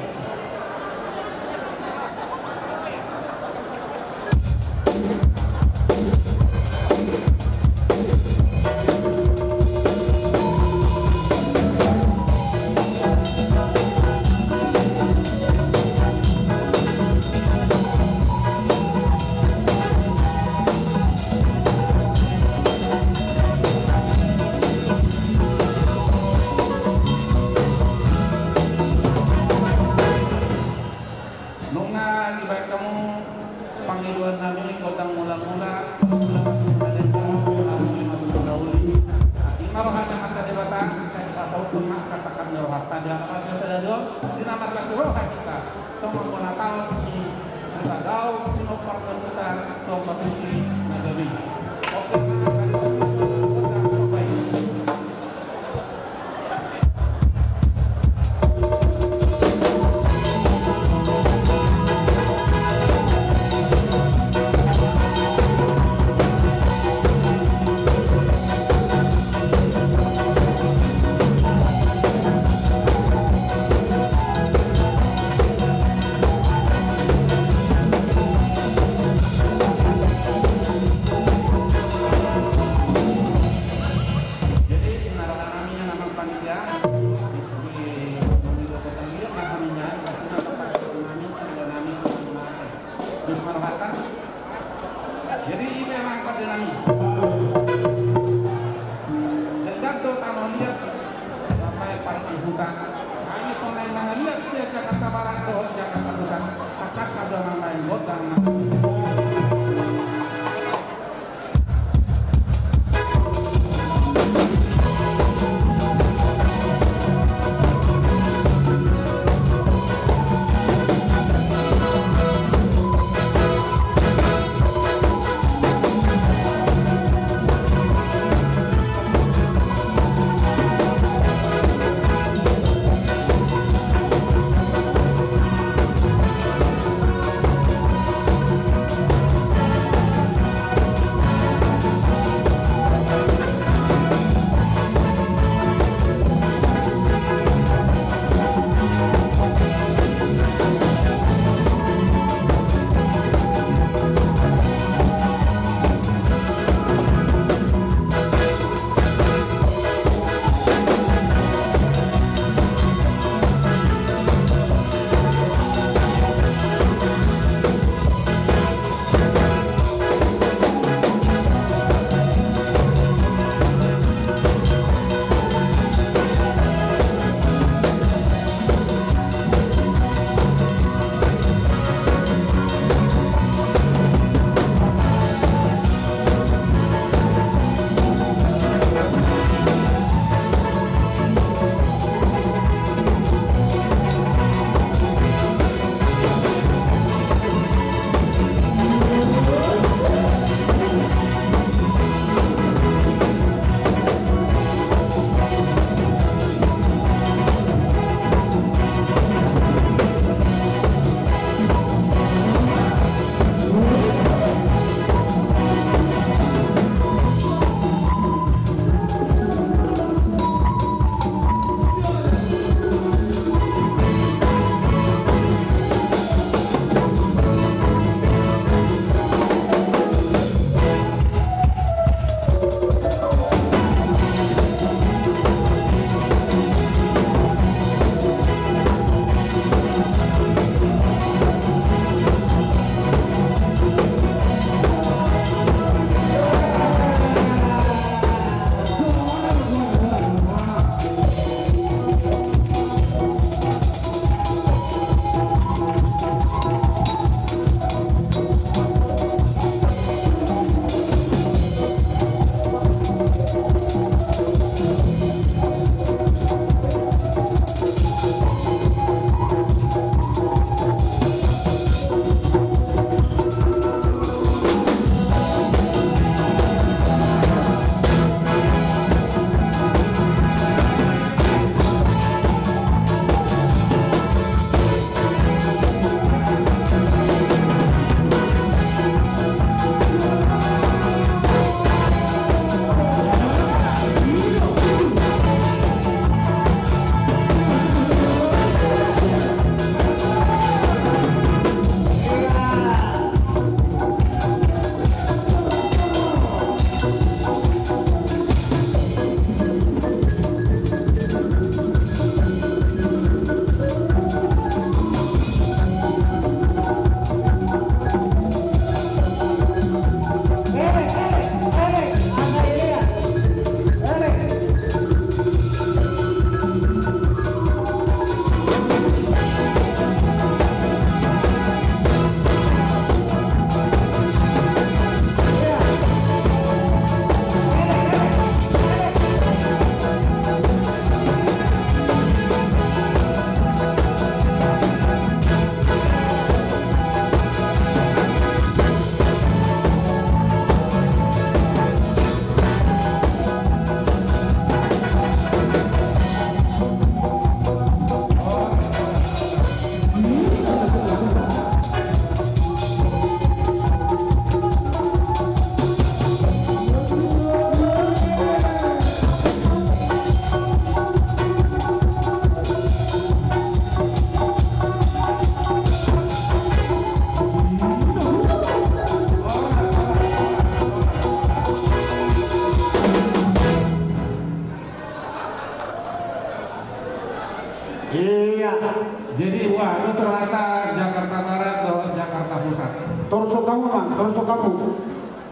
Iya. Jadi Waduk Selatan, Jakarta Barat, Jakarta Pusat. Torso kamu bang, torso kamu.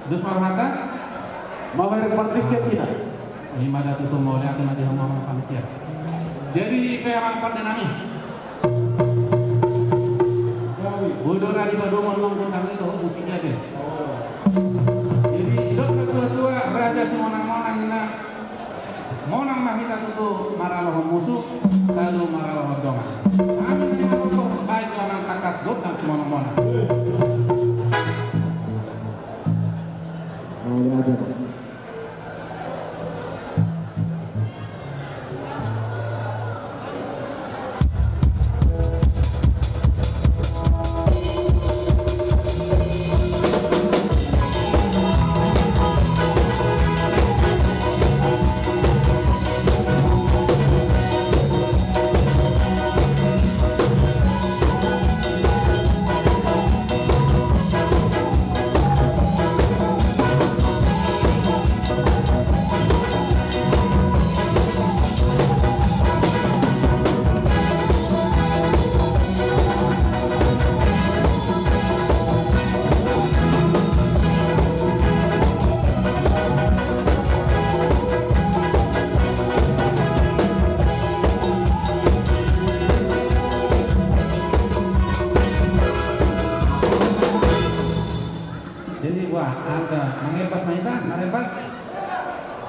Dus Selatan, mau berpikir tidak? Ini ada tutup mau lihat nanti ngomong panitia. Jadi kayak apa nami? Budora di Badung ngomong tentang itu musiknya deh. Jadi hidup ketua-tua raja semonang-monang na monang mahita tutu maraloh musuh lalu maraloh dongan. Amin ya Allah baik orang takat dot dan semonang-monang.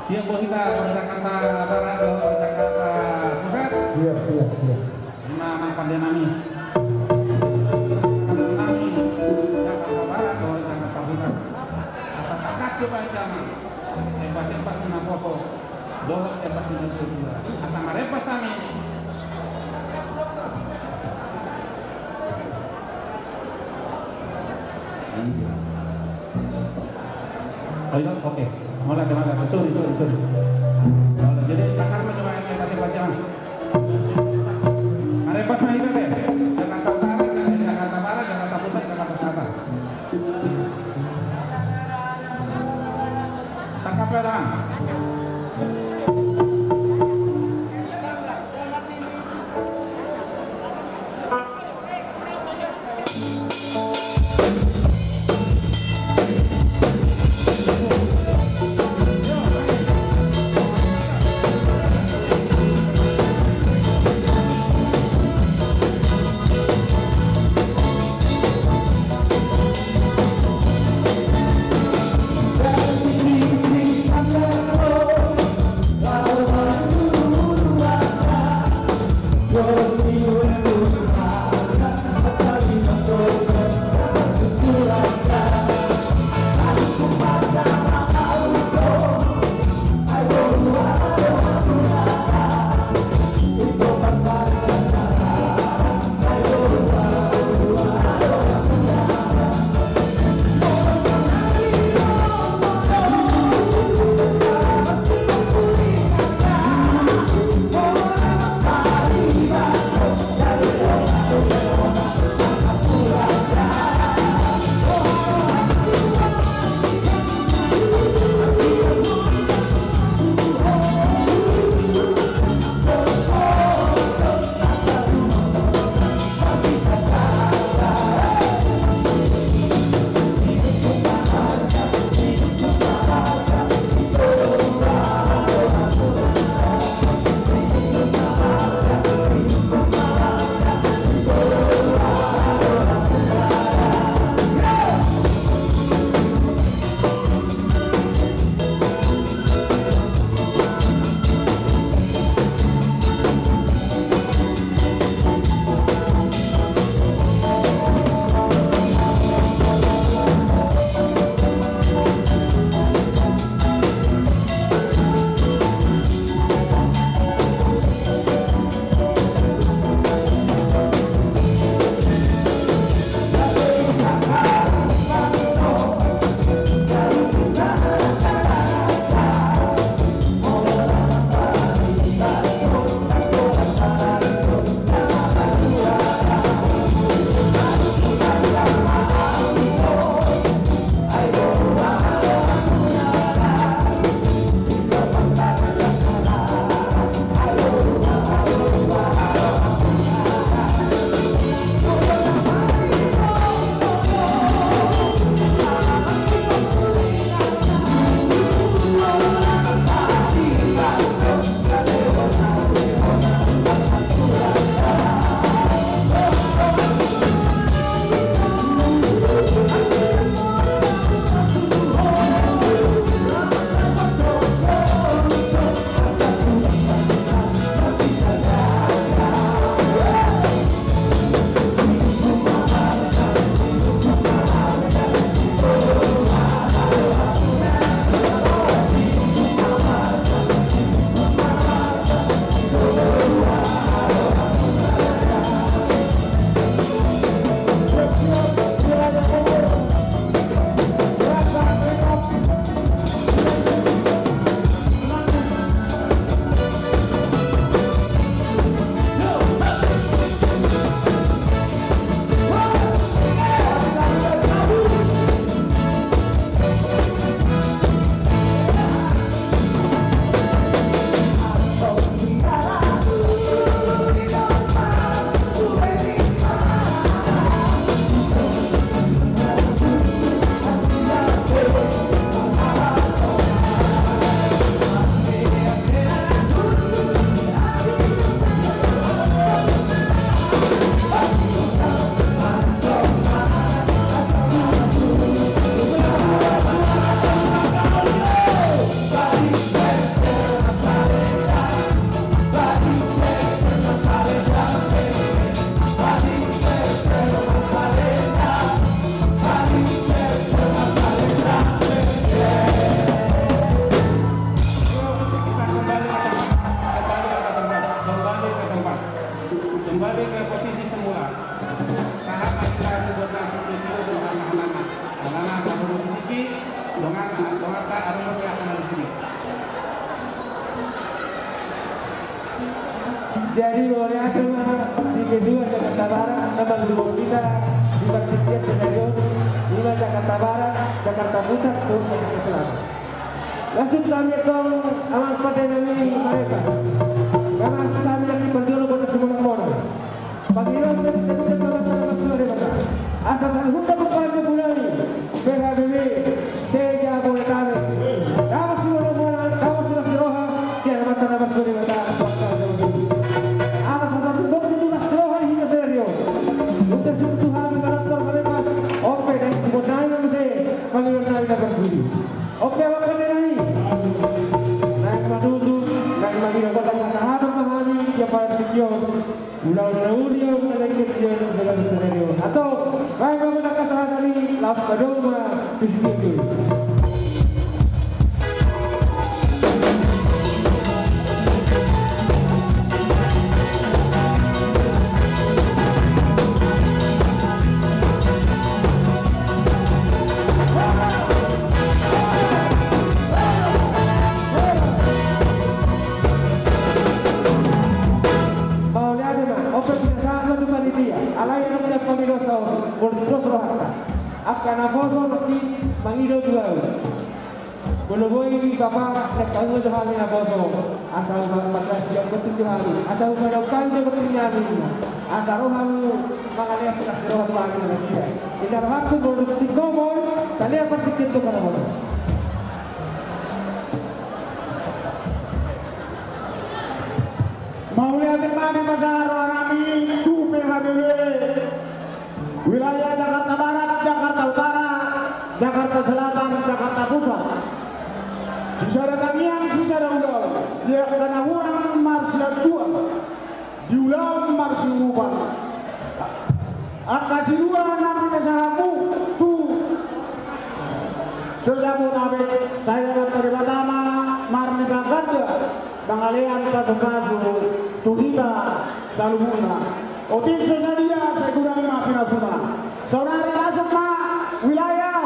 Siap buat kita Jakarta Barat, Jakarta Pusat. Siap. Nama Pandenami. Jakarta Barat, Jakarta Pusat. Asal kakak coba jangan. Empas na poso. Dohot empas na juga. Asal marepas kami. Oke. Mulai. Sorry. Jadi takar cuma yang kasih bacaan. Ada pas itu deh. Jakarta Utara, Jakarta Barat, Jakarta Pusat, Jakarta Selatan. Tangkap pedang. Jadi oleh agama di kedua Jakarta Barat nomor 2 kita di Partai Senario 5 Jakarta Barat, Jakarta Pusat, Jakarta Selatan. Langsung kami akan amal pada nami mereka. Karena kami lagi berdua pada semua orang. Panggilan dari kedua masyarakat Sumatera. Asasan hukum kepada Bulani, PHBB, Seja Boletame. Kamu semua orang, kamu sudah seroha, siapa mata-mata Sumatera. Untuk sentuhan karakter mereka, oke dan kemudian saya panggil kita berdiri. Oke, waktu ini naik madudu, naik lagi ke kota sahabat memahami dia pada tujuan ulang-ulang pada tujuan segala sesuatu. Atau baik menggunakan sahabat ini langsung ke rumah bisnis. Akan aboso seperti mangido juga. Boleh bapak lekang itu hari aboso. Asal bapak siap betul hari. Asal badokan juga betul hari. Asal rohan mengalir sekas rohan hari Malaysia. Tidak waktu produksi komon. Tadi apa tiket itu kalau boleh. Mau lihat di pasar Warami itu PHBW. Wilayah Jakarta Barat, Jakarta Utara, Jakarta Selatan, Jakarta Pusat. Sisa kamian, sisa ulang. Dia karena orang marsial jual, diulang marsial ubah. Akasi dua nanti besahamu tu. Sejauh nabe saya dapat pertama marni bangkatnya. Bangalian kasu-kasu tuhita salumuna. Otik sesadia saya kurang maafin asuna. Saudara masuk Pak, wilayah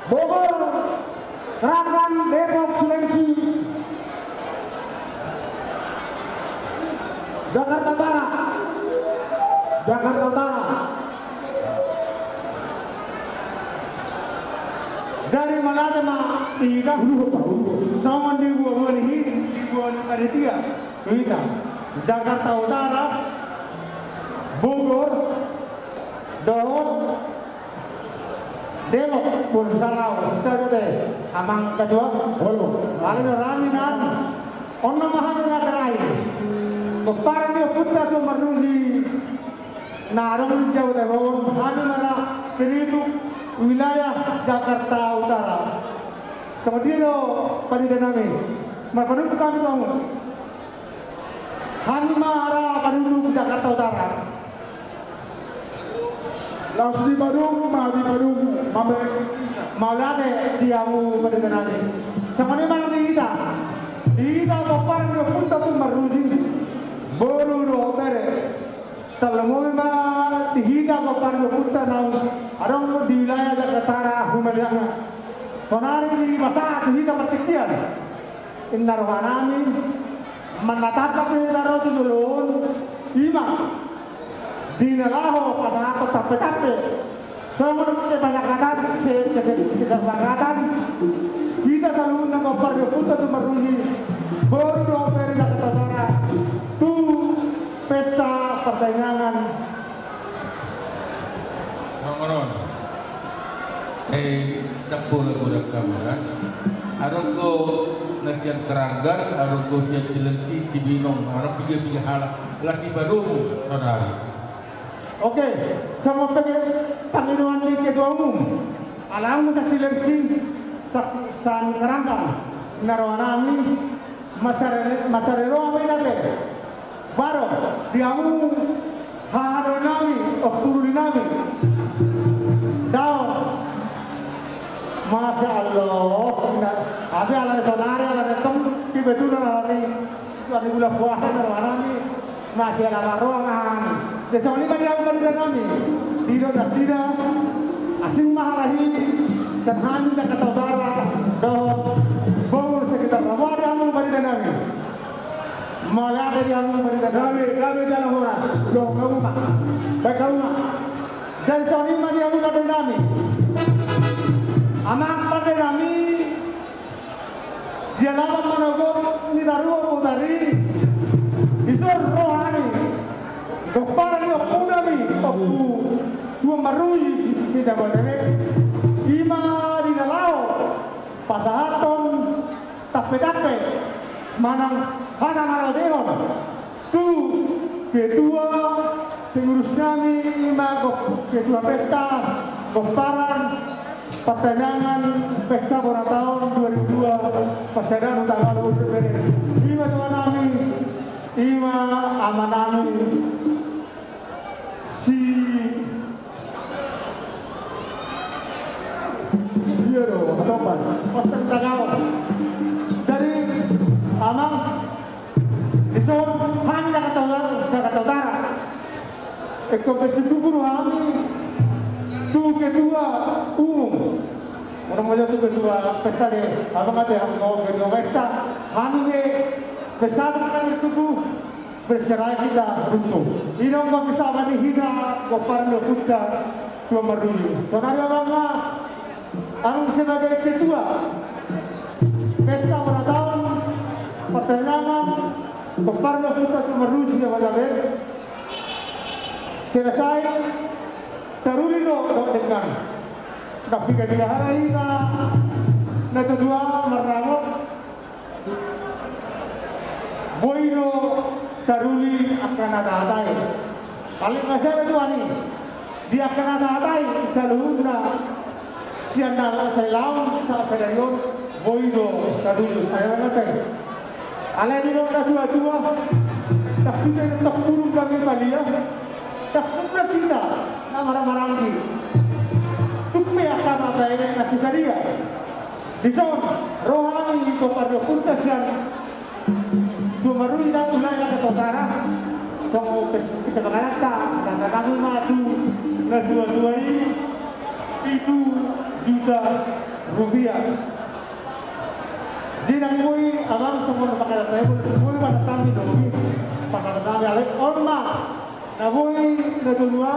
Bogor, Tarakan, Depok, Sulawesi, Jakarta Barat, Jakarta Utara. Dari mana tidak dulu tahu. Sama di gua ini, gua ada 3. Kita Jakarta Utara, Bogor, Dorot, Depok, Bursalau, kita kata, amang kedua, Bolo, lalu Raminan, ono mahal nakarai, keparan dia putra tu menuju, narong jauh dari Hani mana penduduk wilayah Jakarta Utara, kemudian pada kami, penduduk kami bangun, Hani mana penduduk Jakarta Utara. Langsung di Badung, malade diamu pada nanti. Sama ni mana kita kopar dia pun tak meruji, baru bere. Kalau memang kita kopar dia pun tak nau, orang di wilayah Jakarta Humeliana. Sonari di masa kita pertikian, indarwanami, menatap indarau tu dulu, imam. Dinalaho pada aku tape-tape. Semua kebanyakan kesepakatan kita selalu nangopar putar tu meruji baru dari Jakarta tu pesta perdagangan. Nomor dapur budak kamera. Aroko nasian teranggar, aroko siap jelensi cibinong, arok 3 hal lasi baru saudari. Oke, sama panggilan di ketua umum. Alam saksi seleksi san kerangkang narwanami masarelo apa nate. Baru diamu hadonami okturunami. Dao Masya Allah, abi ala saudara ala datang tiba-tiba ala bulan puasa narwanami masih ala ruangan. Desa ini bagi aku bagi kami. Tidak ada sida, asing mahalahi, senhani dan kata utara, doh, bawur sekitar rawada mu bagi kami. Mulai dari yang kami jalan horas, dong kamu mah, baik kamu mah. Dan soalnya mah dia bukan kami. Anak pada kami, dia lawan menogok ni taruh tadi, disuruh rohani, kepada dia pun kami, aku dua marui si jagoannya, lima di dalau, pasahaton, tape manang mana marodeo tu kedua pengurus kami lima kedua pesta komparan pertendangan pesta ulang tahun 2002 persedan utama lima tuan kami lima amanami si iya loh ketopan pesta tagaw dari amang iso hanya Jakarta Utara kompetisi guru kami tu kedua umum orang-orang tu kedua pesta deh abang ada yang mau kedua pesta kami besar kami tubuh berserai kita untuk ini orang bisa kami hina kopar leputa dua merduli saudara bangga aku sebagai ketua pesta ulang tahun pertendangan keparlo kita kemerus ya wajahnya selesai teruli do dengan tapi ketika hari na kedua merawat boino teruli akan ada atai paling masih itu ani dia akan ada atai seluruhnya siandala saya lawan saya yon boino teruli ayo nanti alai ni orang dua-dua tak sudah tak turun bagi balia tak sudah kita marah-marah lagi tukme akan apa ini kasih dia di sana rohani kepada puntasian dua marui dan wilayah Utara so kesempatan dan kami maju na dua-dua ini 7 juta rupiah. Jinang mui abang semua pakai telepon, mui pada kami dulu, pakai kami alih orma, nabui kedua,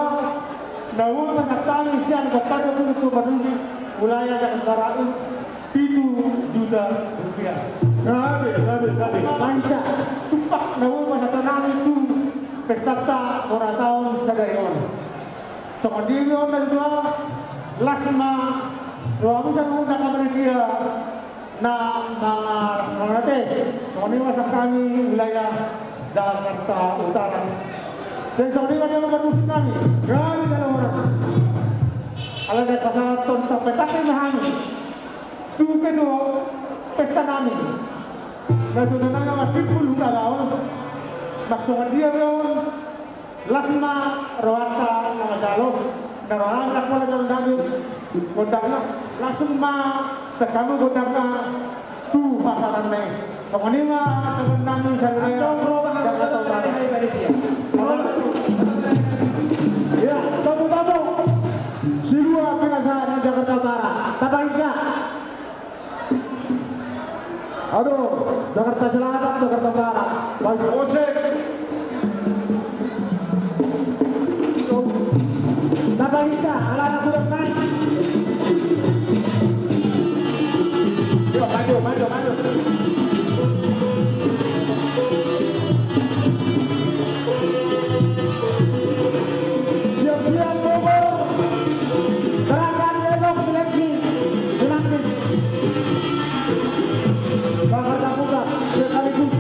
nabui pada kami siang kepada untuk berdiri wilayah Jakarta 7 juta rupiah. Nabi, Maisa, tumpah nabui pada kami itu pesta ulang tahun Sadayon. Sekarang kedua, lasma, dua bisa menggunakan dia. Nah, sangatnya, kami masuk kami wilayah Jakarta Utara. Dan saat ini ada nomor musuh kami, kami dalam horas. Kalau ada pasangan tonton petasi mahami, itu kedua pesta kami. Dan itu nanya masih puluh tahun, maksudnya dia pun lasma rohata nama jalur. Dan orang tak boleh jalan kami, kodaknya langsung kamu kodaknya tu pasaran ni. Semuanya dengan kami saya Jakarta Utara. Ya, tahu. Semua pengasaran Jakarta Utara. Tapa Isa. Aduh, Jakarta Selatan, Jakarta Utara. Baik, Osek. Tapa Isa, ala-ala sudah naik. Yuk, maju. Siap-siap, Bobo. Gerakan Elok seleksi. Menangis. Jakarta Pusat sekaligus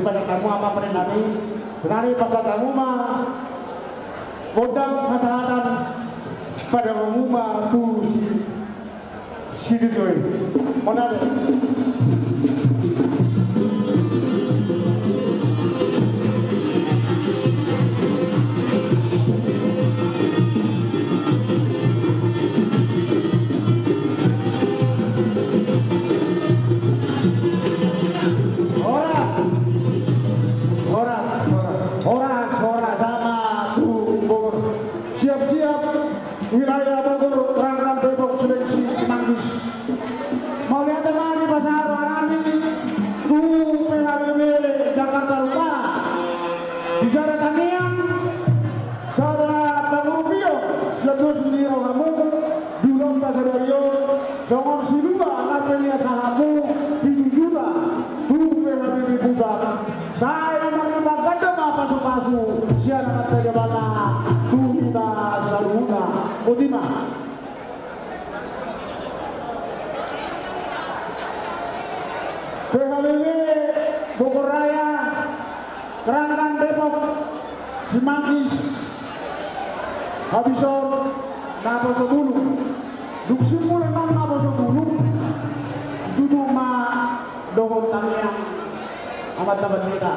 pada kamu apa pada kami berani pasal kamu mah kodam masyarakat pada kamu mah tuh si doi mana deh. Horas sama Bogor. Siap-siap wilayah Bogor, Rangkam, Depok, Sulawesi, Manggis. Mau lihat teman di pasar Warani, tuh PHBB Jakarta Utara. Di sana Taniang, sana Pangurupio, Setus Niro kamu, Dulom Tasario, Songor Silua, Armenia Sahabu, Pintu Juta, tuh PHBB Pusat. Saya mengirimkan dema pasu-pasu siapa bagaimana tuh kita saluna Utima PHBB Bogor Raya Keranggan Depok Semangkis Habisor Naposobulu Duksi mulai mang Naposobulu duduk ma dohon tangiang amat dapat kita.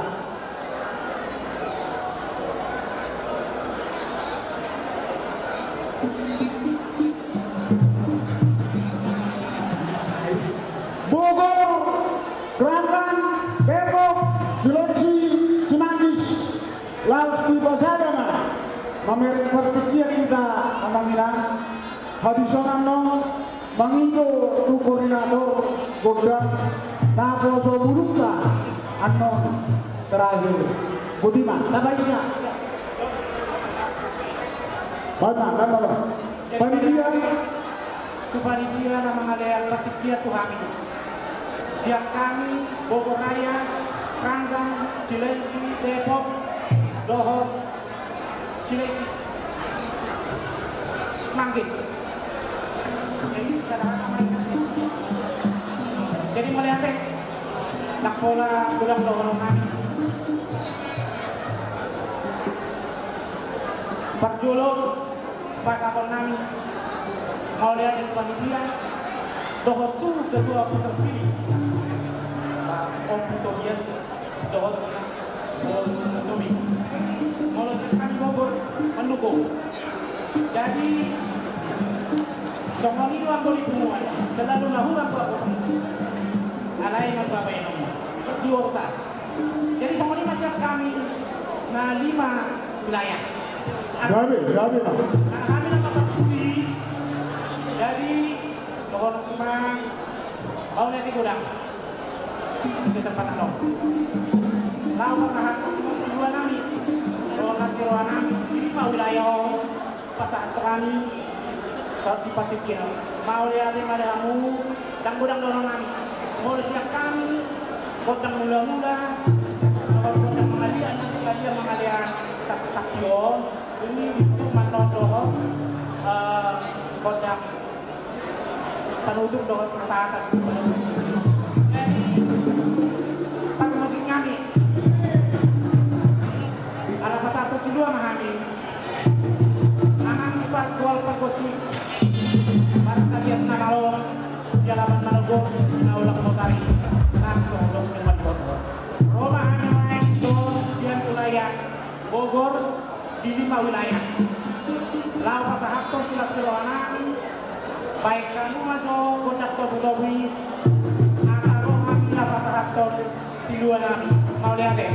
Bogor, Keranggan, Depok, Sulawesi, Semangkis, Laos tiba saja mah. Mamerin pertikian kita amamilan. Habisonan no, mangindo tu koordinator Godam, Naposo Bulungka. Anon terakhir Budiman, tabaisnya. Mana kan Bapak? Panitia nama mengalih panitia Tuhan ini. Siap kami Bogor Raya, Keranggan, Cilengsi, Depok, Dohor, Cilengsi, Manggis. Jadi melihat nak pola pulang dorongan Pak Jolo, Pak Kapolnami mau lihat yang panitia Dohor tuh ketua terpilih Om Tobias Dohor Tobi mau kami Bogor mendukung. Jadi semua ini waktu semuanya selalu lahurang Bapak alai magbabayan mo. Jual besar. Jadi semua ini masih kami na 5 wilayah. Grabe lah. Nah kami nakapagpuli dari Bogor Kumang, Baulet di Gudang. Itu sempat ano. Lawa sa hatong semua namin. Bawang kiruan namin. 5 wilayah pasaan kami. Saat dipatikin. Mau lihat madamu dan gudang dorong kami. Mulai siap kami, kodang mula-mula, kodang mengalian, sekalian mengalian sakyo, ini itu manodoh, kodang penuduk doa kesehatan. Jadi, pada musim kami, ada pasal kedua mahami, anak kita jual perkoci, para kajian nakalong. Jalaman Malgo na ulang motari langsung dong dengan Bogor. Roma hanya itu siang wilayah Bogor di 5 wilayah. Lawa sa hakton sila silawanan baik kanu majo kondak tobugawi asaro kami lawa sa hakton siluanan mau lihat deh.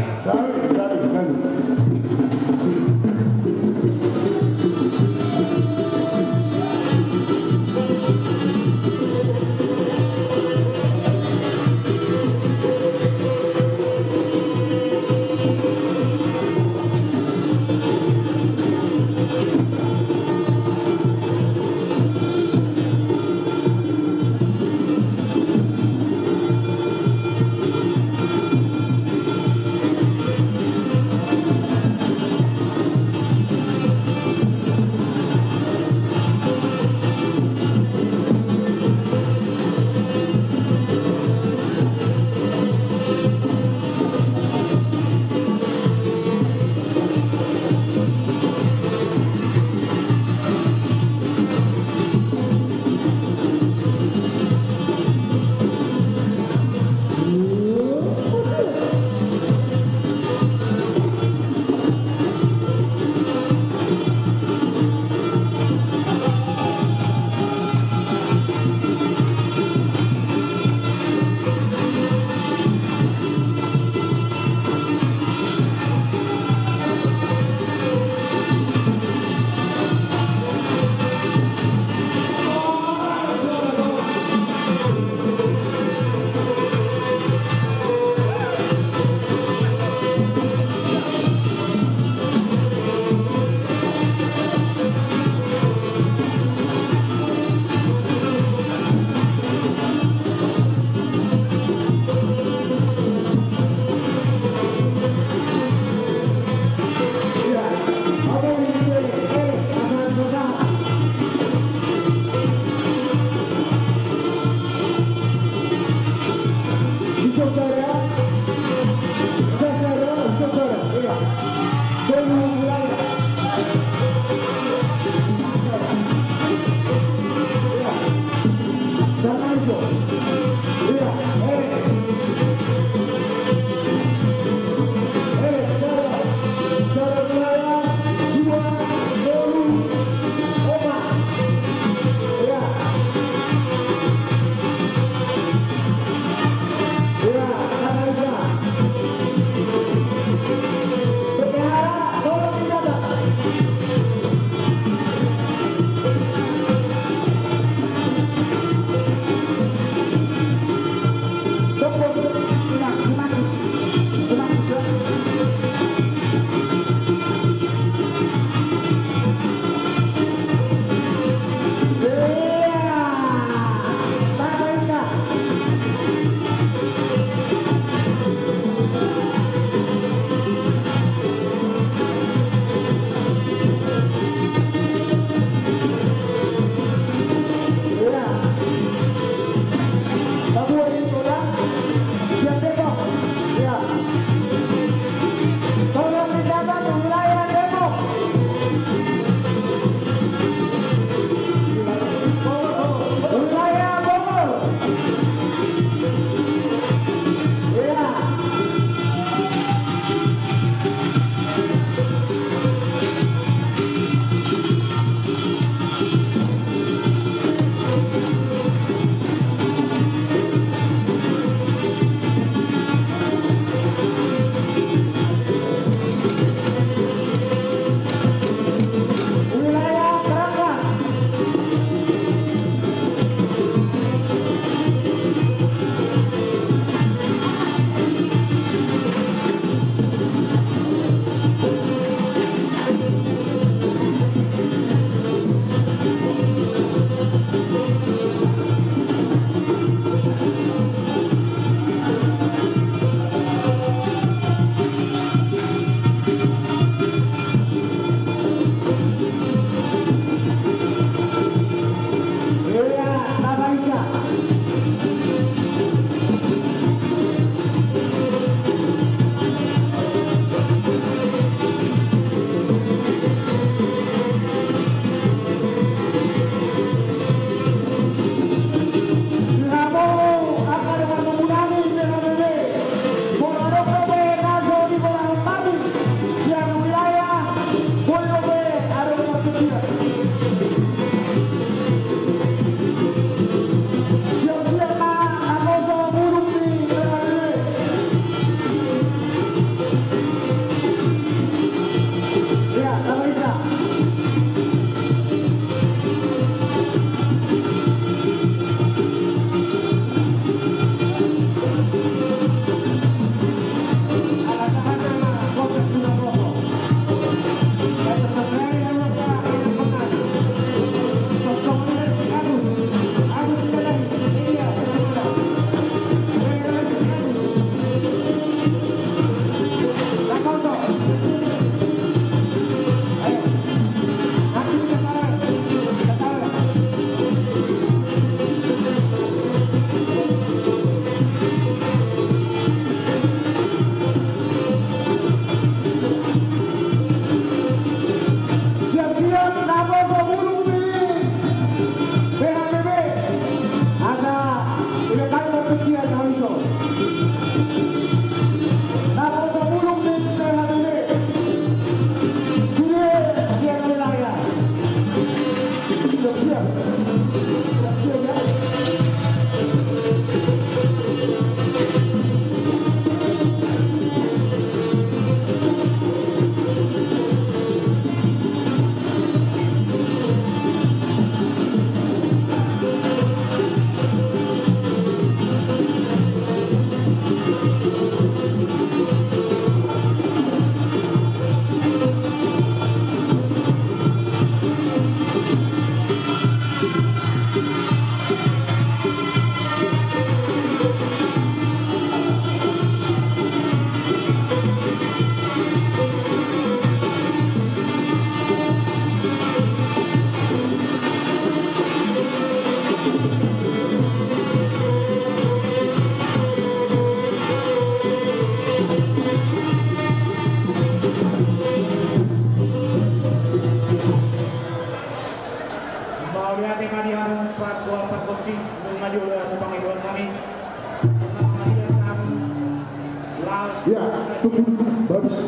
Ya, tunggu bagus.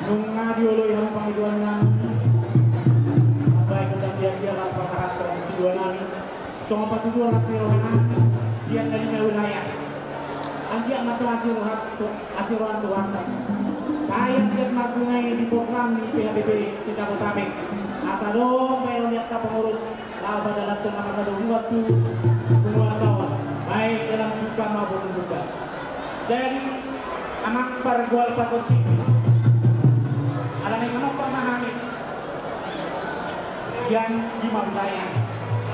Nung ngadiolo yang panggilan namin, baik udah dia las masyarakat provinsi dua namin, so patuduan at pirohanan, siyan dari wilayah. Andiak matu asiruan Tuhan. Saya tiap matungay di program di PHBB Sita Botabek. Asa dong mayroon lihat ka pengurus laban dalam tuh waktu tahun baik dalam suka maupun duka. Jadi amak pargual pakoci alangin manok pamahami yan di wilayah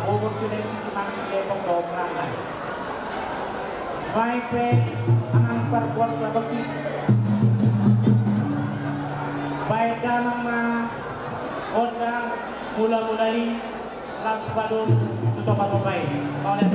opportunity kita sepong dobrangan baik pe amak pargual pakoci baik dalam ordang mula-mulai las badung sobat-sobat oleh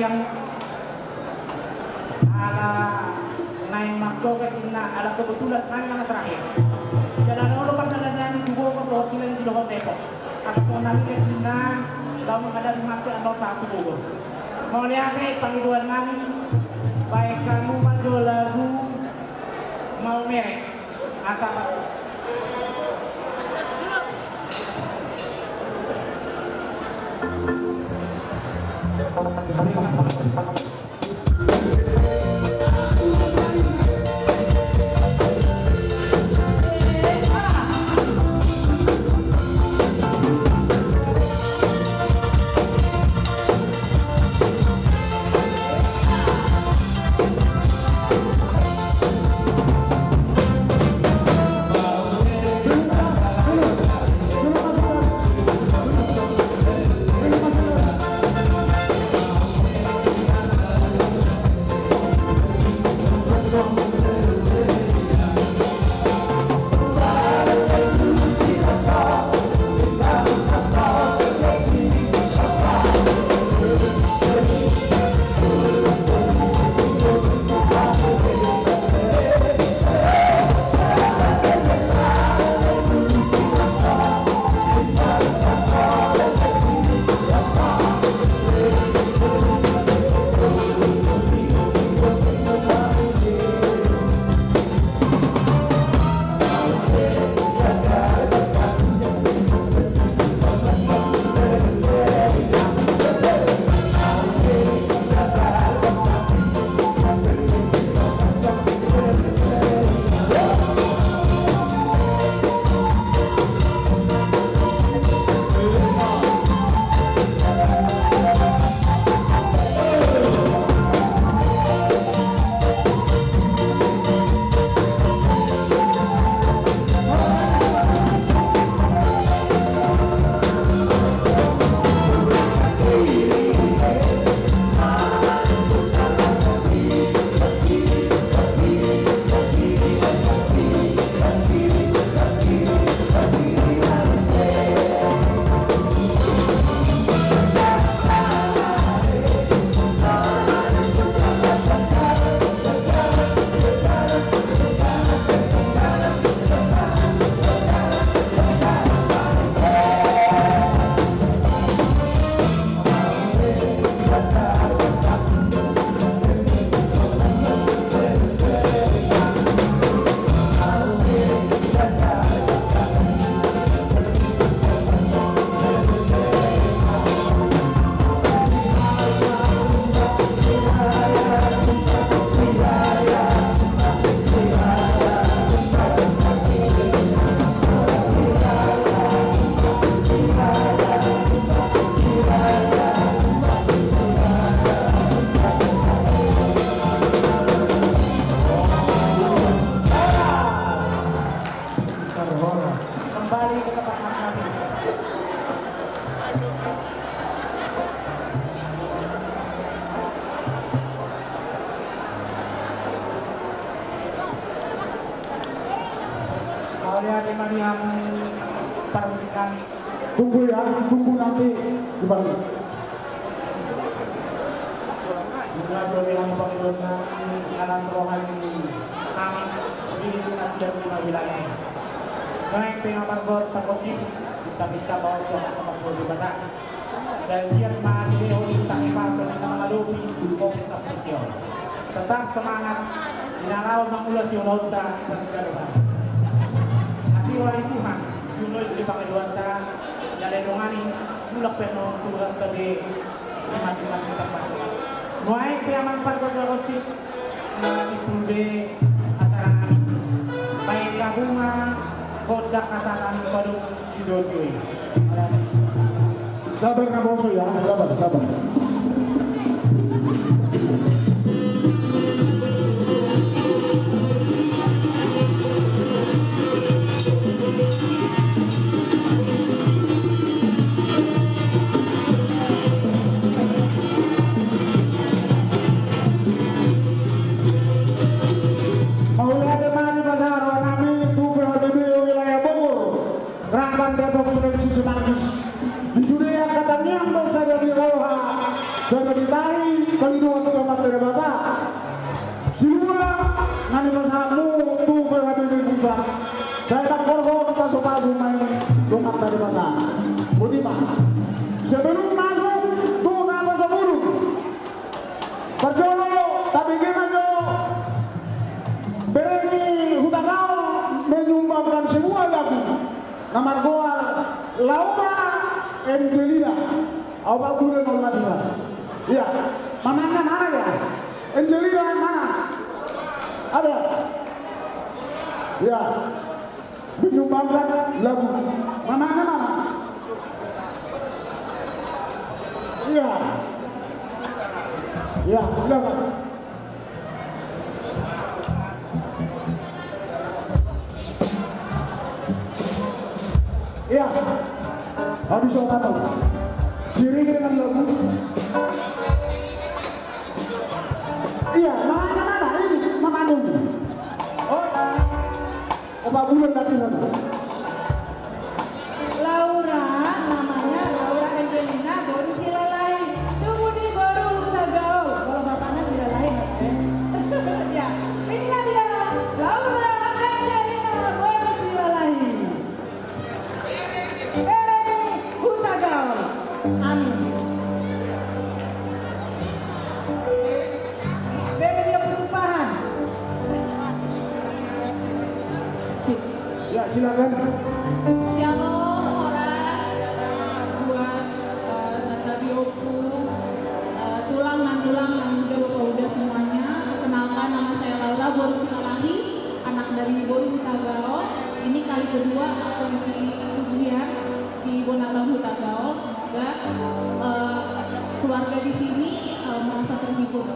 yang ala naik makdo ketina ala kebetulan tangan terakhir. Jalan orang perjalanan itu bukan perwakilan di Lombok Depok. Kata sonal ketina tahun ada di masih ada satu buku. Mau lihat panggilan nani baik kamu maju lagu mau merek atau Terima kasih. perhatikan. Tunggu ya, tunggu nanti dibantu. Jumlah pemilihan pengguna anak sekolah ini kami sendiri kita sudah punya wilayah. Naik pengamar bot takocip kita bisa bawa ke tempat di batak. Saya lihat mahasiswa untuk tak masuk di melalui komisi sosial. Tetap semangat dinalau mengulasi unta kita sudah depan. Kasih orang Tuhan, Yunus dipakai duanta, jadi dongani mulak penuh tugas tadi di masing-masing tempat. Mulai piaman parkoda kocip mengalami punde antara kami baik gabungan kodak kasaran baru sidodoi. Sabar Kaboso ya, sabar. Sudah ditarik penghitungan tempat dari Bapak. Semua nanti pasamu tuh berhabis pusat. Saya tak korban pasu-pasu main rumah dari Bapak. Budiman. Sebelum masuk tuh nggak pasang burung. Perjolo tapi gimana berani hutakau menyumbangkan semua lagu. Nomor goal Laura Angelina. Awak guru normativa. Iya, mamanya mana ya? Angelina mana? Ada? Ya, menyumbangkan lagu. Mamanya mana? Iya. Ya, silakan. Iya, habis sholat. Diri dengan lagu. Iya, mamanya mana? Ini mamanya. Oh, obat bulan tadi sana. Laura, namanya Laura Angelina, baru sila lain. Tunggu di baru udah gaul. Kalau bapaknya sila lain, ya. Inilah dia, Laura Angelina, baru sila lain. Udah gaul. Amin. Bebe dia perubahan. Ya, silakan. Shalom Horas buat Sasa Bioku, tulang dan juga udah semuanya. Kenalkan, nama saya Laura Borusilalahi, anak dari Boy Hutagao. Ini kali kedua aku mengisi ujian di Bonabang Hutagao. Semoga keluarga di sini merasa terhibur.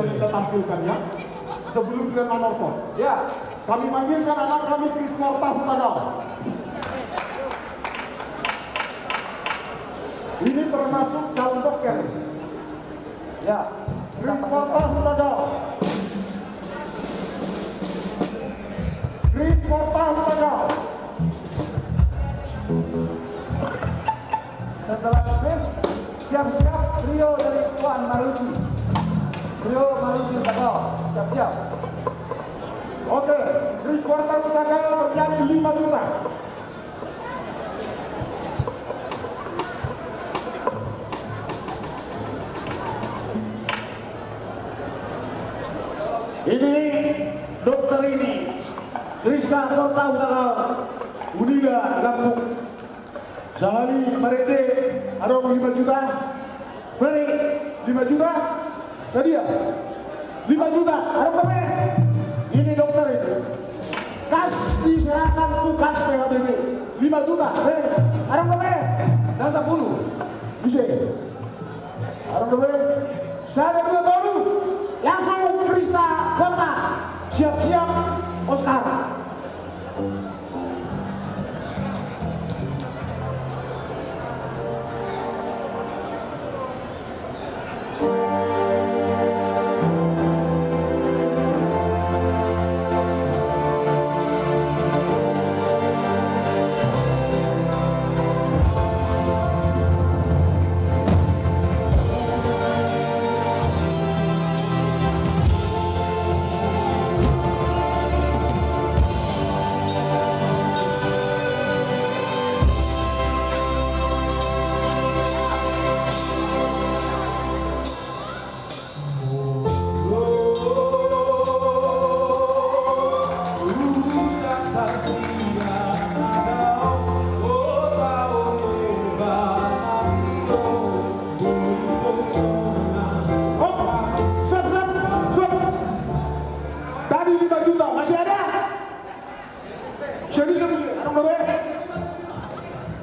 sudah kita tampilkan ya. Sebelum kita manortor. Ya, kami manggilkan anak kami Chris Morta Hutagao. Ini termasuk calon dokter. Ya, Chris Morta Hutagao. Chris Morta Hutagao. Setelah Chris, siap-siap Rio dari Tuan Maruji. Rio Maruji Hutagao, siap-siap. Oke, Chris Morta Hutagao berjanji 5 juta. Ini dokter ini Krishna Morta Hutagao Unida Lampung. Sehari Marete Arong 5 juta. Beri 5 juta. Tadi ya 5 juta Arong berapa? Ini dokter itu. Kas diserahkan tugas PHBB 5 juta. Beri Arong berapa? Dan 10 bisa. Arong berapa? Saya ada 2 tahun. Langsung Krista Kota. Siap-siap Oscar.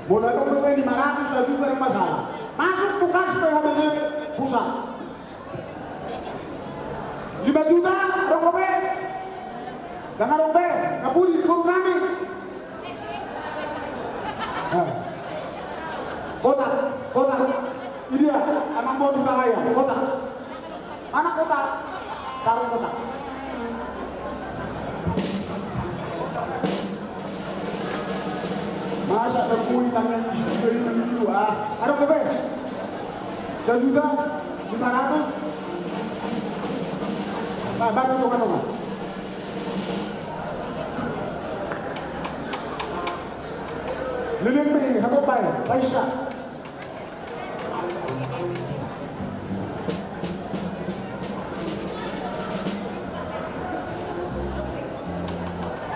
Bola dong 500 saja juga yang masalah. Masuk tugas PHBD pusat. 5 juta rokobe. Dengan rokobe, kapuri kurang kami. Kota. Ini dia, emang mau dibayar. Kota. Anak kota. Taruh kota. Masa terpui tangan di studio ini dulu ada berapa? Dan juga 500. Nah, baru teman-teman. Lilin pi, habo pa, paisa.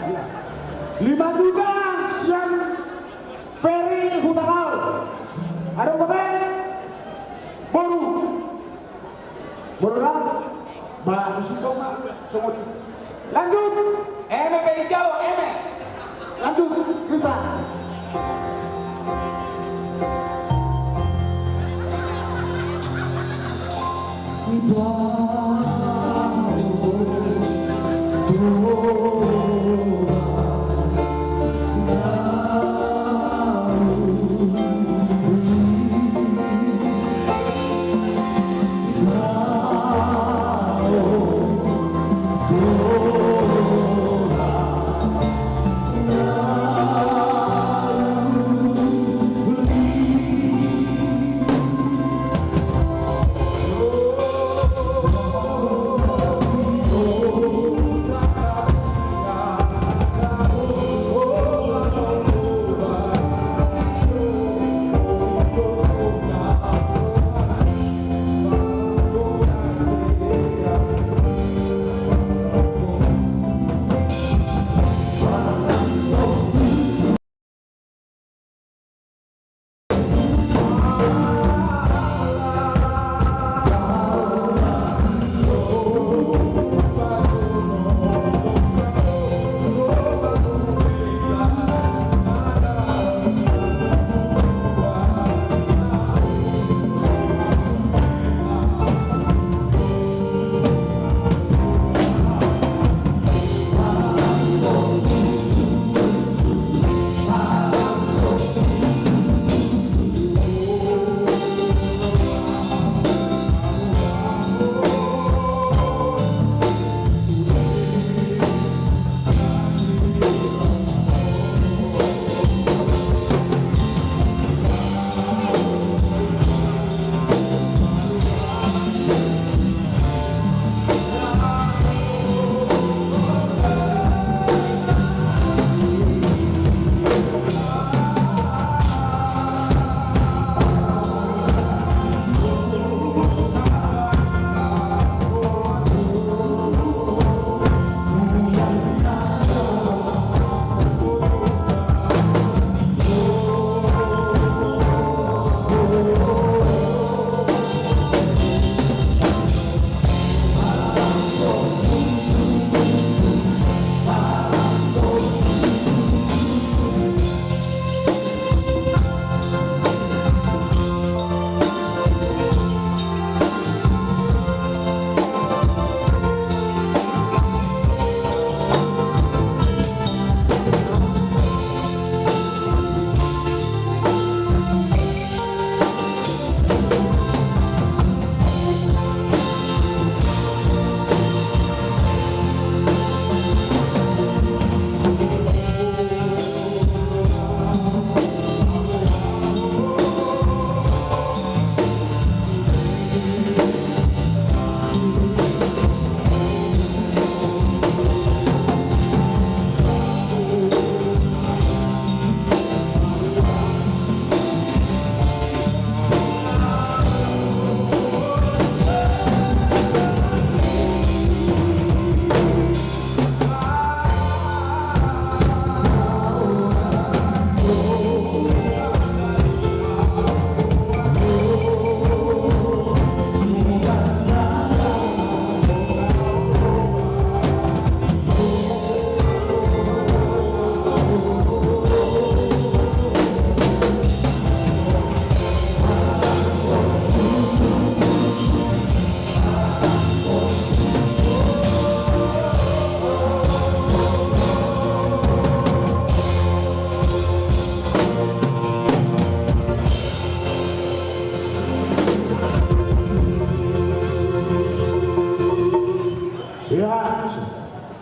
Ya. 5 juta siang Peri Hutagao. Ada berapa? Boru bah suka mah semua. Lanjut. Eme hijau, eme. Lanjut. Bisa.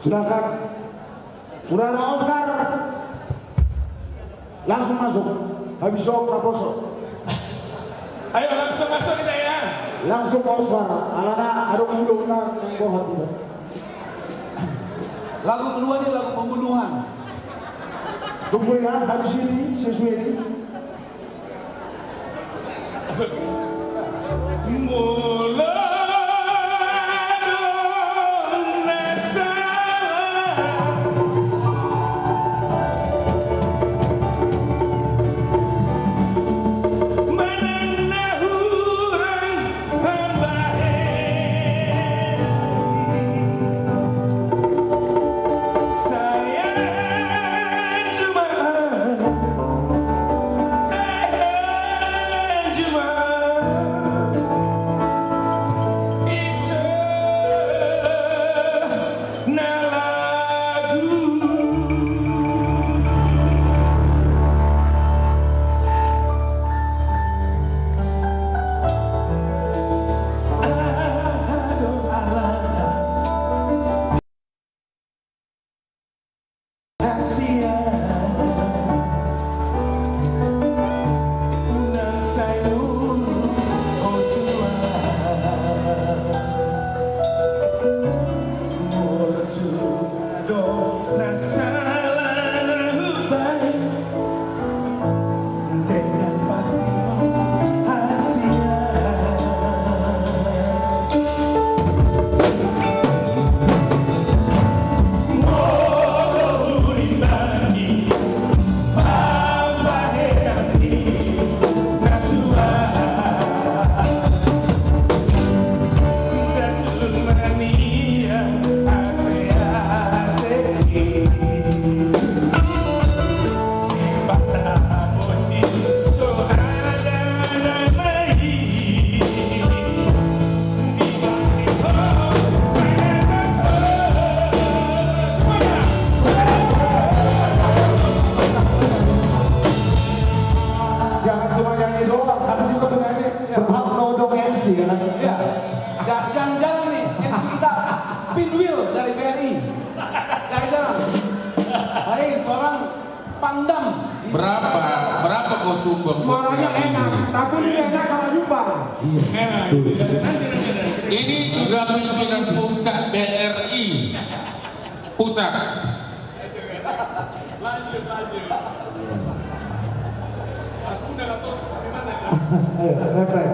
Silakan Saudara Oscar langsung masuk. Habis show Prabowo. Ayo langsung masuk kita ya. Langsung Oscar. Alana ada pembunuhan yang bohong tidak. Lagu kedua ini lagu pembunuhan. Tunggu ya, habis ini sesuai ini. Jangan-jangan nih MC kita Pinwheel dari BRI. Jangan-jangan. Hai, seorang Pangdam. Berapa kau sumbang? Suaranya enak, tapi ini enak kalau jumpa. Ini sudah pimpinan puncak BRI pusat. Lanjut. Aku udah gak tahu sampai mana. Refrek.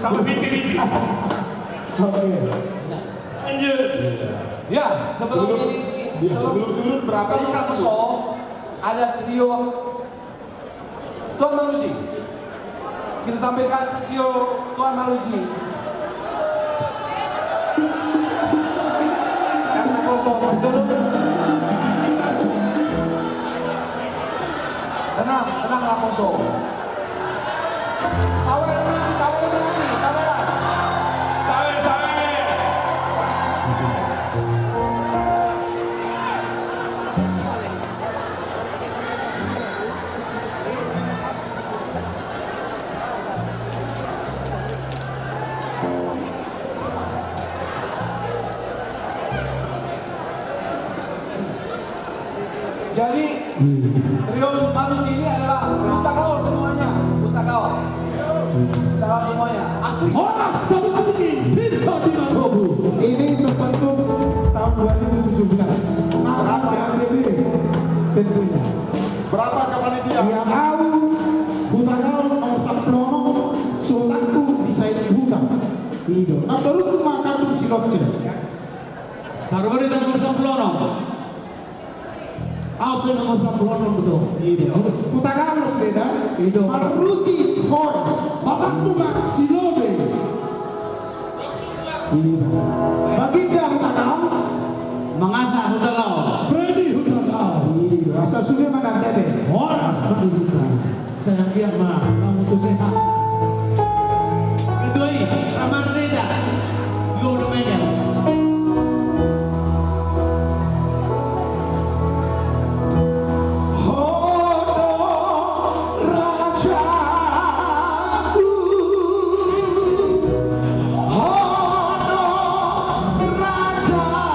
sama binti-binti. Oke. Lanjut. Ya, sebelum turun berapa ikan ada trio Tuan Malusi. Kita tampilkan trio Tuan Malusi. Tenang, tenanglah Poso. Sawer. Jadi trio Malusi ini adalah buta gaul semuanya, buta gaul semuanya. Asli. Horas ini terbentuk tahun 2017. Berapa ini? Tentunya. Berapa panitia? Yang tahu buta gaul nomor Saplono sultanku bisa dibuka. Itu. Nah baru makan si lokce. Sarwari dan nomor Saplono. Apa nomor Saplono betul? Iya. Buta gaul beda. Itu. Maruci Forest. Bapak buka Silobe. Iya. Baginda buta gaul. Mengasah buta gaul. Brady buta gaul. Iya. Bisa sudah makan dede. Horas pendidikan. Saya biar mah kamu tuh sehat. Kedua ini Ramar Reda. Yoro Medan. Raja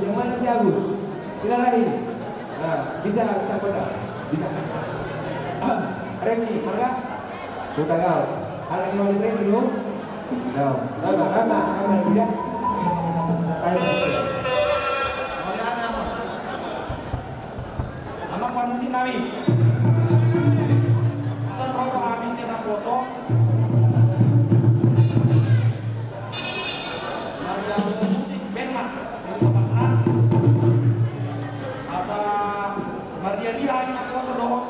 yang mana si Agus? Silakan. Nah, bisa kita pada, bisa. Remi, mana? Kita kau. Ada yang mau Remi dulu? No, nama dia. Anak manusia nami. Pesan rokok habisnya nak foto. Ada musik band mak, tempat Asa Maria dia nak foto dohok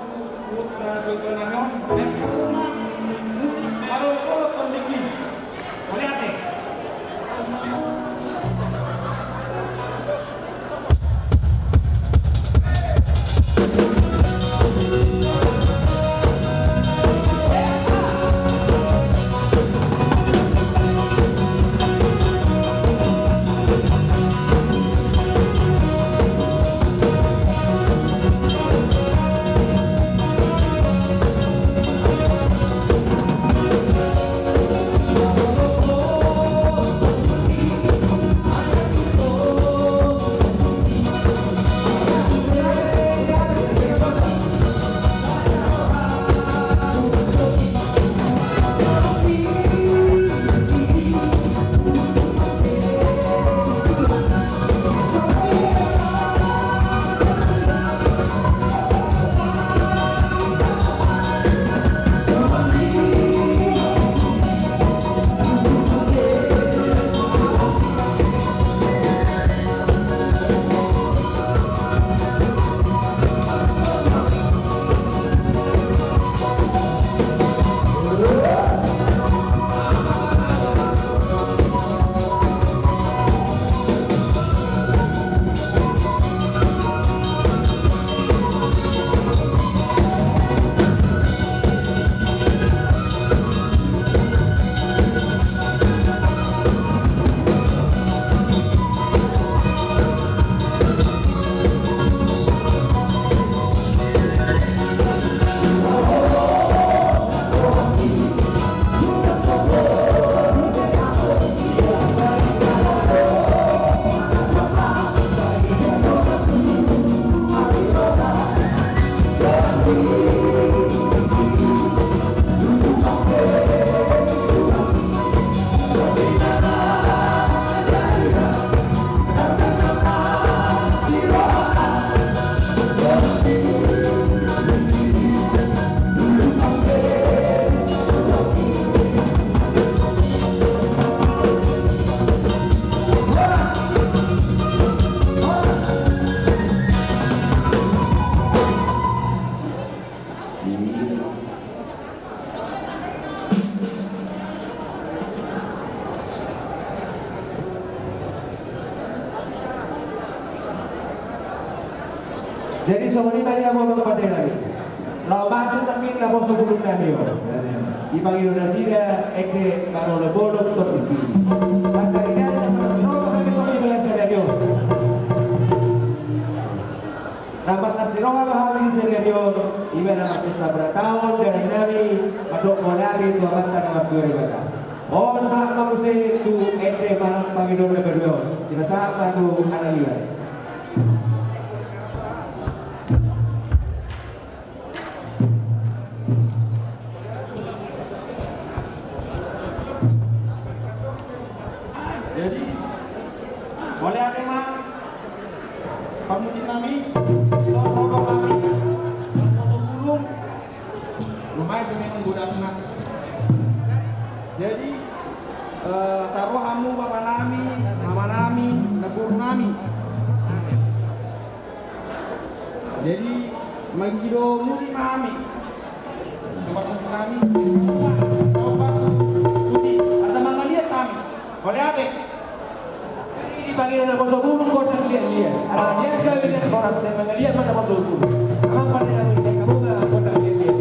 ke nanyon. Musik kalau kondisi. Boleh ada. Jadi sebenarnya tadi yang mau kepada lagi. Lau maksud tapi nabo sebelum nanti yo. Ibang Indonesia ekde karo lebono to tipi. Pagkakita na masno kami ko ni sa radio. Dapat nasdiroha bahawin sa radio. Iba na pesta bertahun dari nabi padok molari tu abanta na magduri bata. Oh sa kamusi tu ekde manang Panginoon na berdo. Tinasaka tu analiwan. Jadi boleh ada mak pemusik kami, soal kami, sebelum lumayan dengan menggunakan. Jadi sarwa kamu bapak nami, mama nami, guru nami. Jadi magido musik kami, tempat musik kami, coba musik asal mangaliat kami. Boleh ada. Ini panggilan apa sebelum kau nak lihat. Ada dia kau lihat koras dan mengaliat mana apa sebelum. Amang pada kami kamu nggak kau nak lihat.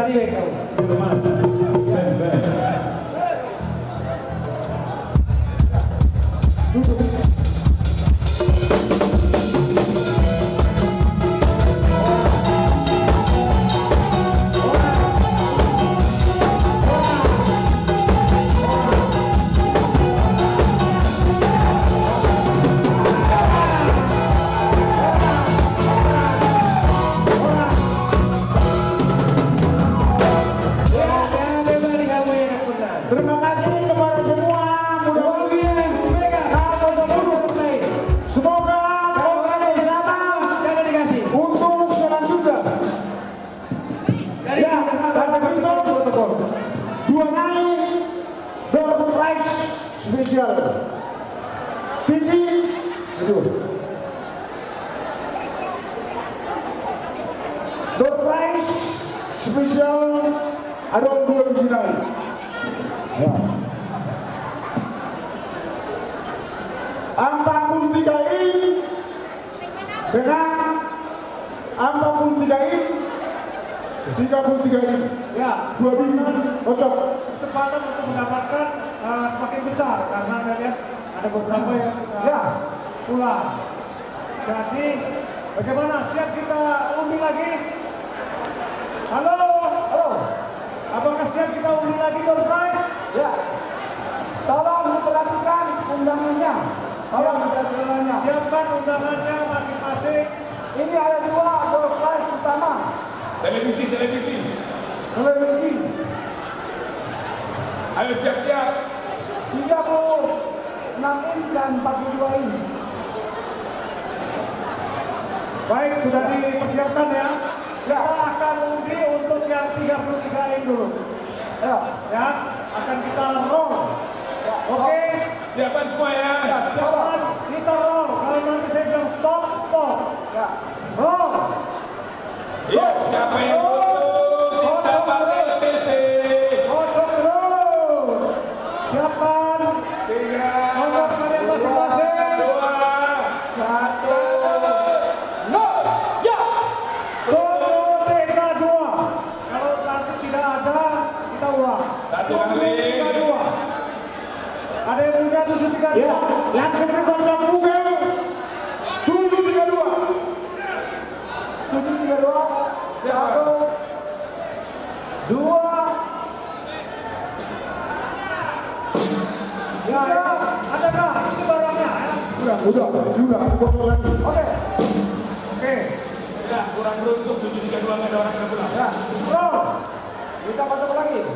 Kembali baik kaus. Terima kasih kepada semua. Mudah-mudahan kamu semua semoga kalian bersama untuk selanjutnya. Ya, dapat itu dua naik door prize spesial. Tinggi, door prize spesial ada dua original. Ya. 43 in dengan 43 in 33 in. Ya, dua bintang cocok. Kesempatan untuk mendapatkan semakin besar karena saya lihat ada beberapa yang sudah pulang. Jadi bagaimana? Siap kita undi lagi? Halo, halo. Apakah siap kita undi lagi door prize? Ya. Tolong diperhatikan undangannya. Siapkan undangannya masing-masing. Ini ada dua door prize utama. Televisi. Ayo siap-siap. 36 inch dan 42 inch. Baik, sudah dipersiapkan ya. Kita akan undi untuk yang 33 inch dulu. Ayo, ya, akan kita roll. Ya, oke. Siapkan semua ya. Ya, siapkan. Kita roll. Kalau nanti saya bilang stop. Ya, roll. Ya, siapa yang kita pakai LCC? Kocok terus. Siapkan. 3, Nomor kalian masing-masing. 2, 1. No. Ya. Tunggu 3-2. Kalau nanti tidak ada, kita ulang. Satu kali. 7-3-2. Ada yang punya 7-3-2. Ya, langsung dikocok bukan. 7-3-2. 7-3-2. 1, 2. Ya, adakah itu barangnya? Udah, kocok lagi. Oke. Ya, kurang beruntung 7-3-2 nggak ada orang yang pulang. Ya, roll. Kita masuk lagi.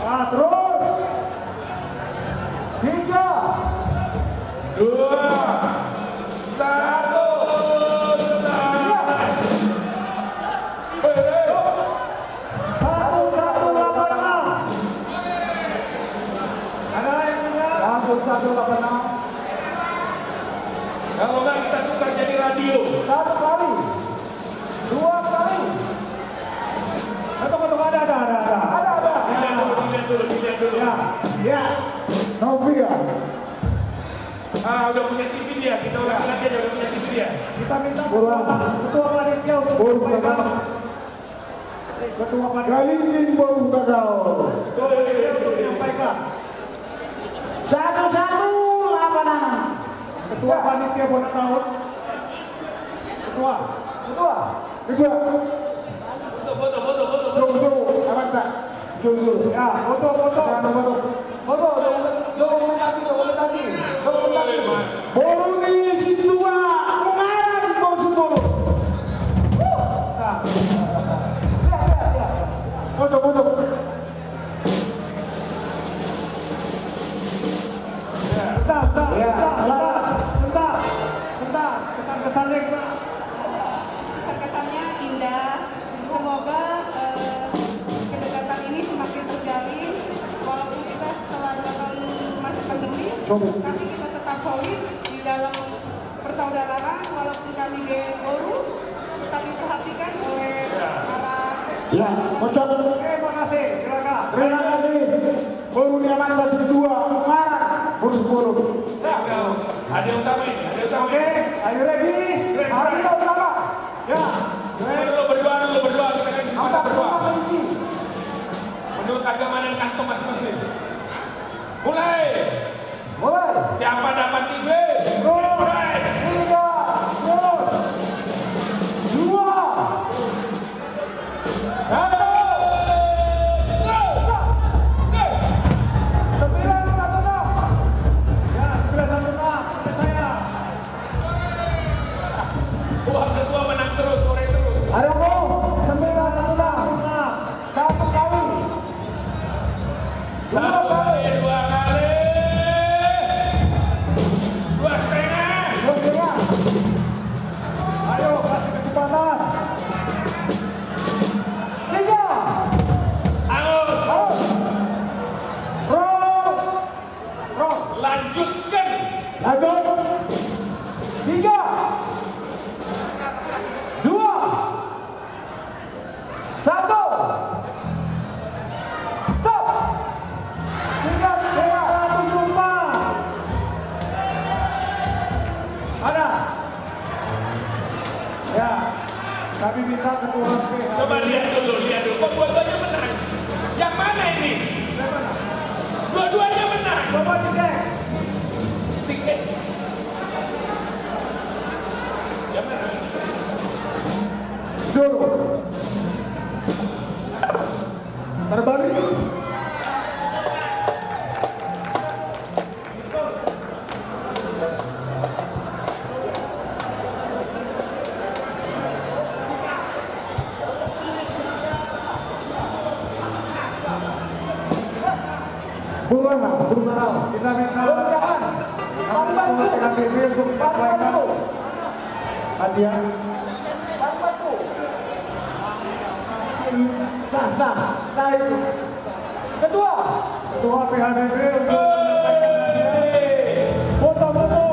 Nah, terus. 3, 2, 1. Kalau nggak kita tukar jadi radio. 1 kali, 2 kali. Tunggu, ada. Dilihat dulu. Ya, Novia. Udah punya TV dia. Kita udah punya TV dia. Kita minta ketua panitia untuk menyampaikan. Ketua panitia Galingin baru kakao. untuk menyampaikan. 1-1 lapangan. Ketua panitia bola tahun. Ketua. Foto. Amat tak? Tunggu. Ya, foto. Dokumentasi. Boruni Situa mengarang Bosboro. Nah, Foto. Bentar. Kesan-kesannya gimana? Kesannya indah. Semoga kedekatan ini semakin terjalin. Walaupun kita setelah dalam masa pandemi, tapi kita tetap solid di dalam persaudaraan. Walaupun kami baru, tetap diperhatikan oleh para. Ya, kocok. Terima kasih. Silakan. Terima kasih. Boruni Aman Basri 2 mengarang Bosboro. Ada yang utama ini. Oke, are you ready? Hari utama. Ya. Lu berdua. Kita kan berdua. agama dan kantong masing-masing. Mulai. Siapa dapat TV? Mulai. 3, 2, 1. Kami minta ketua PHBB. Coba lihat dulu. Kok dua-duanya menang? Yang mana ini? Dua-duanya menang. Coba dicek. Tiket. Yang mana? Dulu. Terbalik. Kita minta PHBB untuk menyampaikan hadiah. Sah itu. Ketua PHBB untuk foto-foto.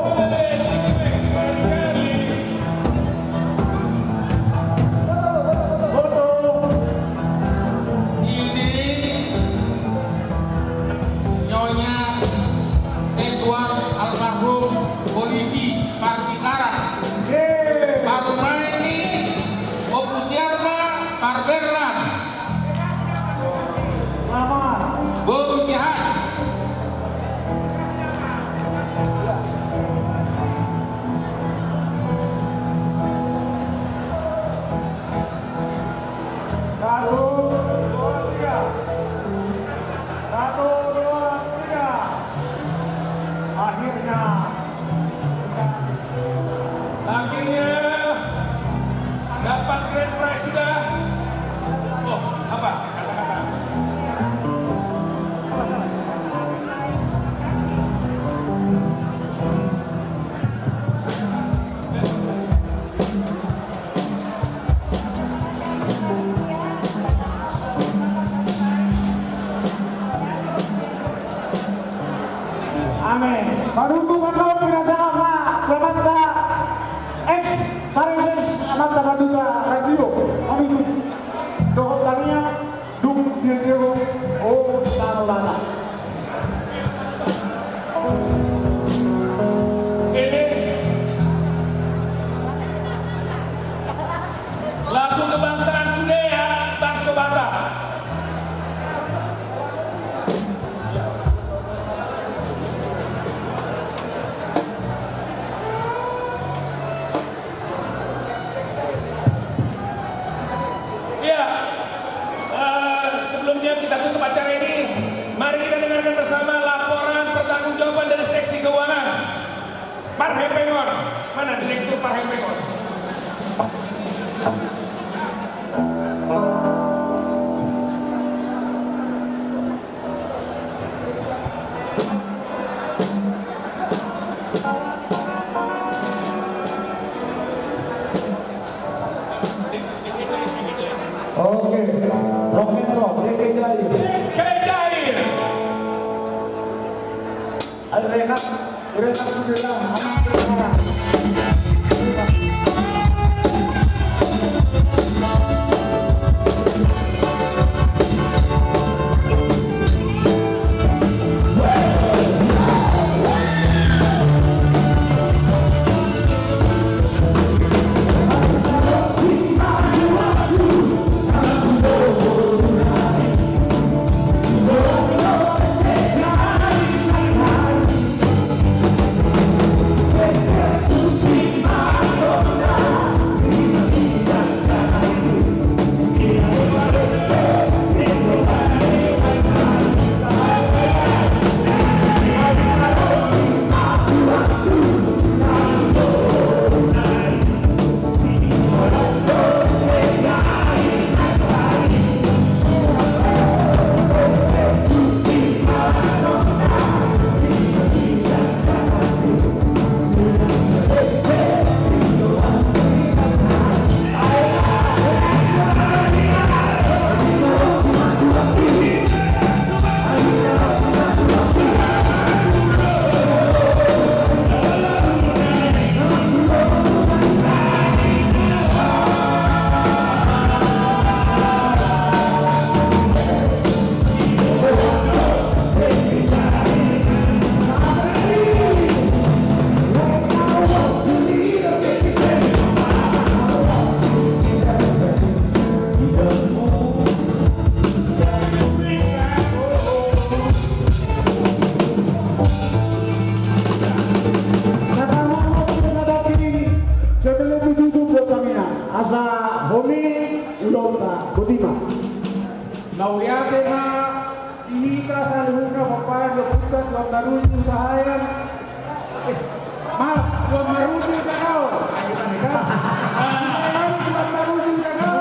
Polisi Partikaran Parumaini Opusdiarma Parberlan Berusaha akhirnya dapat grand prize sudah. Oh, apa? Kata-kata. Amin. Padutukan kau pirasakan Lamanta X Parises Amanta Maduta Radio. Amin. Dohot tania duk Diego o Tanolana. Ini lagu kebangsaan Sudaya Bangsa Batak. Sebelumnya kita tutup acara ini, mari kita dengarkan bersama laporan pertanggungjawaban dari seksi keuangan Parhepengor. Mana direktur Parhepengor? Oke, Rock'n'Roll, DK Jair. Renat sudah anak. Laureate na ihika sa luhuna papayag laputan Tuan Maruti Kahayan. Maaf, Tuan Maruti Kakao. Tuan Maruti Kakao.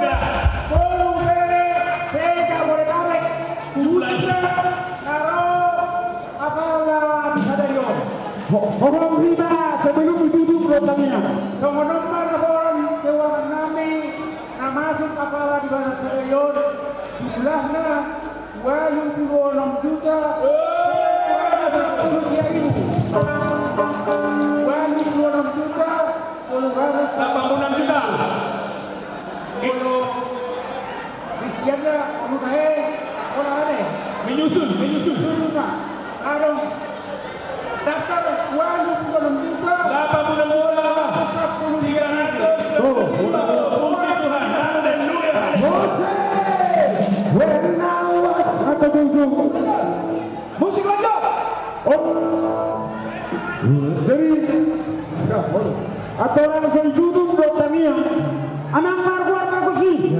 Boleh saya boleh tarik. Khususnya naro akala sadaya. Orang kita sebelum ditutup programnya. Semoga orang dewan nami masuk akala di bahasa Serayon jumlahnya 26 juta 26 juta 86 juta kalau rinciannya orang aneh menyusun pak ada daftar 26 juta 86 juta 300 When I was atau dulu musik lanjut. Dari atau langsung duduk dokternya. Anak marwar aku sih.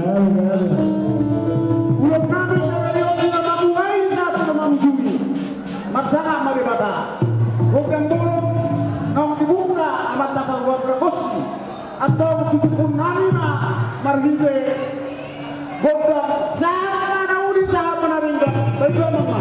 Belum kami saya tidak mampuai satu memamjui. Maksana mari kata. Bukan dulu nong dibuka amat dapat buat berkosi atau tutup namina margite. Bukan sama naudi sama narinda. Baiklah mama.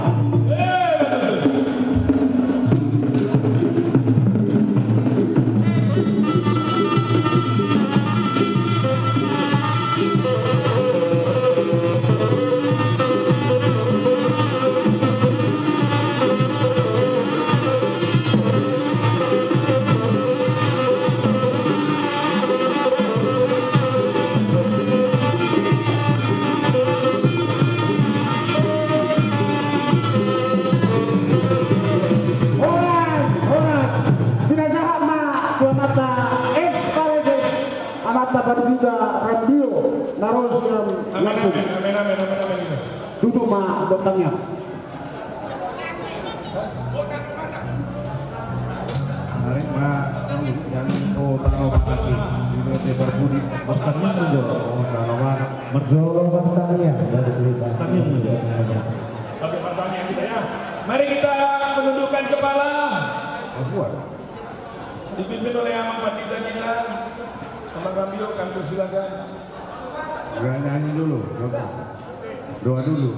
Dapat juga radio naros yang tutup mah dokternya. Mari mah yang tahu lagi ini tebar budi dokternya menjual sarawan menjual dokternya dari berita. Oke pertanyaan kita ya. Mari kita menundukkan kepala. Dipimpin oleh Amang Patita kita. Amang Rambio, kami persilakan. Nyanyi dulu, doa dulu.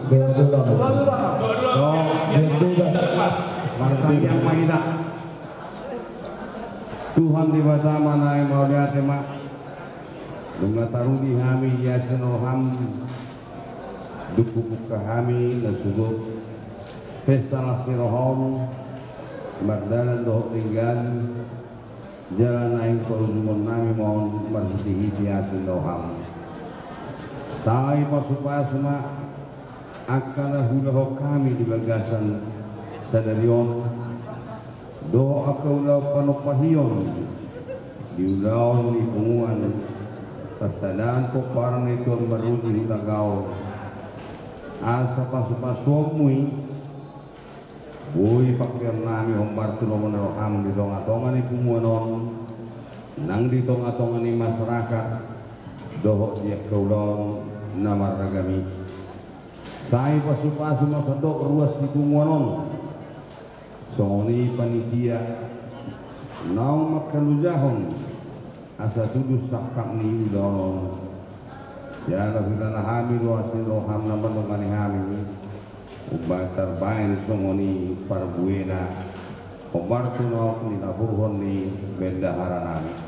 Yang Mahidah. Tuhan di bata mana yang mau dia tema. Dunga tarudi hami yasin roham. Duku buka hami dan sudut. Pesta nasi roham. Mardanan doh tinggal. Jalan naik keulumun nami mohon berhenti yasin roham. Saya pasupasma akan hulaho kami di bagasan sadarion doa kaulau panupahion diulau di penguan pasadaan ko parang ito ang marunong di tagaw asa pasupaswamui buhay pakyan nami humbar tulungan na roham di tongatongan ni penguanon nang di tongatongan ni masyarakat doho dia kaulau nama ragami saya pasu-pasu masadok ruas di Kumuanon songoni panitia nau makalujahon asa tudus sakak ni udanon ya kita nahami ruasin roham naman nungani hami ubah terbain songoni parbuena obar tunok ni naburhon ni bendahara nami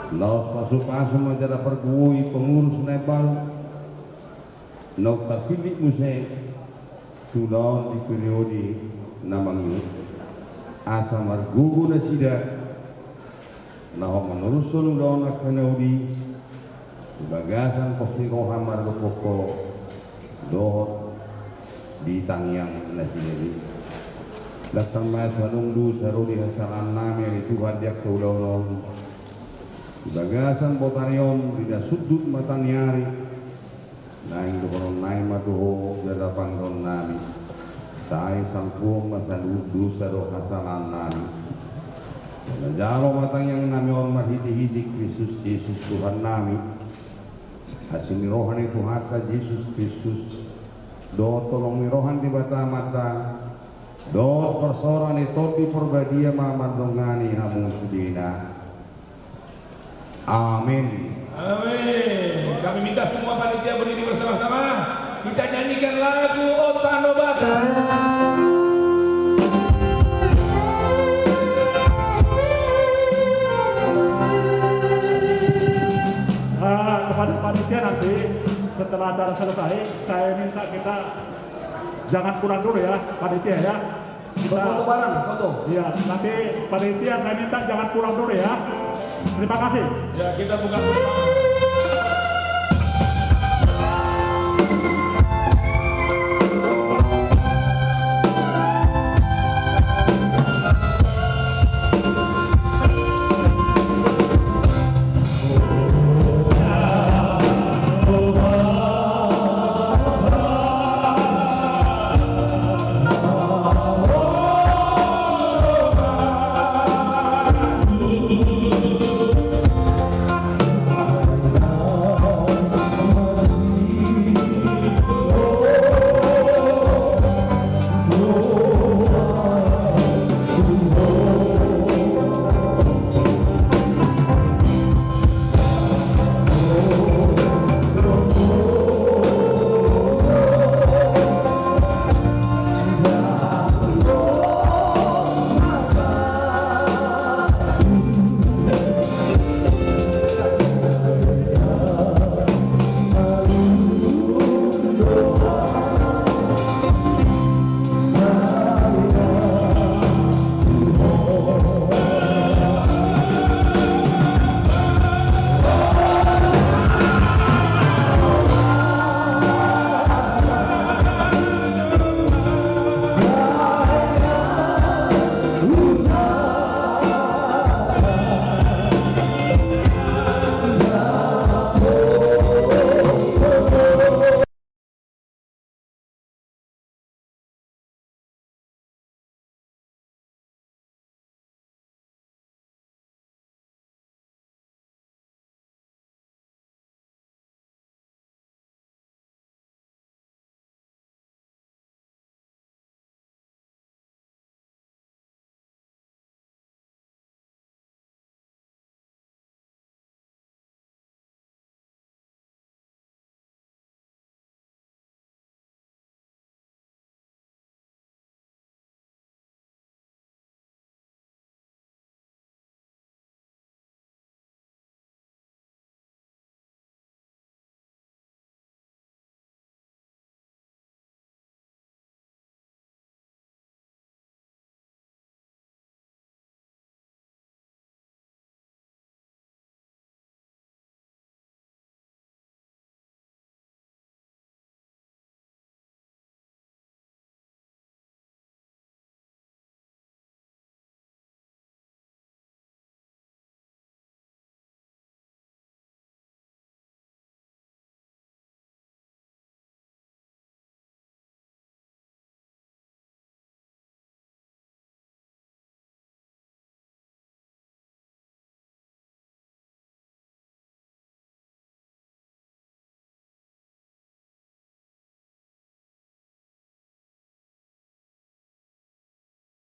Naos pasu-pasu menjadi pergui pengurus Nepal. Naos terpilih musik sudah di periode namanya asa margugu na sida. Naho menerusun daun akanudi bagasan posiko hamar poko dohot di tangyang na sida. Datang mas hanungdu sarudi hasalan nami Tuhan dia kaudanon. Bagasan botanion tidak sudut matanyari naing dokonon naing matuho dadapan kon nami sai sangpung masaludu saro hasalan nami najaro matang yang nami on mahidi-hidik Kristus Yesus Tuhan nami Asini rohani Tuhan Yesus Kristus. Do tolong mirohan di bata mata. Do persoran itu di perbadia mamandongani hamu sudina. Amin. Amin. Kami minta semua panitia berdiri bersama-sama. Kita nyanyikan lagu Otanobata. Kepada panitia nanti setelah acara selesai, saya minta kita jangan pulang dulu ya, panitia ya. Kita foto bareng, foto. Iya, nanti panitia saya minta jangan pulang dulu ya. Terima kasih. Ya, kita buka bersama.